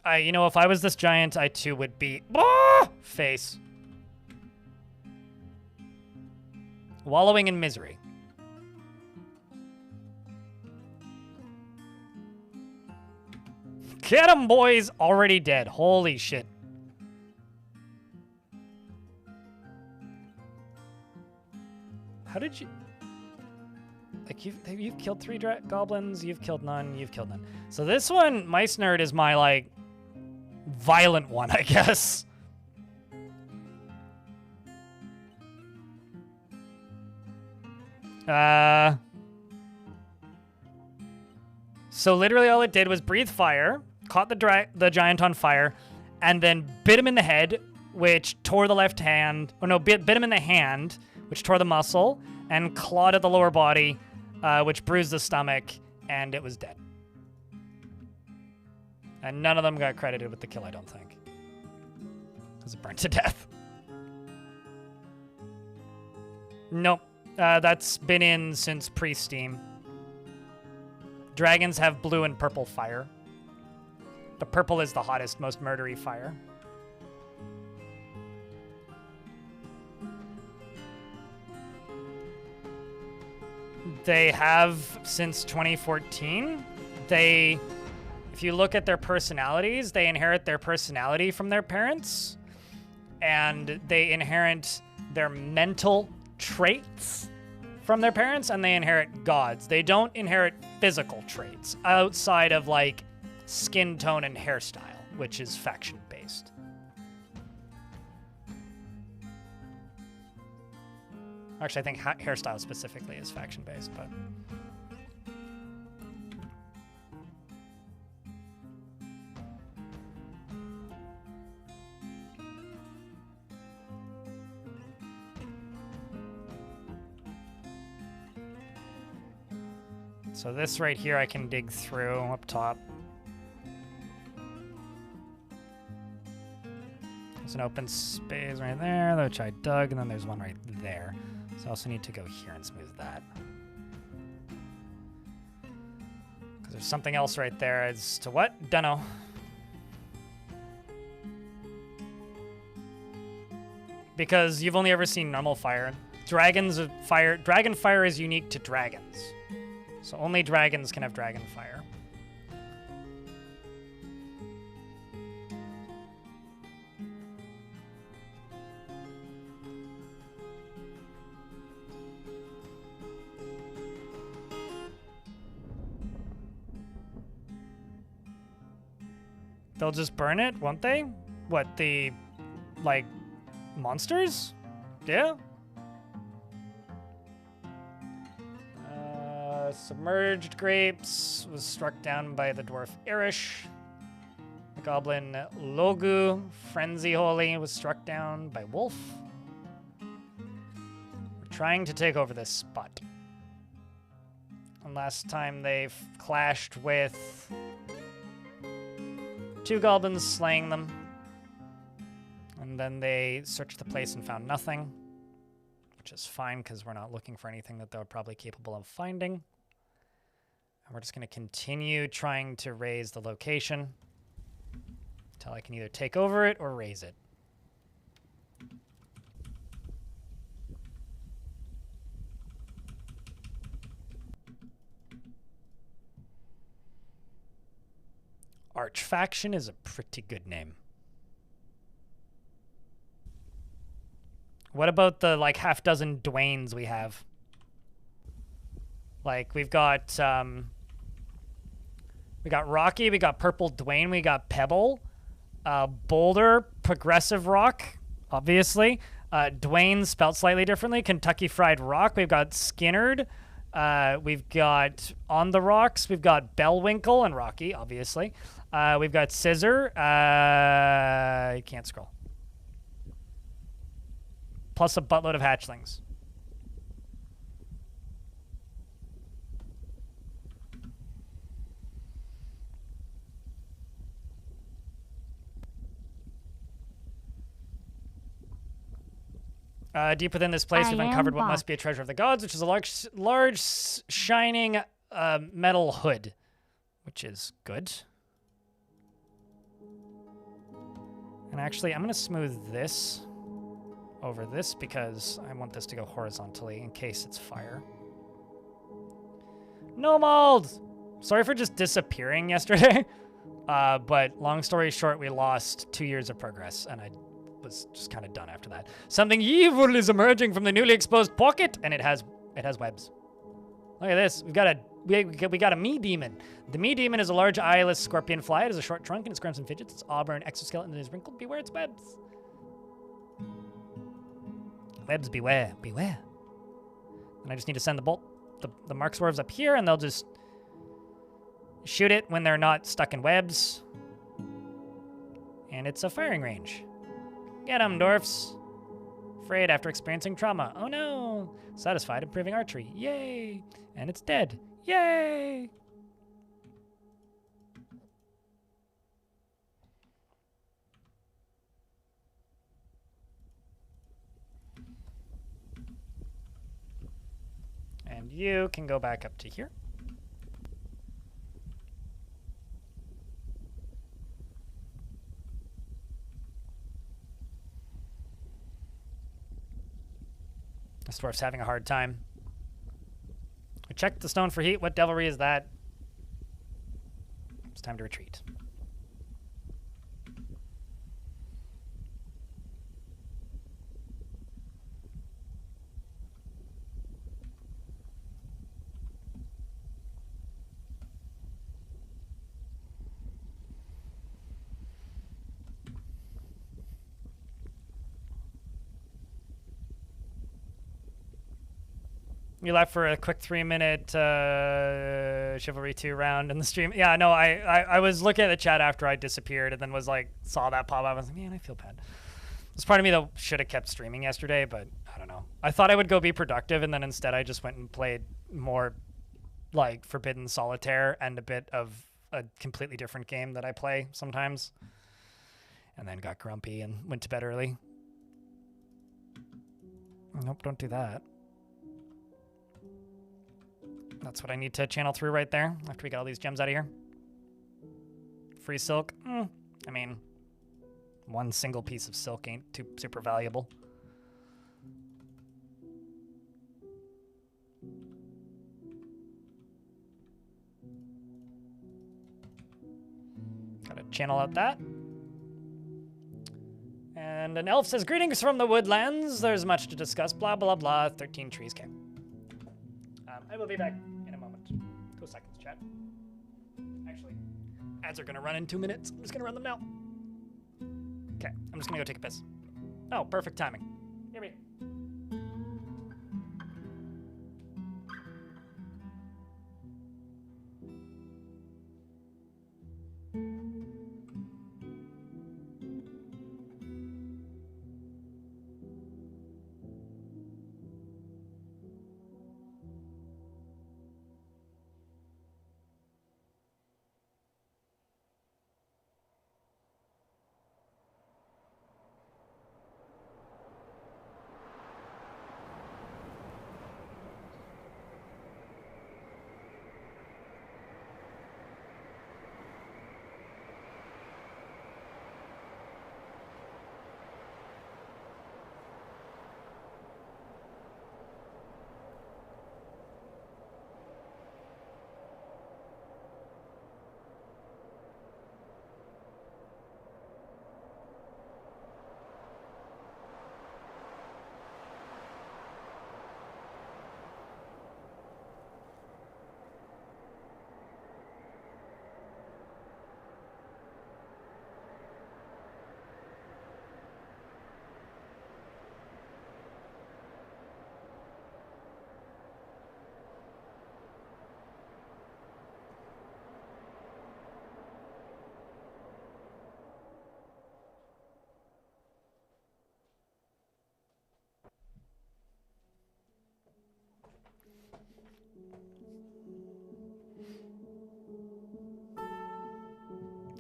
You know, if I was this giant, I too would be... face. Wallowing in misery. Get 'em, boys! Already dead. Holy shit. How did you... Like, you've killed 3 goblins, you've killed none, you've killed none. So this one, Mice Nerd, is my, like, violent one, I guess. So literally all it did was breathe fire, caught the giant on fire, and then bit him in the head, which tore the left hand... Oh, no, bit him in the hand, which tore the muscle, and clawed at the lower body, which bruised the stomach, and it was dead. And none of them got credited with the kill, I don't think. Because it burned to death. Nope. That's been in since pre-Steam. Dragons have blue and purple fire. The purple is the hottest, most murdery fire. They have since 2014. If you look at their personalities, they inherit their personality from their parents, and they inherit their mental traits from their parents, and they inherit gods. They don't inherit physical traits outside of, like, skin tone and hairstyle, which is faction-based. Actually, I think hairstyle specifically is faction-based, but... So this right here I can dig through up top. There's an open space right there, which I dug, and then there's one right there. So I also need to go here and smooth that. Because there's something else right there as to what? Dunno. Because you've only ever seen normal fire. Dragon fire is unique to dragons. So only dragons can have dragon fire. They'll just burn it, won't they? What, the, like, monsters? Yeah? Submerged grapes was struck down by the dwarf Irish. The goblin Logu, Frenzy Holy, was struck down by Wolf. We're trying to take over this spot. And last time they clashed with 2 goblins, slaying them. And then they searched the place and found nothing. which is fine because we're not looking for anything that they're probably capable of finding. And we're just going to continue trying to raise the location until I can either take over it or raise it. Archfaction is a pretty good name. What about the like half dozen Dwaynes we have? Like we got Rocky, we got Purple Dwayne, we got Pebble, Boulder, Progressive Rock, obviously. Dwayne spelled slightly differently. Kentucky Fried Rock. We've got Skinnerd. We've got On the Rocks. We've got Bellwinkle and Rocky, obviously. We've got Scissor. You can't scroll. Plus a buttload of hatchlings. Deep within this place, we've uncovered what must be a treasure of the gods, which is a large shining metal hood, which is good. And actually, I'm going to smooth this over this because I want this to go horizontally in case it's fire. No mold! Sorry for just disappearing yesterday. But long story short, we lost 2 years of progress, and I was just kind of done after that. Something evil is emerging from the newly exposed pocket, and it has webs. Look at this. We got a me demon. The me demon is a large eyeless scorpion fly. It has a short trunk and its grunts and fidgets. Its auburn exoskeleton is wrinkled. Beware its webs. Webs, beware, beware. And I just need to send the bolt, the mark swerves up here, and they'll just shoot it when they're not stuck in webs. And it's a firing range. Get 'em, dwarfs. Afraid after experiencing trauma. Oh no. Satisfied, improving archery. Yay. And it's dead. Yay. And you can go back up to here. This dwarf's having a hard time. We checked the stone for heat. What devilry is that? It's time to retreat. We left for a quick 3-minute Chivalry 2 round in the stream. Yeah, no, I was looking at the chat after I disappeared and then was like, saw that pop up. I was like, man, I feel bad. There's part of me that should have kept streaming yesterday, but I don't know. I thought I would go be productive, and then instead I just went and played more like Forbidden Solitaire and a bit of a completely different game that I play sometimes. And then got grumpy and went to bed early. Nope, don't do that. That's what I need to channel through right there after we get all these gems out of here. Free silk. I mean, one single piece of silk ain't too super valuable. Gotta channel out that. And an elf says, greetings from the woodlands. There's much to discuss. Blah, blah, blah. 13 trees came. I will be back in a moment. 2 seconds, chat. Actually, ads are going to run in 2 minutes. I'm just going to run them now. Okay, I'm just going to go take a piss. Oh, perfect timing. Here we go.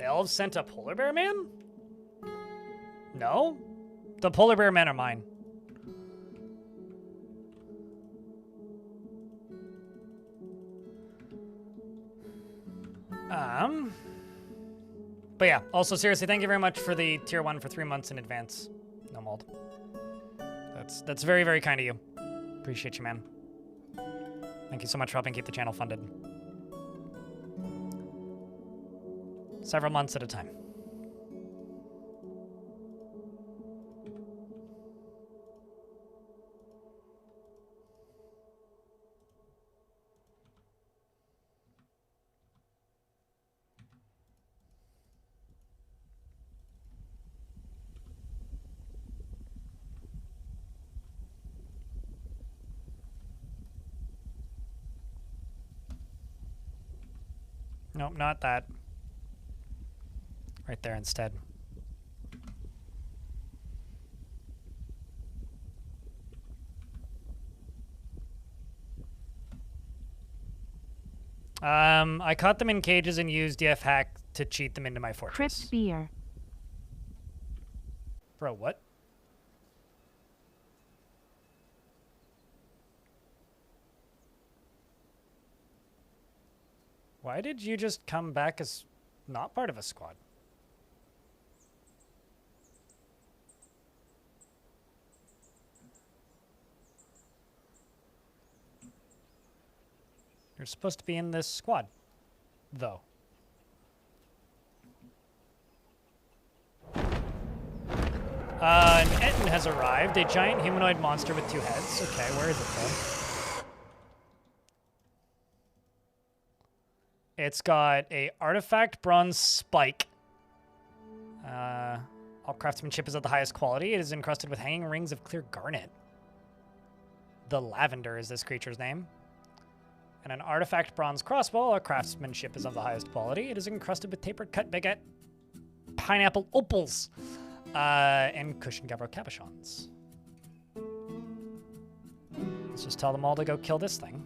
The elves sent a polar bear man? No? The polar bear men are mine. But yeah, also seriously, thank you very much for the tier 1 for 3 months in advance. No mold. That's very, very kind of you. Appreciate you, man. Thank you so much for helping keep the channel funded. Several months at a time. Nope, not that. Right there instead. I caught them in cages and used DF hack to cheat them into my fortress. Crypt beer. Bro, what? Why did you just come back as not part of a squad? You're supposed to be in this squad, though. An Etten has arrived, a giant humanoid monster with 2 heads. Okay, where is it, though? It's got a artifact bronze spike. All craftsmanship is of the highest quality. It is encrusted with hanging rings of clear garnet. The Lavender is this creature's name. And an artifact bronze crossbow. Our craftsmanship is of the highest quality. It is encrusted with tapered cut baguette, pineapple opals, and cushion gavro cabochons. Let's just tell them all to go kill this thing.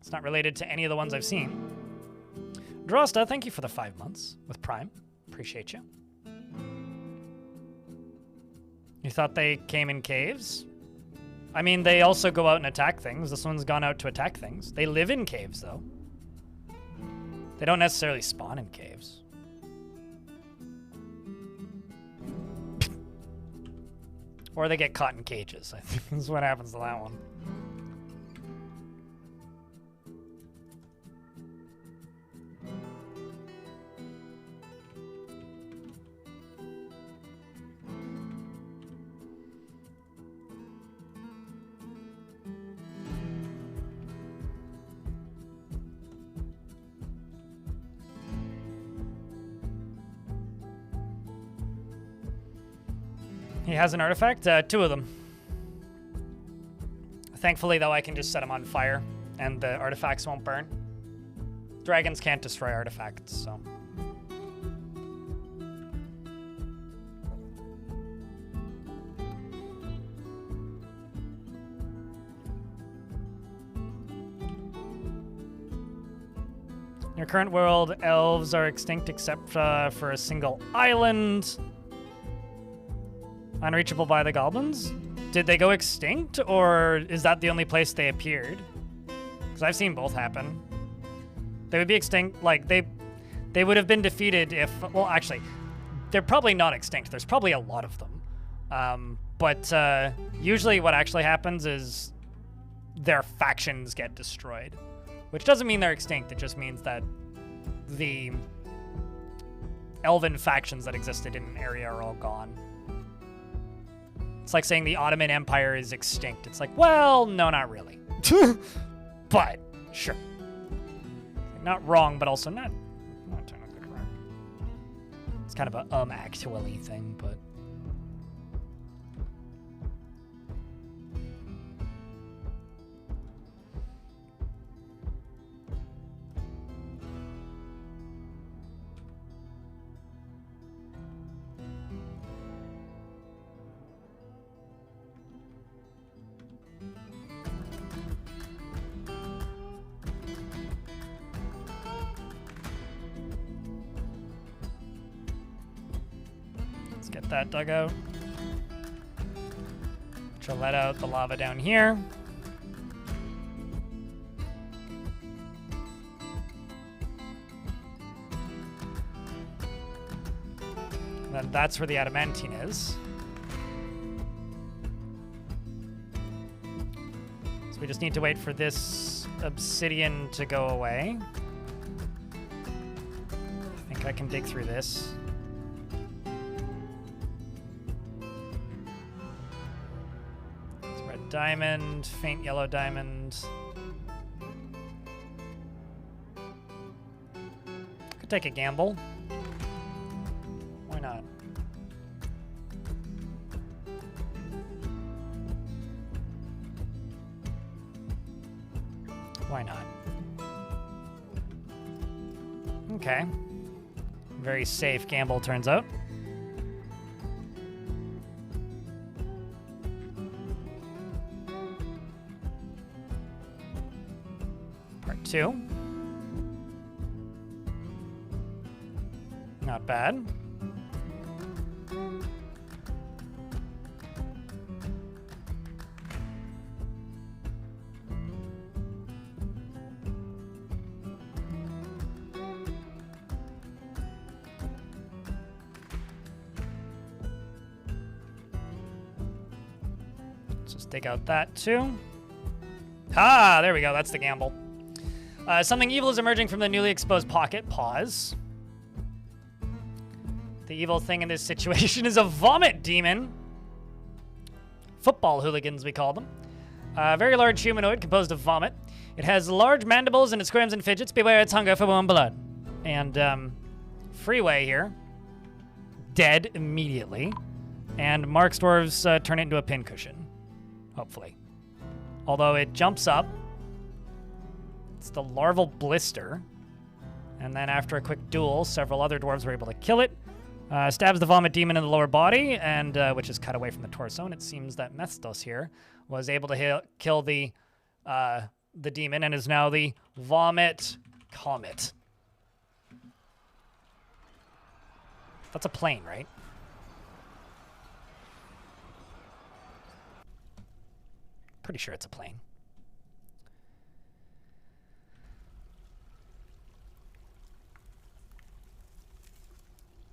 It's not related to any of the ones I've seen. Drosta, thank you for the 5 months with Prime. Appreciate you. You thought they came in caves? I mean, they also go out and attack things. This one's gone out to attack things. They live in caves, though. They don't necessarily spawn in caves. Or they get caught in cages, I think is what happens to that one. He has an artifact? 2 of them. Thankfully, though, I can just set them on fire, and the artifacts won't burn. Dragons can't destroy artifacts, so... In your current world, elves are extinct except for a single island. Unreachable by the goblins? Did they go extinct, or is that the only place they appeared? Because I've seen both happen. They would be extinct, like, they would have been defeated if... Well, actually, they're probably not extinct. There's probably a lot of them. But usually what actually happens is their factions get destroyed. Which doesn't mean they're extinct. It just means that the elven factions that existed in an area are all gone. It's like saying the Ottoman Empire is extinct. It's like, well, no, not really. But, sure. Not wrong, but also not technically correct. It's kind of a actually thing, but... that dugout. Which will let out the lava down here. And then that's where the adamantine is. So we just need to wait for this obsidian to go away. I think I can dig through this. It's red diamond, faint yellow diamond. Could take a gamble. Why not? Why not? Okay. Very safe gamble, turns out. Part 2. Not bad. Just dig out that too. Ah, there we go. That's the gamble. Something evil is emerging from the newly exposed pocket. Pause. The evil thing in this situation is a vomit demon. Football hooligans, we call them. A very large humanoid composed of vomit. It has large mandibles and it squirms and fidgets. Beware its hunger for warm blood. And Freeway here. Dead immediately. And Mark's dwarves turn it into a pincushion. Hopefully. Although it jumps up. It's the larval blister. And then after a quick duel, several other dwarves were able to kill it. Stabs the vomit demon in the lower body, and which is cut away from the torso. And it seems that Mestos here was able to kill the demon and is now the vomit comet. That's a plane, right? Pretty sure it's a plane.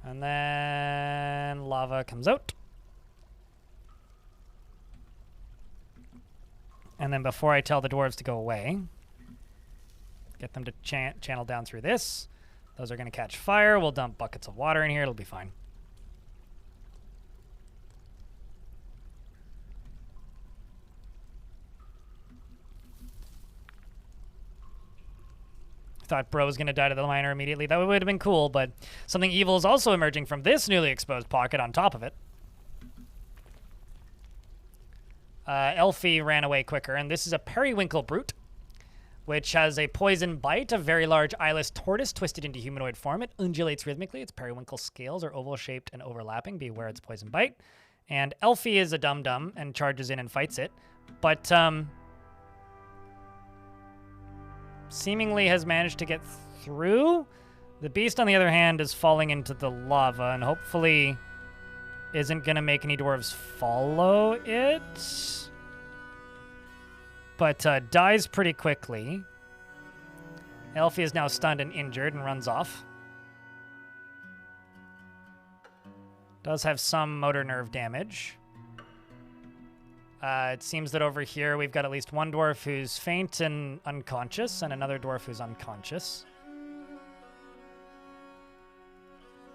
And then lava comes out. And then before I tell the dwarves to go away, get them to channel down through this. Those are going to catch fire. We'll dump buckets of water in here. It'll be fine. Thought bro was going to die to the miner immediately. That would have been cool, but something evil is also emerging from this newly exposed pocket on top of it. Elfie ran away quicker, and this is a periwinkle brute, which has a poison bite, a very large eyeless tortoise twisted into humanoid form. It undulates rhythmically. Its periwinkle scales are oval-shaped and overlapping. Beware its poison bite. And Elfie is a dum-dum and charges in and fights it, but seemingly has managed to get through. The beast, on the other hand, is falling into the lava and hopefully isn't going to make any dwarves follow it. But dies pretty quickly. Elfie is now stunned and injured and runs off. Does have some motor nerve damage. It seems that over here we've got at least one dwarf who's faint and unconscious, and another dwarf who's unconscious.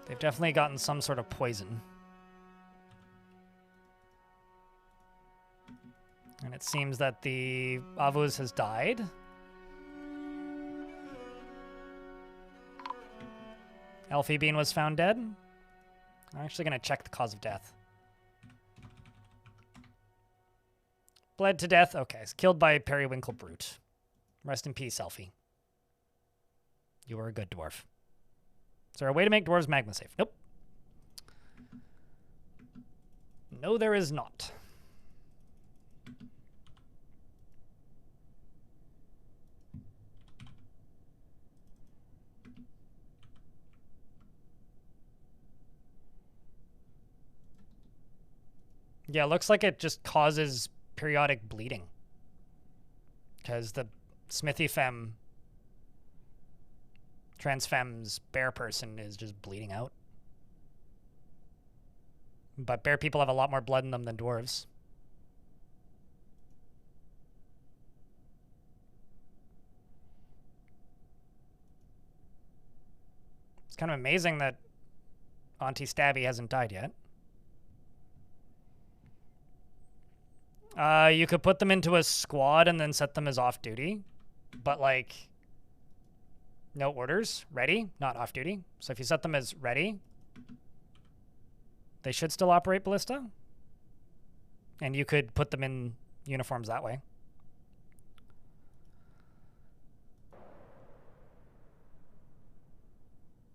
They've definitely gotten some sort of poison. And it seems that the Avuz has died. Elfie Bean was found dead. I'm actually going to check the cause of death. Bled to death. Okay, it's killed by a periwinkle brute. Rest in peace, Elfie. You were a good dwarf. Is there a way to make dwarves magma safe? Nope. No, there is not. Yeah, it looks like it just causes periodic bleeding. Because the Smithy Femme, Trans Femme's bear person is just bleeding out. But bear people have a lot more blood in them than dwarves. It's kind of amazing that Auntie Stabby hasn't died yet. You could put them into a squad and then set them as off-duty. But, like, no orders. Ready, not off-duty. So if you set them as ready, they should still operate ballista. And you could put them in uniforms that way.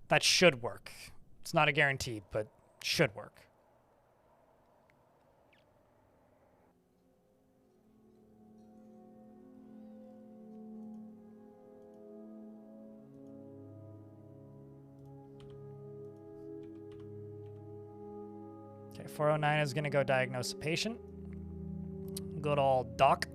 That should work. It's not a guarantee, but should work. Okay, 409 is going to go diagnose a patient. Good old doc.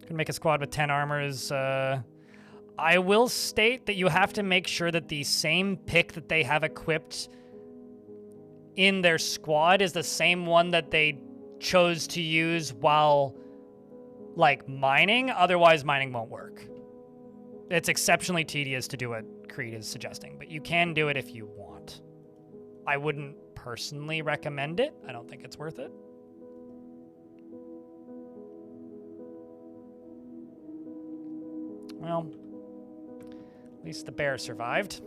Can make a squad with 10 armors. I will state that you have to make sure that the same pick that they have equipped in their squad is the same one that they chose to use while, like, mining. Otherwise, mining won't work. It's exceptionally tedious to do what Creed is suggesting, but you can do it if you want. I wouldn't personally recommend it. I don't think it's worth it. Well, at least the bear survived.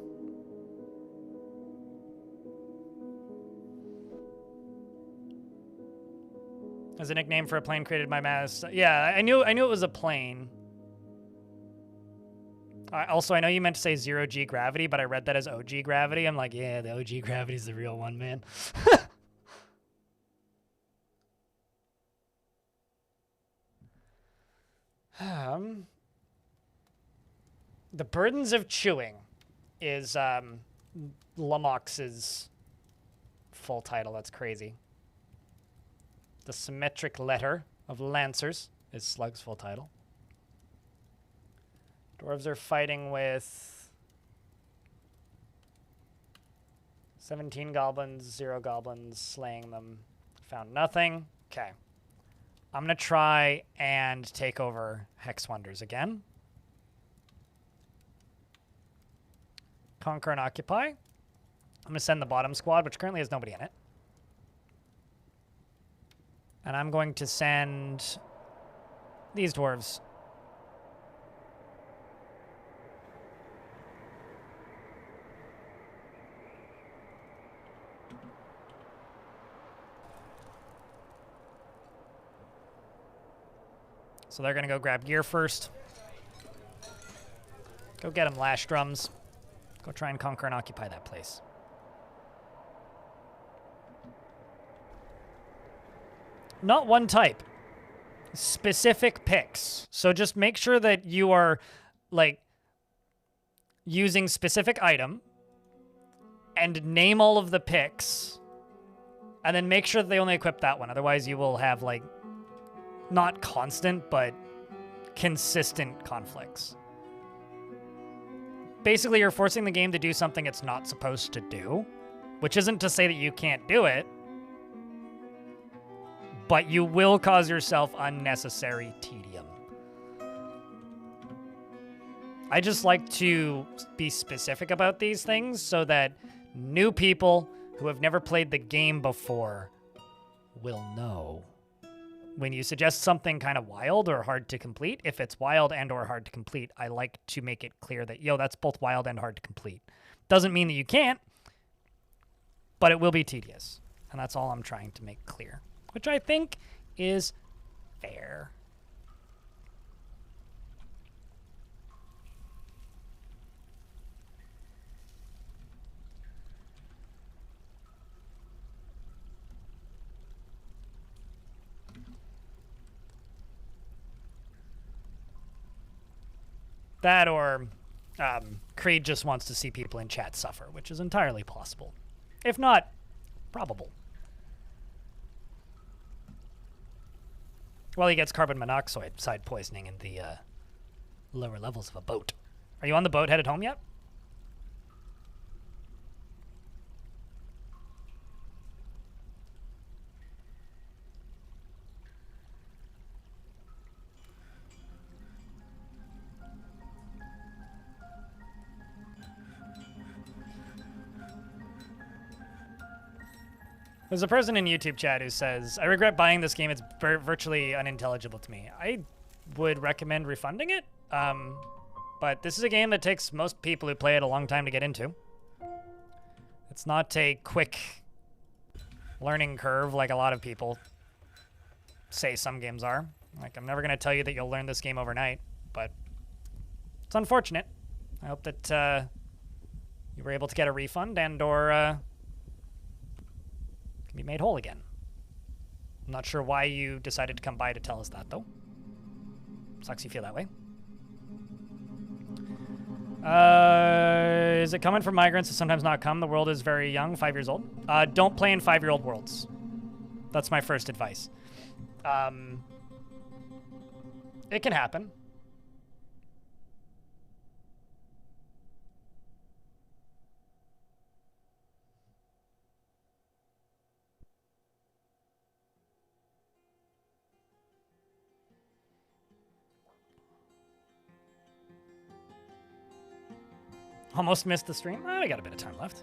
As a nickname for a plane created by Mass. Yeah, I knew it was a plane. Also, I know you meant to say 0G gravity, but I read that as OG gravity. I'm like, yeah, the OG gravity is the real one, man. The Burdens of Chewing is Lamox's full title. That's crazy. The Symmetric Letter of Lancers is Slug's full title. Dwarves are fighting with 17 goblins, 0 goblins, slaying them. Found nothing. Okay. I'm going to try and take over Hex Wonders again. Conquer and Occupy. I'm going to send the bottom squad, which currently has nobody in it. And I'm going to send these dwarves. So they're going to go grab gear first. Go get them lash drums. Go try and conquer and occupy that place. Not one type. Specific picks. So just make sure that you are, like, using specific item and name all of the picks. And then make sure that they only equip that one. Otherwise you will have, like, not constant, but consistent conflicts. Basically, you're forcing the game to do something it's not supposed to do, which isn't to say that you can't do it, but you will cause yourself unnecessary tedium. I just like to be specific about these things so that new people who have never played the game before will know. When you suggest something kind of wild or hard to complete, if it's wild and or hard to complete, I like to make it clear that, yo, that's both wild and hard to complete. Doesn't mean that you can't, but it will be tedious. And that's all I'm trying to make clear, which I think is fair. That or Creed just wants to see people in chat suffer, which is entirely possible. If not, probable. Well, he gets carbon monoxide poisoning in the lower levels of a boat. Are you on the boat headed home yet? There's a person in YouTube chat who says, I regret buying this game. It's virtually unintelligible to me. I would recommend refunding it. But this is a game that takes most people who play it a long time to get into. It's not a quick learning curve like a lot of people say some games are. Like, I'm never going to tell you that you'll learn this game overnight, but it's unfortunate. I hope that you were able to get a refund and or can be made whole again. I'm not sure why you decided to come by to tell us that, though. Sucks you feel that way. Is it common for migrants to sometimes not come? The world is very young, 5 years old. Don't play in 5-year-old worlds. That's my first advice. It can happen. Almost missed the stream. Oh, we got a bit of time left.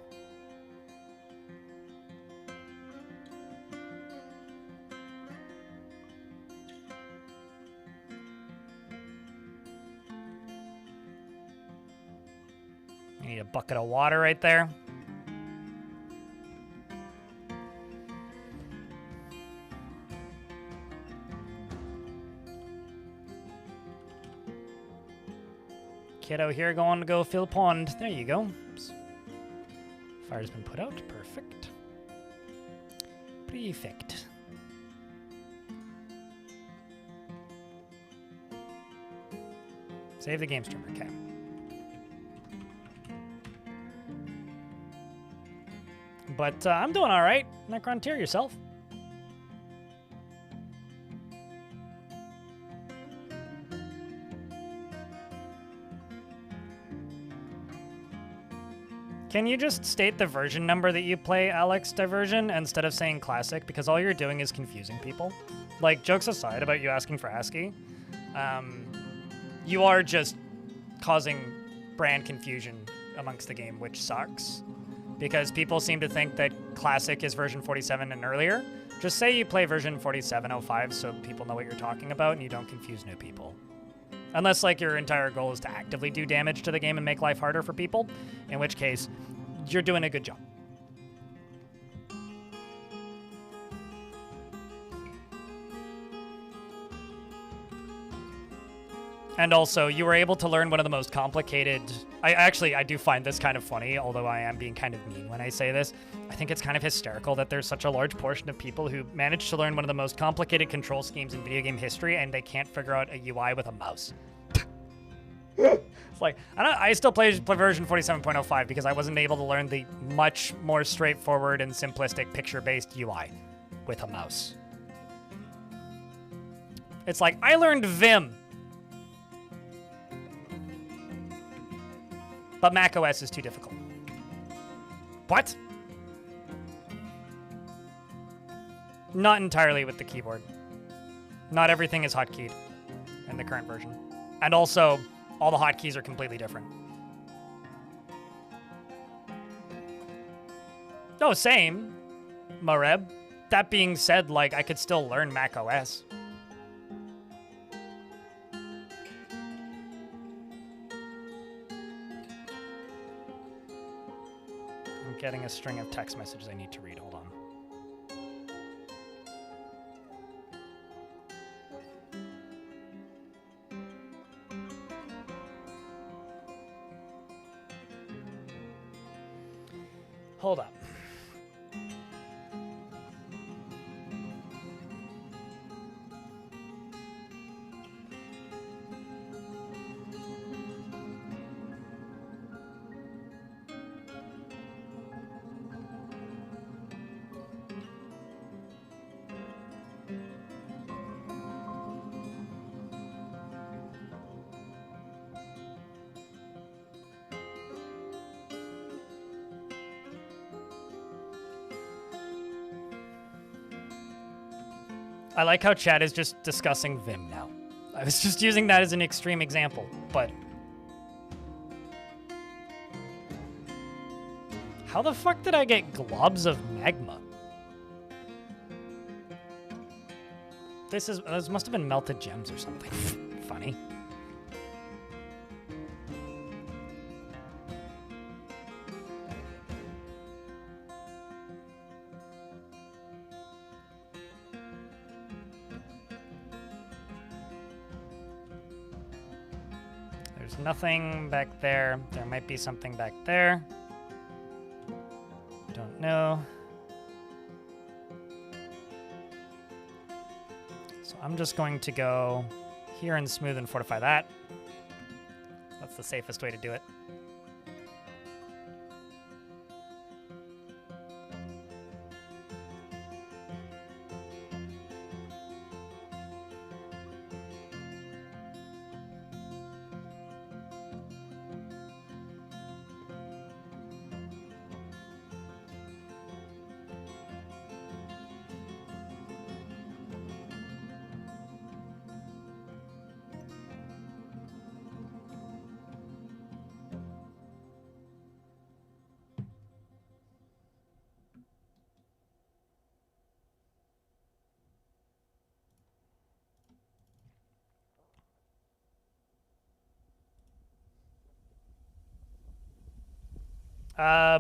I need a bucket of water right there. Kiddo here going to go fill the pond. There you go. Oops. Fire's been put out. Perfect. Perfect. Save the game streamer. Okay. But I'm doing all right. Necrontier yourself. Can you just state the version number that you play, Alex Diversion, instead of saying classic? Because all you're doing is confusing people. Like, jokes aside about you asking for ASCII, you are just causing brand confusion amongst the game, which sucks. Because people seem to think that classic is version 47 and earlier. Just say you play version 4705 so people know what you're talking about and you don't confuse new people. Unless, like, your entire goal is to actively do damage to the game and make life harder for people, in which case, you're doing a good job. And also, you were able to learn one of the most complicated... I do find this kind of funny, although I am being kind of mean when I say this. I think it's kind of hysterical that there's such a large portion of people who manage to learn one of the most complicated control schemes in video game history, and they can't figure out a UI with a mouse. It's like, I still play version 47.05 because I wasn't able to learn the much more straightforward and simplistic picture-based UI with a mouse. It's like, I learned Vim. But macOS is too difficult. What? Not entirely with the keyboard. Not everything is hotkeyed in the current version. And also, all the hotkeys are completely different. No, same, Mareb. That being said, like, I could still learn macOS. I'm getting a string of text messages I need to read. Hold on. Hold up. I like how Chad is just discussing Vim now. I was just using that as an extreme example, but... How the fuck did I get globs of magma? This must have been melted gems or something. Funny. There's nothing back there. There might be something back there. Don't know. So I'm just going to go here and smooth and fortify that. That's the safest way to do it.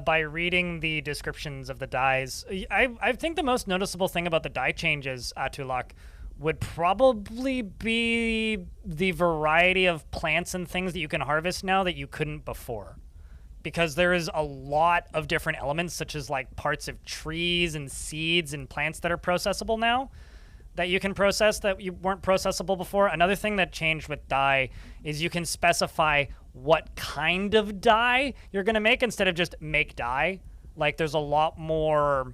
By reading the descriptions of the dyes. I think the most noticeable thing about the dye changes, Atulak, would probably be the variety of plants and things that you can harvest now that you couldn't before. Because there is a lot of different elements, such as like parts of trees and seeds and plants that are processable now, that you can process that you weren't processable before. Another thing that changed with dye is you can specify what kind of dye you're going to make instead of just make dye. Like there's a lot more,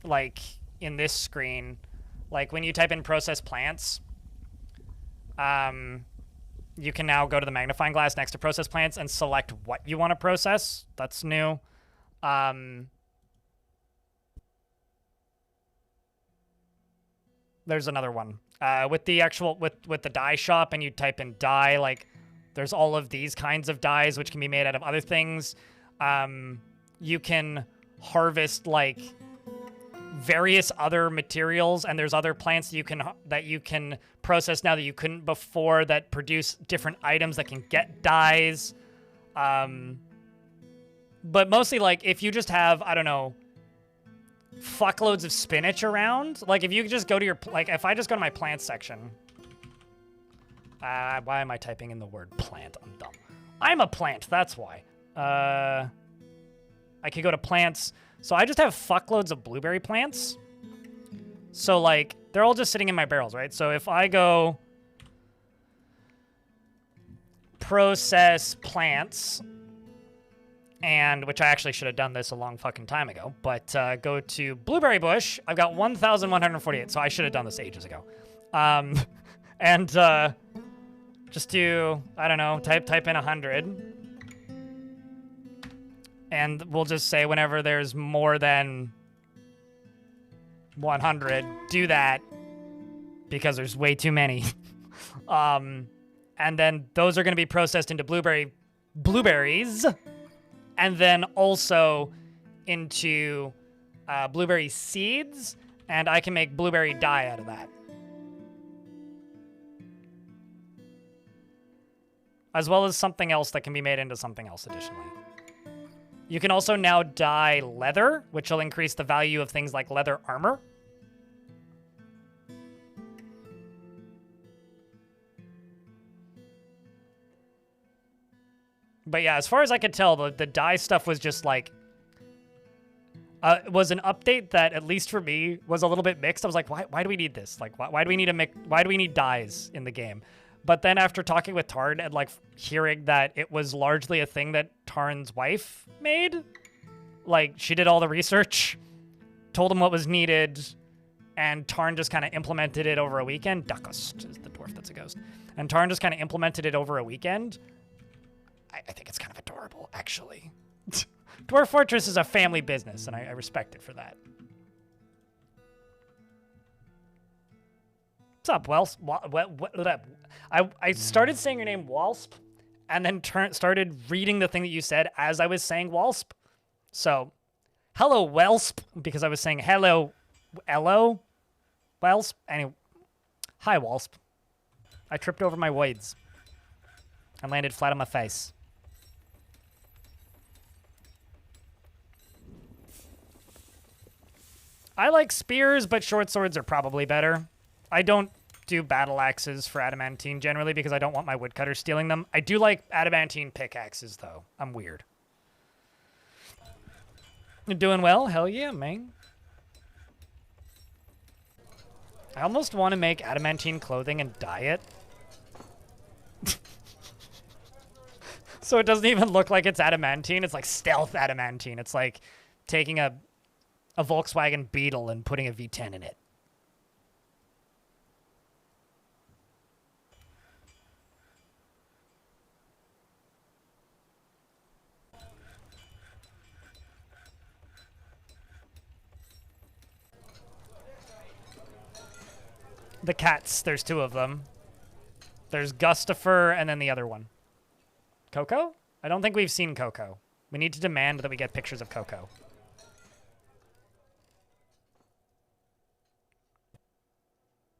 like in this screen, like when you type in process plants, you can now go to the magnifying glass next to process plants and select what you want to process. That's new. There's another one with the actual with the dye shop, and you type in dye, like there's all of these kinds of dyes which can be made out of other things. You can harvest like various other materials, and there's other plants that you can process now that you couldn't before that produce different items that can get dyes. But mostly, like, if you just have, I don't know, fuckloads of spinach around, like if you just go to your, like if I just go to my plant section, why am I typing in the word plant? I'm dumb. I'm a plant, that's why. I could go to plants. So I just have fuckloads of blueberry plants. So like, they're all just sitting in my barrels, right? So if I go process plants, and which I actually should have done this a long fucking time ago, but go to blueberry bush, I've got 1,148, so I should have done this ages ago. And just do, I don't know, type in 100. And we'll just say whenever there's more than 100, do that, because there's way too many. And then those are going to be processed into blueberries, and then also into blueberry seeds, and I can make blueberry dye out of that. As well as something else that can be made into something else additionally. You can also now dye leather, which will increase the value of things like leather armor. But yeah, as far as I could tell, the dye stuff was just like, was an update that, at least for me, was a little bit mixed. I was like, why do we need this? Like, why do we need why do we need dyes in the game? But then after talking with Tarn and like hearing that it was largely a thing that Tarn's wife made, like she did all the research, told him what was needed, and Tarn just kind of implemented it over a weekend. Duckust is the dwarf that's a ghost. And Tarn just kind of implemented it over a weekend. I think it's kind of adorable, actually. Dwarf Fortress is a family business, and I respect it for that. What's up, Welsp? I started saying your name Walsp, and then started reading the thing that you said as I was saying Walsp. So, hello, Welsp, because I was saying hello, Welsp. Anyway, hi, Walsp. I tripped over my woids and landed flat on my face. I like spears, but short swords are probably better. I don't do battle axes for adamantine generally because I don't want my woodcutter stealing them. I do like adamantine pickaxes, though. I'm weird. You're doing well? Hell yeah, man. I almost want to make adamantine clothing and dye it. So it doesn't even look like it's adamantine. It's like stealth adamantine. It's like taking a Volkswagen Beetle and putting a V10 in it. The cats, there's two of them. There's Gustafer and then the other one. Coco? I don't think we've seen Coco. We need to demand that we get pictures of Coco.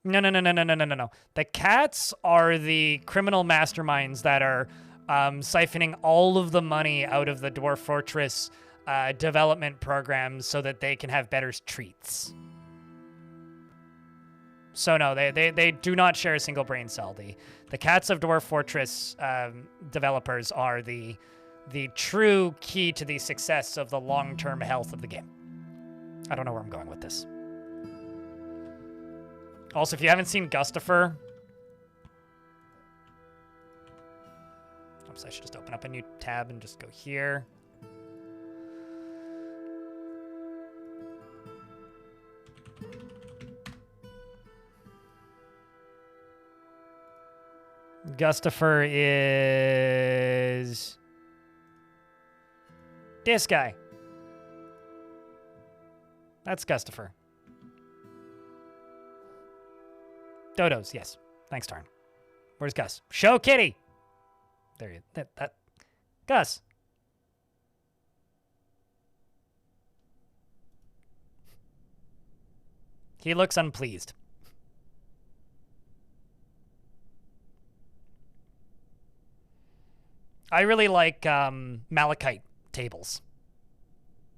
No. The cats are the criminal masterminds that are siphoning all of the money out of the Dwarf Fortress development programs so that they can have better treats. So no, they do not share a single brain cell. The cats of Dwarf Fortress developers are the true key to the success of the long-term health of the game. I don't know where I'm going with this. Also, if you haven't seen Gustafer... Oops, I should just open up a new tab and just go here. Gustafer is... this guy. That's Gustafer. Dodos, yes. Thanks, Tarn. Where's Gus? Show Kitty! There you that Gus. He looks unpleased. I really like malachite tables.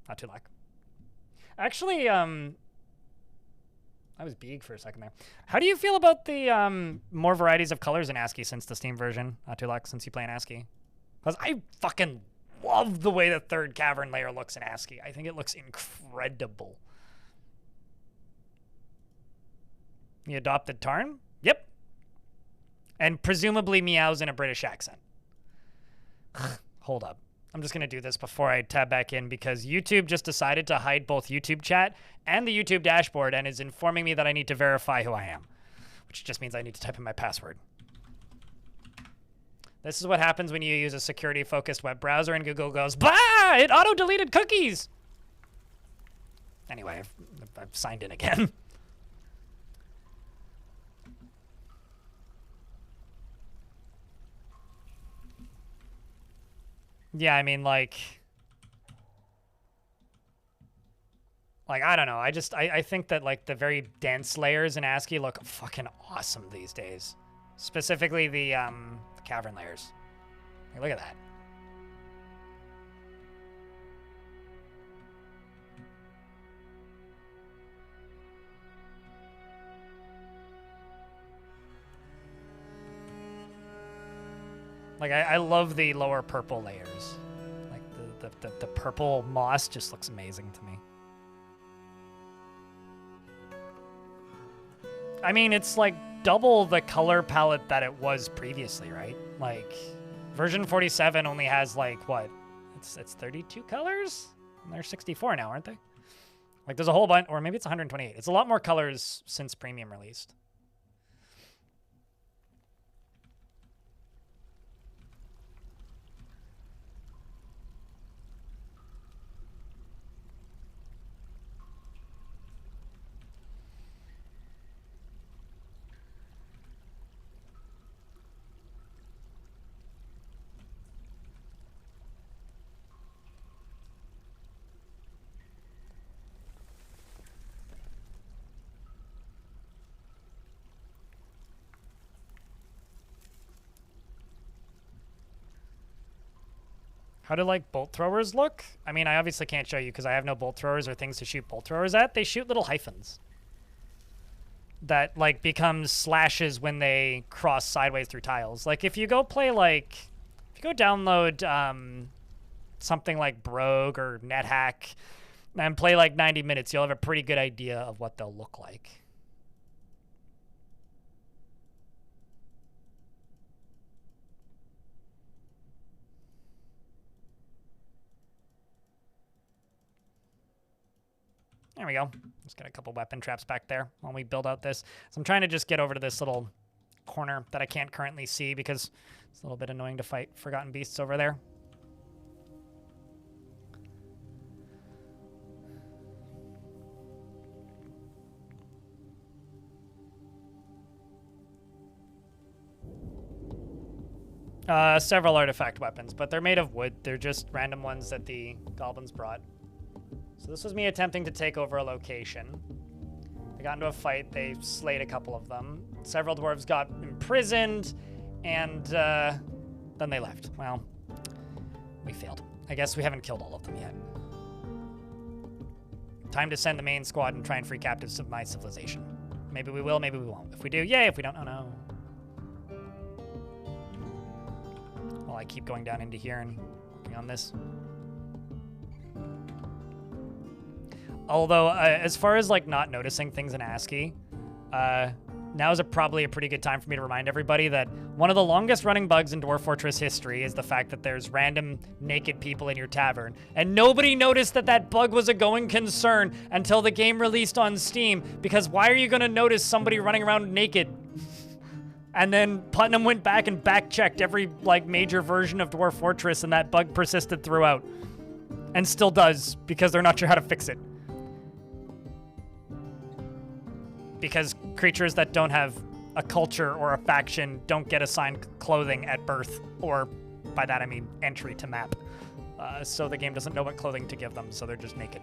Not too like. Actually, I was big for a second there. How do you feel about the more varieties of colors in ASCII since the Steam version? Not too like since you play in ASCII. Because I fucking love the way the third cavern layer looks in ASCII. I think it looks incredible. The adopted Tarn? Yep. And presumably meows in a British accent. Hold up. I'm just going to do this before I tab back in because YouTube just decided to hide both YouTube chat and the YouTube dashboard and is informing me that I need to verify who I am, which just means I need to type in my password. This is what happens when you use a security-focused web browser and Google goes, bah! It auto-deleted cookies! Anyway, I've signed in again. Yeah, I mean, like, I don't know. I think that, like, the very dense layers in ASCII look fucking awesome these days. Specifically the cavern layers. Like, look at that. Like, I love the lower purple layers. Like, the purple moss just looks amazing to me. I mean, it's like double the color palette that it was previously, right? Like, version 47 only has, like, what? It's 32 colors? And they're 64 now, aren't they? Like, there's a whole bunch, or maybe it's 128. It's a lot more colors since Premium released. How do, like, bolt throwers look? I mean, I obviously can't show you because I have no bolt throwers or things to shoot bolt throwers at. They shoot little hyphens that, like, become slashes when they cross sideways through tiles. Like, if you go play, like... If you go download something like Brogue or NetHack and play, like, 90 minutes, you'll have a pretty good idea of what they'll look like. There we go. Just got a couple weapon traps back there while we build out this. So I'm trying to just get over to this little corner that I can't currently see because it's a little bit annoying to fight forgotten beasts over there. Several artifact weapons, but they're made of wood. They're just random ones that the goblins brought. So this was me attempting to take over a location. They got into a fight. They slayed a couple of them. Several dwarves got imprisoned, and then they left. Well, we failed. I guess we haven't killed all of them yet. Time to send the main squad and try and free captives of my civilization. Maybe we will, maybe we won't. If we do, yay. If we don't, oh no. Well, I keep going down into here and working on this. Although, as far as, like, not noticing things in ASCII, now is probably a pretty good time for me to remind everybody that one of the longest-running bugs in Dwarf Fortress history is the fact that there's random naked people in your tavern, and nobody noticed that that bug was a going concern until the game released on Steam, because why are you going to notice somebody running around naked? And then Putnam went back and back-checked every, like, major version of Dwarf Fortress, and that bug persisted throughout. And still does, because they're not sure how to fix it. Because creatures that don't have a culture or a faction don't get assigned clothing at birth, or by that I mean entry to map. So the game doesn't know what clothing to give them, so they're just naked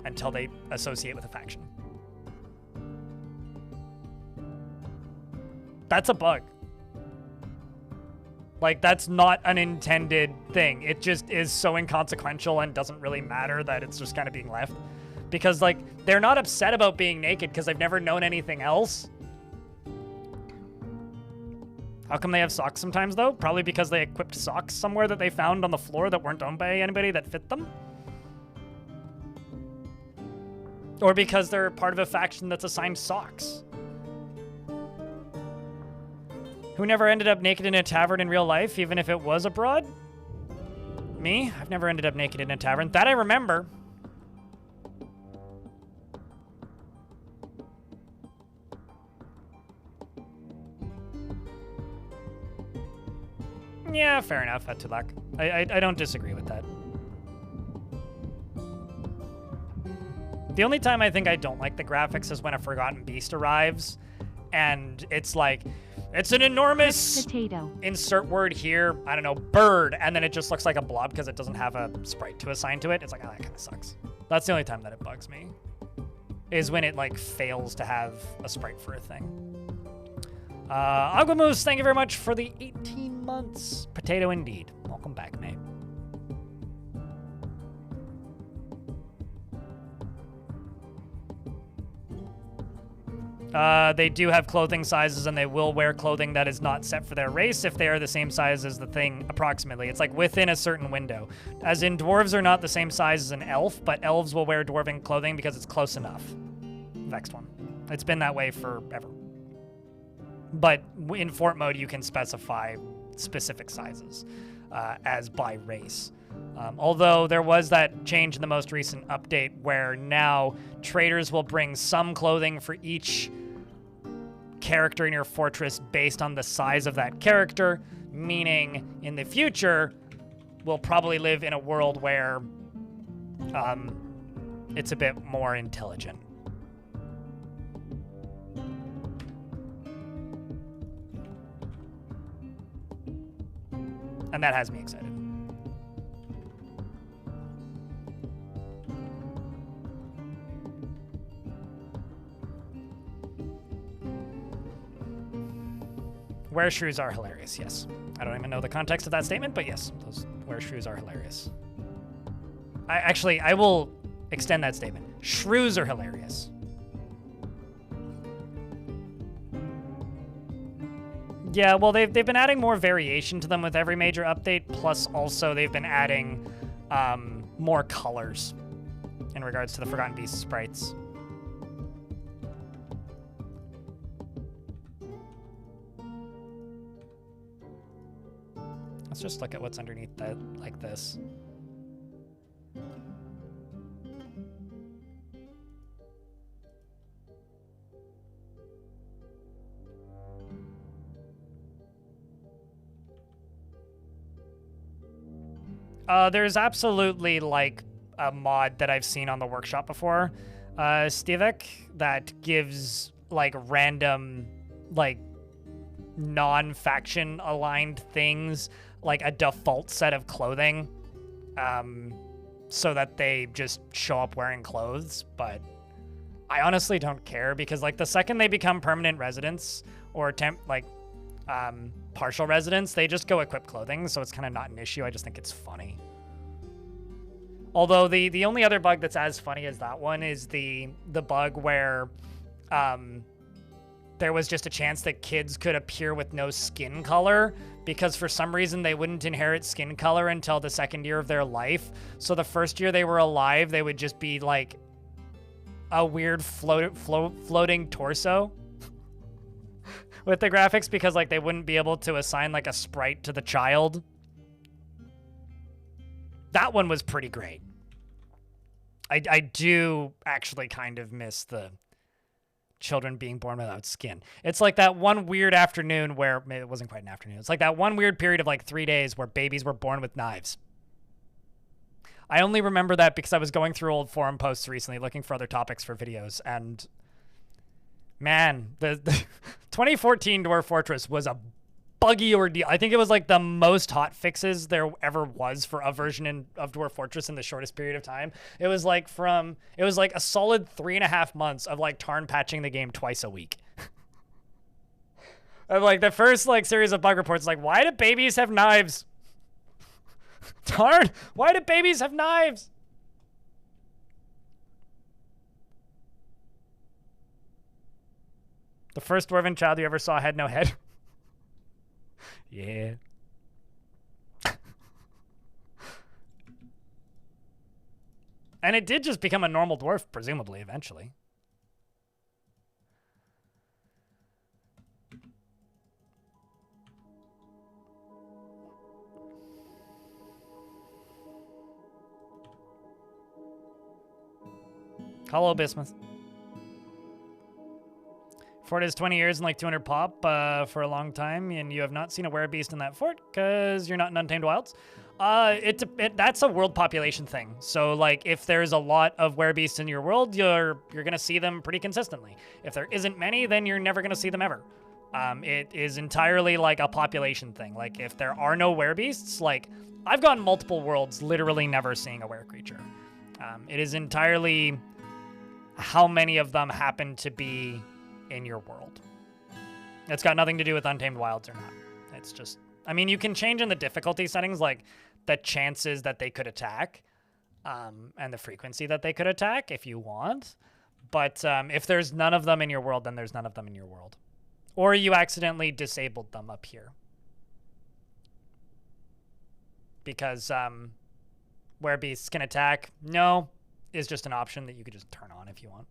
until they associate with a faction. That's a bug. Like, that's not an intended thing. It just is so inconsequential and doesn't really matter that it's just kind of being left. Because, like, they're not upset about being naked because they've never known anything else. How come they have socks sometimes, though? Probably because they equipped socks somewhere that they found on the floor that weren't owned by anybody that fit them. Or because they're part of a faction that's assigned socks. Who never ended up naked in a tavern in real life, even if it was abroad? Me? I've never ended up naked in a tavern. That I remember. Yeah, fair enough, Atulak. I don't disagree with that. The only time I think I don't like the graphics is when a Forgotten Beast arrives, and it's like, it's an enormous Potato. Insert word here, I don't know, bird, and then it just looks like a blob because it doesn't have a sprite to assign to it. It's like, oh, that kind of sucks. That's the only time that it bugs me, is when it, like, fails to have a sprite for a thing. Aguamoose, thank you very much for the 18 months. Potato indeed. Welcome back, mate. They do have clothing sizes, and they will wear clothing that is not set for their race if they are the same size as the thing, approximately. It's like within a certain window. As in, dwarves are not the same size as an elf, but elves will wear dwarven clothing because it's close enough. Next one. It's been that way forever. But in fort mode, you can specify specific sizes as by race. Although there was that change in the most recent update where now traders will bring some clothing for each character in your fortress based on the size of that character, meaning in the future, we'll probably live in a world where it's a bit more intelligent. And that has me excited. Wear shrews are hilarious, yes. I don't even know the context of that statement, but yes, those where shrews are hilarious. I will extend that statement. Shrews are hilarious. Yeah, well, they've been adding more variation to them with every major update. Plus, also they've been adding more colors in regards to the Forgotten Beast sprites. Let's just look at what's underneath that, like this. There's absolutely, like, a mod that I've seen on the workshop before, Stivik, that gives, like, random, like, non-faction aligned things, like a default set of clothing, so that they just show up wearing clothes. But I honestly don't care, because, like, the second they become permanent residents or partial residents, they just go equip clothing, so it's kind of not an issue. I just think it's funny. Although the only other bug that's as funny as that one is the bug where there was just a chance that kids could appear with no skin color, because for some reason they wouldn't inherit skin color until the second year of their life. So the first year they were alive, they would just be like a weird floating torso with the graphics, because like they wouldn't be able to assign like a sprite to the child. That one was pretty great. I do actually kind of miss the children being born without skin. It's like that one weird afternoon where, maybe it wasn't quite an afternoon, it's like that one weird period of like 3 days where babies were born with knives. I only remember that because I was going through old forum posts recently looking for other topics for videos, and man, the 2014 Dwarf Fortress was a buggy ordeal. I think it was like the most hot fixes there ever was for a version of Dwarf Fortress in the shortest period of time. It was like a solid 3.5 months of like Tarn patching the game twice a week. And like the first like series of bug reports, like, why do babies have knives? Tarn, why do babies have knives? The first dwarven child you ever saw had no head. Yeah. And it did just become a normal dwarf, presumably, eventually. Hello, Bismuth. Fort is 20 years and like 200 pop for a long time, and you have not seen a werebeast in that fort because you're not in Untamed Wilds. That's a world population thing. So like if there's a lot of werebeasts in your world, you're gonna see them pretty consistently. If there isn't many, then you're never gonna see them ever. It is entirely like a population thing. Like if there are no werebeasts, like I've gone multiple worlds literally never seeing a were creature. It is entirely how many of them happen to be in your world. It's got nothing to do with Untamed Wilds or not. It's just, I mean, you can change in the difficulty settings, like the chances that they could attack, and the frequency that they could attack if you want. But if there's none of them in your world, then there's none of them in your world. Or you accidentally disabled them up here. Because werebeasts can attack, no, is just an option that you could just turn on if you want.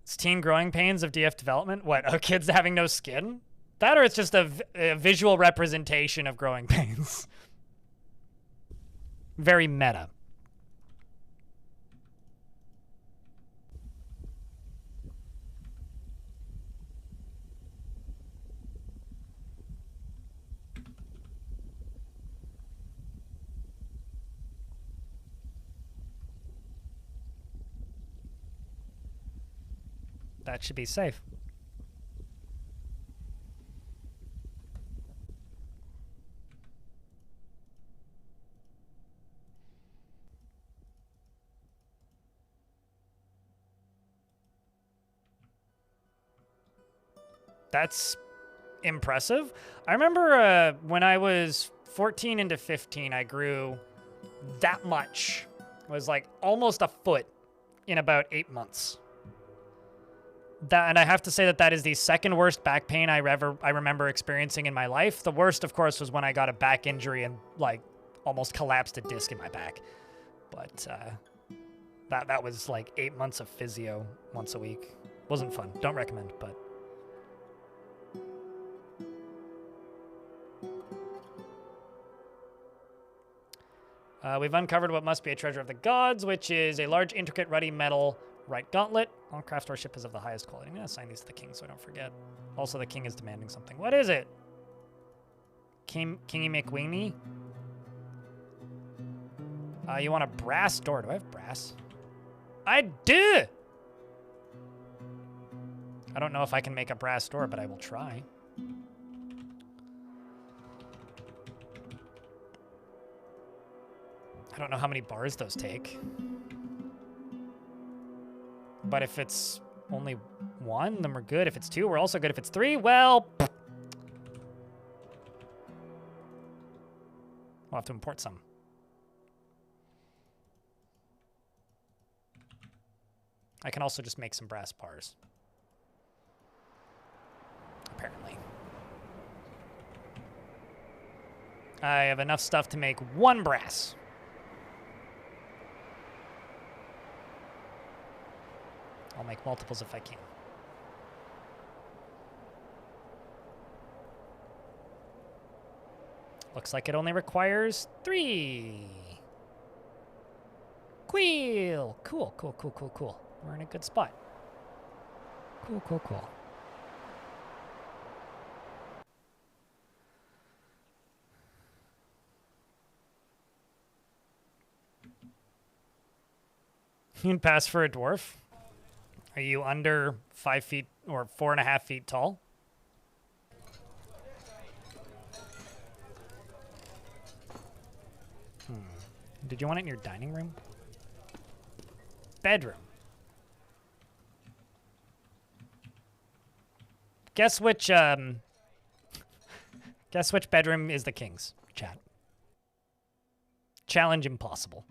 It's teen growing pains of DF development. What, kids having no skin? That, or it's just a visual representation of growing pains. Very meta. That should be safe. That's impressive. I remember when I was 14 into 15, I grew that much. It was like almost a foot in about 8 months. And I have to say that that is the second worst back pain I remember experiencing in my life. The worst, of course, was when I got a back injury and like almost collapsed a disc in my back. But that was like 8 months of physio once a week. Wasn't fun. Don't recommend, but. We've uncovered what must be a treasure of the gods, which is a large, intricate, ruddy metal right gauntlet. All craft or ship is of the highest quality. I'm going to assign these to the king so I don't forget. Also, the king is demanding something. What is it? Kingy McWeenie? You want a brass door. Do I have brass? I do! I don't know if I can make a brass door, but I will try. I don't know how many bars those take. But if it's only one, then we're good. If it's two, we're also good. If it's three, well... we'll have to import some. I can also just make some brass bars. Apparently. I have enough stuff to make one brass. I'll make multiples if I can. Looks like it only requires 3. Cool. Cool. We're in a good spot. Cool. You can pass for a dwarf. Are you under 5 feet or 4.5 feet tall? Did you want it in your dining room? Bedroom. Guess which bedroom is the king's, chat? Challenge impossible.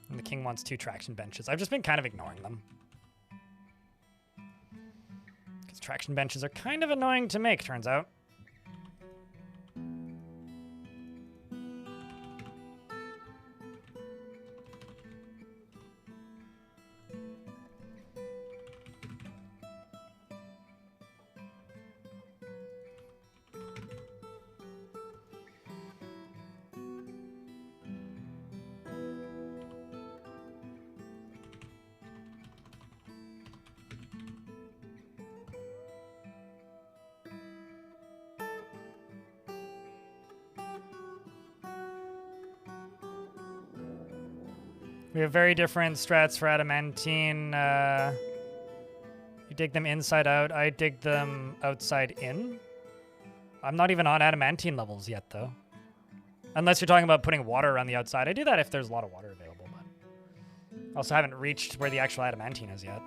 And the king wants 2 traction benches. I've just been kind of ignoring them. Because traction benches are kind of annoying to make, turns out. We have very different strats for adamantine. You dig them inside out. I dig them outside in. I'm not even on adamantine levels yet, though. Unless you're talking about putting water around the outside. I do that if there's a lot of water available, but I also haven't reached where the actual adamantine is yet.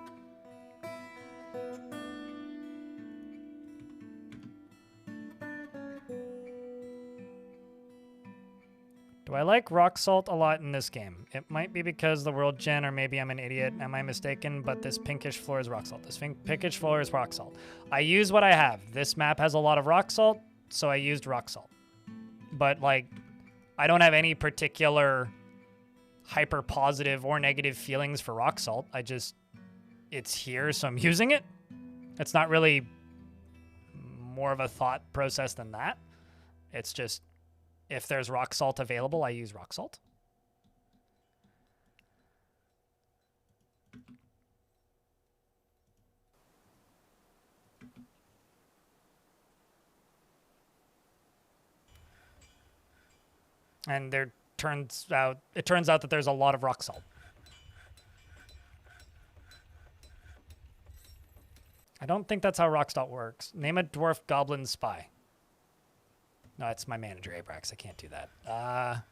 Do I like rock salt a lot in this game? It might be because the world gen, or maybe I'm an idiot. Am I mistaken? But this pinkish floor is rock salt. This pinkish floor is rock salt. I use what I have. This map has a lot of rock salt, so I used rock salt. But, like, I don't have any particular hyper positive or negative feelings for rock salt. It's here, so I'm using it. It's not really more of a thought process than that. It's just, if there's rock salt available, I use rock salt. And it turns out that there's a lot of rock salt. I don't think that's how rock salt works. Name a dwarf goblin spy. No, it's my manager, Abrax. I can't do that.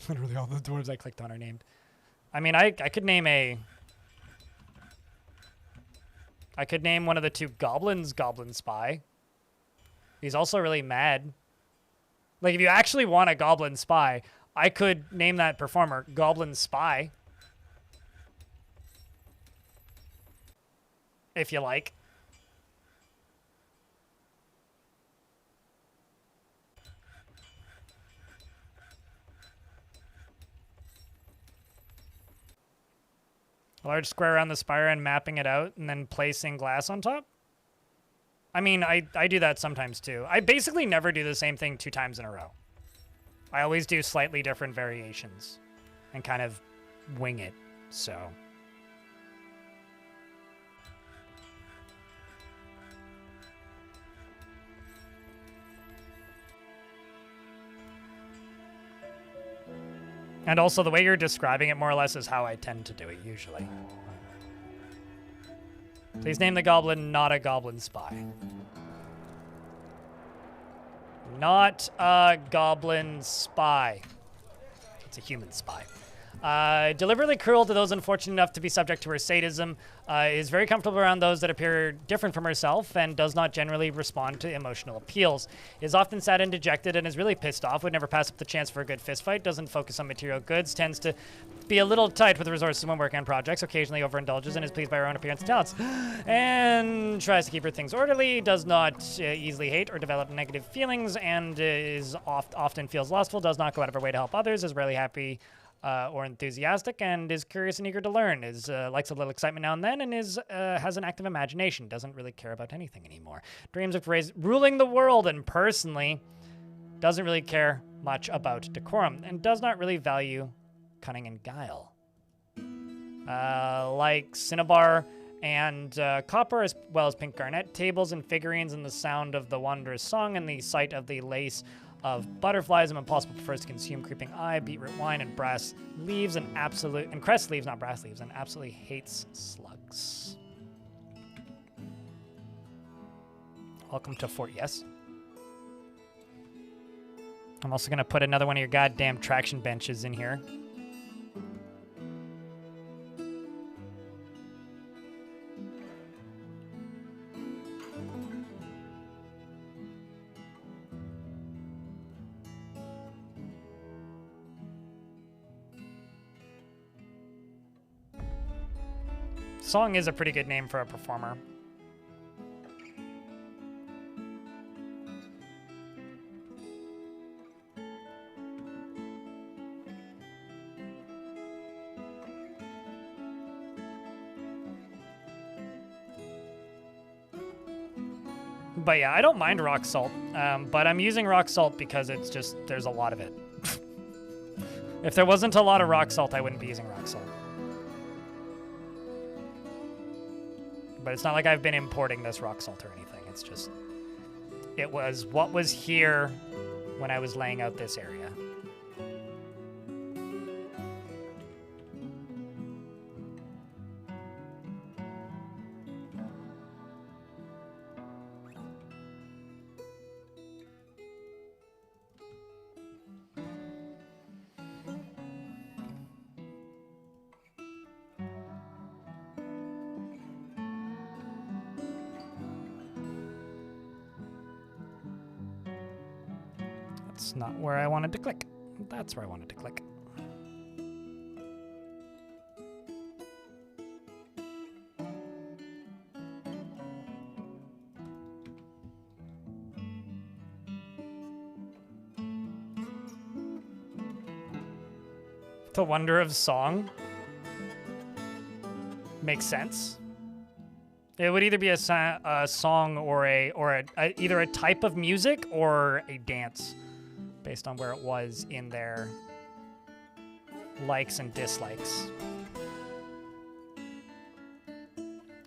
Literally all the dwarves I clicked on are named. I mean, I could name a... I could name one of the two goblins Goblin Spy. He's also really mad. Like, if you actually want a Goblin Spy, I could name that performer Goblin Spy. If you like. A large square around the spire and mapping it out and then placing glass on top? I mean, I do that sometimes too. I basically never do the same thing 2 times in a row. I always do slightly different variations and kind of wing it, so. And also the way you're describing it more or less is how I tend to do it usually. Please name the goblin not a goblin spy. Not a goblin spy. It's a human spy. Deliberately cruel to those unfortunate enough to be subject to her sadism, is very comfortable around those that appear different from herself, and does not generally respond to emotional appeals. Is often sad and dejected and is really pissed off, would never pass up the chance for a good fistfight, doesn't focus on material goods, tends to be a little tight with resources when working on projects, occasionally overindulges and is pleased by her own appearance and talents, and tries to keep her things orderly, does not easily hate or develop negative feelings, and is often feels lustful, does not go out of her way to help others, is rarely happy or enthusiastic, and is curious and eager to learn, is likes a little excitement now and then, and is has an active imagination, doesn't really care about anything anymore. Dreams of ruling the world, and personally doesn't really care much about decorum, and does not really value cunning and guile. Like cinnabar and copper, as well as pink garnet, tables and figurines, and the sound of the wondrous song, and the sight of the lace of butterflies and impossible prefers to consume creeping eye, beetroot wine, and brass leaves, and cress leaves, not brass leaves, and absolutely hates slugs. Welcome to Fort Yes. I'm also gonna put another one of your goddamn traction benches in here. Song is a pretty good name for a performer. But yeah, I don't mind rock salt, but I'm using rock salt because it's just, there's a lot of it. If there wasn't a lot of rock salt, I wouldn't be using rock salt. But it's not like I've been importing this rock salt or anything. It's just, it was what was here when I was laying out this area. That's not where I wanted to click. That's where I wanted to click. The wonder of song makes sense. It would either be a song or either a type of music or a dance, based on where it was in their likes and dislikes.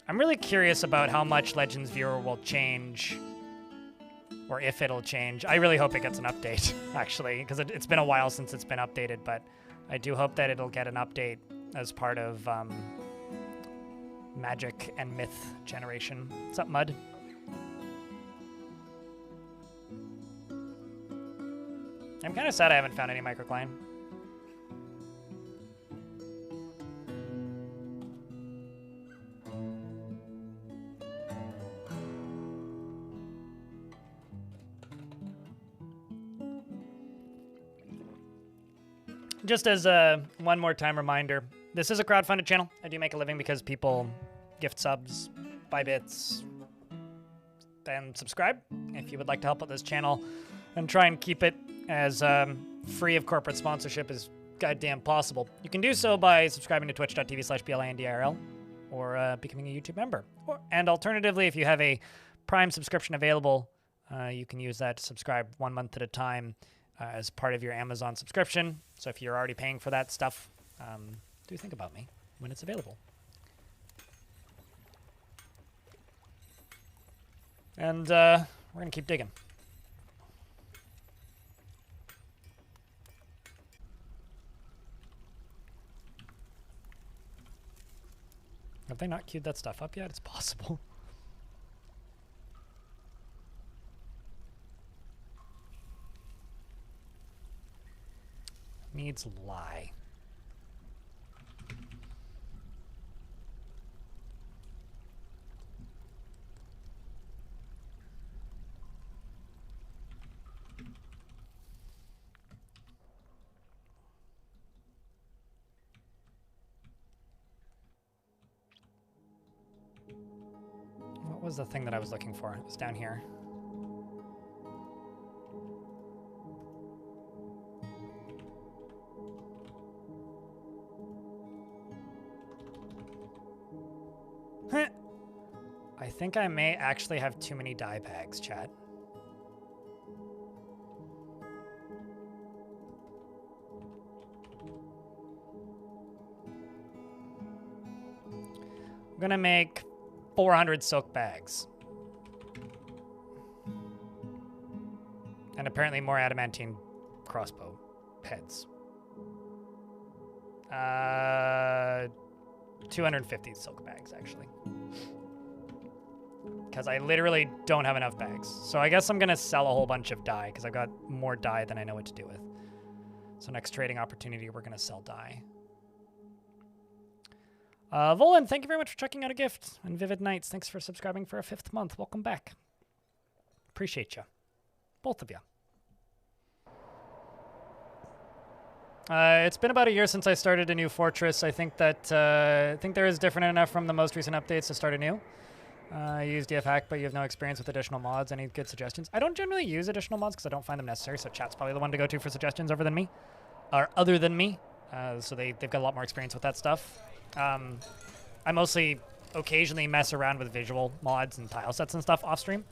I'm really curious about how much Legends Viewer will change, or if it'll change. I really hope it gets an update, actually, because it's been a while since it's been updated, but I do hope that it'll get an update as part of Magic and Myth generation. What's up, Mud? I'm kind of sad I haven't found any microcline. Just as a one more time reminder, this is a crowdfunded channel. I do make a living because people gift subs, buy bits, and subscribe. If you would like to help out this channel and try and keep it as free of corporate sponsorship as goddamn possible, you can do so by subscribing to twitch.tv/BLINDIRL or becoming a YouTube member. And alternatively, if you have a Prime subscription available, you can use that to subscribe 1 month at a time as part of your Amazon subscription. So if you're already paying for that stuff, do think about me when it's available. And we're going to keep digging. Have they not queued that stuff up yet? It's possible. Needs lie. What was the thing that I was looking for? It was down here. I think I may actually have too many dye bags, chat. I'm gonna make 400 silk bags. And apparently more adamantine crossbow heads. 250 silk bags, actually. Because I literally don't have enough bags. So I guess I'm going to sell a whole bunch of dye, because I've got more dye than I know what to do with. So next trading opportunity, we're going to sell dye. Volan, thank you very much for checking out a gift. And Vivid Nights, thanks for subscribing for a 5th month. Welcome back. Appreciate you. Both of you. It's been about a year since I started a new fortress. I think that there is different enough from the most recent updates to start anew. I use DFHack, but you have no experience with additional mods. Any good suggestions? I don't generally use additional mods because I don't find them necessary, so chat's probably the one to go to for suggestions other than me. So they've got a lot more experience with that stuff. I mostly occasionally mess around with visual mods and tile sets and stuff off stream.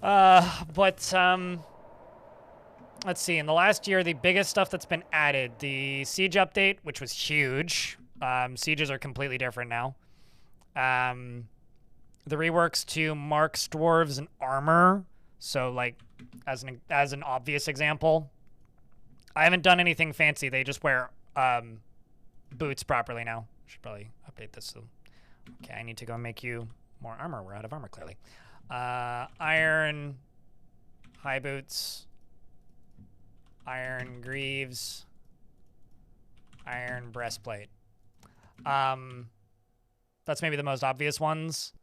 Let's see, in the last year, the biggest stuff that's been added, the Siege update, which was huge. Sieges are completely different now. The reworks to Mark's dwarves and armor. So, like, as an obvious example, I haven't done anything fancy. They just wear boots properly now. Should probably update this. So, okay, I need to go make you more armor. We're out of armor, clearly. Iron high boots. Iron greaves. Iron breastplate. That's maybe the most obvious ones.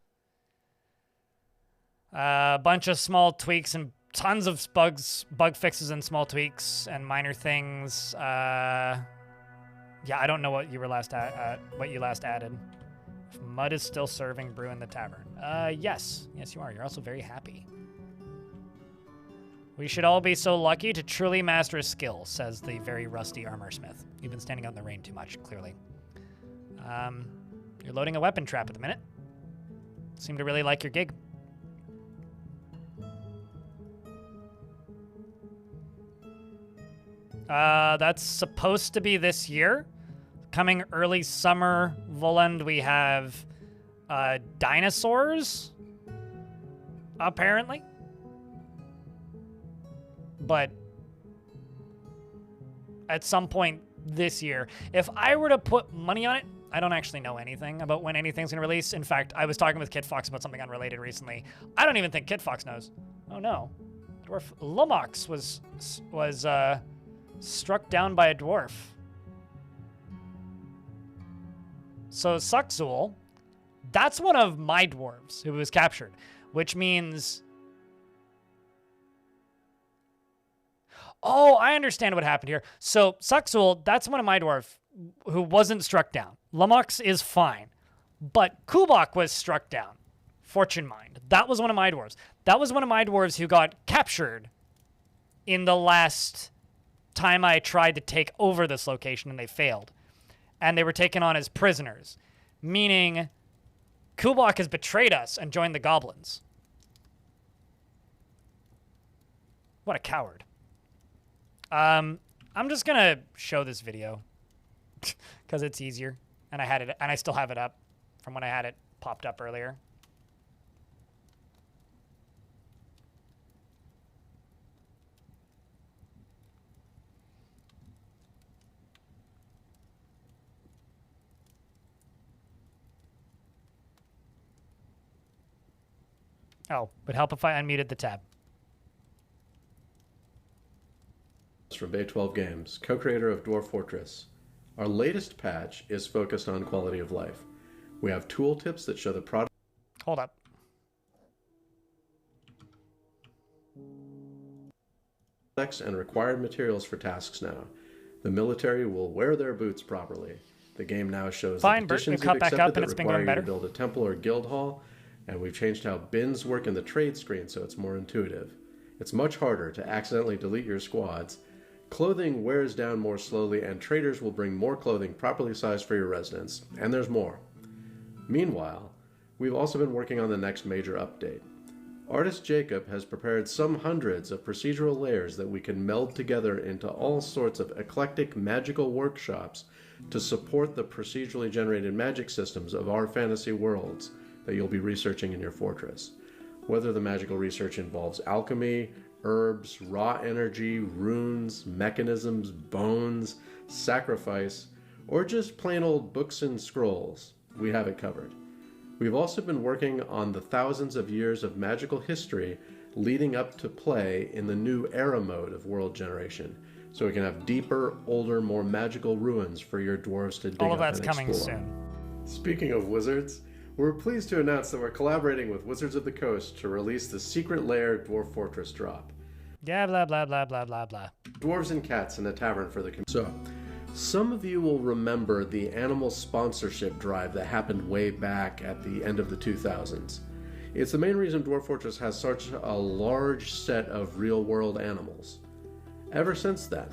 A bunch of small tweaks and tons of bug fixes and small tweaks and minor things. Yeah, I don't know what you were last what you last added. If mud is still serving brew in the tavern. Yes. Yes, you are. You're also very happy. We should all be so lucky to truly master a skill, says the very rusty armor smith. You've been standing out in the rain too much, clearly. You're loading a weapon trap at the minute. Seem to really like your gig. That's supposed to be this year. Coming early summer, Voland, we have dinosaurs, apparently. But at some point this year, if I were to put money on it, I don't actually know anything about when anything's going to release. In fact, I was talking with Kid Fox about something unrelated recently. I don't even think Kid Fox knows. Oh no. Dwarf Lomox was struck down by a dwarf. So Suxul, that's one of my dwarves who was captured, which means... Oh, I understand what happened here. So Suxul, that's one of my dwarf who wasn't struck down. Lummox is fine. But Kubok was struck down. Fortune Mind. That was one of my dwarves. That was one of my dwarves who got captured in the last time I tried to take over this location and they failed. And they were taken on as prisoners. Meaning Kubok has betrayed us and joined the goblins. What a coward. I'm just gonna show this video because it's easier, and I still have it up from when I had it popped up earlier. Oh, would help if I unmuted the tab. From Bay 12 Games, co-creator of Dwarf Fortress. Our latest patch is focused on quality of life. We have tooltips that show the product. Hold up. And required materials for tasks now. The military will wear their boots properly. The game now shows Fine, the Bert, conditions we cut you've back accepted up and that it's been require going you better. to build a temple or guild hall, and we've changed how bins work in the trade screen so it's more intuitive. It's much harder to accidentally delete your squads. Clothing wears down more slowly, and traders will bring more clothing properly sized for your residence. And there's more. Meanwhile, we've also been working on the next major update. Artist Jacob has prepared some hundreds of procedural layers that we can meld together into all sorts of eclectic magical workshops to support the procedurally generated magic systems of our fantasy worlds that you'll be researching in your fortress. Whether the magical research involves alchemy, herbs, raw energy, runes, mechanisms, bones, sacrifice, or just plain old books and scrolls, we have it covered. We've also been working on the thousands of years of magical history leading up to play in the new era mode of world generation, so we can have deeper, older, more magical ruins for your dwarves to dig All of up that's and coming explore. soon. Speaking of wizards, we're pleased to announce that we're collaborating with Wizards of the Coast to release the Secret Lair Dwarf Fortress drop. Yeah, blah, blah, blah, blah, blah, blah. Dwarves and cats in a tavern for the community. So, some of you will remember the animal sponsorship drive that happened way back at the end of the 2000s. It's the main reason Dwarf Fortress has such a large set of real-world animals. Ever since then,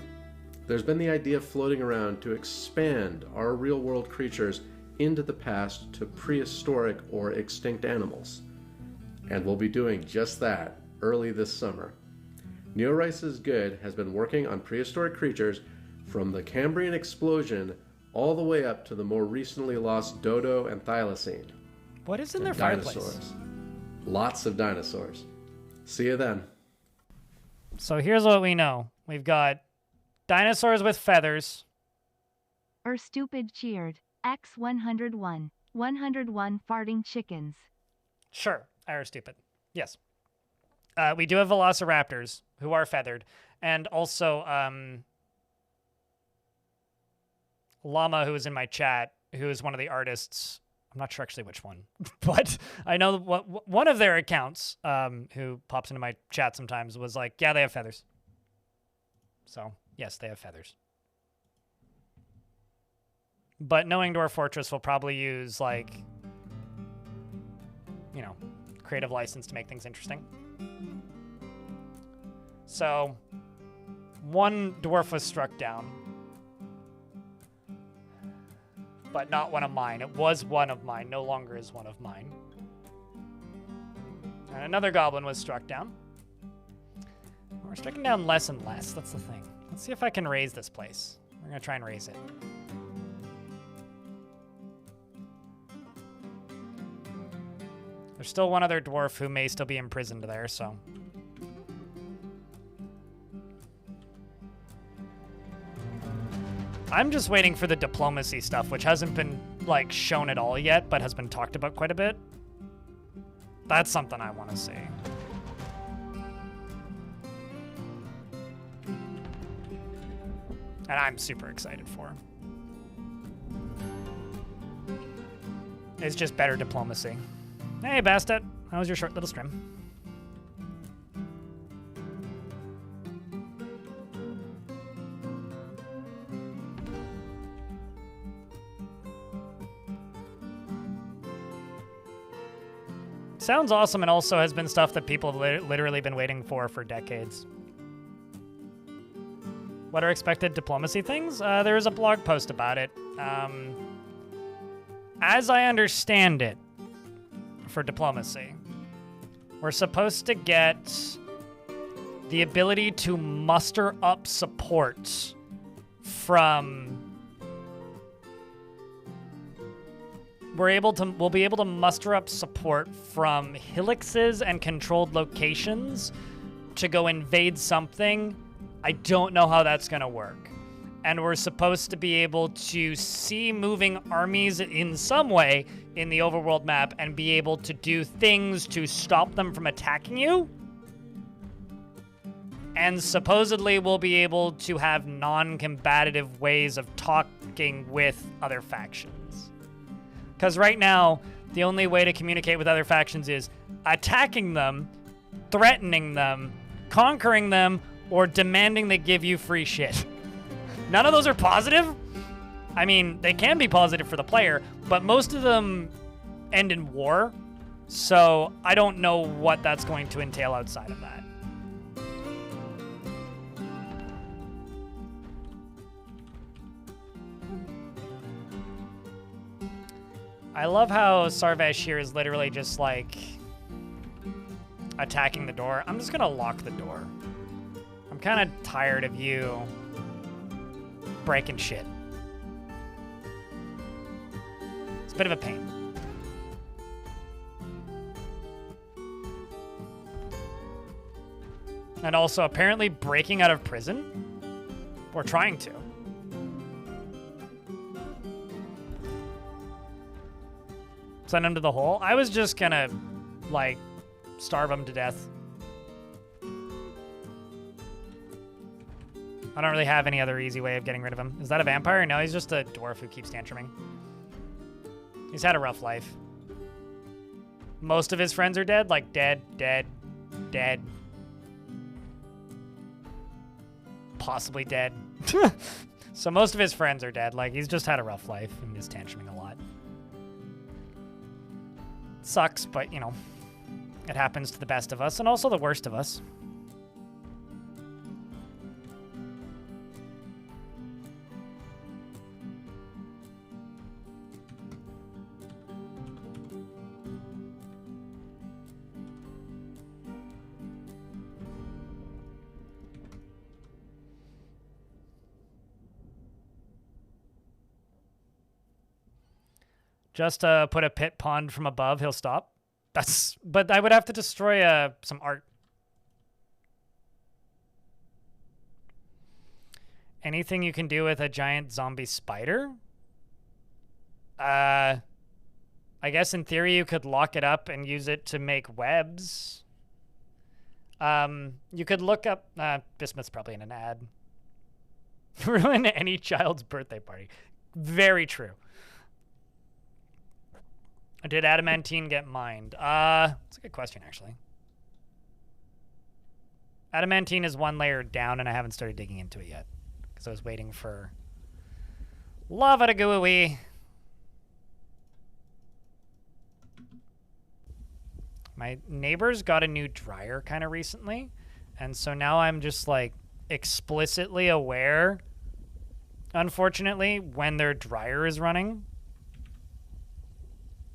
there's been the idea floating around to expand our real-world creatures into the past to prehistoric or extinct animals. And we'll be doing just that early this summer. Neo Rice is Good has been working on prehistoric creatures from the Cambrian explosion all the way up to the more recently lost dodo and thylacine. What is in And their fireplace? dinosaurs. Lots of dinosaurs. See you then. So here's what we know. We've got dinosaurs with feathers. Stupid cheered. X101. 101 farting chickens. Sure, I are stupid. Yes. We do have velociraptors who are feathered, and also Llama, who is in my chat, who is one of the artists. I'm not sure actually which one, but I know one of their accounts, who pops into my chat sometimes, was like, yeah, they have feathers. So, yes, they have feathers. But knowing Dwarf Fortress will probably use, like, you know, creative license to make things interesting. So, one dwarf was struck down. But not one of mine. It was one of mine. No longer is one of mine. And another goblin was struck down. We're striking down less and less. That's the thing. Let's see if I can raise this place. We're going to try and raise it. There's still one other dwarf who may still be imprisoned there, so... I'm just waiting for the diplomacy stuff, which hasn't been, like, shown at all yet, but has been talked about quite a bit. That's something I want to see. And I'm super excited for. It's just better diplomacy. Hey, Bastet. How was your short little stream? Sounds awesome and also has been stuff that people have literally been waiting for decades. What are expected diplomacy things? There is a blog post about it. As I understand it, for diplomacy, we're supposed to get the ability to muster up support from... We'll be able to muster up support from helixes and controlled locations to go invade something. I don't know how that's gonna work. And we're supposed to be able to see moving armies in some way in the overworld map and be able to do things to stop them from attacking you. And supposedly we'll be able to have non-combative ways of talking with other factions. Because right now, the only way to communicate with other factions is attacking them, threatening them, conquering them, or demanding they give you free shit. None of those are positive. I mean, they can be positive for the player, but most of them end in war. So I don't know what that's going to entail outside of that. I love how Sarvesh here is literally just like attacking the door. I'm just gonna lock the door. I'm kind of tired of you breaking shit. It's a bit of a pain. And also apparently breaking out of prison, or trying to. Send him to the hole. I was just gonna, like, starve him to death. I don't really have any other easy way of getting rid of him. Is that a vampire? No, he's just a dwarf who keeps tantruming. He's had a rough life. Most of his friends are dead, like dead, dead, dead. Possibly dead. So most of his friends are dead. Like, he's just had a rough life and is tantruming a lot. Sucks, but, you know, it happens to the best of us and also the worst of us. Just put a pit pond from above, he'll stop. But I would have to destroy some art. Anything you can do with a giant zombie spider? I guess in theory you could lock it up and use it to make webs. You could look up, Bismuth's probably in an ad. Ruin any child's birthday party. Very true. Did adamantine get mined? That's a good question, actually. Adamantine is one layer down, and I haven't started digging into it yet. Because I was waiting for lava to go away. My neighbors got a new dryer kind of recently. And so now I'm just, like, explicitly aware, unfortunately, when their dryer is running.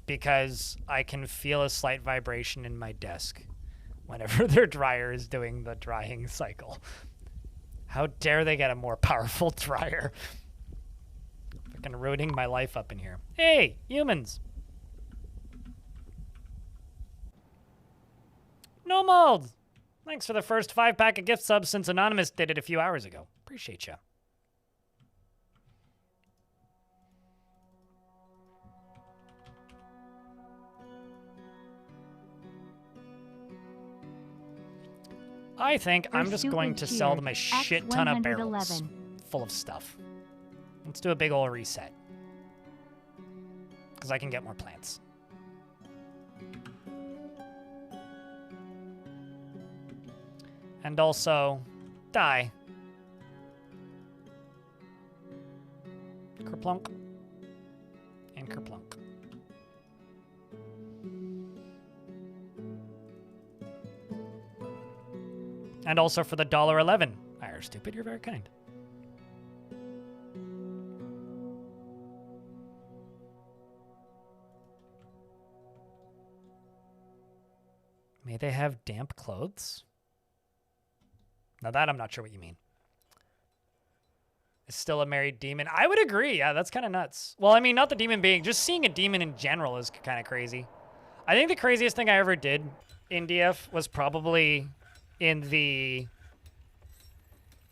Because I can feel a slight vibration in my desk whenever their dryer is doing the drying cycle. How dare they get a more powerful dryer? Fucking ruining my life up in here. Hey, humans. No mold. Thanks for the first 5-pack of gift subs since Anonymous did it a few hours ago. Appreciate ya. I think I'm just going to sell them a shit ton of barrels full of stuff. Let's do a big ol' reset. Because I can get more plants. And also, die. Kerplunk. And kerplunk. And also for the $1.11. Are stupid, you're very kind. May they have damp clothes? Now that I'm not sure what you mean. Is still a married demon? I would agree. Yeah, that's kind of nuts. Well, I mean, not the demon being, just seeing a demon in general is kind of crazy. I think the craziest thing I ever did in DF was probably in the...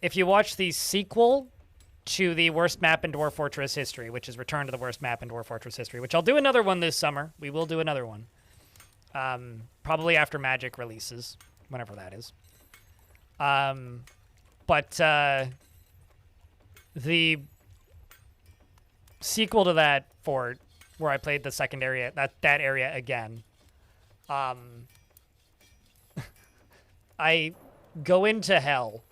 If you watch the sequel to the worst map in Dwarf Fortress history, which is Return to the Worst Map in Dwarf Fortress history, which I'll do another one this summer. We will do another one. Probably after Magic releases, whenever that is. The sequel to that fort, where I played the second area, that area again, I go into hell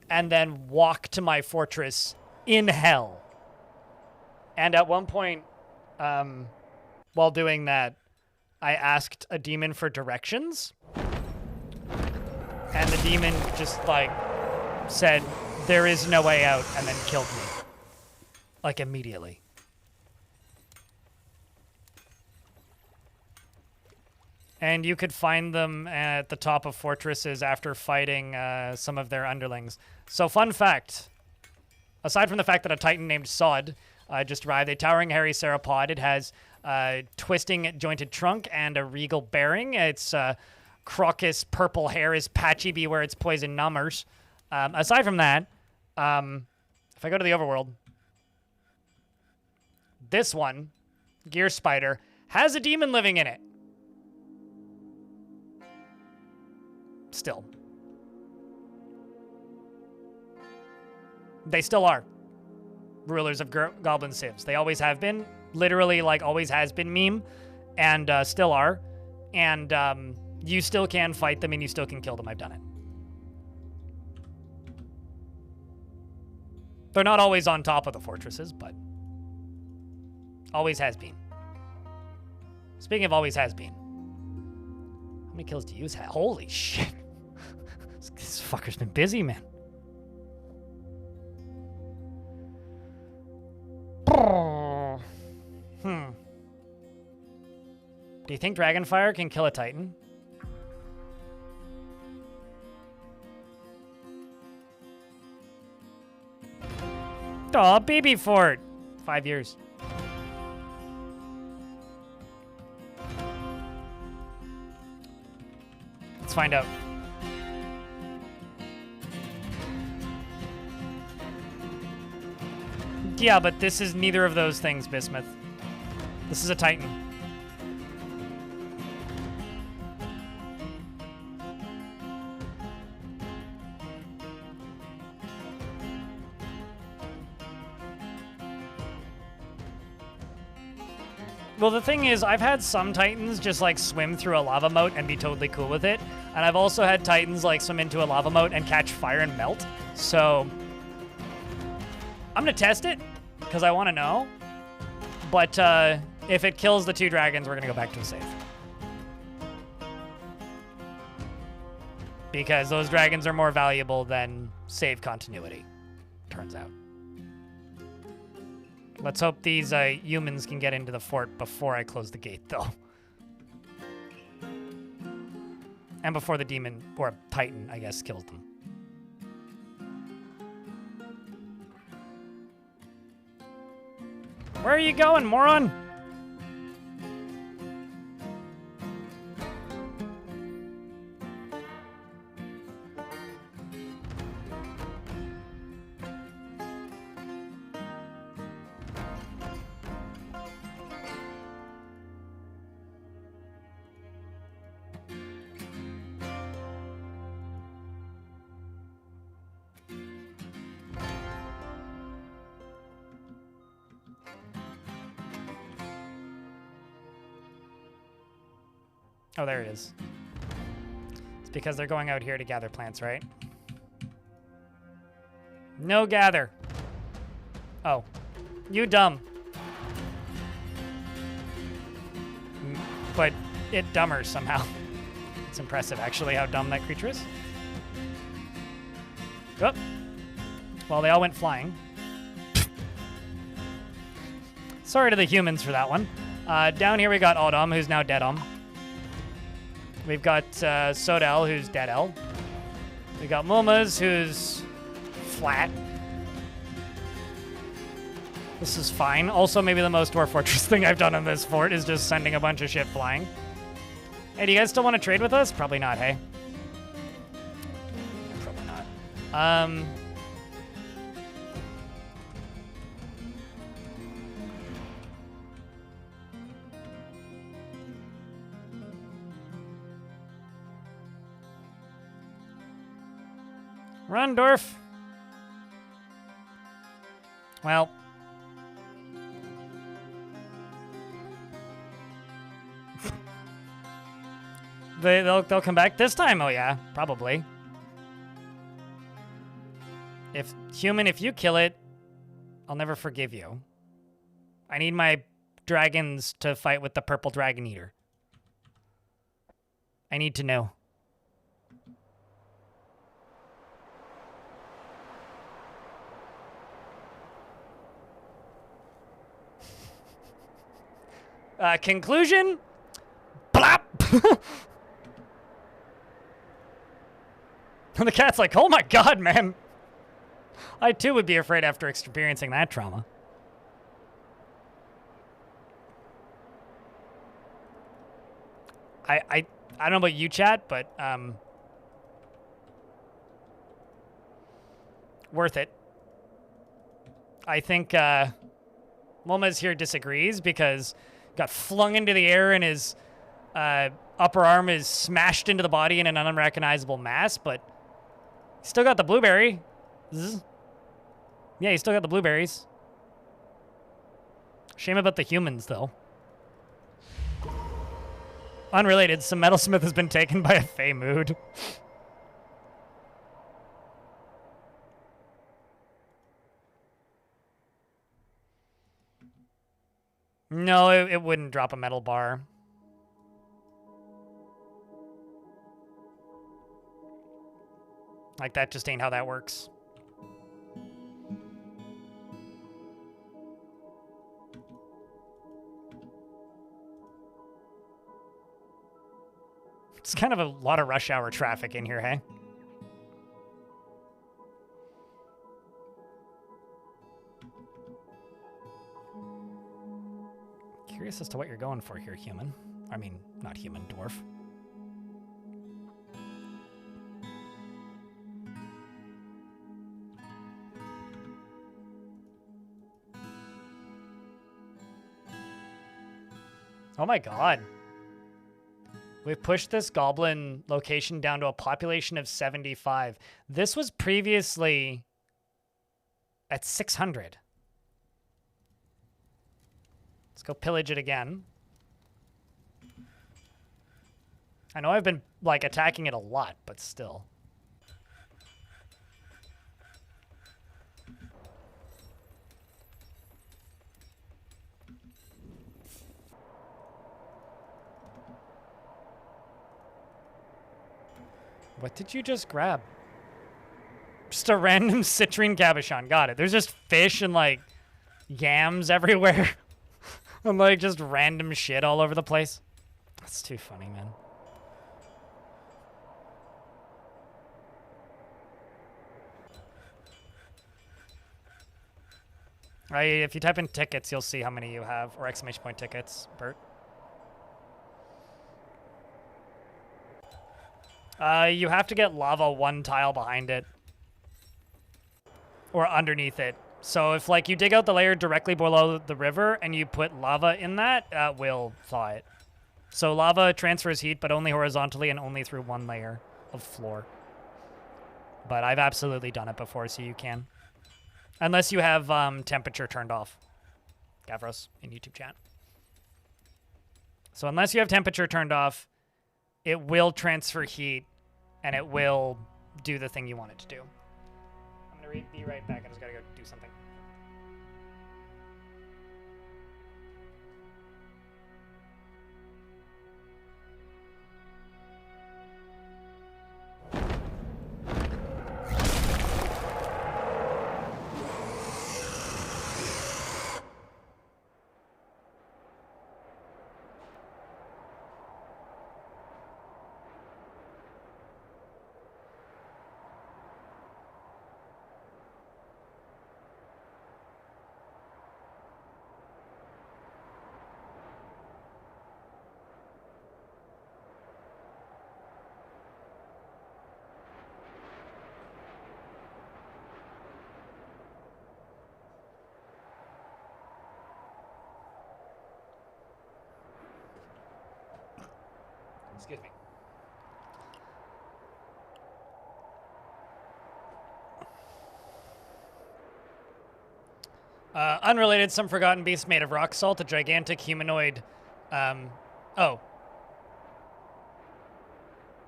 and then walk to my fortress in hell. And at one point, while doing that, I asked a demon for directions. And the demon just, like, said, "There is no way out," and then killed me. Like, immediately. And you could find them at the top of fortresses after fighting some of their underlings. So, fun fact. Aside from the fact that a titan named Sod just arrived, a towering hairy sauropod. It has twisting jointed trunk and a regal bearing. Its crocus purple hair is patchy, beware its poison numbers. Aside from that, if I go to the overworld, this one, Gear Spider, has a demon living in it. Still. They still are. Rulers of Goblin Civs. They always have been. Literally, like, always has been meme. And still are. And you still can fight them and you still can kill them. I've done it. They're not always on top of the fortresses, but always has been. Speaking of always has been. How many kills do you have? Holy shit. This fucker's been busy, man. Do you think Dragonfire can kill a Titan? Aw, baby fort. 5 years. Let's find out. Yeah, but this is neither of those things, Bismuth. This is a Titan. Well, the thing is, I've had some Titans just, like, swim through a lava moat and be totally cool with it. And I've also had Titans, like, swim into a lava moat and catch fire and melt. So, I'm gonna test it, because I want to know. But, if it kills the 2 dragons, we're gonna go back to a save. Because those dragons are more valuable than save continuity, turns out. Let's hope these humans can get into the fort before I close the gate, though. And before the demon, or Titan, I guess, kills them. Where are you going, moron? Oh, there it is. It's because they're going out here to gather plants, right? No gather. Oh. You dumb. But it dumber somehow. It's impressive, actually, how dumb that creature is. Oh. Well, they all went flying. Sorry to the humans for that one. Down here we got Autumn, who's now Dead We've got Sodel, who's Dead L. We got Momas, who's flat. This is fine. Also, maybe the most Dwarf Fortress thing I've done in this fort is just sending a bunch of shit flying. Hey, do you guys still want to trade with us? Probably not, hey? Probably not. Run, Dwarf. Well. They'll come back this time. Oh yeah, probably. If you kill it, I'll never forgive you. I need my dragons to fight with the purple dragon eater. I need to know. Conclusion? Blap! And the cat's like, oh my god, man. I too would be afraid after experiencing that trauma. I don't know about you, chat, but worth it. I think Moma's here disagrees because got flung into the air and his upper arm is smashed into the body in an unrecognizable mass, but he's still got the blueberry. Zzz. Yeah, he's still got the blueberries. Shame about the humans, though. Unrelated, some metalsmith has been taken by a fey mood. No, it wouldn't drop a metal bar. Like, that just ain't how that works. It's kind of a lot of rush hour traffic in here, hey? Curious as to what you're going for here, human. I mean, not human, dwarf. Oh my god. We've pushed this goblin location down to a population of 75. This was previously at 600. Let's go pillage it again. I know I've been, like, attacking it a lot, but still. What did you just grab? Just a random citrine cabochon. Got it. There's just fish and, like, yams everywhere. And, like, just random shit all over the place. That's too funny, man. If you type in tickets, you'll see how many you have. Or exclamation point tickets, Bert. You have to get lava one tile behind it. Or underneath it. So if, like, you dig out the layer directly below the river and you put lava in that will thaw it. So lava transfers heat, but only horizontally and only through one layer of floor. But I've absolutely done it before, so you can. Unless you have temperature turned off. Gavros in YouTube chat. So unless you have temperature turned off, it will transfer heat, and it will do the thing you want it to do. I'm going to be right back. I just got to go do something. Excuse me. Unrelated, some forgotten beast made of rock salt, a gigantic humanoid. Oh.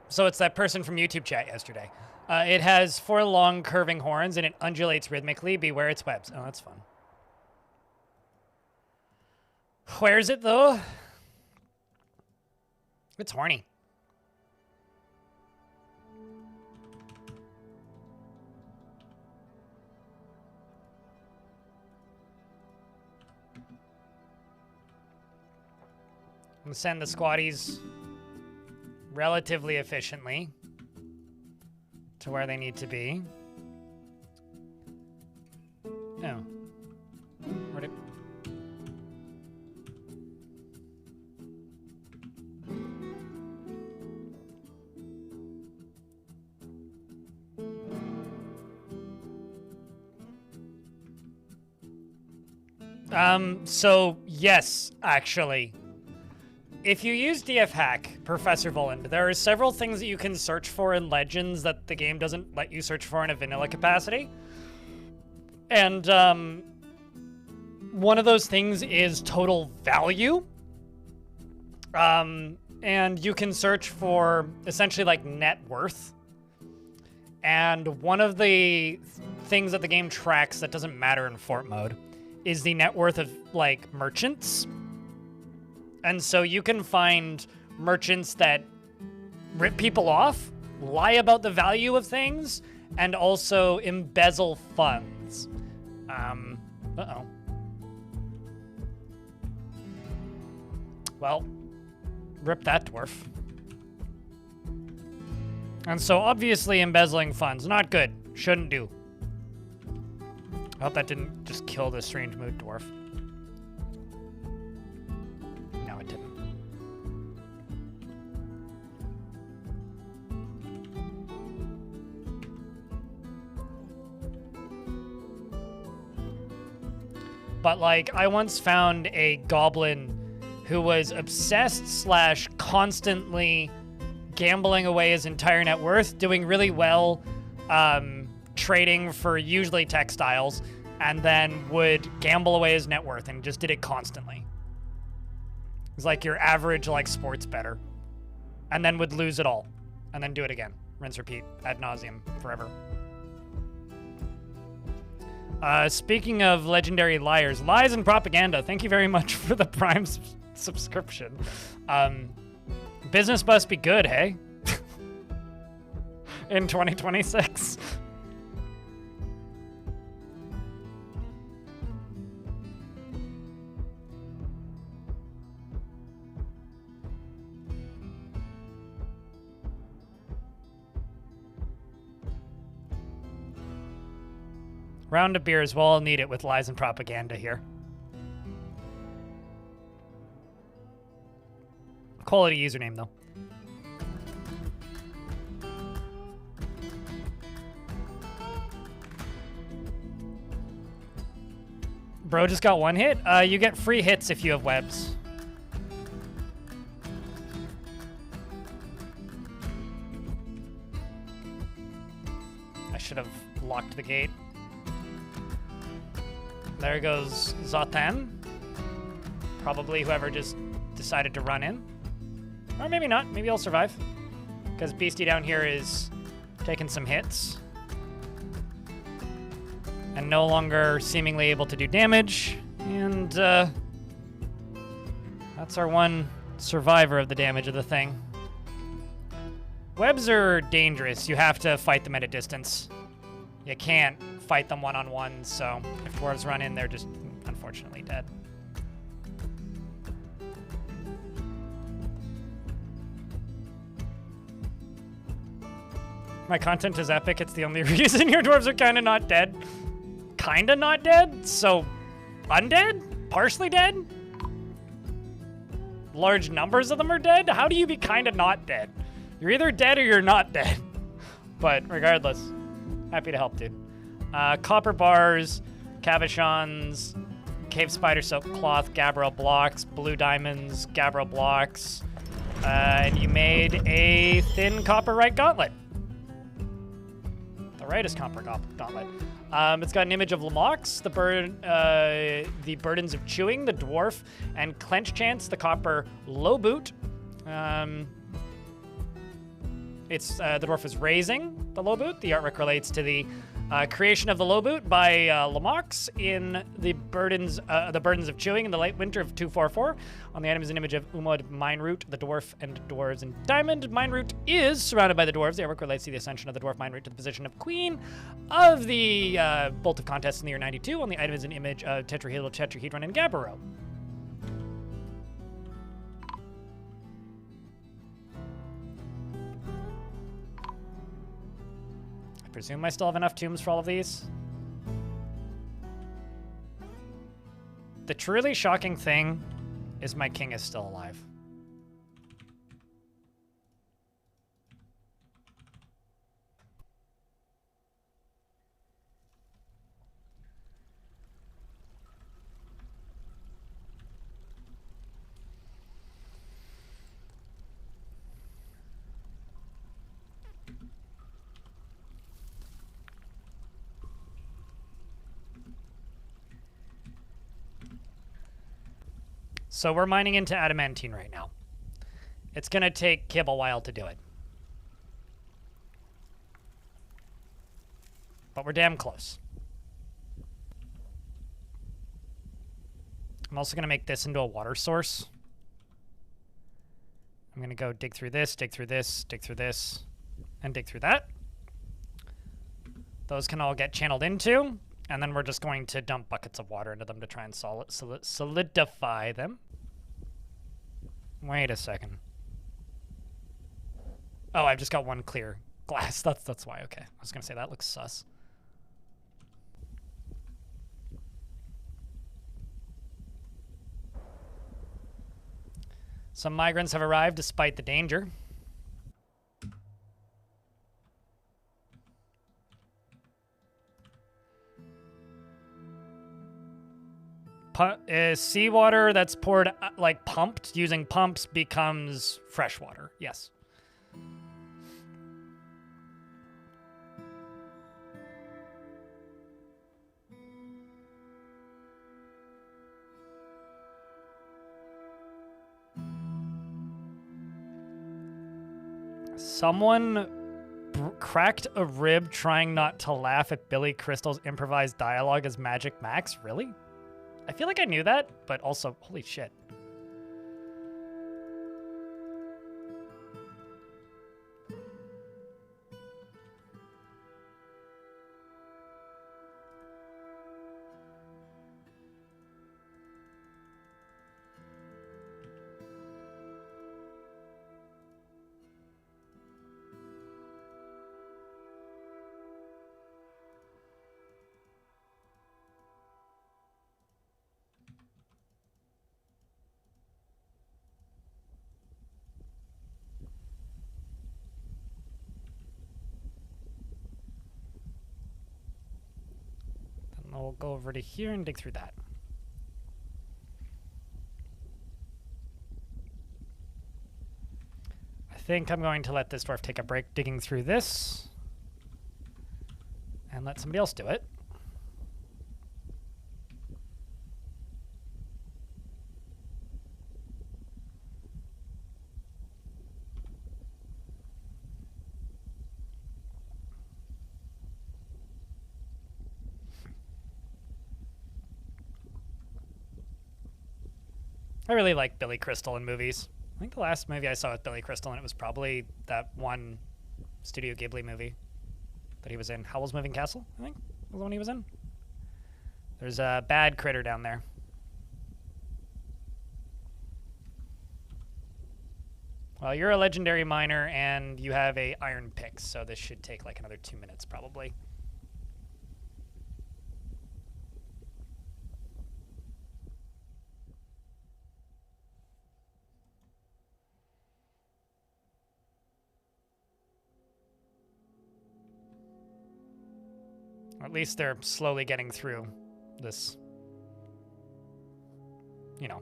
So it's that person from YouTube chat yesterday. It has 4 long curving horns and it undulates rhythmically. Beware its webs. Oh, that's fun. Where is it though? It's horny. I'm gonna send the squatties relatively efficiently to where they need to be. Oh. Where'd it... So yes, actually. If you use DF Hack, Professor Voland, there are several things that you can search for in Legends that the game doesn't let you search for in a vanilla capacity. And one of those things is total value. And you can search for essentially like net worth. And one of the things that the game tracks that doesn't matter in fort mode is the net worth of like merchants. And so you can find merchants that rip people off, lie about the value of things, and also embezzle funds. Uh-oh. Well, rip that dwarf. And so obviously embezzling funds, not good. Shouldn't do. I hope that didn't just kill the strange mood dwarf. No, it didn't. But like, I once found a goblin who was obsessed / constantly gambling away his entire net worth, doing really well, trading for usually textiles, and then would gamble away his net worth and just did it constantly. It's like your average like sports bettor, and then would lose it all, and then do it again, rinse, repeat, ad nauseum, forever. Speaking of legendary liars, lies and propaganda. Thank you very much for the Prime subscription. Business must be good, hey? In 2026. Round of beers, we'll all need it with lies and propaganda here. Quality username, though. Bro just got 1 hit? You get free hits if you have webs. I should have locked the gate. There goes Zotan. Probably whoever just decided to run in. Or maybe not. Maybe I'll survive. Because Beastie down here is taking some hits. And no longer seemingly able to do damage. And that's our one survivor of the damage of the thing. Webs are dangerous. You have to fight them at a distance. You can't fight them one-on-one, so if dwarves run in, they're just unfortunately dead. My content is epic. It's the only reason your dwarves are kind of not dead. Kind of not dead? So, undead? Partially dead? Large numbers of them are dead? How do you be kind of not dead? You're either dead or you're not dead. But regardless, happy to help, dude. Copper bars, cabochons, cave spider silk cloth, gabbro blocks, blue diamonds, gabbro blocks, And you made a thin copper right gauntlet. The rightest copper gauntlet. It's got an image of Lamox, the burdens of chewing, the dwarf, and clench chance, the copper low boot. It's the dwarf is raising the low boot. The artwork relates to the creation of the low boot by Lamox in the burdens of chewing in the late winter of 244. On the item is an image of Umod Mineroot, the dwarf, and dwarves in diamond. Mineroot is surrounded by the dwarves. The artwork relates to the ascension of the dwarf Mineroot to the position of queen of the Bolt of Contest in the year 92. On the item is an image of Tetrahedral, Tetrahedron, and Gabbro. I presume I still have enough tombs for all of these. The truly shocking thing is my king is still alive. So we're mining into adamantine right now. It's going to take Kib a while to do it. But we're damn close. I'm also going to make this into a water source. I'm going to go dig through this, dig through this, dig through this, and dig through that. Those can all get channeled into, and then we're just going to dump buckets of water into them to try and solidify them. Wait a second. Oh, I've just got one clear glass. That's why. Okay. I was going to say that looks sus. Some migrants have arrived despite the danger. Seawater that's poured, like pumped, using pumps becomes fresh water. Yes. Someone cracked a rib trying not to laugh at Billy Crystal's improvised dialogue as Magic Max? Really? I feel like I knew that, but also, holy shit. We'll go over to here and dig through that. I think I'm going to let this dwarf take a break digging through this and let somebody else do it. I really like Billy Crystal in movies. I think the last movie I saw with Billy Crystal, and it was probably that one Studio Ghibli movie that he was in. Howl's Moving Castle, I think, was the one he was in. There's a bad critter down there. Well, you're a legendary miner, and you have a iron pick, so this should take like another 2 minutes probably. Or at least they're slowly getting through this, you know,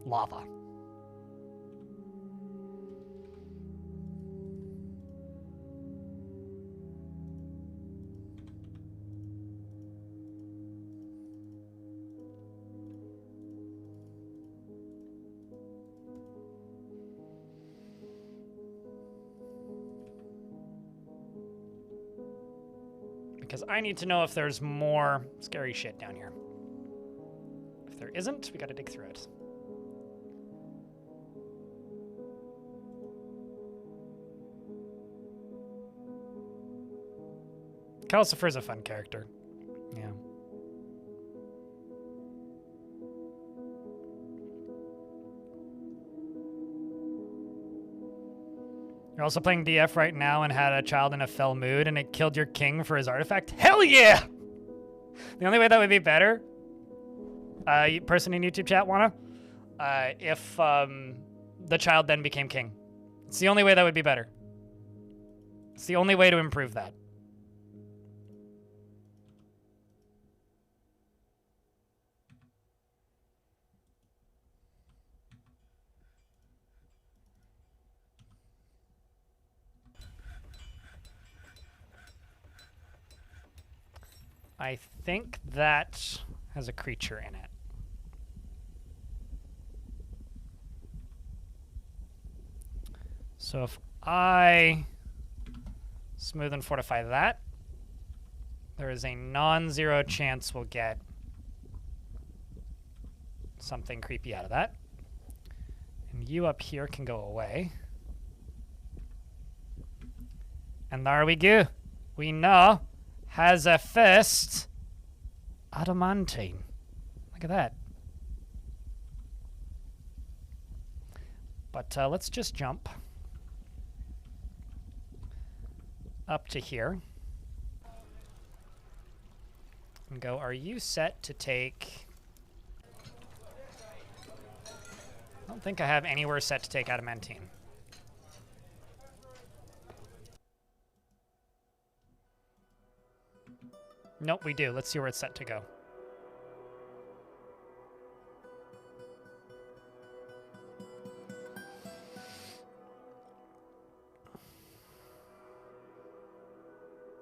lava. because I need to know if there's more scary shit down here. If there isn't, we gotta dig through it. Calcifer's a fun character. Yeah. You're also playing DF right now and had a child in a fell mood and it killed your king for his artifact? Hell yeah! The only way that would be better, person in YouTube chat wanna, if the child then became king. It's the only way that would be better. It's the only way to improve that. I think that has a creature in it. So if I smooth and fortify that, there is a non-zero chance we'll get something creepy out of that. And you up here can go away. And there we go. We know has a first adamantine. Look at that. But let's just jump up to here and go, are you set to take... I don't think I have anywhere set to take adamantine. Nope, we do. Let's see where it's set to go.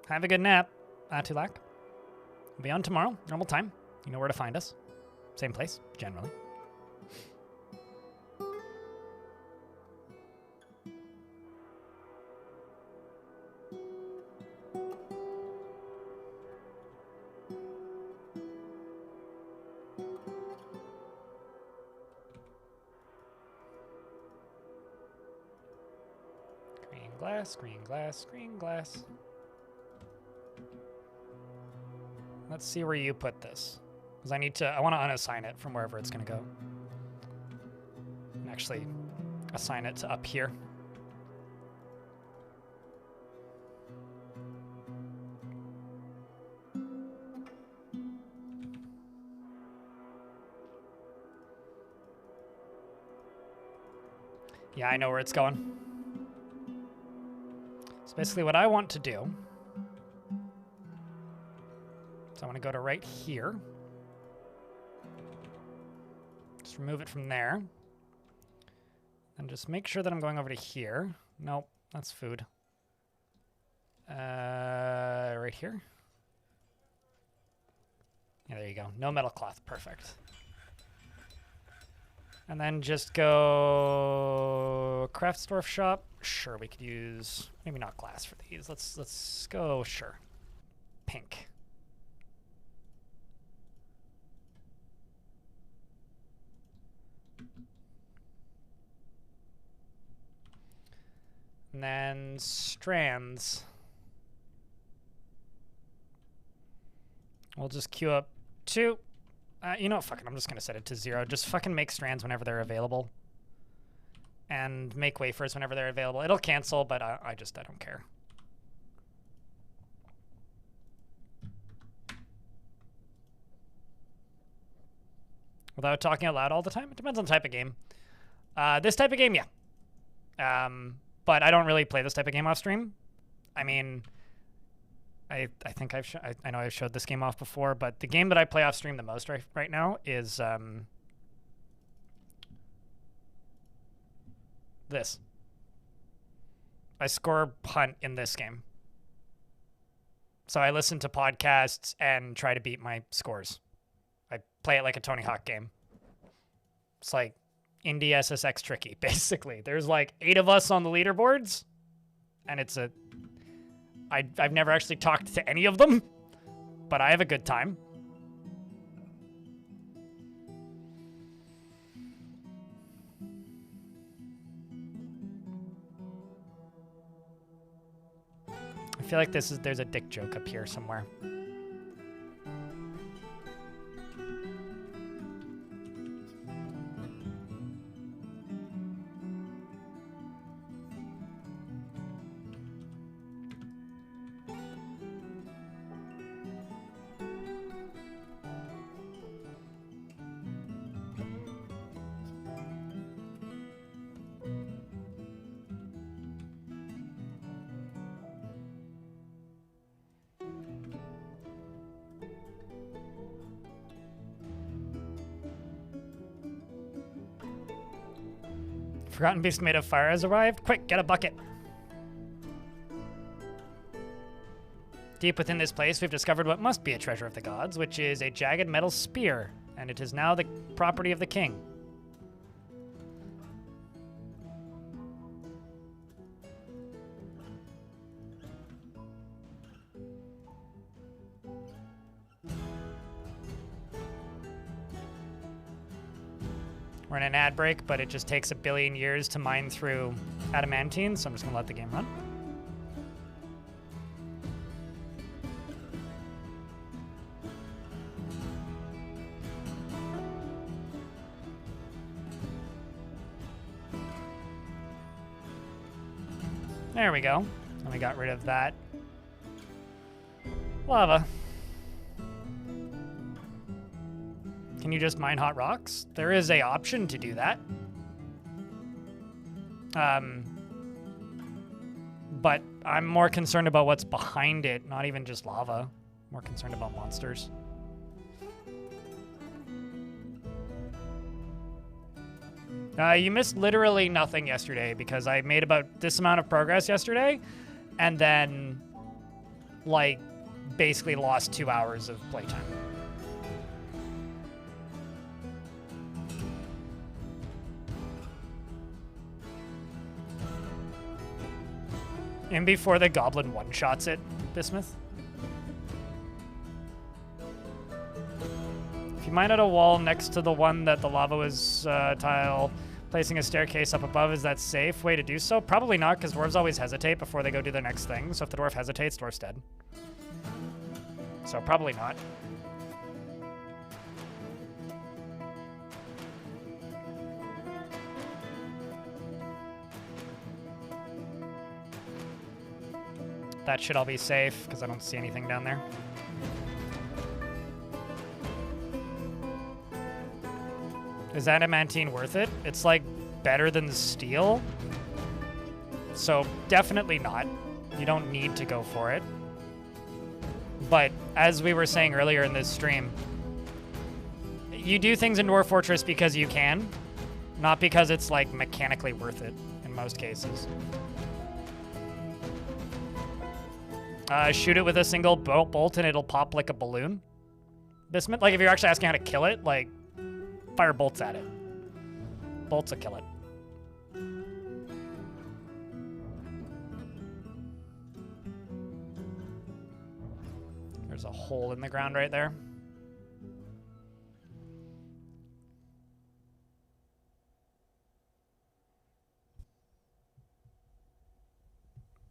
Have a good nap, Atulak. We'll be on tomorrow, normal time. You know where to find us. Same place, generally. Green glass, green glass. Let's see where you put this. Because I want to unassign it from wherever it's going to go. And actually assign it to up here. Yeah, I know where it's going. So basically what I want to do, so I want to go to right here. Just remove it from there. And just make sure that I'm going over to here. Nope, that's food. Right here. Yeah, there you go. No metal cloth, perfect. And then just go craft Dwarf shop. Sure, we could use maybe not glass for these. Let's go sure. Pink. And then strands. We'll just queue up 2. You know what, fuck it, I'm just gonna set it to 0. Just fucking make strands whenever they're available. And make wafers whenever they're available. It'll cancel, but I don't care. Without talking out loud all the time? It depends on the type of game. This type of game, yeah. But I don't really play this type of game off stream. I mean... I think I know I've showed this game off before, but the game that I play off stream the most right now is this. I score punt in this game. So I listen to podcasts and try to beat my scores. I play it like a Tony Hawk game. It's like Indie SSX tricky, basically. There's like 8 of us on the leaderboards, and it's a... I've never actually talked to any of them, but I have a good time. I feel like there's a dick joke up here somewhere. Forgotten beast made of fire has arrived. Quick, get a bucket. Deep within this place, we've discovered what must be a treasure of the gods, which is a jagged metal spear, and it is now the property of the king. We're in an ad break, but it just takes 1 billion years to mine through adamantine, so I'm just gonna let the game run. There we go. And we got rid of that lava. Can you just mine hot rocks? There is a option to do that. But I'm more concerned about what's behind it, not even just lava. More concerned about monsters. You missed literally nothing yesterday because I made about this amount of progress yesterday and then, like, basically lost 2 hours of playtime. And before the goblin one-shots it, Bismuth. If you mine out a wall next to the one that the lava was tile, placing a staircase up above, is that safe way to do so? Probably not, because dwarves always hesitate before they go do their next thing. So if the dwarf hesitates, dwarf's dead. So probably not. That should all be safe, because I don't see anything down there. Is adamantine worth it? It's, like, better than steel. So, definitely not. You don't need to go for it. But, as we were saying earlier in this stream, you do things in Dwarf Fortress because you can, not because it's, like, mechanically worth it in most cases. Shoot it with a single bolt and it'll pop like a balloon. Bismuth, like if you're actually asking how to kill it, like fire bolts at it. Bolts will kill it. There's a hole in the ground right there.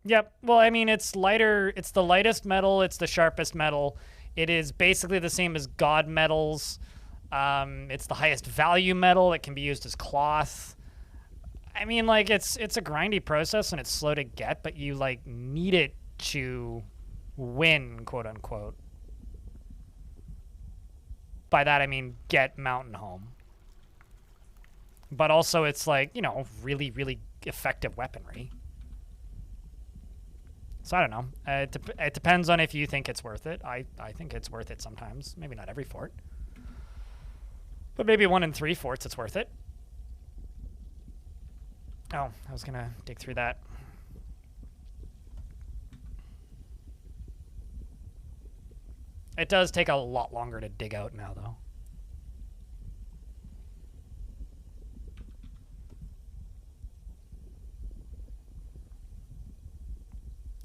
Yep. Well, I mean, it's lighter. It's the lightest metal. It's the sharpest metal. It is basically the same as god metals. It's the highest value metal. It can be used as cloth. I mean, like, it's a grindy process and it's slow to get, but you, like, need it to win, quote unquote. By that, I mean, get Mountain home. But also, it's, like, you know, really, really effective weaponry. So I don't know. It depends on if you think it's worth it. I think it's worth it sometimes. Maybe not every fort. But maybe 1 in 3 forts it's worth it. Oh, I was going to dig through that. It does take a lot longer to dig out now, though.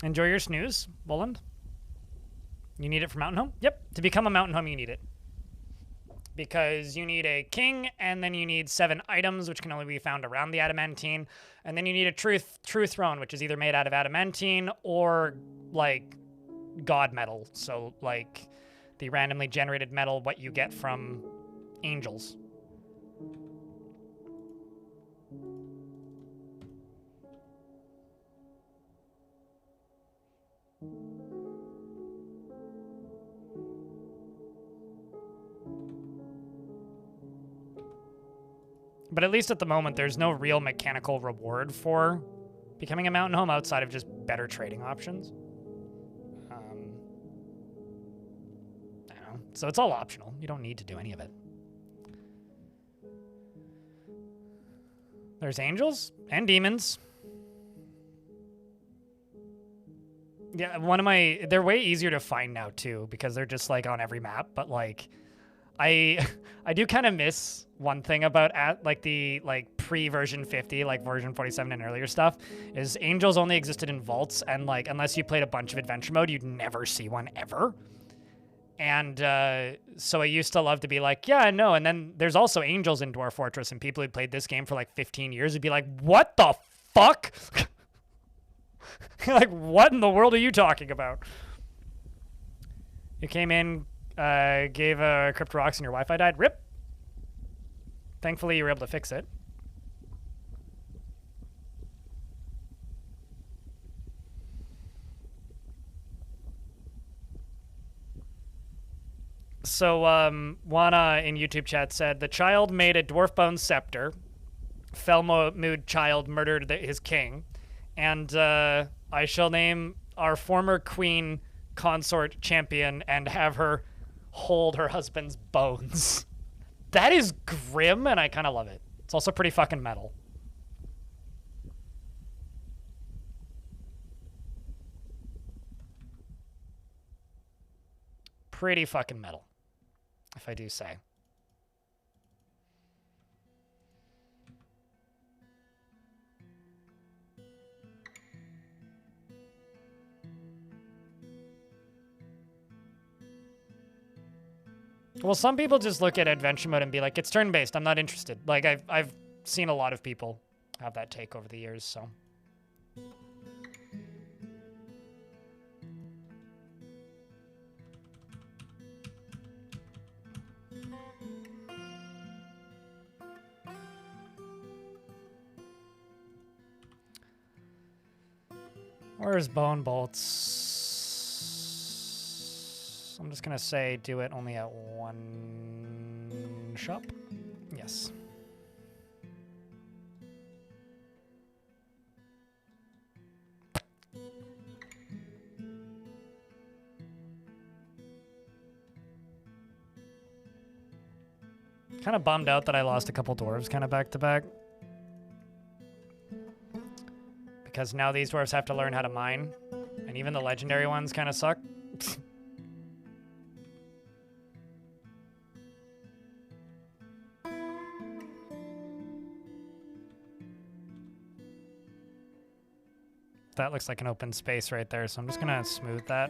Enjoy your snooze, Boland. You need it for Mountain Home? Yep. To become a Mountain Home, you need it. Because you need a king, and then you need 7 items, which can only be found around the adamantine. And then you need a true throne, which is either made out of adamantine or, like, god metal. So, like, the randomly generated metal, what you get from angels. But at least at the moment, there's no real mechanical reward for becoming a mountain home outside of just better trading options. I don't know. So it's all optional. You don't need to do any of it. There's angels and demons. Yeah, they're way easier to find now too, because they're just like on every map, but like I do kind of miss one thing about the pre-version 50, like version 47 and earlier stuff, is angels only existed in vaults, and like unless you played a bunch of adventure mode, you'd never see one ever. And so I used to love to be like, yeah, no, and then there's also angels in Dwarf Fortress, and people who'd played this game for like 15 years would be like, what the fuck? Like, what in the world are you talking about? You came in, gave a Crypto Rocks and your Wi-Fi died. RIP. Thankfully, you were able to fix it. So, Wana in YouTube chat said, the child made a dwarf bone scepter. Fell mood child murdered his king. And I shall name our former queen consort champion and have her hold her husband's bones. That is grim, and I kind of love it. It's also pretty fucking metal. Pretty fucking metal, if I do say. Well, some people just look at adventure mode and be like, it's turn-based, I'm not interested. Like, I've seen a lot of people have that take over the years, so. Where's Bone Bolts? I'm just gonna say do it only at one shop. Yes. Kind of bummed out that I lost a couple dwarves kind of back to back. Because now these dwarves have to learn how to mine. And even the legendary ones kind of suck. That looks like an open space right there, so I'm just gonna smooth that.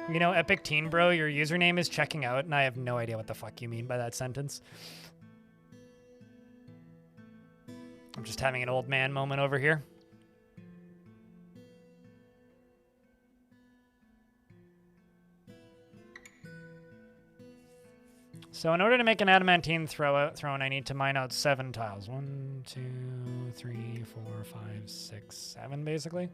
You know, Epic Teen Bro, your username is checking out, and I have no idea what the fuck you mean by that sentence. I'm just having an old man moment over here. So in order to make an adamantine throne, I need to mine out 7 tiles. 1, 2, 3, 4, 5, 6, 7, basically.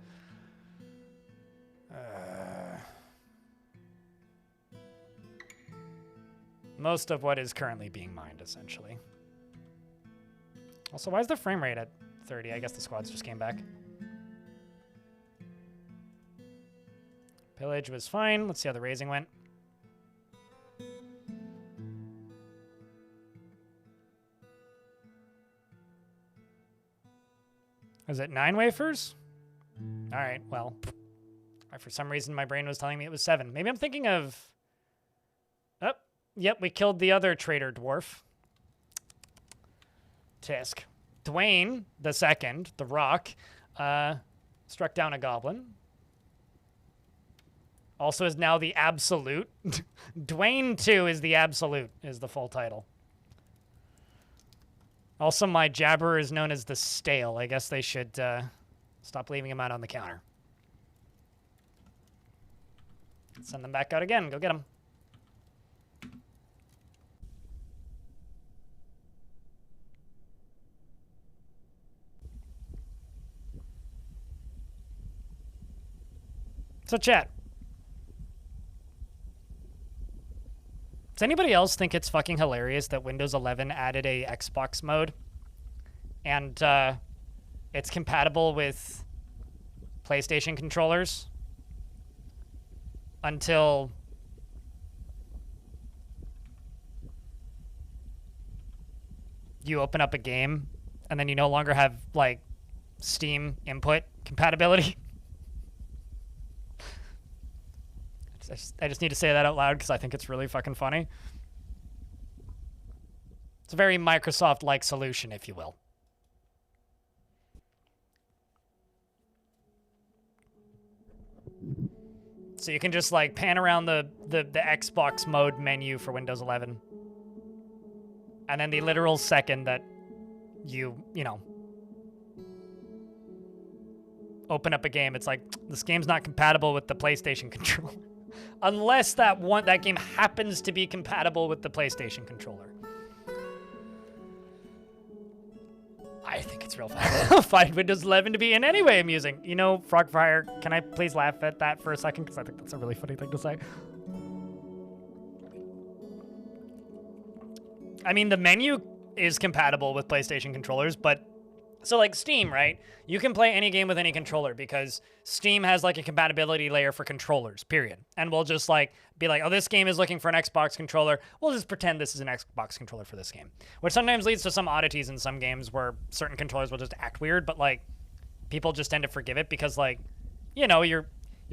Most of what is currently being mined, essentially. Also, why is the frame rate at 30? I guess the squads just came back. Pillage was fine. Let's see how the raising went. Is it 9 wafers? All right, well, for some reason my brain was telling me it was 7. Maybe I'm thinking of Yep, we killed the other traitor dwarf. Tisk. Dwayne the second, the Rock, struck down a goblin. Also is now the Absolute. Dwayne 2 is the Absolute, is the full title. Also, my Jabber is known as the Stale. I guess they should stop leaving him out on the counter. Send them back out again. Go get them. So, chat. Does anybody else think it's fucking hilarious that Windows 11 added a Xbox mode? And it's compatible with PlayStation controllers until you open up a game and then you no longer have, like, Steam input compatibility? I just need to say that out loud because I think it's really fucking funny. It's a very Microsoft-like solution, if you will. So you can just like pan around the Xbox mode menu for Windows 11. And then the literal second that you know, open up a game, it's like, this game's not compatible with the PlayStation controller. Unless that game happens to be compatible with the PlayStation controller. I think it's real fun. I find Windows 11 to be in any way amusing. You know, Frogfire, can I please laugh at that for a second? Because I think that's a really funny thing to say. I mean, the menu is compatible with PlayStation controllers, but... So, like, Steam, right? You can play any game with any controller because Steam has, like, a compatibility layer for controllers, period. And we'll just, like, be like, oh, this game is looking for an Xbox controller. We'll just pretend this is an Xbox controller for this game. Which sometimes leads to some oddities in some games where certain controllers will just act weird, but, like, people just tend to forgive it because, like, you know, you're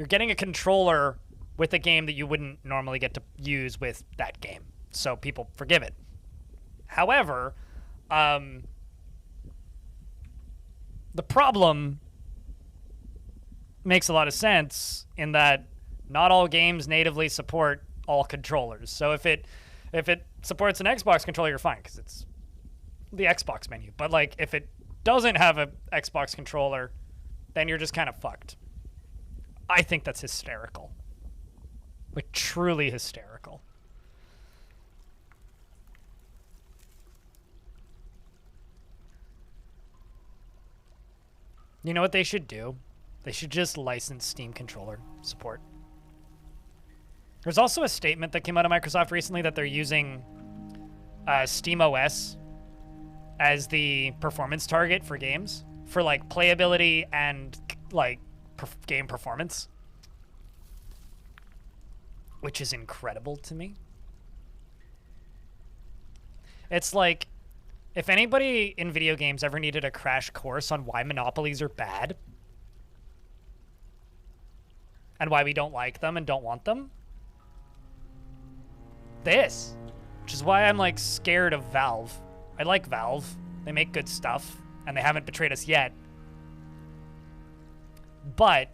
getting a controller with a game that you wouldn't normally get to use with that game. So people forgive it. However, the problem makes a lot of sense in that not all games natively support all controllers. So if it supports an Xbox controller, you're fine because it's the Xbox menu. But like if it doesn't have an Xbox controller, then you're just kind of fucked. I think that's hysterical. Like truly hysterical. You know what they should do? They should just license Steam controller support. There's also a statement that came out of Microsoft recently that they're using SteamOS as the performance target for games, for like playability and like game performance, which is incredible to me. It's like, if anybody in video games ever needed a crash course on why monopolies are bad and why we don't like them and don't want them, this, which is why I'm like scared of Valve. I like Valve. They make good stuff and they haven't betrayed us yet. But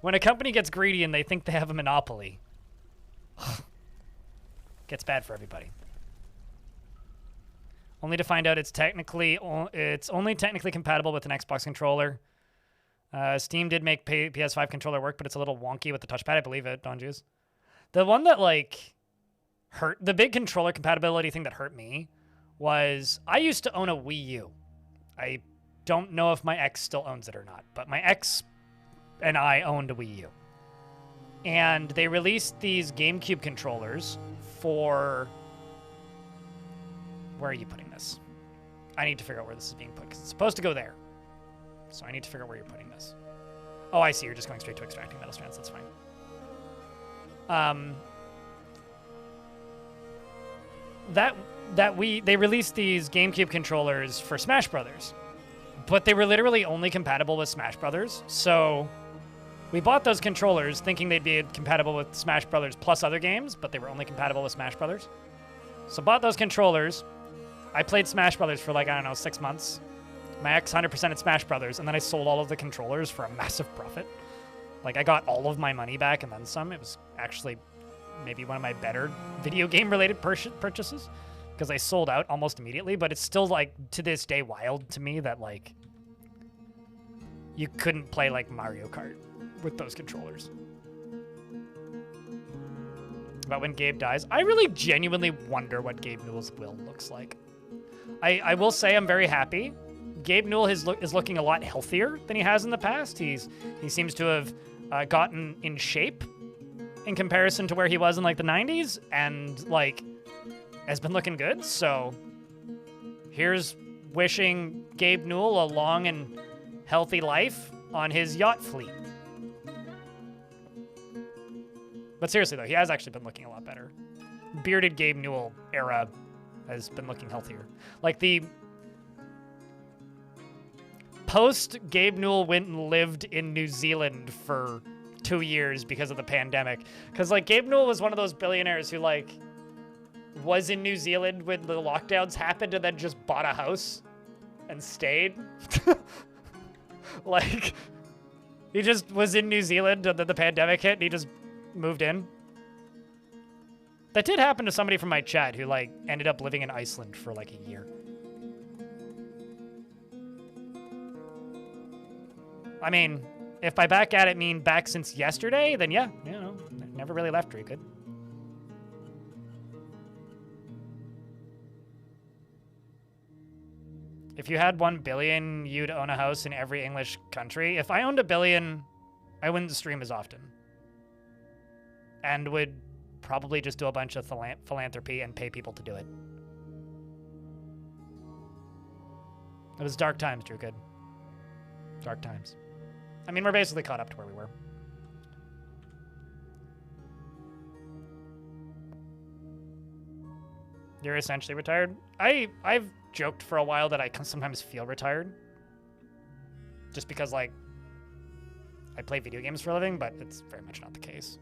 when a company gets greedy and they think they have a monopoly, gets bad for everybody. Only to find out it's only technically compatible with an Xbox controller. Steam did make PS5 controller work, but it's a little wonky with the touchpad. I believe it, Don Juice. The one that like hurt, the big controller compatibility thing that hurt me was I used to own a Wii U. I don't know if my ex still owns it or not, but my ex and I owned a Wii U. And they released these GameCube controllers for... Where are you putting this? I need to figure out where this is being put, because it's supposed to go there. So I need to figure out where you're putting this. Oh, I see. You're just going straight to extracting metal strands. That's fine. They released these GameCube controllers for Smash Brothers, but they were literally only compatible with Smash Brothers. So We bought those controllers thinking they'd be compatible with Smash Brothers plus other games, but they were only compatible with Smash Brothers. So bought those controllers. I played Smash Brothers for like, I don't know, 6 months. My ex 100% at Smash Brothers, and then I sold all of the controllers for a massive profit. Like, I got all of my money back and then some. It was actually maybe one of my better video game-related purchases, because I sold out almost immediately, but it's still, like, to this day wild to me that, like, you couldn't play, like, Mario Kart with those controllers. About when Gabe dies. I really genuinely wonder what Gabe Newell's will looks like. I will say I'm very happy. Gabe Newell is looking a lot healthier than he has in the past. He seems to have gotten in shape in comparison to where he was in like the 90s, and like has been looking good. So here's wishing Gabe Newell a long and healthy life on his yacht fleet. But seriously though, he has actually been looking a lot better. Bearded Gabe Newell era has been looking healthier. Like the post Gabe Newell went and lived in New Zealand for 2 years because of the pandemic. Because like Gabe Newell was one of those billionaires who like was in New Zealand when the lockdowns happened and then just bought a house and stayed. Like he just was in New Zealand and then the pandemic hit and he just moved in. That did happen to somebody from my chat who like ended up living in Iceland for like a year. I mean, if by back at it mean back since yesterday, then yeah, you know, never really left very good. If you had 1 billion, you'd own a house in every English country. If I owned 1 billion, I wouldn't stream as often. And would probably just do a bunch of philanthropy and pay people to do it. It was dark times, Drew Good. Dark times. I mean, we're basically caught up to where we were. You're essentially retired? I've joked for a while that I can sometimes feel retired. Just because, like, I play video games for a living, but it's very much not the case.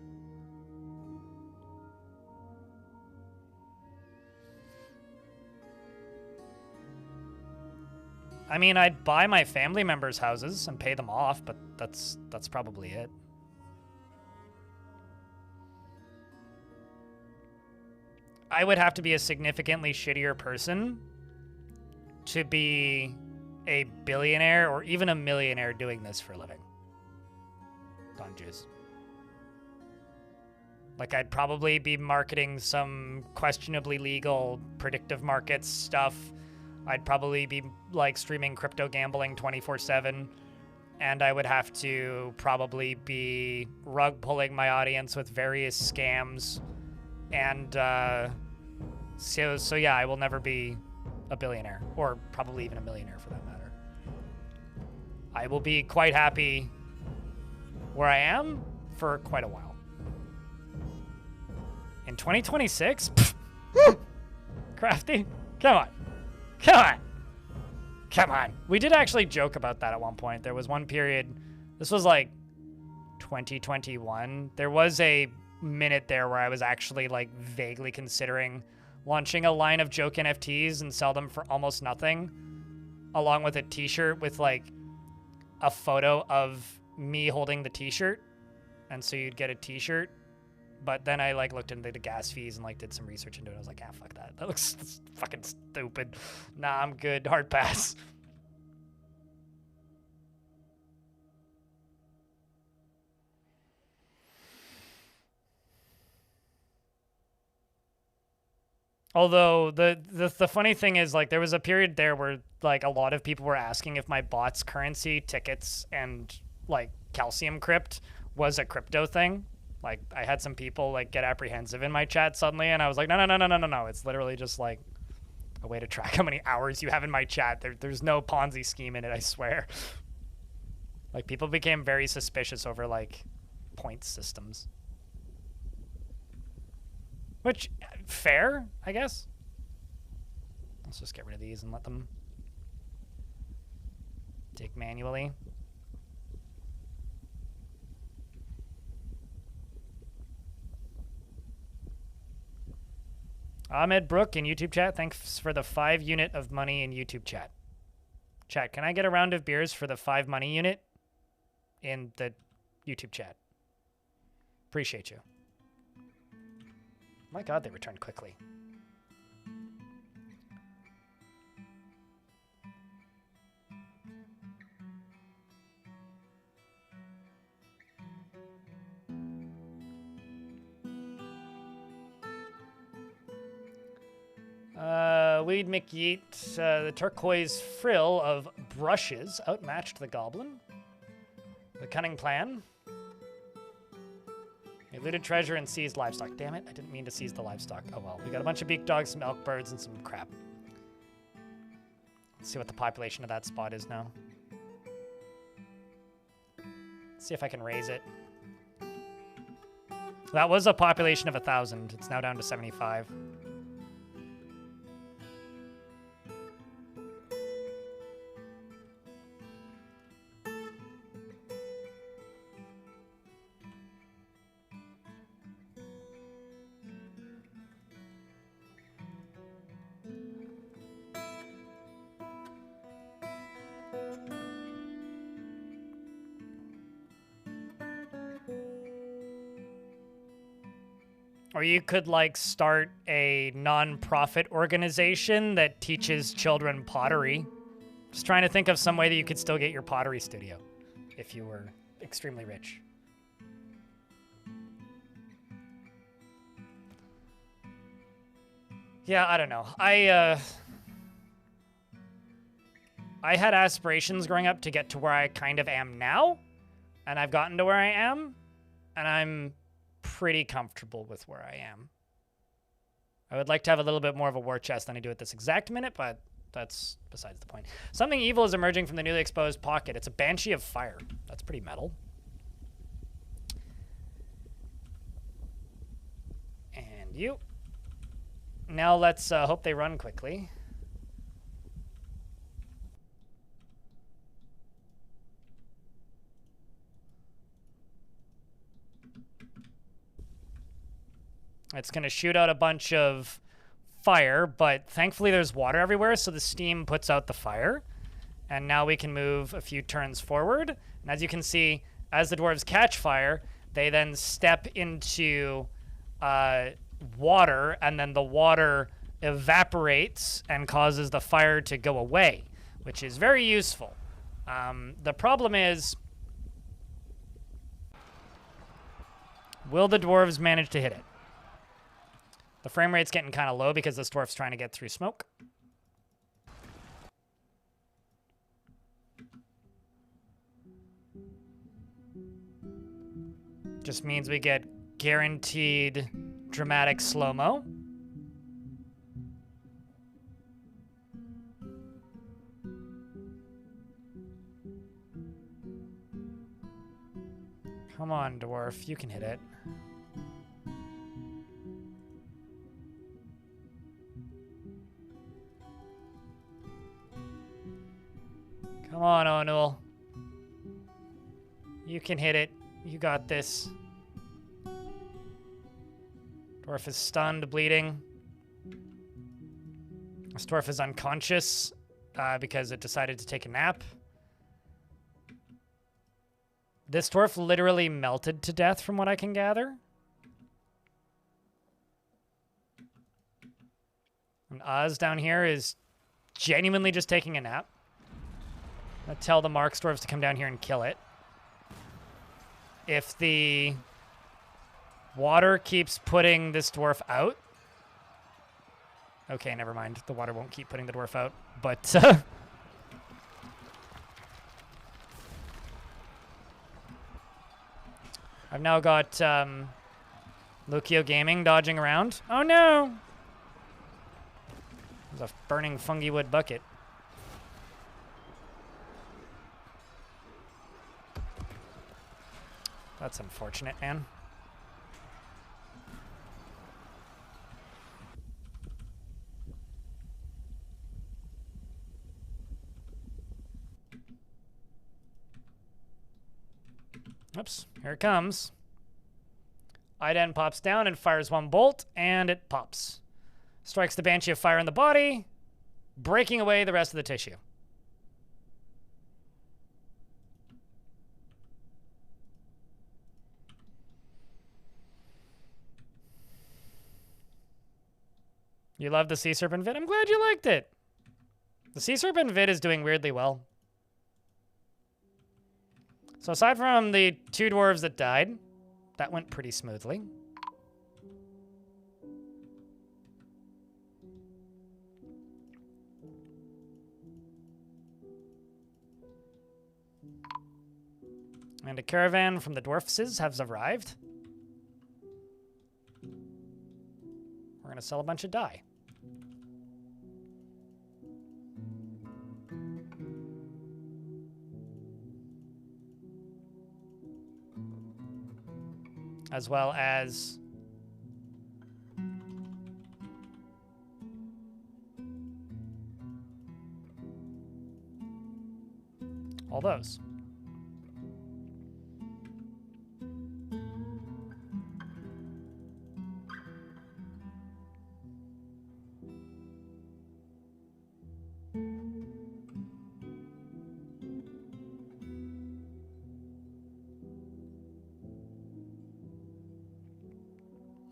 I mean, I'd buy my family members' houses and pay them off, but that's probably it. I would have to be a significantly shittier person to be a billionaire or even a millionaire doing this for a living. Don Juice. Like, I'd probably be marketing some questionably legal predictive markets stuff. I'd probably be, like, streaming crypto gambling 24/7. And I would have to probably be rug pulling my audience with various scams. And, so yeah, I will never be a billionaire. Or probably even a millionaire, for that matter. I will be quite happy where I am for quite a while. In 2026? Crafty? Come on. Come on. Come on. We did actually joke about that at one point. There was one period, this was like 2021. There was a minute there where I was actually like vaguely considering launching a line of joke NFTs and sell them for almost nothing, along with a t-shirt with like a photo of me holding the t-shirt. And so you'd get a t-shirt. But then I like looked into the gas fees and like did some research into it. I was like, ah, fuck that. That looks fucking stupid. Nah, I'm good. Hard pass. Although the funny thing is, like, there was a period there where like a lot of people were asking if my bots, currency, tickets, and like calcium crypt was a crypto thing. Like, I had some people, like, get apprehensive in my chat suddenly, and I was like, no. It's literally just, like, a way to track how many hours you have in my chat. There's no Ponzi scheme in it, I swear. Like, people became very suspicious over, like, point systems. Which, fair, I guess. Let's just get rid of these and let them take manually. Ahmed Brook in YouTube chat, thanks for the 5 unit of money in YouTube chat. Chat, can I get a round of beers for the 5 money unit in the YouTube chat? Appreciate you. My God, they returned quickly. Weed McYeet, the turquoise frill of brushes outmatched the goblin. The cunning plan. We looted treasure and seized livestock. Damn it, I didn't mean to seize the livestock. Oh well. We got a bunch of beak dogs, some elk birds, and some crap. Let's see what the population of that spot is now. Let's see if I can raise it. That was a population of 1,000. It's now down to 75. Or you could, like, start a non-profit organization that teaches children pottery. Just trying to think of some way that you could still get your pottery studio if you were extremely rich. Yeah, I don't know. I had aspirations growing up to get to where I kind of am now, and I've gotten to where I am, and I'm pretty comfortable with where I am. I would like to have a little bit more of a war chest than I do at this exact minute, but that's besides the point. Something evil is emerging from the newly exposed pocket. It's a banshee of fire. That's pretty metal. And you. Now let's hope they run quickly. It's going to shoot out a bunch of fire, but thankfully there's water everywhere, so the steam puts out the fire. And now we can move a few turns forward. And as you can see, as the dwarves catch fire, they then step into water, and then the water evaporates and causes the fire to go away, which is very useful. The problem is, will the dwarves manage to hit it? The frame rate's getting kind of low because this dwarf's trying to get through smoke. Just means we get guaranteed dramatic slow-mo. Come on, dwarf. You can hit it. Come on, Onul. You can hit it. You got this. Dwarf is stunned, bleeding. This dwarf is unconscious because it decided to take a nap. This dwarf literally melted to death from what I can gather. And Oz down here is genuinely just taking a nap. I'll tell the Marks dwarves to come down here and kill it. If the water keeps putting this dwarf out... Okay, never mind. The water won't keep putting the dwarf out. But... I've now got Lucio Gaming dodging around. Oh no! There's a burning fungi wood bucket. That's unfortunate, man. Oops, here it comes. Iden pops down and fires one bolt, and it pops. Strikes the Banshee of Fire in the body, breaking away the rest of the tissue. You love the Sea Serpent vid? I'm glad you liked it. The Sea Serpent vid is doing weirdly well. So aside from the 2 dwarves that died, that went pretty smoothly. And a caravan from the dwarfses has arrived. We're going to sell a bunch of dye. As well as all those.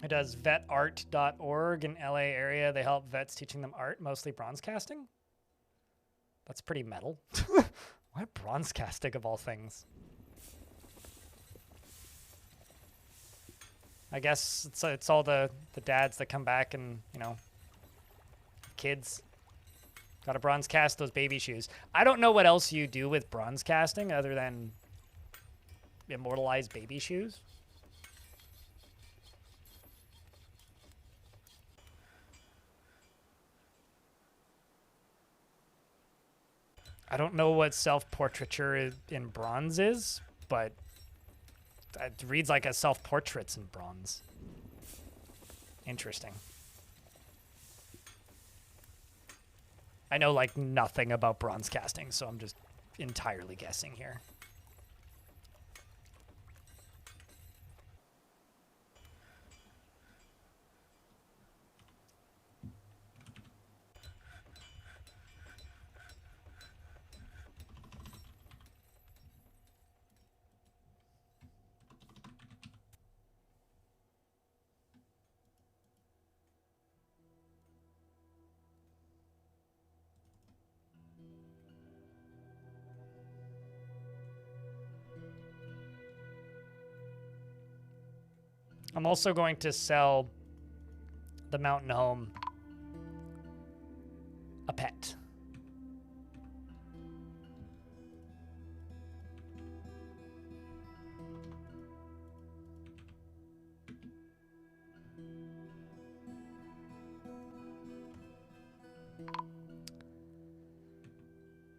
It does vetart.org in LA area. They help vets teaching them art, mostly bronze casting. That's pretty metal. Why bronze casting of all things? I guess it's all the dads that come back and, you know, kids. Got to bronze cast those baby shoes. I don't know what else you do with bronze casting other than immortalize baby shoes. I don't know what self-portraiture in bronze is, but it reads like a self-portraits in bronze. Interesting. I know like nothing about bronze casting, so I'm just entirely guessing here. I'm also going to sell the mountain home a pet.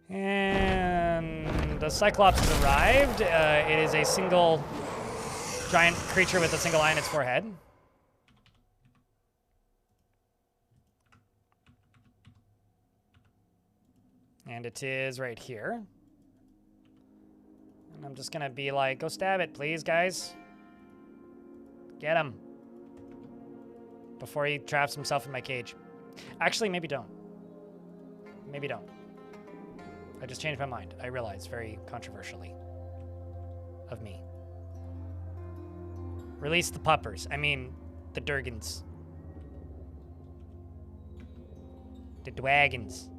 And the Cyclops has arrived. It is a single giant creature with a single eye in its forehead. And it is right here. And I'm just gonna be like, go stab it, please, guys. Get him. Before he traps himself in my cage. Actually, maybe don't. Maybe don't. I just changed my mind. I realize, very controversially of me. Release the puppers. I mean, the Durgans. The Dwagons.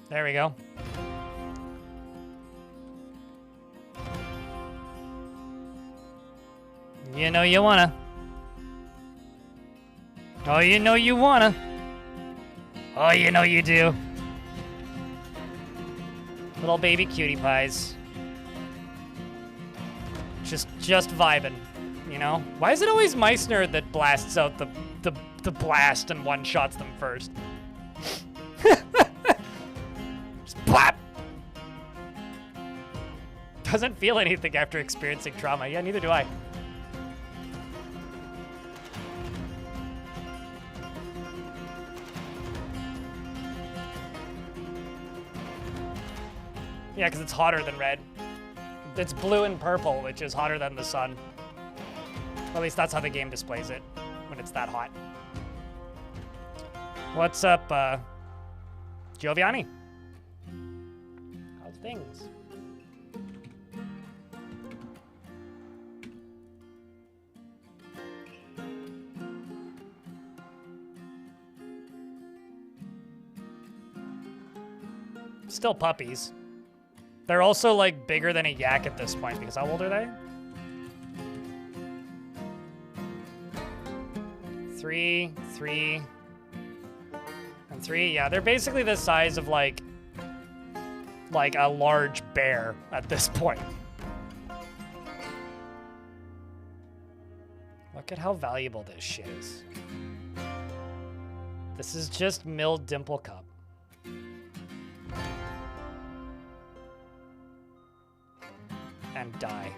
There we go. You know you wanna. Oh, you know you wanna. Oh, you know you do. Little baby cutie pies. Just vibing, you know? Why is it always Meissner that blasts out the blast and one-shots them first? Doesn't feel anything after experiencing trauma. Yeah, neither do I. Yeah, because it's hotter than red. It's blue and purple, which is hotter than the sun. Or at least that's how the game displays it when it's that hot. What's up, Giovanni? How's things? Still puppies. They're also, like, bigger than a yak at this point, because how old are they? 3, 3, and 3. Yeah, they're basically the size of, like a large bear at this point. Look at how valuable this shit is. This is just milled dimple cup. And die.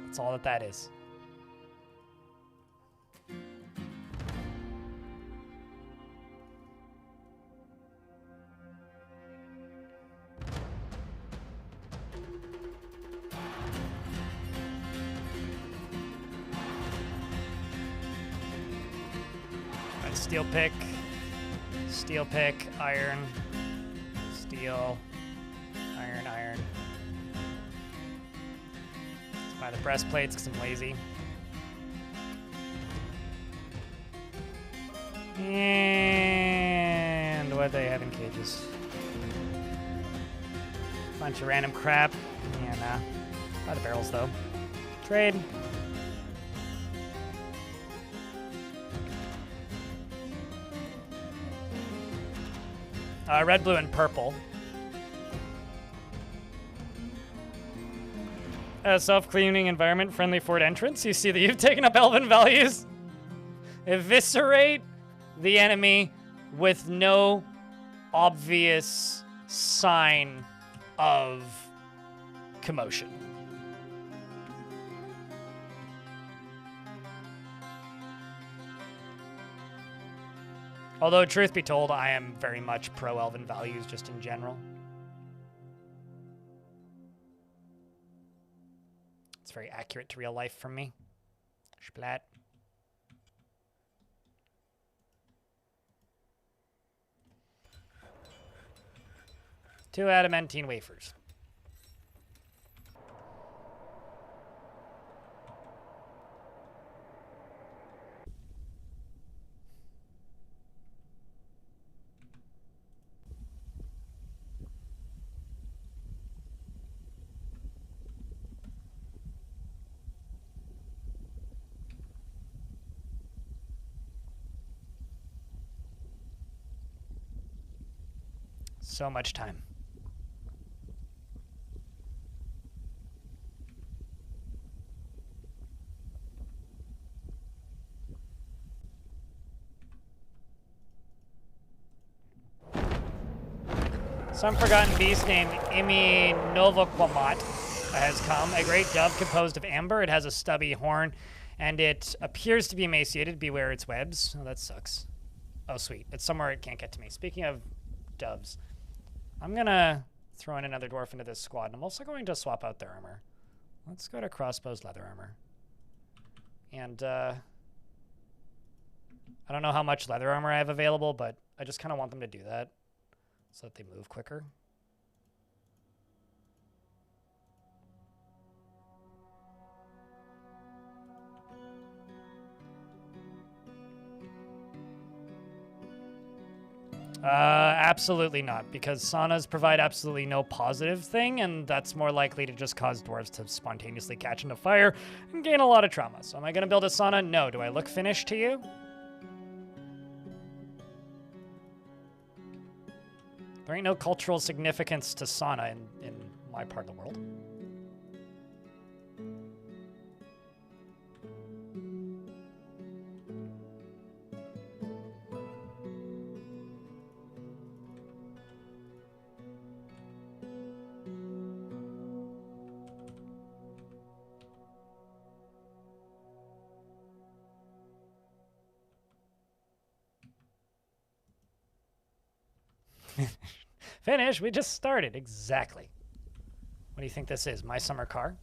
That's all that is. Right, steel pick, iron, steel, iron, iron. Buy the breastplates because I'm lazy. And what do they have in cages? Bunch of random crap. Yeah, nah. Buy the barrels though. Trade. Red, blue, and purple. Self-cleaning environment, friendly forward entrance. You see that you've taken up elven values. Eviscerate the enemy with no obvious sign of commotion. Although, truth be told, I am very much pro-elven values just in general. It's very accurate to real life for me. Splat. Two adamantine wafers. So much time. Some forgotten beast named Imi Novoquamat has come. A great dove composed of amber. It has a stubby horn, and it appears to be emaciated. Beware its webs. Oh, that sucks. Oh, sweet. It's somewhere it can't get to me. Speaking of doves, I'm gonna throw in another dwarf into this squad, and I'm also going to swap out their armor. Let's go to crossbows leather armor. And, I don't know how much leather armor I have available, but I just kind of want them to do that so that they move quicker. Absolutely not, because saunas provide absolutely no positive thing, and that's more likely to just cause dwarves to spontaneously catch into fire and gain a lot of trauma. So am I going to build a sauna? No. Do I look finished to you? There ain't no cultural significance to sauna in my part of the world. Finish? We just started. Exactly. What do you think this is? My summer car?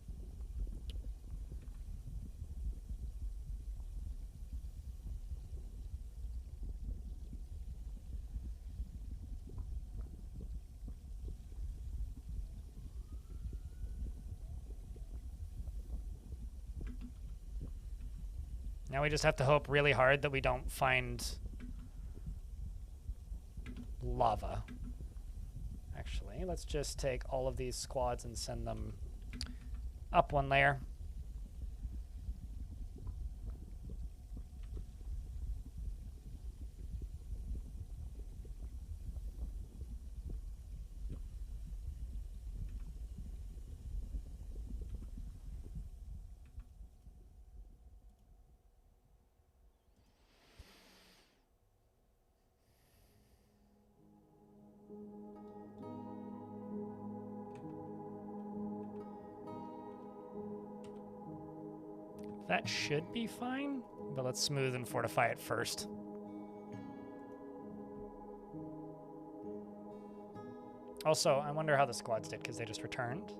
Now we just have to hope really hard that we don't find lava. Actually, let's just take all of these squads and send them up one layer. That should be fine, but let's smooth and fortify it first. Also, I wonder how the squads did, because they just returned.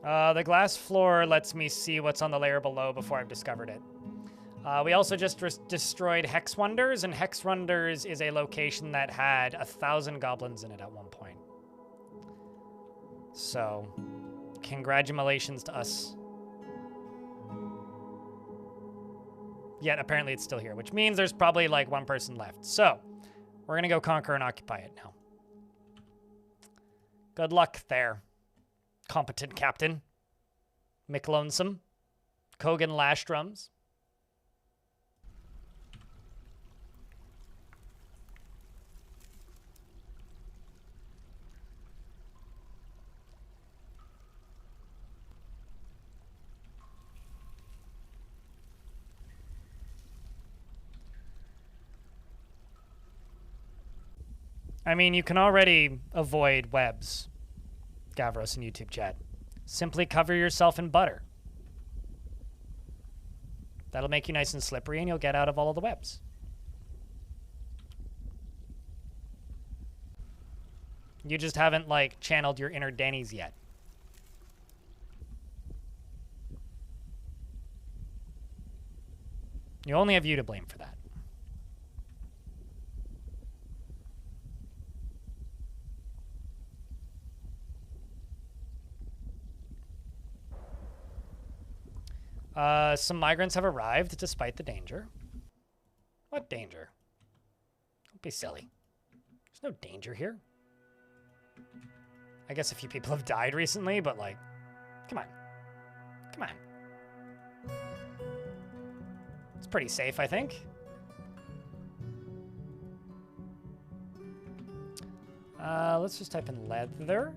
The glass floor lets me see what's on the layer below before I've discovered it. We also just destroyed Hex Wonders, and Hex Wonders is a location that had 1,000 goblins in it at one point. So, congratulations to us. Yet, apparently it's still here, which means there's probably like one person left. So, we're going to go conquer and occupy it now. Good luck there, competent captain. McLonesome. Kogan Lashdrums. I mean, you can already avoid webs, Gavros in YouTube chat. Simply cover yourself in butter. That'll make you nice and slippery, and you'll get out of all of the webs. You just haven't, like, channeled your inner Denny's yet. You only have you to blame for that. Some migrants have arrived despite the danger. What danger? Don't be silly. There's no danger here. I guess a few people have died recently, but like, come on. Come on. It's pretty safe, I think. Let's just type in leather.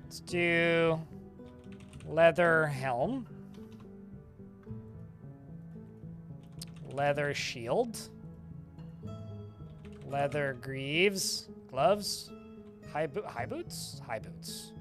Let's do leather helm. Leather shield. Leather greaves. Gloves. High boots? High boots.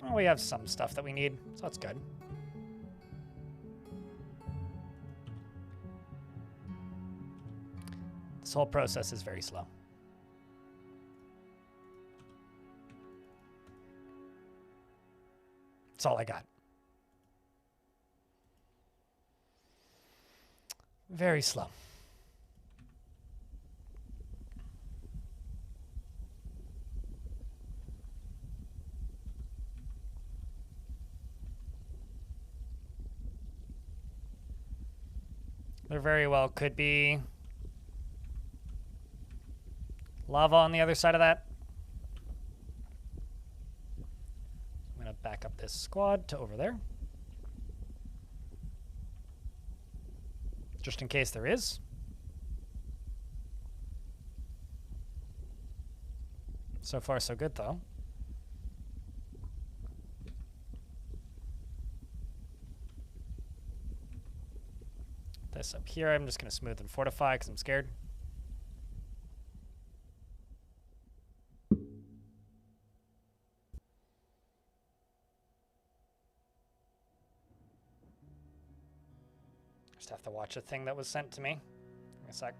Well, we have some stuff that we need, so that's good. This whole process is very slow. That's all I got. Very slow. There very well could be lava on the other side of that. I'm going to back up this squad to over there. just in case there is. So far, so good, though. This up here, I'm just going to smooth and fortify because I'm scared. Just have to watch a thing that was sent to me. Give me a sec.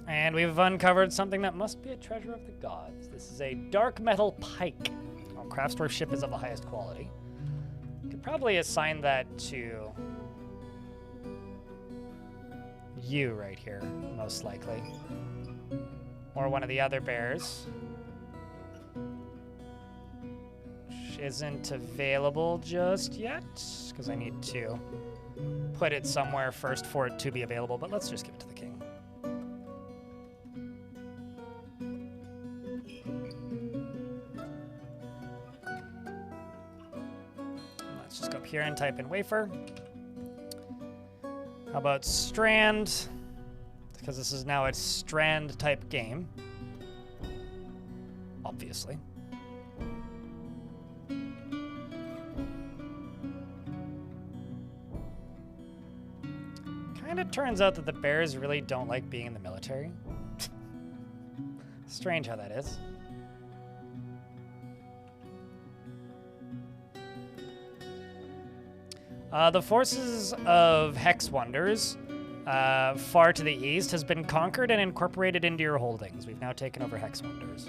And we've uncovered something that must be a treasure of the gods. This is a dark metal pike. Oh, Craft's Dwarf ship is of the highest quality. Could probably assign that to you right here, most likely. Or one of the other bears. Which isn't available just yet, because I need to put it somewhere first for it to be available, but let's just give it to the king. Let's just go up here and type in wafer. How about strand? Because this is now a strand type game. Obviously. Kind of turns out that the bears really don't like being in the military. Strange how that is. The forces of Hex Wonders, far to the east, has been conquered and incorporated into your holdings. We've now taken over Hex Wonders.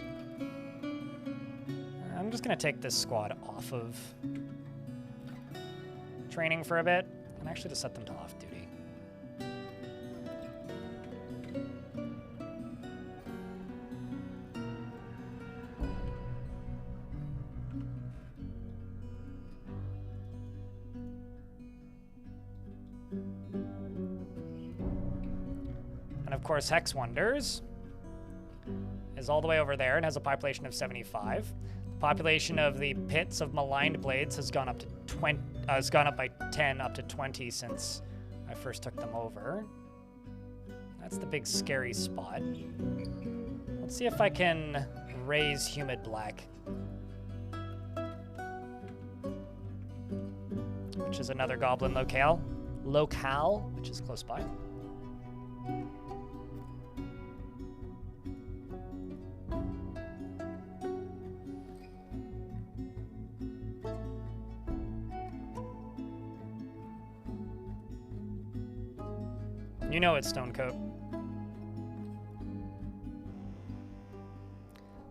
I'm just going to take this squad off of training for a bit, and actually just set them to off duty. Of course, Hex Wonders is all the way over there and has a population of 75. The population of the pits of maligned blades has gone up to 20. Has gone up by 10 up to 20 since I first took them over. That's the big scary spot. Let's see if I can raise Humid Black, which is another goblin locale, which is close by. You know it's Stonecoat.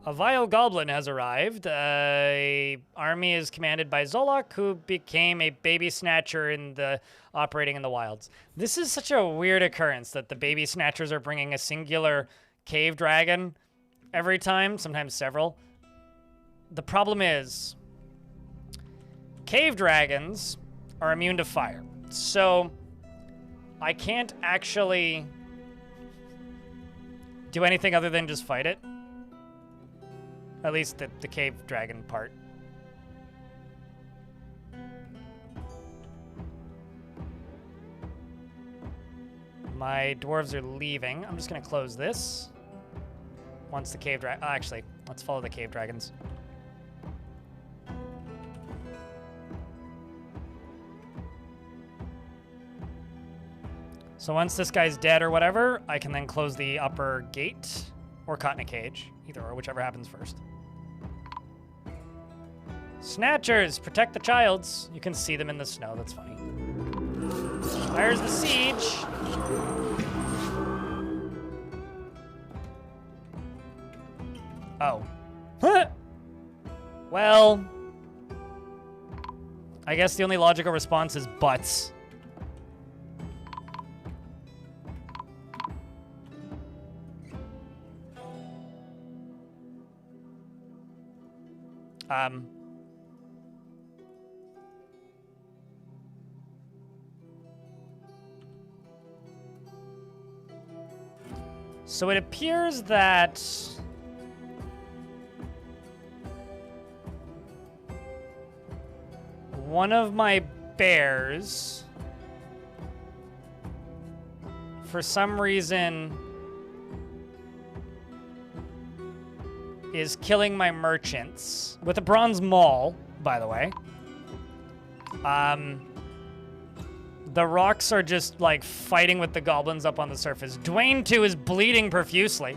A vile goblin has arrived. A army is commanded by Zolok, who became a baby snatcher operating in the wilds. This is such a weird occurrence that the baby snatchers are bringing a singular cave dragon every time, sometimes several. The problem is, cave dragons are immune to fire. So I can't actually do anything other than just fight it. At least the cave dragon part. My dwarves are leaving. I'm just going to close this. Once the cave dragon... actually, let's follow the cave dragons. So once this guy's dead or whatever, I can then close the upper gate or caught in a cage. Either or, whichever happens first. Snatchers, protect the childs. You can see them in the snow, that's funny. There's the siege. Oh. Well, I guess the only logical response is butts. So it appears that one of my bears, for some reason, is killing my merchants with a bronze maul, by the way. The rocks are just like fighting with the goblins up on the surface. Dwayne 2 is bleeding profusely.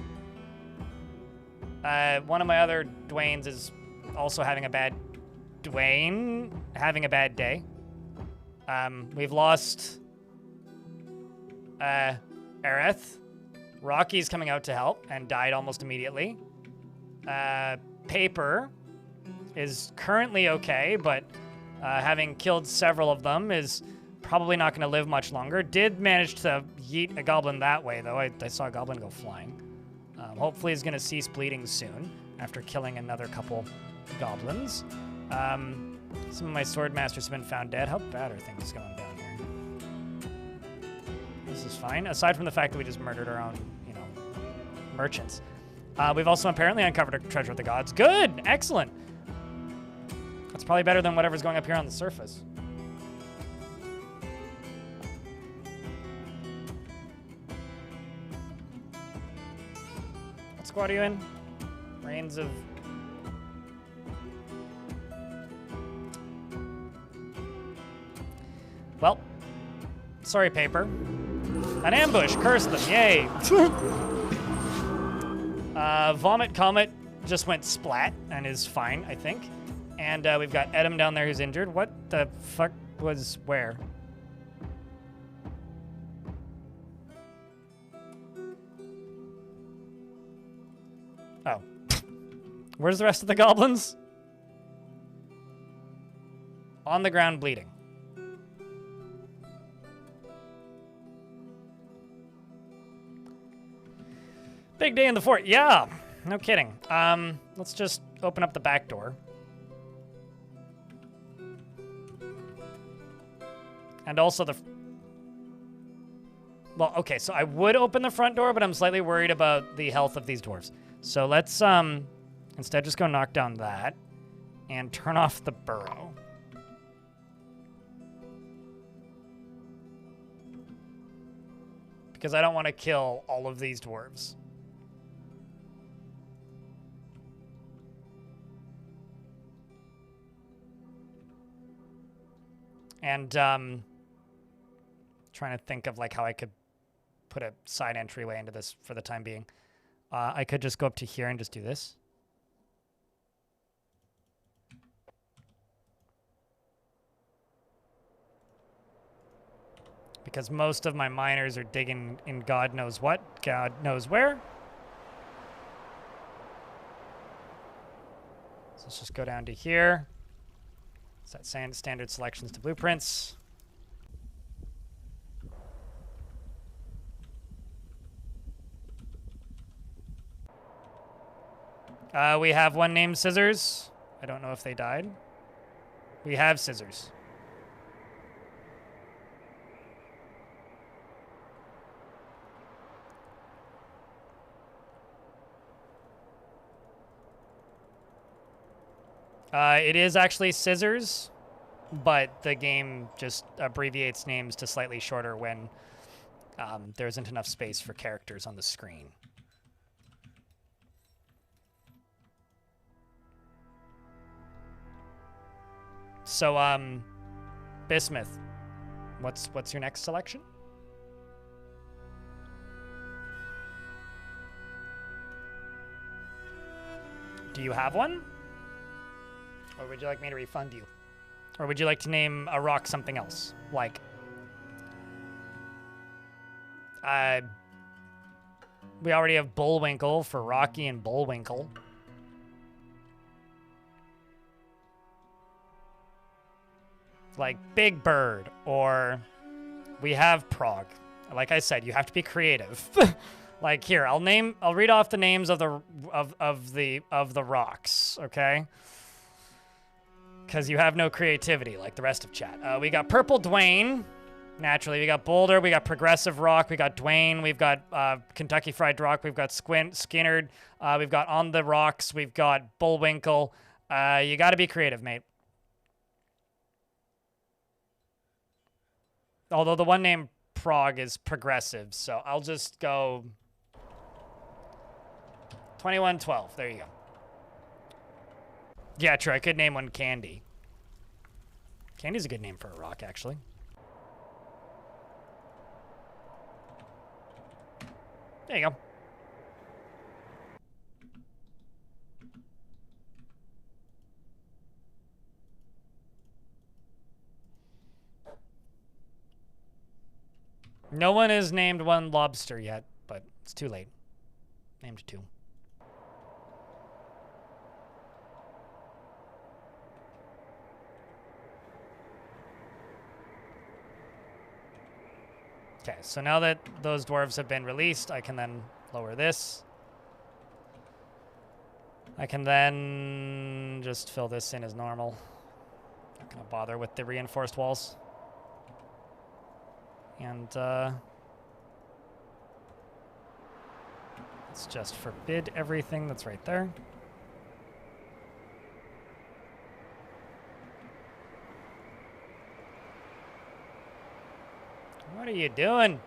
One of my other Dwaynes is also having a bad day. We've lost Aerith. Rocky's coming out to help and died almost immediately. Paper is currently okay, but having killed several of them is probably not going to live much longer. Did manage to yeet a goblin that way, though. I saw a goblin go flying. Hopefully he's going to cease bleeding soon after killing another couple goblins. Some of my sword masters have been found dead. How bad are things going down here? This is fine, aside from the fact that we just murdered our own, merchants. We've also apparently uncovered a treasure of the gods. Good! Excellent! That's probably better than whatever's going up here on the surface. What squad are you in? Reigns of... Well, sorry, Paper. An ambush! Curse them! Yay! Vomit Comet just went splat and is fine, I think. And we've got Edom down there who's injured. What the fuck was where? Oh. Where's the rest of the goblins? On the ground bleeding. Big day in the fort. Yeah, no kidding. Let's just open up the back door. And also well, okay, so I would open the front door, but I'm slightly worried about the health of these dwarves. So let's instead just go knock down that and turn off the burrow. Because I don't want to kill all of these dwarves. And trying to think of like how I could put a side entryway into this for the time being. I could just go up to here and just do this. Because most of my miners are digging in God knows what, God knows where. So let's just go down to here. Set standard selections to blueprints. We have one named Scissors. I don't know if they died. We have Scissors. It is actually Scissors, but the game just abbreviates names to slightly shorter when there isn't enough space for characters on the screen. So, Bismuth, what's your next selection? Do you have one? Or would you like me to refund you? Or would you like to name a rock something else? Like, we already have Bullwinkle for Rocky and Bullwinkle. like Big Bird, or we have Prague. Like I said, you have to be creative. Like here, I'll read off the names of the rocks, okay? Because you have no creativity like the rest of chat. We got Purple Dwayne. Naturally, we got Boulder, we got Progressive Rock, we got Dwayne, we've got Kentucky Fried Rock, we've got Skinnerd, we've got On the Rocks, we've got Bullwinkle. You got to be creative, mate. Although the one named Prague is progressive, so I'll just go 2112. There you go. Yeah, true. I could name one Candy. Candy's a good name for a rock, actually. There you go. No one has named one lobster yet, but it's too late. Named two. Okay, so now that those dwarves have been released, I can then lower this. I can then just fill this in as normal. Not gonna bother with the reinforced walls. And let's just forbid everything that's right there. What are you doing?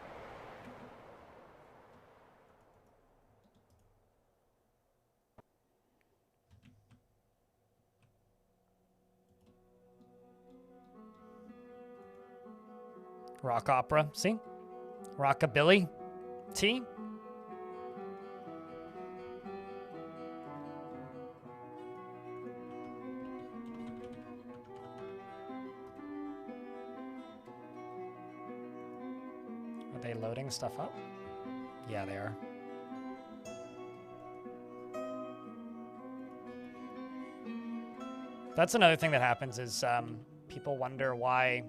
Rock opera, see? Rockabilly, T. Are they loading stuff up? Yeah, they are. That's another thing that happens is people wonder why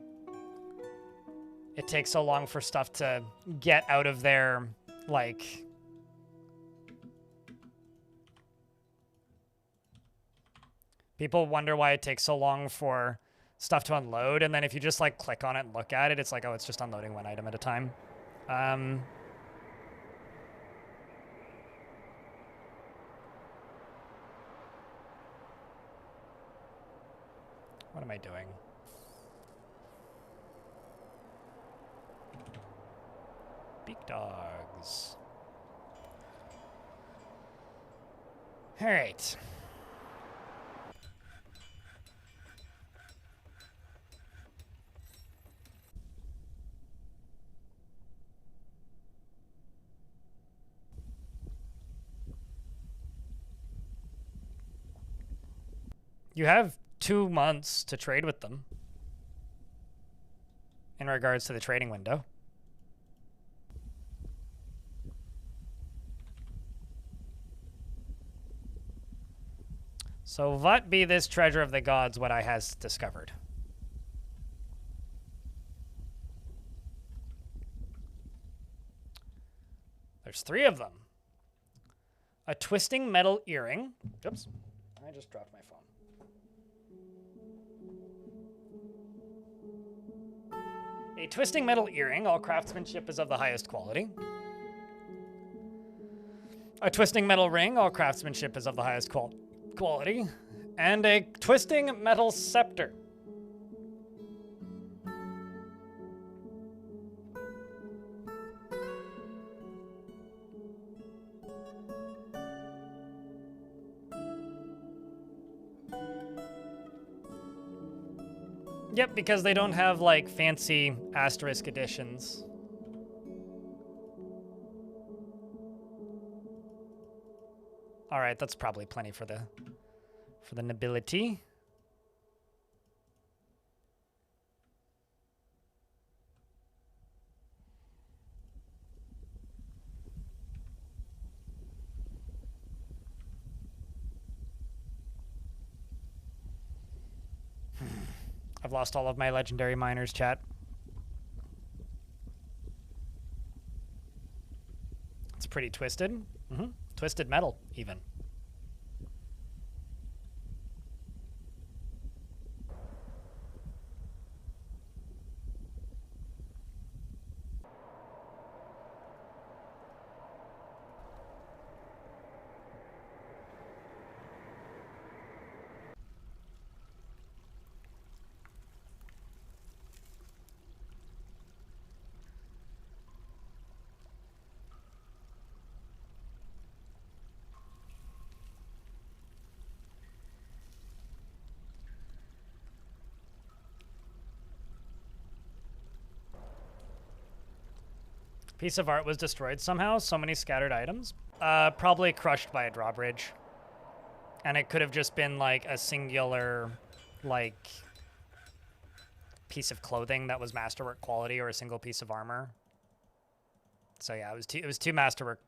it takes so long for stuff to get out of their, like... People wonder why it takes so long for stuff to unload, and then if you just, like, click on it and look at it, it's like, oh, it's just unloading one item at a time. What am I doing? Beak dogs. All right. You have 2 months to trade with them in regards to the trading window. So what be this treasure of the gods what I has discovered? There's 3 of them. A twisting metal earring. Oops, I just dropped my phone. A twisting metal earring, all craftsmanship is of the highest quality. A twisting metal ring, all craftsmanship is of the highest quality. And a twisting metal scepter. Yep, because they don't have, like, fancy asterisk editions. All right, that's probably plenty for the nobility. I've lost all of my legendary miners, chat. It's pretty twisted. Twisted metal, even. Piece of art was destroyed somehow. So many scattered items. Probably crushed by a drawbridge. And it could have just been like a singular, like, piece of clothing that was masterwork quality or a single piece of armor. So yeah, it was two masterwork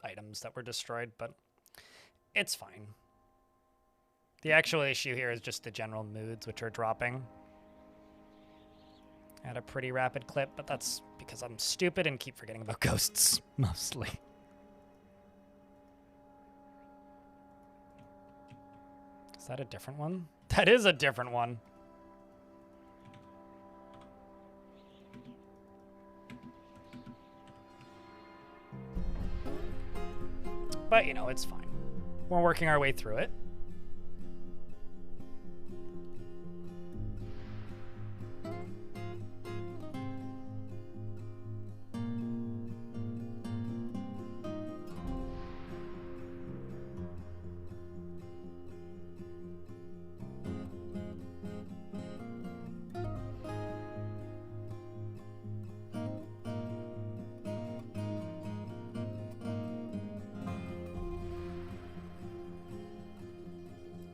items that were destroyed, but it's fine. The actual issue here is just the general moods, which are dropping at a pretty rapid clip, but that's because I'm stupid and keep forgetting about ghosts, mostly. Is that a different one? That is a different one. But, you know, it's fine. We're working our way through it.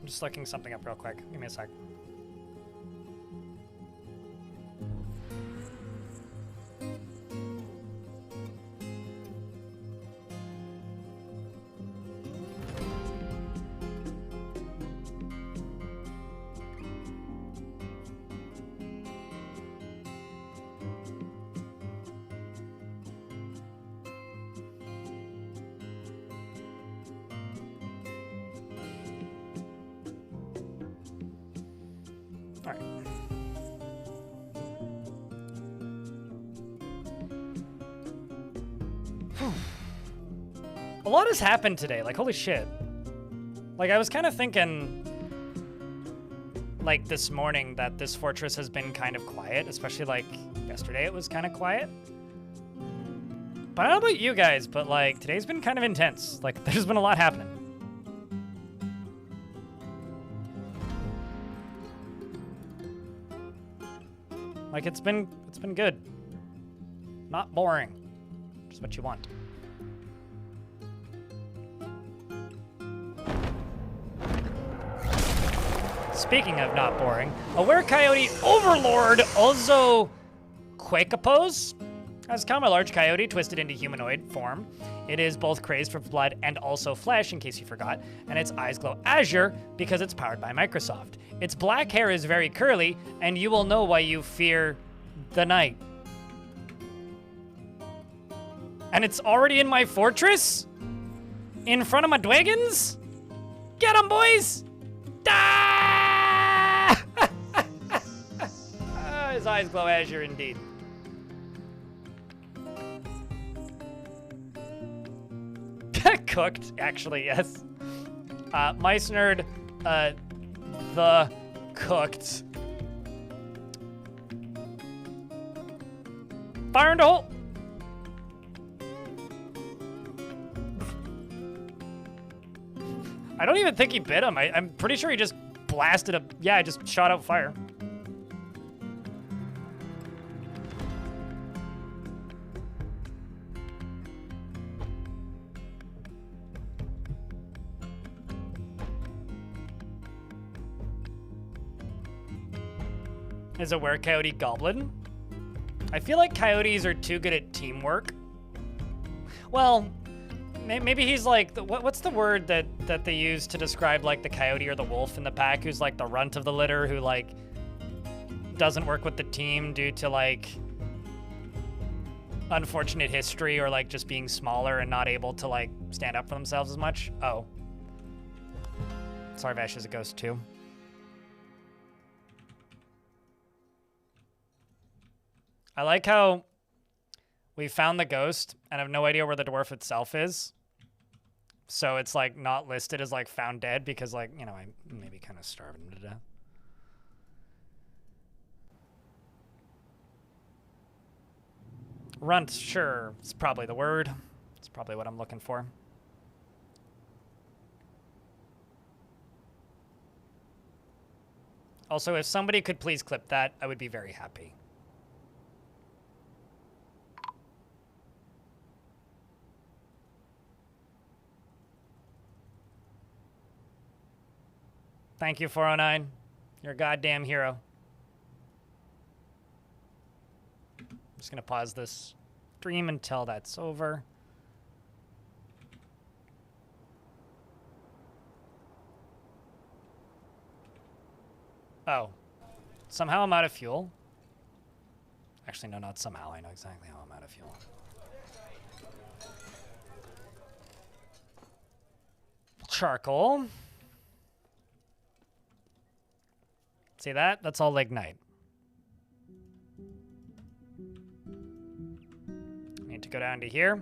Just looking something up real quick. Give me a sec. All right. A lot has happened today. Like, holy shit. Like, I was kind of thinking, like, this morning that this fortress has been kind of quiet, especially, like, yesterday it was kind of quiet. But I don't know about you guys, but, like, today's been kind of intense. Like, there's been a lot happening. Like, it's been good. Not boring. Just what you want. Speaking of not boring, a were-coyote overlord Ozo Quakapose has become a large coyote twisted into humanoid form. It is both crazed for blood and also flesh, in case you forgot, and its eyes glow azure because it's powered by Microsoft. Its black hair is very curly, and you will know why you fear the night. And it's already in my fortress? In front of my dragons? Get 'em, boys! Ah! His eyes glow azure indeed. Cooked, actually, yes. Mice Nerd, the cooked. Fire in the hole! I don't even think he bit him. I'm pretty sure he just blasted a... Yeah, I just shot out fire. Is a were-coyote goblin? I feel like coyotes are too good at teamwork. Well, maybe he's like, what's the word that they use to describe like the coyote or the wolf in the pack who's like the runt of the litter, who like doesn't work with the team due to like unfortunate history or like just being smaller and not able to like stand up for themselves as much. Oh. Sarvesh is a ghost too. I like how we found the ghost and have no idea where the dwarf itself is. So it's like not listed as like found dead because like, you know, I maybe kind of starved him to death. Runt, sure, it's probably the word. It's probably what I'm looking for. Also, if somebody could please clip that, I would be very happy. Thank you, 409. You're a goddamn hero. I'm just going to pause this stream until that's over. Oh. Somehow I'm out of fuel. Actually, no, not somehow. I know exactly how I'm out of fuel. Charcoal. See that? That's all lignite. Need to go down to here.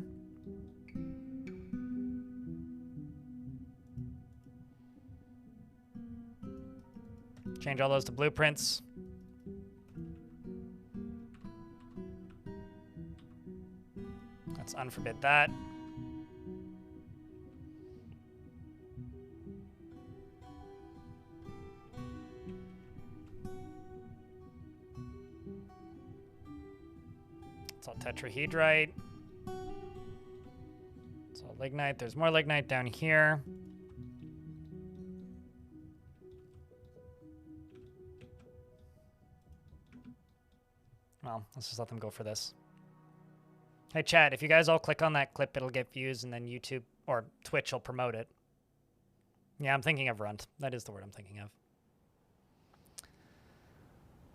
Change all those to blueprints. Let's unforbid that. It's all tetrahedrite. It's all lignite. There's more lignite down here. Well, let's just let them go for this. Hey, chat, if you guys all click on that clip, it'll get views, and then YouTube or Twitch will promote it. Yeah, I'm thinking of Runt. That is the word I'm thinking of.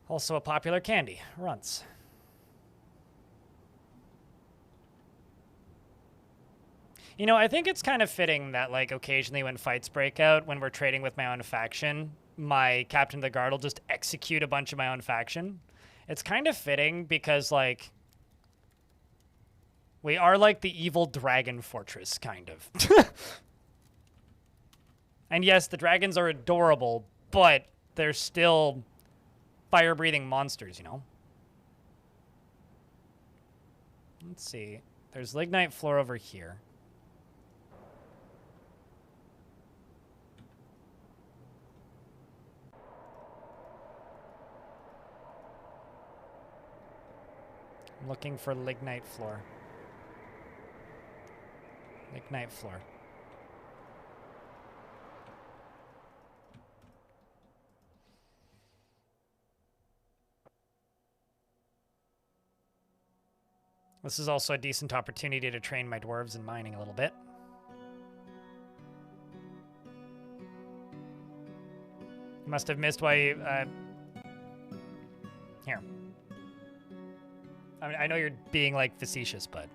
Also a popular candy, Runts. You know, I think it's kind of fitting that, like, occasionally when fights break out, when we're trading with my own faction, my Captain of the Guard will just execute a bunch of my own faction. It's kind of fitting because, like, we are like the evil dragon fortress, kind of. And yes, the dragons are adorable, but they're still fire-breathing monsters, you know? Let's see. There's lignite floor over here. I'm looking for lignite floor. Lignite floor. This is also a decent opportunity to train my dwarves in mining a little bit. You must have missed why you, here. I mean, I know you're being, like, facetious, but...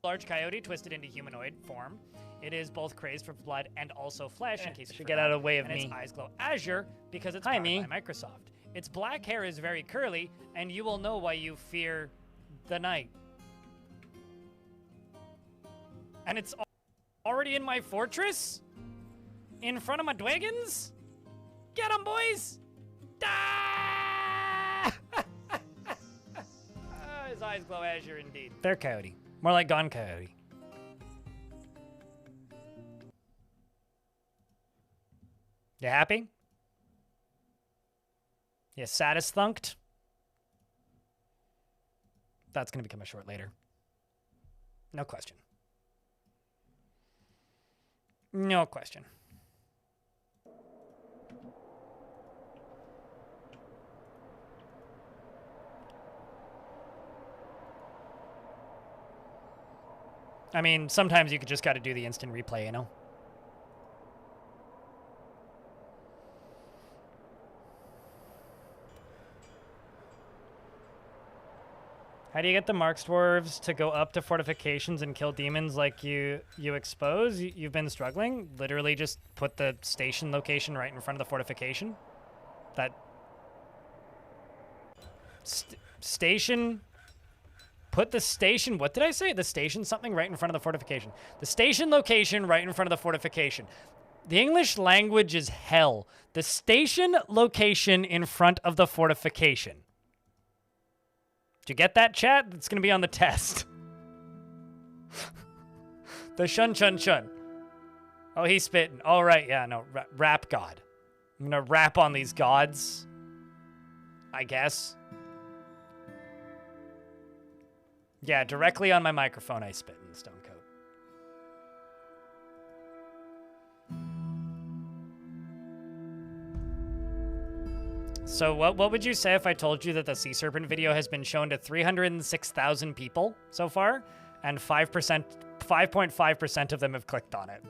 Large coyote twisted into humanoid form. It is both crazed for blood and also flesh, in case you should get out of the way of me. Its eyes glow azure because it's powered by Microsoft. Its black hair is very curly, and you will know why you fear the night. And it's already in my fortress? In front of my dragons? Get 'em, boys! His eyes glow azure indeed. Fair coyote. More like gone coyote. You happy? You satis-thunked? That's going to become a short later. No question. No question. I mean, sometimes you just got to do the instant replay, you know? How do you get the Marks dwarves to go up to fortifications and kill demons like you expose? You've been struggling? Literally just put the station location right in front of the fortification? That... station... Put the station... What did I say? The station something right in front of the fortification. The station location right in front of the fortification. The English language is hell. The station location in front of the fortification. Did you get that, chat? It's going to be on the test. The shun chun chun. Oh, he's spitting. All right, yeah, no. Rap god. I'm going to rap on these gods. I guess. Yeah, directly on my microphone I spit in the stone coat. So what would you say if I told you that the Sea Serpent video has been shown to 306,000 people so far, and 5.5% of them have clicked on it?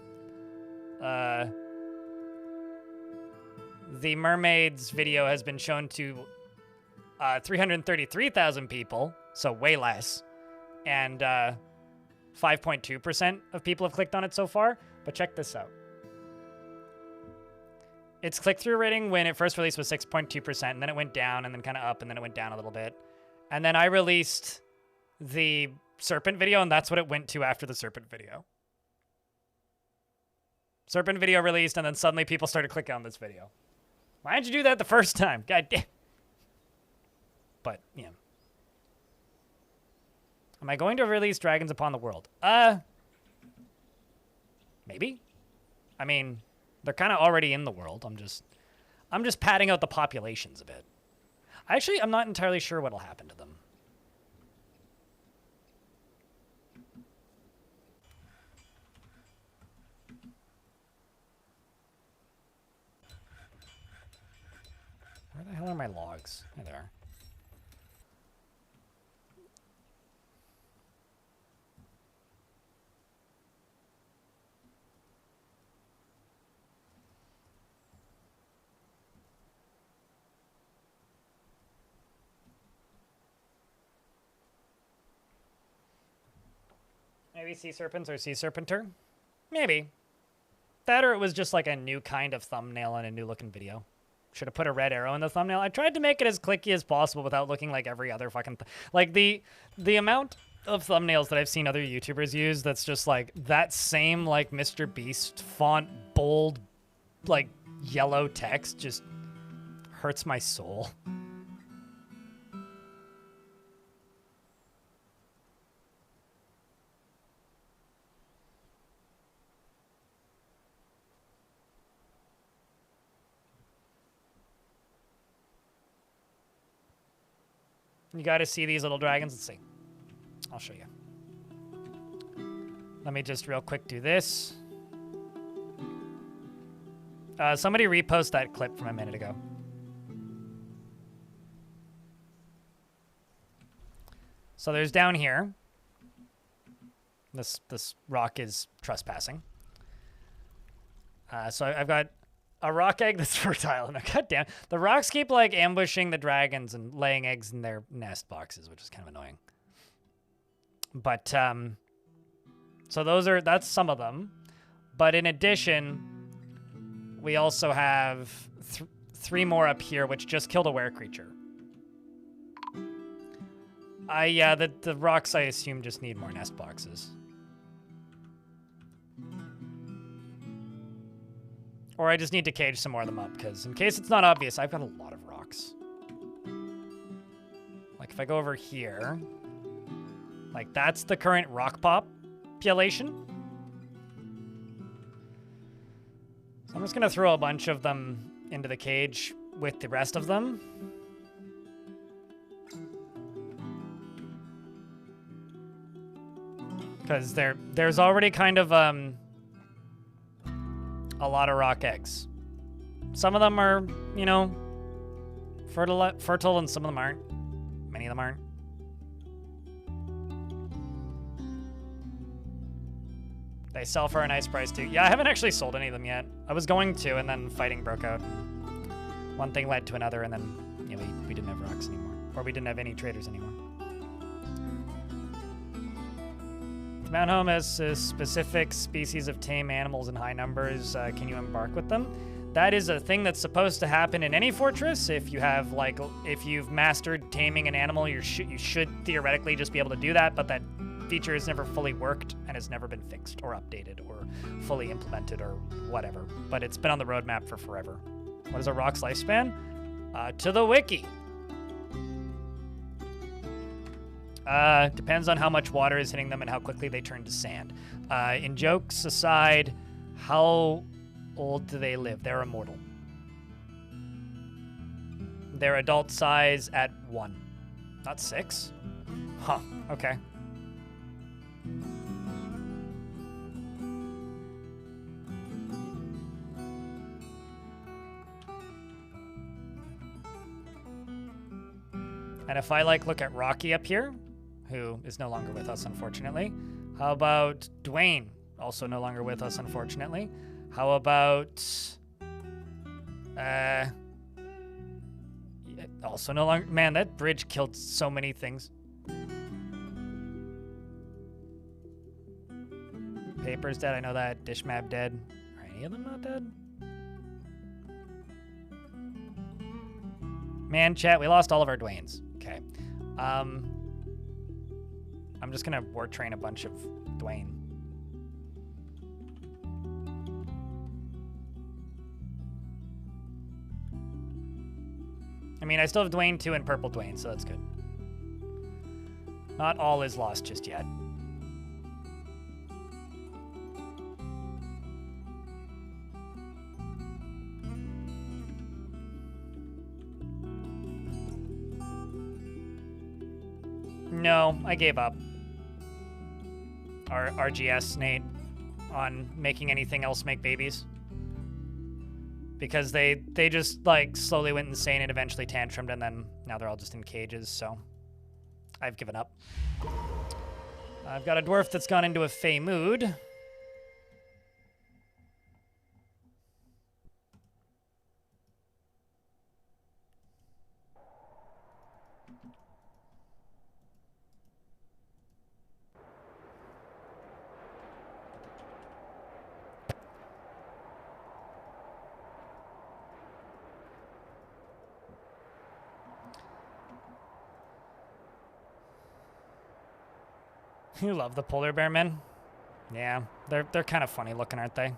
The Mermaids video has been shown to 333,000 people, so way less, and 5.2% of people have clicked on it so far. But check this out. Its click-through rating when it first released was 6.2%, and then it went down, and then kind of up, and then it went down a little bit. And then I released the Serpent video, and that's what it went to after the Serpent video. Serpent video released, and then suddenly people started clicking on this video. Why didn't you do that the first time? God damn. But, yeah. Am I going to release Dragons Upon the World? Maybe. I mean... They're kind of already in the world. I'm just padding out the populations a bit. Actually, I'm not entirely sure what'll happen to them. Where the hell are my logs? There they are. Maybe sea serpents or sea serpenter? Maybe. That or it was just like a new kind of thumbnail and a new looking video. Should have put a red arrow in the thumbnail. I tried to make it as clicky as possible without looking like every other fucking... like the amount of thumbnails that I've seen other YouTubers use that's just like that same like Mr. Beast font, bold, like yellow text just hurts my soul. You got to see these little dragons. Let's see. I'll show you. Let me just real quick do this. Somebody repost that clip from a minute ago. So there's down here. This rock is trespassing. So I've got a rock egg that's fertile, and goddamn, the rocks keep like ambushing the dragons and laying eggs in their nest boxes, which is kind of annoying. But so that's some of them. But in addition, we also have three more up here, which just killed a were creature. Yeah, the rocks I assume just need more nest boxes. Or I just need to cage some more of them up, because in case it's not obvious, I've got a lot of rocks. Like, if I go over here, like, that's the current rock population. So I'm just going to throw a bunch of them into the cage with the rest of them. Because there's already kind of, a lot of rock eggs. Some of them are, you know, fertile, and some of them aren't. Many of them aren't. They sell for a nice price too. Yeah, I haven't actually sold any of them yet. I was going to, and then fighting broke out. One thing led to another, and then, you know, we didn't have rocks anymore. Or we didn't have any traders anymore. Mount Home has a specific species of tame animals in high numbers. Can you embark with them? That is a thing that's supposed to happen in any fortress. If you have, like, if you've mastered taming an animal, you should theoretically just be able to do that, but that feature has never fully worked and has never been fixed or updated or fully implemented or whatever. But it's been on the roadmap for forever. What is a rock's lifespan? To the wiki. Depends on how much water is hitting them and how quickly they turn to sand. In jokes aside, how old do they live? They're immortal. They're adult size at 1. Not 6? Huh, okay. And if I, like, look at Rocky up here, who is no longer with us, unfortunately. How about Dwayne? Also no longer with us, unfortunately. How about... also no longer... Man, that bridge killed so many things. Paper's dead, I know that. Dishmab dead. Are any of them not dead? Man, chat, we lost all of our Dwaynes. Okay. I'm just gonna war train a bunch of Dwayne. I mean, I still have Dwayne 2 and purple Dwayne, so that's good. Not all is lost just yet. No, I gave up. Our RGS, Nate, on making anything else make babies. Because they just, like, slowly went insane and eventually tantrumed, and then now they're all just in cages, so I've given up. I've got a dwarf that's gone into a fey mood. You love the polar bear men? Yeah, they're kind of funny looking, aren't they?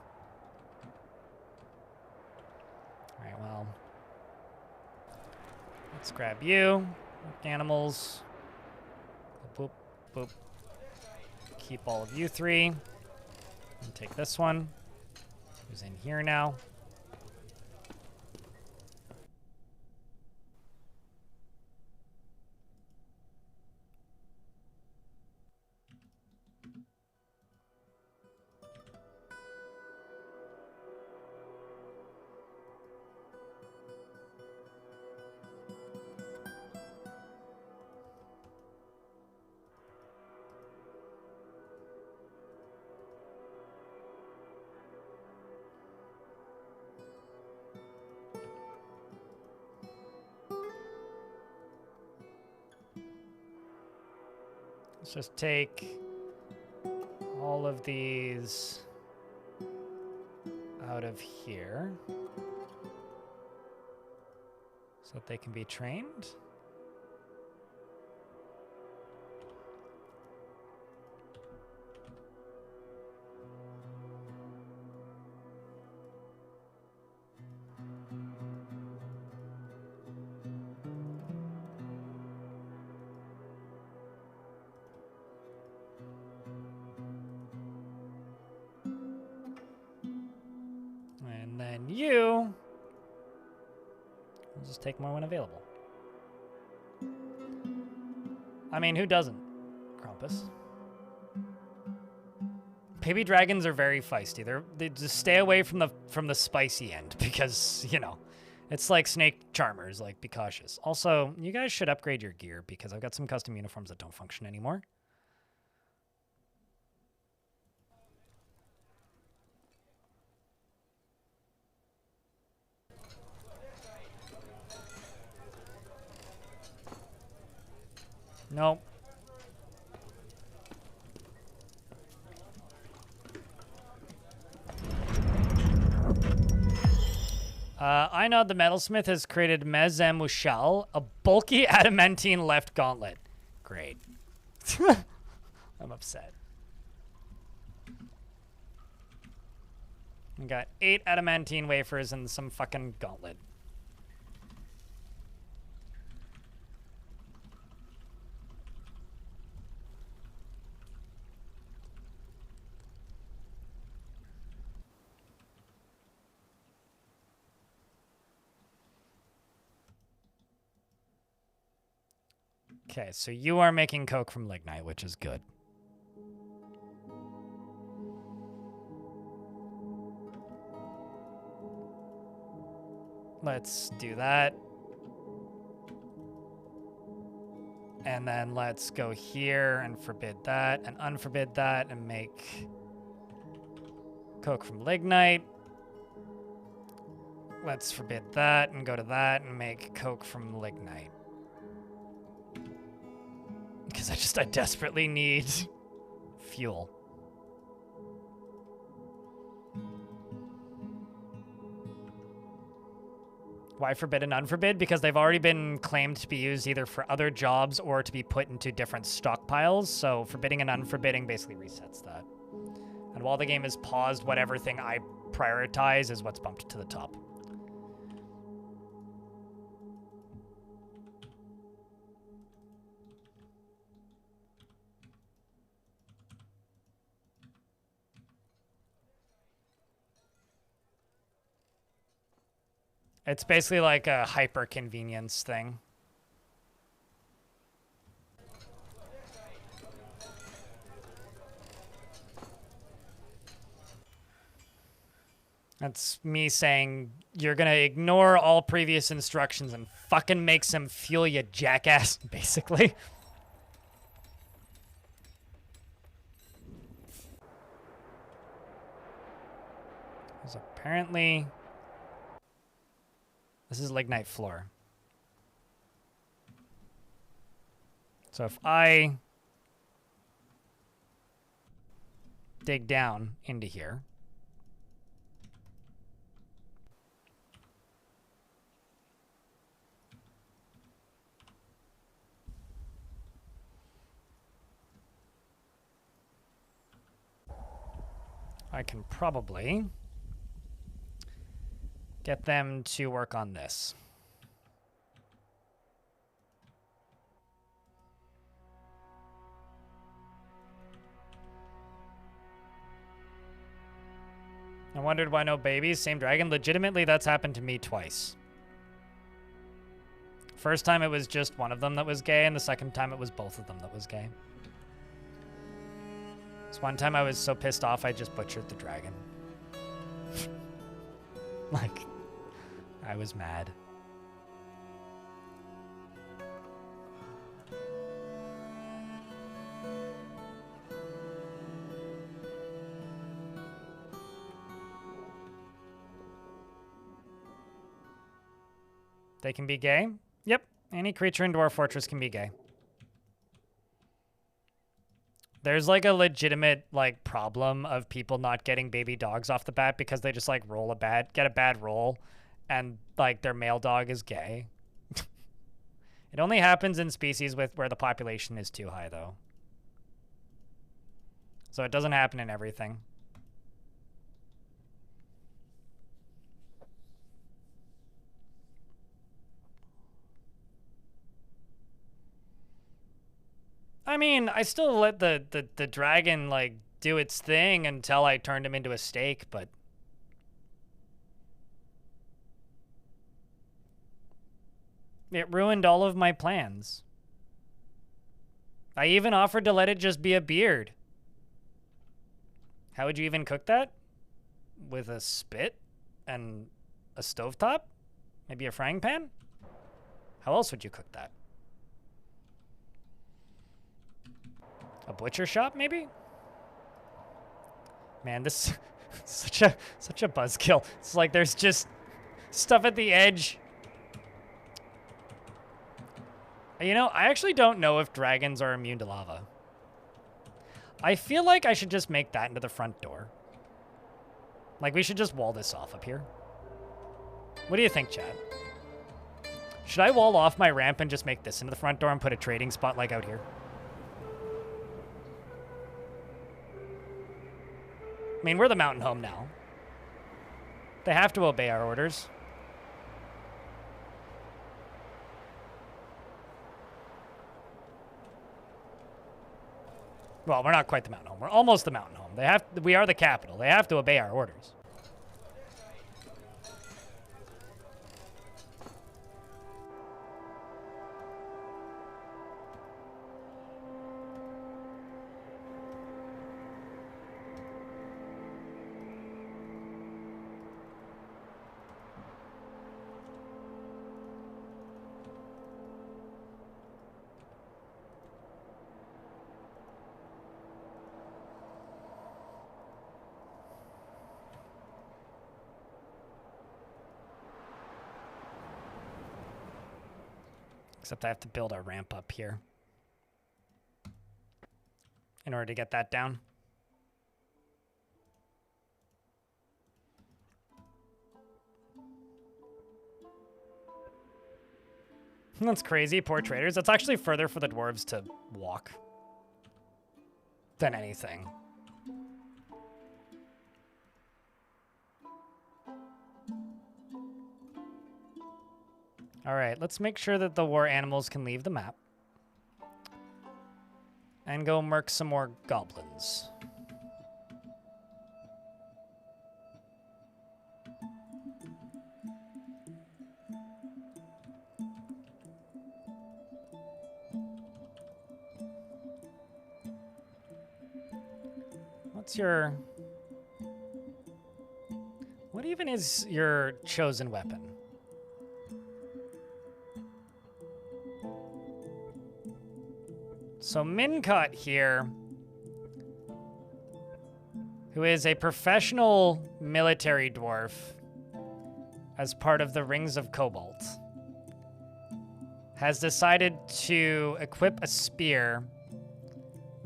Alright, well. Let's grab you. Animals. Boop, boop. Keep all of you 3. And take this one. Who's in here now? Let's just take all of these out of here so that they can be trained. And then you, we'll just take more when available. I mean, who doesn't? Krampus. Baby dragons are very feisty. They just stay away from the spicy end because, you know, it's like snake charmers, like be cautious. Also, you guys should upgrade your gear because I've got some custom uniforms that don't function anymore. Nope. I know the metalsmith has created Mezemushal, a bulky adamantine left gauntlet. Great. I'm upset. We got 8 adamantine wafers and some fucking gauntlet. Okay, so you are making coke from lignite, which is good. Let's do that. And then let's go here and forbid that and unforbid that and make coke from lignite. Let's forbid that and go to that and make coke from lignite. Because I desperately need fuel. Why forbid and unforbid? Because they've already been claimed to be used either for other jobs or to be put into different stockpiles, so forbidding and unforbidding basically resets that. And while the game is paused, whatever thing I prioritize is what's bumped to the top. It's basically like a hyper convenience thing. That's me saying you're gonna ignore all previous instructions and fucking make some fuel, you jackass, basically. Because apparently... This is lignite floor. So if I dig down into here, I can probably get them to work on this. I wondered why no babies. Same dragon. Legitimately, that's happened to me twice. First time it was just one of them that was gay, and the second time it was both of them that was gay. This one time I was so pissed off I just butchered the dragon. Like... I was mad. They can be gay? Yep. Any creature in Dwarf Fortress can be gay. There's like a legitimate like problem of people not getting baby dogs off the bat because they just like get a bad roll. And, like, their male dog is gay. It only happens in species where the population is too high, though. So it doesn't happen in everything. I mean, I still let the dragon, like, do its thing until I turned him into a steak, but... It ruined all of my plans. I even offered to let it just be a beard. How would you even cook that? With a spit and a stovetop? Maybe a frying pan? How else would you cook that? A butcher shop, maybe? Man, this such a buzzkill. It's like there's just stuff at the edge. You know, I actually don't know if dragons are immune to lava. I feel like I should just make that into the front door. Like, we should just wall this off up here. What do you think, Chad? Should I wall off my ramp and just make this into the front door and put a trading spot like out here? I mean, we're the mountain home now. They have to obey our orders. Well, we're not quite the mountain home. We're almost the mountain home. We are the capital. They have to obey our orders. Except I have to build a ramp up here in order to get that down. That's crazy, poor traders. That's actually further for the dwarves to walk than anything. All right, let's make sure that the war animals can leave the map. And go murk some more goblins. What's your... What even is your chosen weapon? So Mincott here, who is a professional military dwarf as part of the Rings of Cobalt, has decided to equip a spear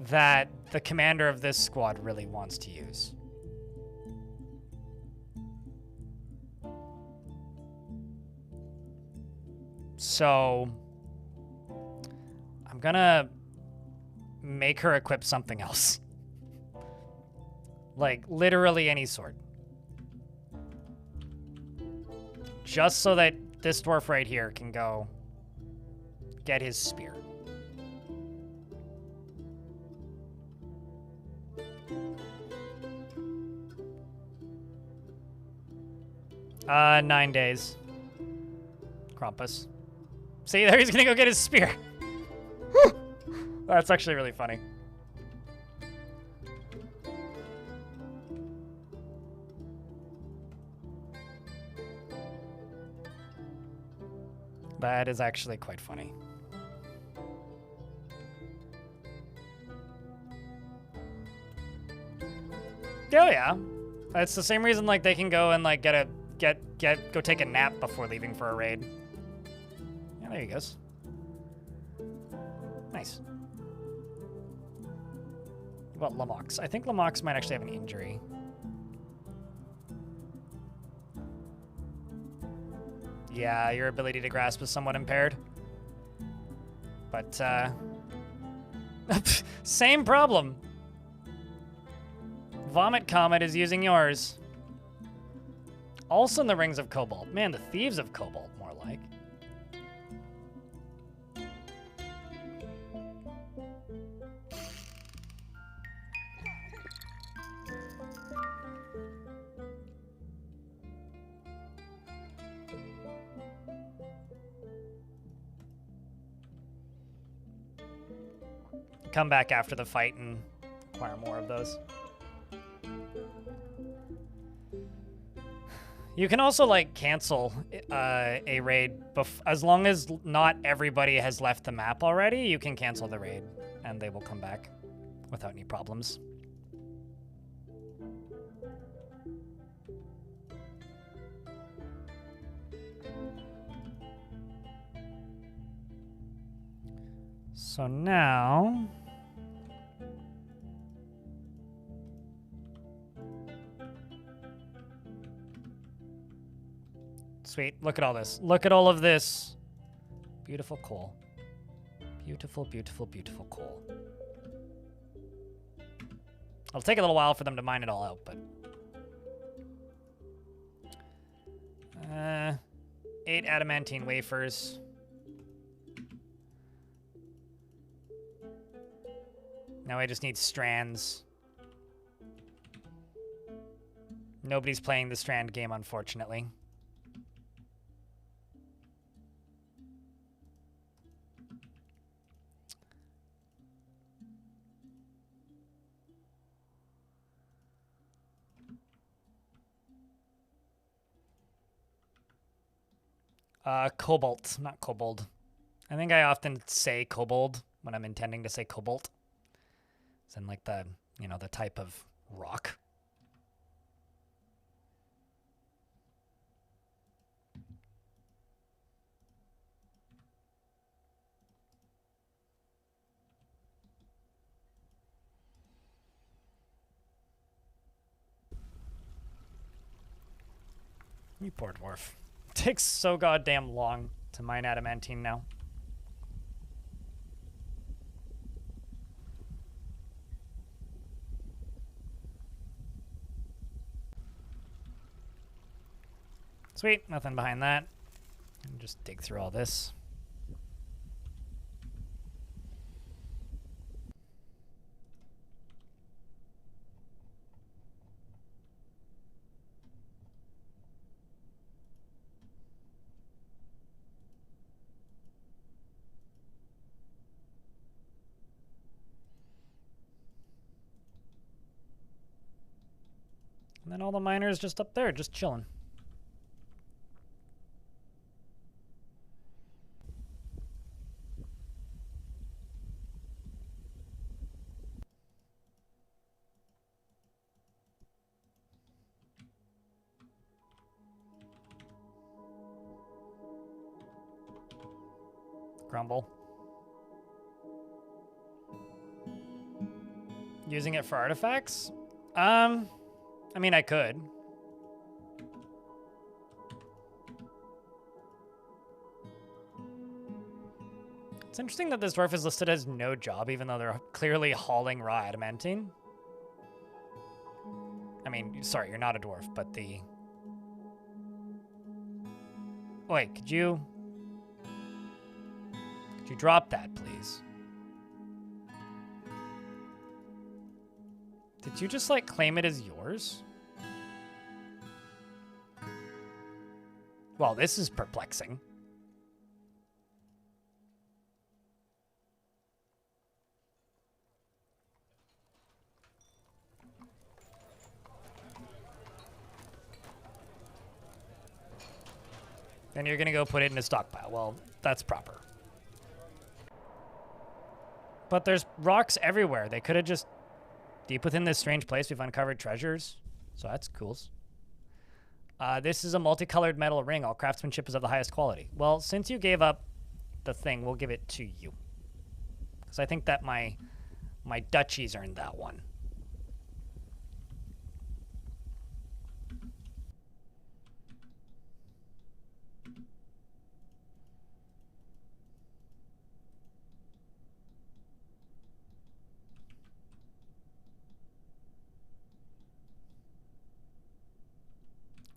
that the commander of this squad really wants to use. So I'm gonna make her equip something else. Like, literally any sort. Just so that this dwarf right here can go get his spear. Uh, 9 days. Krampus. See, there he's gonna go get his spear. That's actually really funny. That is actually quite funny. Oh yeah. It's the same reason like they can go and like go take a nap before leaving for a raid. Yeah, there he goes. Nice. What about Lamox? I think Lamox might actually have an injury. Yeah, your ability to grasp is somewhat impaired. But, same problem. Vomit Comet is using yours. Also in the Rings of Cobalt. Man, the Thieves of Cobalt, more like. Come back after the fight and acquire more of those. You can also, like, cancel a raid as long as not everybody has left the map already. You can cancel the raid, and they will come back without any problems. So now... Sweet. Look at all this. Look at all of this. Beautiful coal. Beautiful, beautiful, beautiful coal. It'll take a little while for them to mine it all out, but... 8 adamantine wafers. Now I just need strands. Nobody's playing the strand game, unfortunately. Cobalt, not kobold. I think I often say kobold when I'm intending to say cobalt. It's in like the, you know, the type of rock. You poor dwarf. It takes so goddamn long to mine adamantine now. Sweet, nothing behind that. Just dig through all this. And then all the miners just up there, just chilling. Grumble. Using it for artifacts? I mean, I could. It's interesting that this dwarf is listed as no job, even though they're clearly hauling raw adamantine. I mean, sorry, you're not a dwarf, but the... Wait, could you drop that, please? Did you just, like, claim it as yours? Well, this is perplexing. Then you're gonna go put it in a stockpile. Well, that's proper. But there's rocks everywhere. They could have just... Deep within this strange place, we've uncovered treasures. So that's cool. This is a multicolored metal ring. All craftsmanship is of the highest quality. Well, since you gave up the thing, we'll give it to you. Because I think that my duchies earned that one.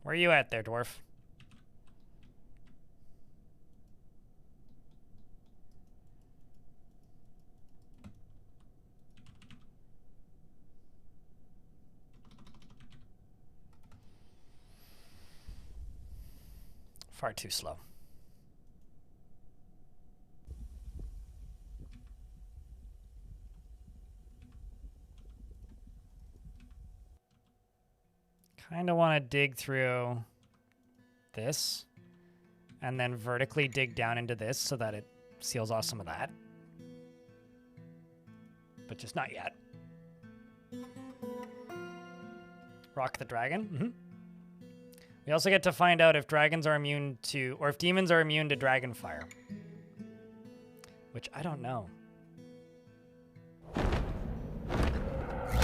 Where are you at there, dwarf? Far too slow. Kind of want to dig through this and then vertically dig down into this so that it seals off some of that. But just not yet. Rock the dragon. Mm-hmm. We also get to find out if dragons are immune to, or if demons are immune to dragon fire. Which I don't know.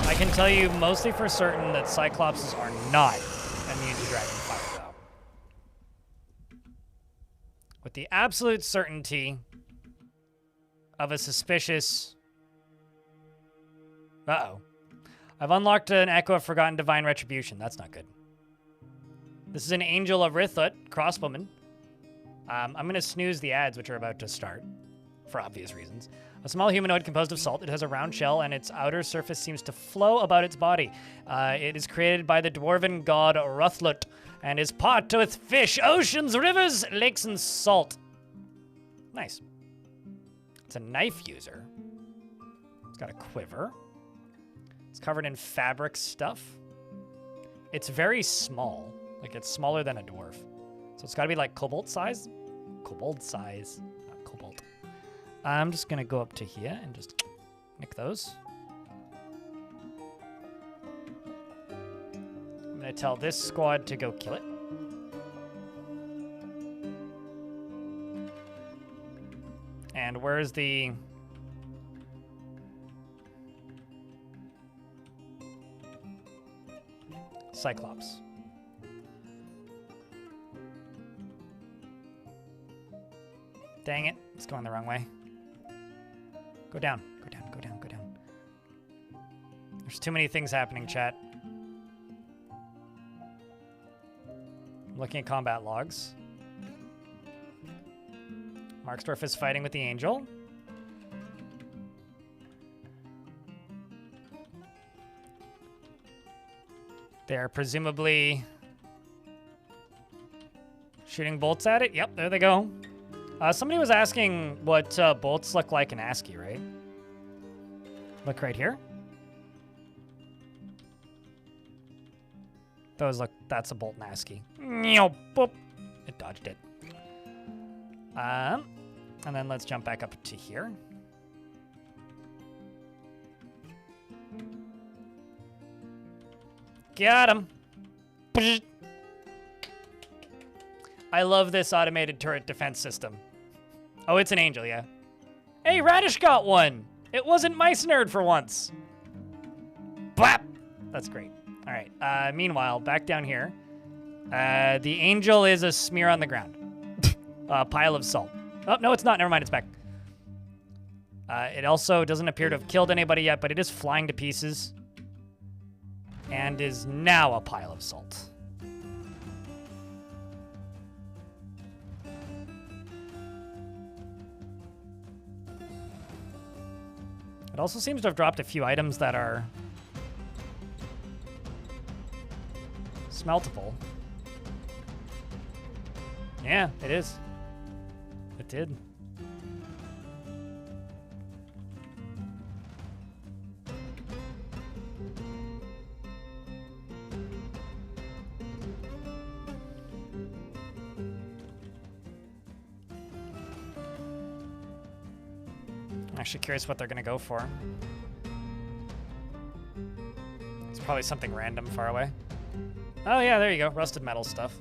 I can tell you mostly for certain that Cyclopses are not immune to dragon fire, though. with the absolute certainty of a suspicious... Uh-oh. I've unlocked an Echo of Forgotten Divine Retribution. That's not good. This is an Angel of Rithut, crossbowman. I'm going to snooze the ads, which are about to start, for obvious reasons. A small humanoid composed of salt. It has a round shell, and its outer surface seems to flow about its body. It is created by the dwarven god Ruthlut, and is pot with fish, oceans, rivers, lakes, and salt. Nice. It's a knife user. It's got a quiver. It's covered in fabric stuff. It's very small. Like, it's smaller than a dwarf. So it's got to be, like, kobold size. Kobold size. Not cobalt. I'm just going to go up to here and just nick those. I'm going to tell this squad to go kill it. And where's the... Cyclops? Dang it, it's going the wrong way. Go down, go down, go down, go down. There's too many things happening, chat. I'm looking at combat logs. Marksdorf is fighting with the Angel. They're presumably shooting bolts at it. Yep, there they go. Somebody was asking what bolts look like in ASCII, right? Look right here. Those look, that's a bolt in ASCII. Boop. It dodged it. And then let's jump back up to here. Got him. I love this automated turret defense system. Oh, it's an Angel, yeah. Hey, Radish got one. It wasn't Mice Nerd for once. Blap. That's great. All right. Meanwhile, back down here, the Angel is a smear on the ground. A pile of salt. Oh, no, it's not. Never mind. It's back. It also doesn't appear to have killed anybody yet, but it is flying to pieces and is now a pile of salt. It also seems to have dropped a few items that are smeltable. Yeah, it is. It did. I'm actually curious what they're going to go for. It's probably something random far away. Oh yeah, there you go. Rusted metal stuff.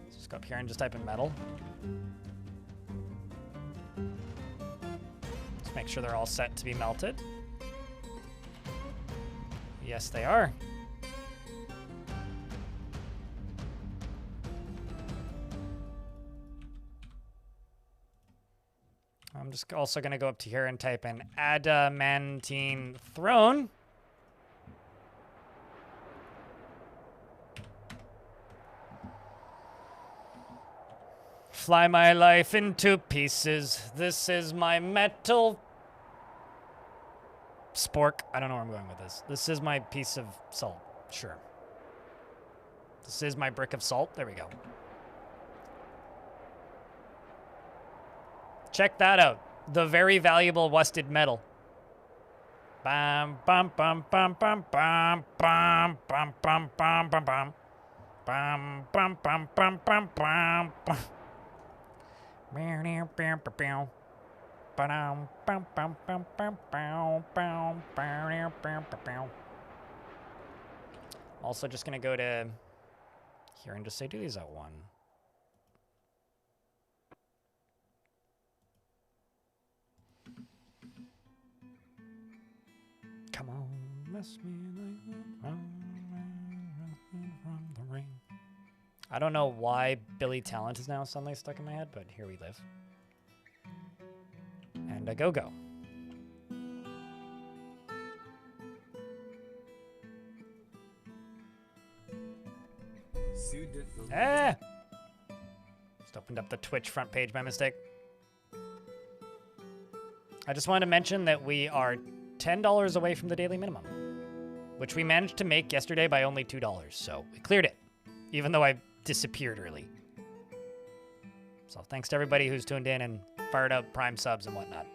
Let's just go up here and just type in metal. Let's make sure they're all set to be melted. Yes, they are. I'm just also going to go up to here and type in adamantine throne. Fly my life into pieces. This is my metal spork. I don't know where I'm going with this. This is my piece of salt. Sure. This is my brick of salt. There we go. Check that out. The very valuable worsted metal. Bam bam bam bam bam bam bam bam bam bam bam bam bam bam bam bam bam bam bam. Also just gonna go to here and just say do these at one. Come on, miss me like from the rain. I don't know why Billy Talent is now suddenly stuck in my head, but here we live. And a go-go. Ah! Just opened up the Twitch front page by mistake. I just wanted to mention that we are $10 away from the daily minimum, which we managed to make yesterday by only $2, so we cleared it, even though I disappeared early. So thanks to everybody who's tuned in and fired up Prime subs and whatnot.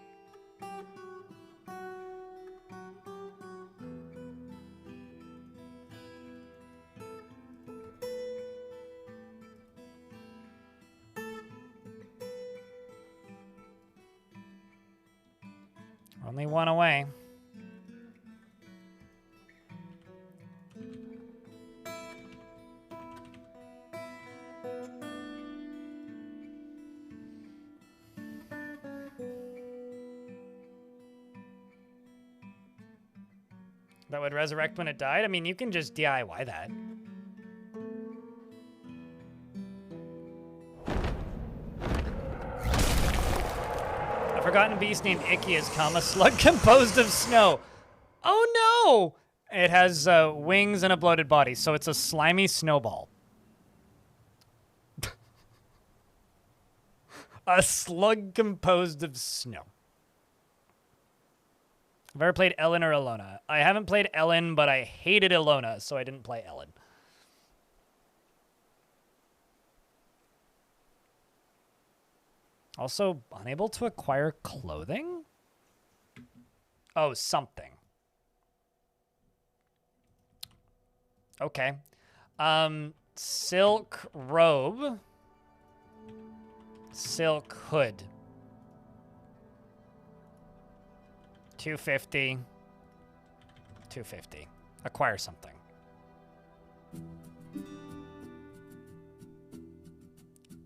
Only one away. That would resurrect when it died? I mean, you can just DIY that. A forgotten beast named Icky has come, a slug composed of snow. Oh no! It has wings and a bloated body, so it's a slimy snowball. A slug composed of snow. I've ever played Ellen or Ilona. I haven't played Ellen, but I hated Ilona, so I didn't play Ellen. Also, unable to acquire clothing? Oh, something. Okay. Silk robe. Silk hood. 250. 250. Acquire something.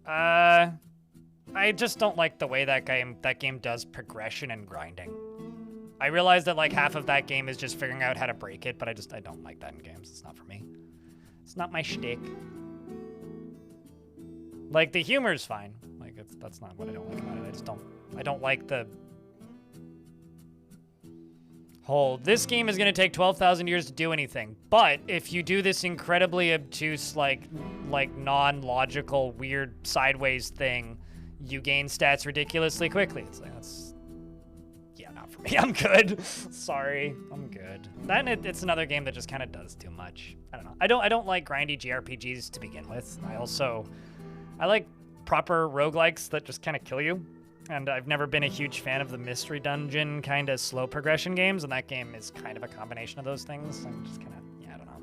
I just don't like the way that game does progression and grinding. I realize that like half of that game is just figuring out how to break it, but I don't like that in games. It's not for me. It's not my shtick. Like the humor's fine. Like that's not what I don't like about it. I don't like the whole, this game is going to take 12,000 years to do anything, but if you do this incredibly obtuse, like non-logical, weird, sideways thing, you gain stats ridiculously quickly. It's like, that's, yeah, not for me. I'm good. Sorry, I'm good. That and it's another game that just kind of does too much. I don't know. I don't like grindy JRPGs to begin with. I like proper roguelikes that just kind of kill you. And I've never been a huge fan of the mystery dungeon kind of slow progression games, and that game is kind of a combination of those things. I'm just kind of, yeah, I don't know.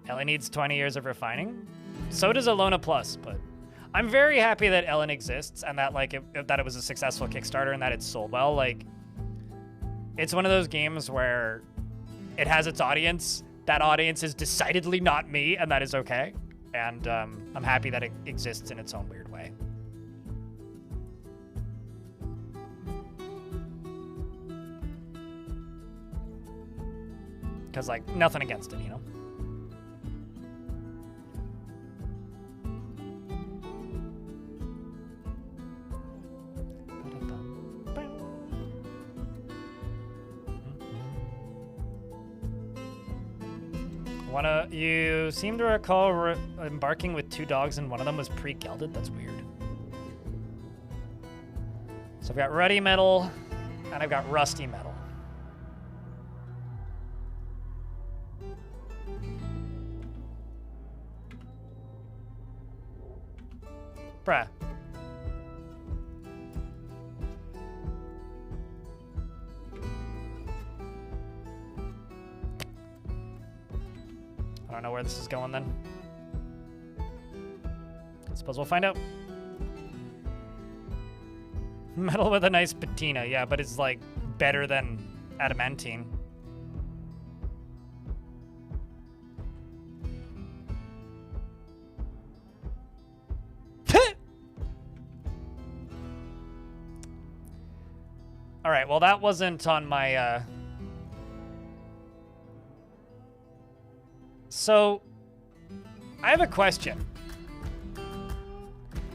Ellen needs 20 years of refining. So does Ilona Plus, but I'm very happy that Ellen exists and that that it was a successful Kickstarter and that it's sold well. Like, it's one of those games where it has its audience. That audience is decidedly not me, and that is okay. And I'm happy that it exists in its own weird way. Because, like, nothing against it, you know? You seem to recall embarking with 2 dogs and one of them was pre-gelded? That's weird. So I've got ruddy metal and I've got rusty metal. Bruh. I don't know where this is going then. I suppose we'll find out. Metal with a nice patina, yeah, but it's like better than adamantine. All right, well, that wasn't on my, So, I have a question.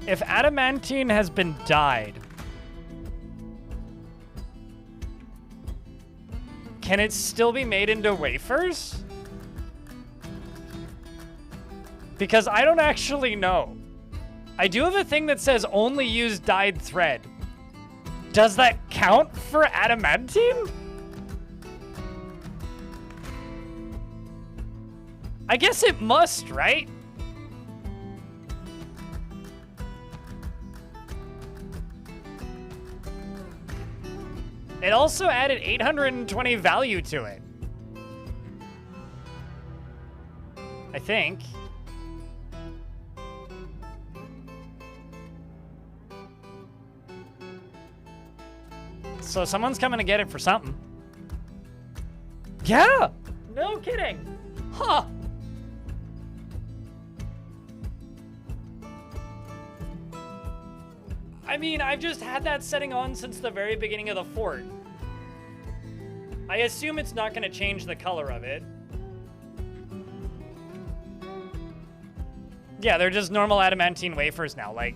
If adamantine has been dyed, can it still be made into wafers? Because I don't actually know. I do have a thing that says only use dyed thread. Does that count for adamantine? I guess it must, right? It also added 820 value to it. I think. So someone's coming to get it for something. Yeah! No kidding. Huh. I mean, I've just had that setting on since the very beginning of the fort. I assume it's not going to change the color of it. Yeah, they're just normal adamantine wafers now. Like,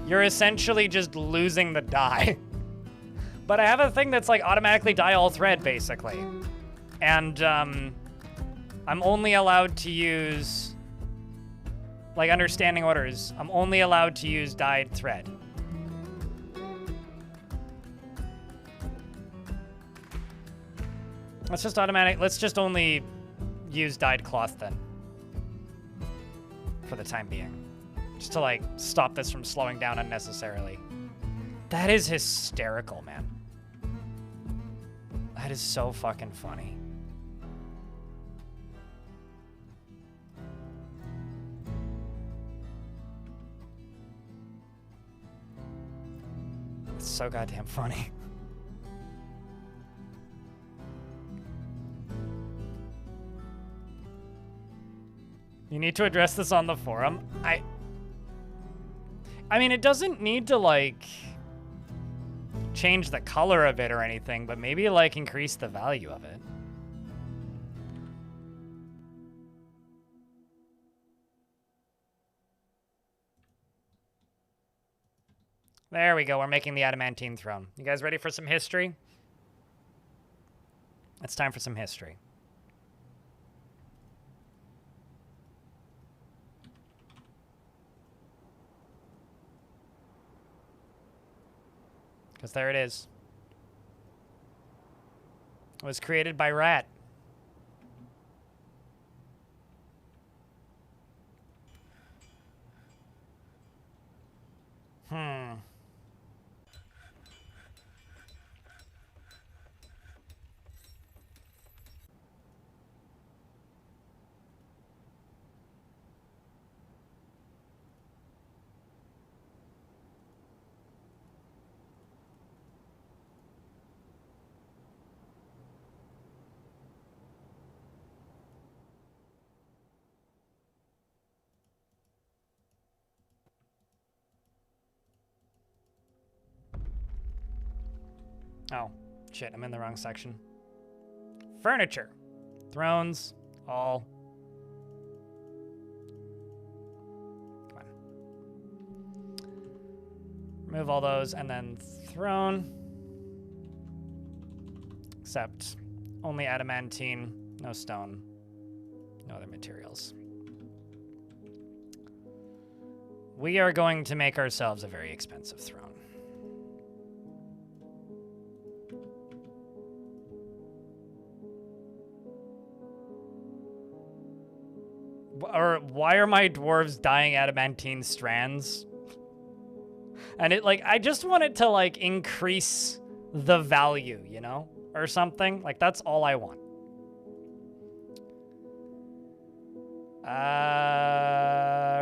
you're essentially just losing the dye. But I have a thing that's like automatically dye all thread, basically. And I'm only allowed to use, like, understanding orders. I'm only allowed to use dyed thread. Let's just automatic. Let's just only use dyed cloth then. For the time being. Just to, like, stop this from slowing down unnecessarily. That is hysterical, man. That is so fucking funny. It's so goddamn funny. You need to address this on the forum. I mean, it doesn't need to, like, change the color of it or anything, but maybe, like, increase the value of it. There we go. We're making the adamantine throne. You guys ready for some history? It's time for some history. Because there it is. It was created by Rat. Oh, shit, I'm in the wrong section. Furniture. Thrones. All. Come on. Remove all those, and then throne. Except only adamantine, no stone, no other materials. We are going to make ourselves a very expensive throne. Or why are my dwarves dying adamantine strands? And it, like, I just want it to, like, increase the value, you know? Or something. Like, that's all I want.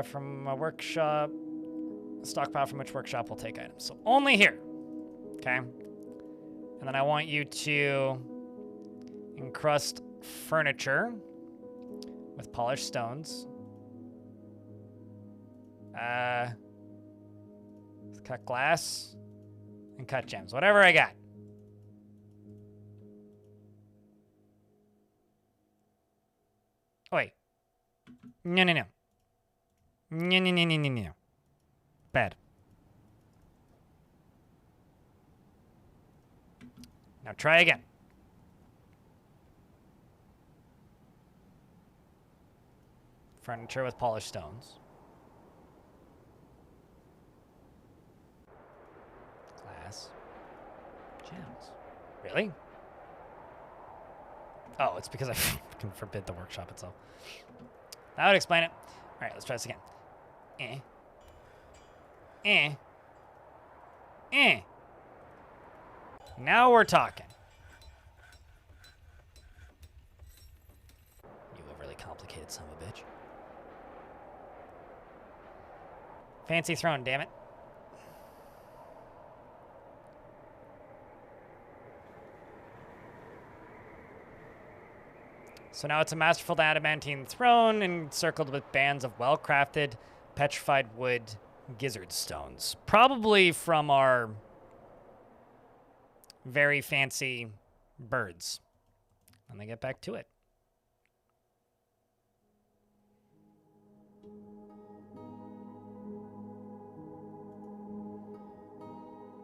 From a workshop. Stockpile from which workshop will take items. So only here. Okay. And then I want you to encrust furniture with polished stones. Cut glass and cut gems. Whatever I got. Oh, wait. No. No. Bad. Now try again. Furniture with polished stones. Glass. Gems. Really? Oh, it's because I can forbid the workshop itself. That would explain it. All right, let's try this again. Now we're talking. You overly complicated son of a bitch. Fancy throne, damn it. So now it's a masterful adamantine throne encircled with bands of well-crafted, petrified wood gizzard stones. Probably from our very fancy birds. When they get back to it.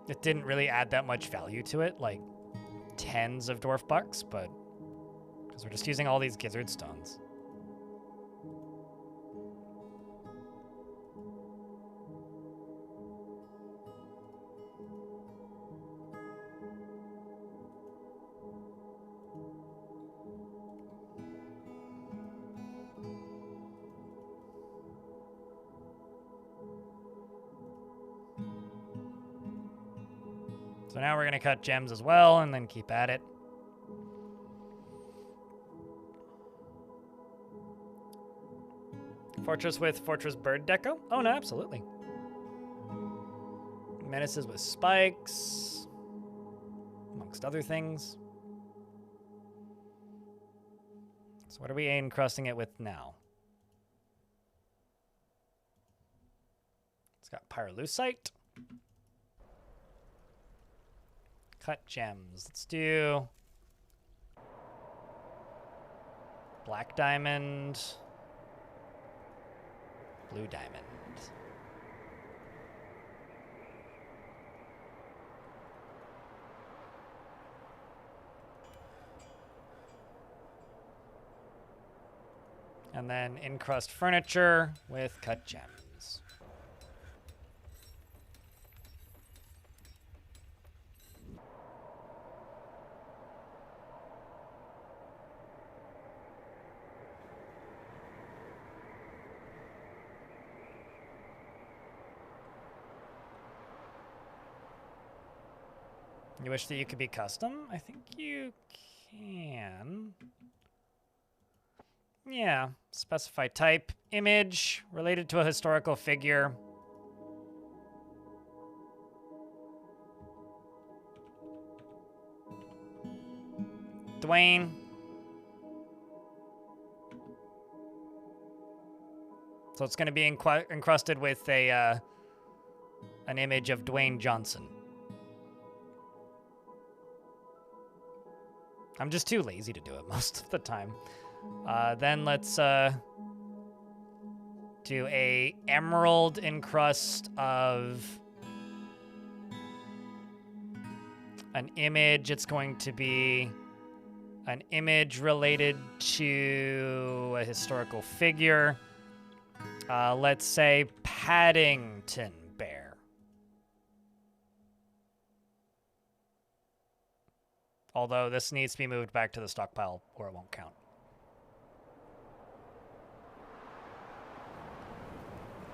It didn't really add that much value to it, like tens of dwarf bucks, but because we're just using all these gizzard stones. So now we're going to cut gems as well and then keep at it. Fortress with fortress bird deco? Oh, no, absolutely. Menaces with spikes, amongst other things. So what are we encrusting it with now? It's got pyrolusite. Cut gems. Let's do black diamond, blue diamond. And then encrust furniture with cut gems. You wish that you could be custom? I think you can. Yeah, specify type, image, related to a historical figure. Dwayne. So it's going to be encrusted with a an image of Dwayne Johnson. I'm just too lazy to do it most of the time. Then let's do a emerald encrust of an image. It's going to be an image related to a historical figure. Let's say Paddington Bear. Although this needs to be moved back to the stockpile or it won't count.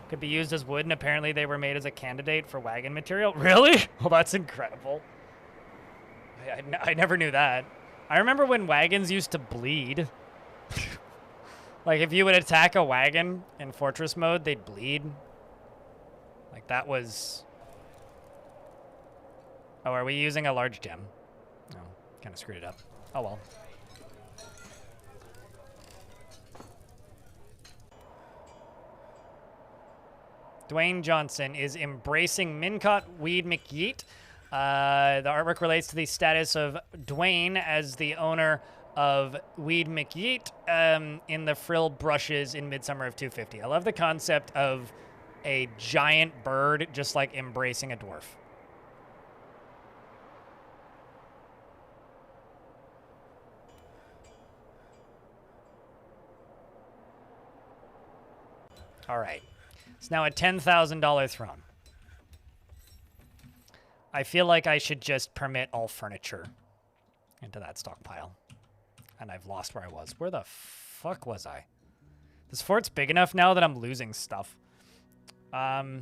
Could be used as wood, and apparently they were made as a candidate for wagon material. Really? Well, that's incredible. I never knew that. I remember when wagons used to bleed. Like, if you would attack a wagon in fortress mode, they'd bleed. Like, that was... Oh, are we using a large gem? No, kind of screwed it up. Oh, well. Dwayne Johnson is embracing Mincott Weed McYeet. The artwork relates to the status of Dwayne as the owner of Weed McYeet in the frill brushes in Midsummer of 250. I love the concept of a giant bird just like embracing a dwarf. All right. It's now a $10,000 throne. I feel like I should just permit all furniture into that stockpile. And I've lost where I was. Where the fuck was I? This fort's big enough now that I'm losing stuff. Yeah,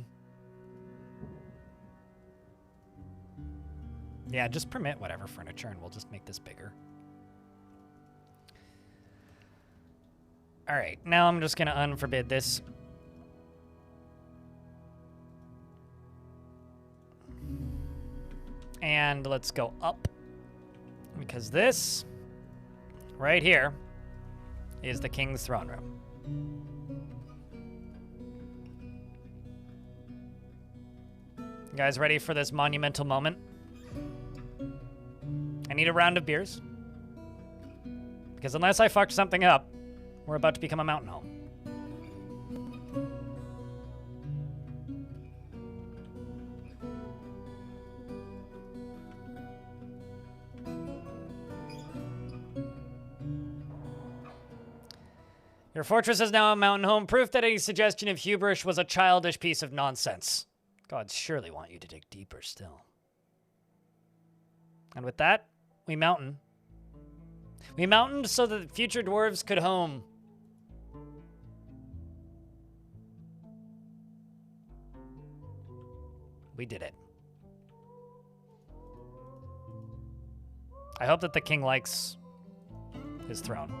just permit whatever furniture and we'll just make this bigger. All right, now I'm just going to unforbid this. And let's go up. Because this, right here, is the king's throne room. You guys ready for this monumental moment? I need a round of beers. Because unless I fucked something up, we're about to become a mountain home. Your fortress is now a mountain home, proof that any suggestion of hubris was a childish piece of nonsense. Gods surely want you to dig deeper still. And with that, we mountain. We mountained so that future dwarves could home. We did it. I hope that the king likes his throne.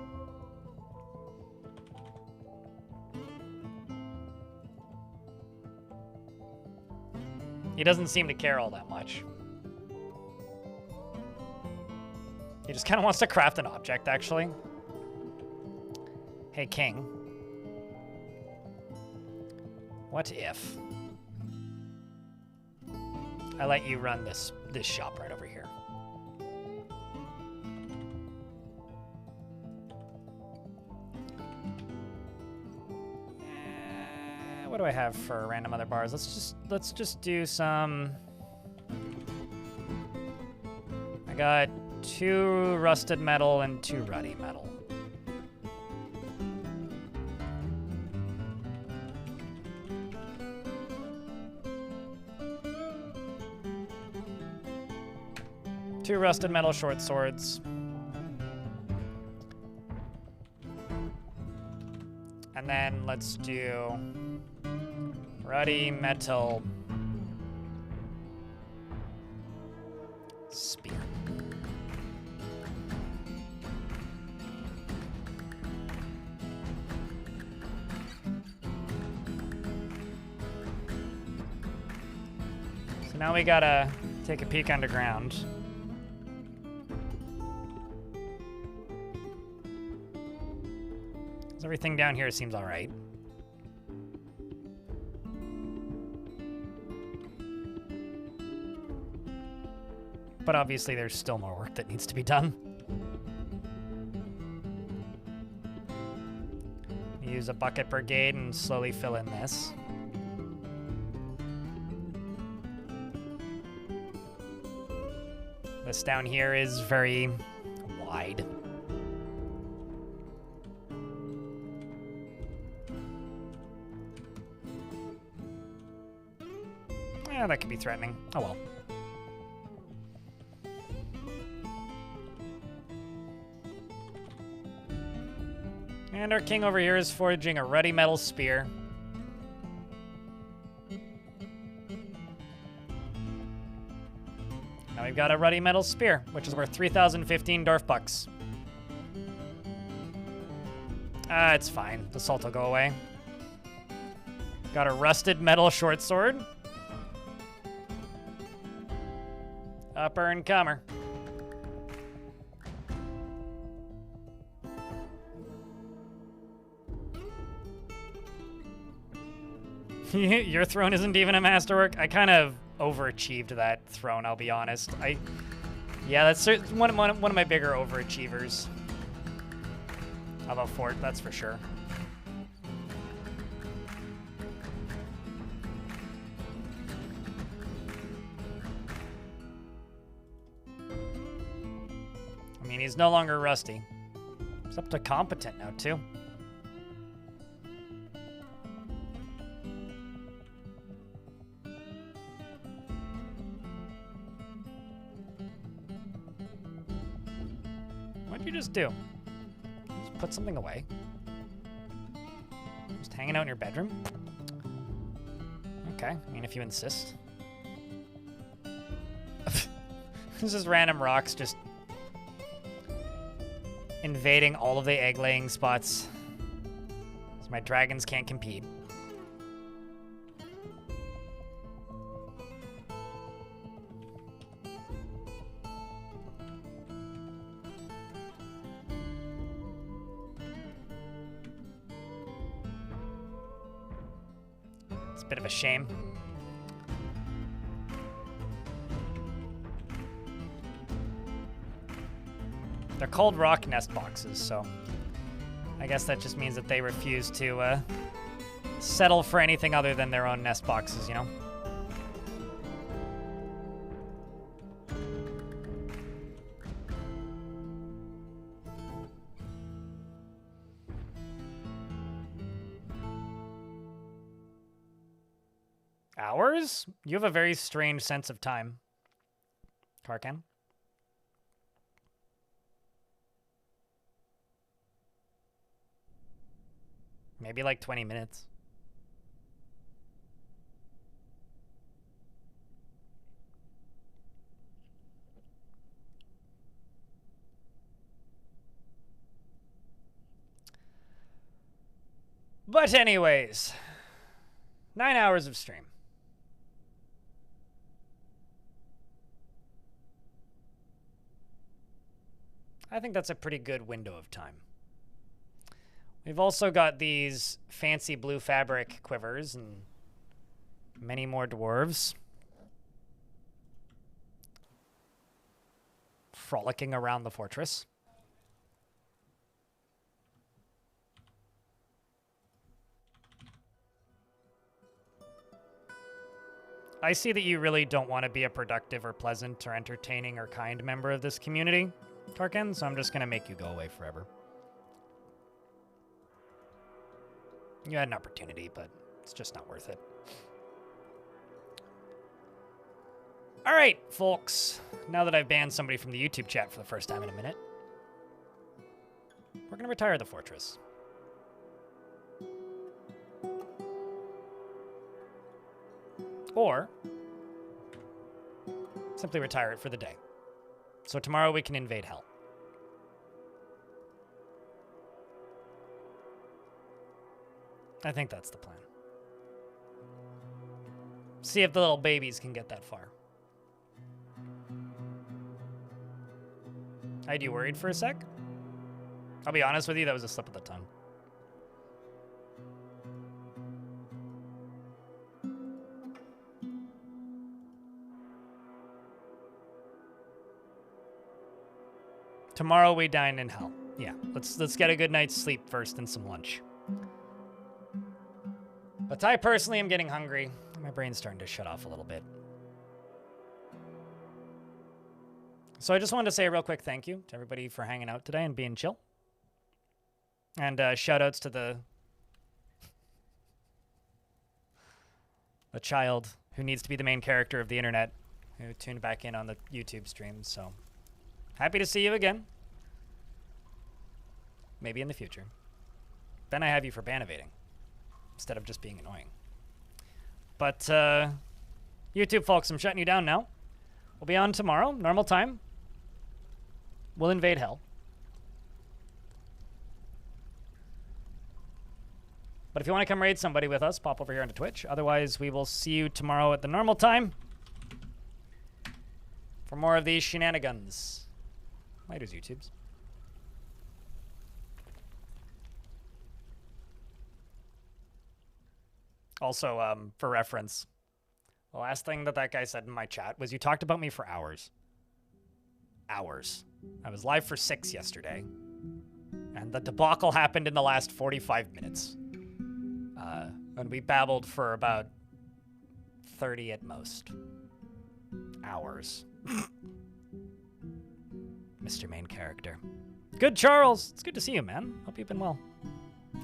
He doesn't seem to care all that much. He just kind of wants to craft an object, actually. Hey, king. What if I let you run this shop right over here? What do I have for random other bars? Let's just do some. I got 2 rusted metal and 2 ruddy metal. Two rusted metal short swords. And then let's do ruddy metal spear. So now we gotta take a peek underground. Everything down here seems all right. But obviously there's still more work that needs to be done. Use a bucket brigade and slowly fill in this. This down here is very wide. Yeah, that could be threatening. Oh well. And our king over here is forging a ruddy metal spear. Now we've got a ruddy metal spear, which is worth 3,015 Dwarf bucks. It's fine. The salt will go away. Got a rusted metal short sword. Upper and comer. Your throne isn't even a masterwork. I kind of overachieved that throne, I'll be honest. Yeah, that's one of my bigger overachievers. of a fort, that's for sure. I mean, he's no longer rusty. He's up to competent now, too. What'd you just do? Just put something away? Just hanging out in your bedroom? Okay, I mean, if you insist. This is random rocks just invading all of the egg-laying spots. So my dragons can't compete. It's a bit of a shame. They're called rock nest boxes, so I guess that just means that they refuse to settle for anything other than their own nest boxes, you know? Hours? You have a very strange sense of time, Karkan. Maybe like 20 minutes. But anyways, 9 hours of stream. I think that's a pretty good window of time. We've also got these fancy blue fabric quivers and many more dwarves frolicking around the fortress. I see that you really don't want to be a productive or pleasant or entertaining or kind member of this community, Tarkan, so I'm just going to make you go away forever. You had an opportunity, but it's just not worth it. All right, folks. Now that I've banned somebody from the YouTube chat for the first time in a minute, we're going to retire the fortress. Or simply retire it for the day. So tomorrow we can invade hell. I think that's the plan. See if the little babies can get that far. I had you worried for a sec? I'll be honest with you, that was a slip of the tongue. Tomorrow we dine in hell. Yeah, let's get a good night's sleep first and some lunch. But I personally am getting hungry. My brain's starting to shut off a little bit. So I just wanted to say a real quick thank you to everybody for hanging out today and being chill. And shout outs to the child who needs to be the main character of the internet who tuned back in on the YouTube stream. So happy to see you again. Maybe in the future. Then I have you for ban evading instead of just being annoying. But YouTube folks, I'm shutting you down now. We'll be on tomorrow, normal time. We'll invade hell. But if you want to come raid somebody with us, pop over here onto Twitch. Otherwise, we will see you tomorrow at the normal time for more of these shenanigans. Later's YouTubes. Also, for reference, the last thing that guy said in my chat was you talked about me for hours. Hours. I was live for 6 yesterday. And The debacle happened in the last 45 minutes. And we babbled for about 30 at most hours. Mr. Main Character. Good, Charles. It's good to see you, man. Hope you've been well.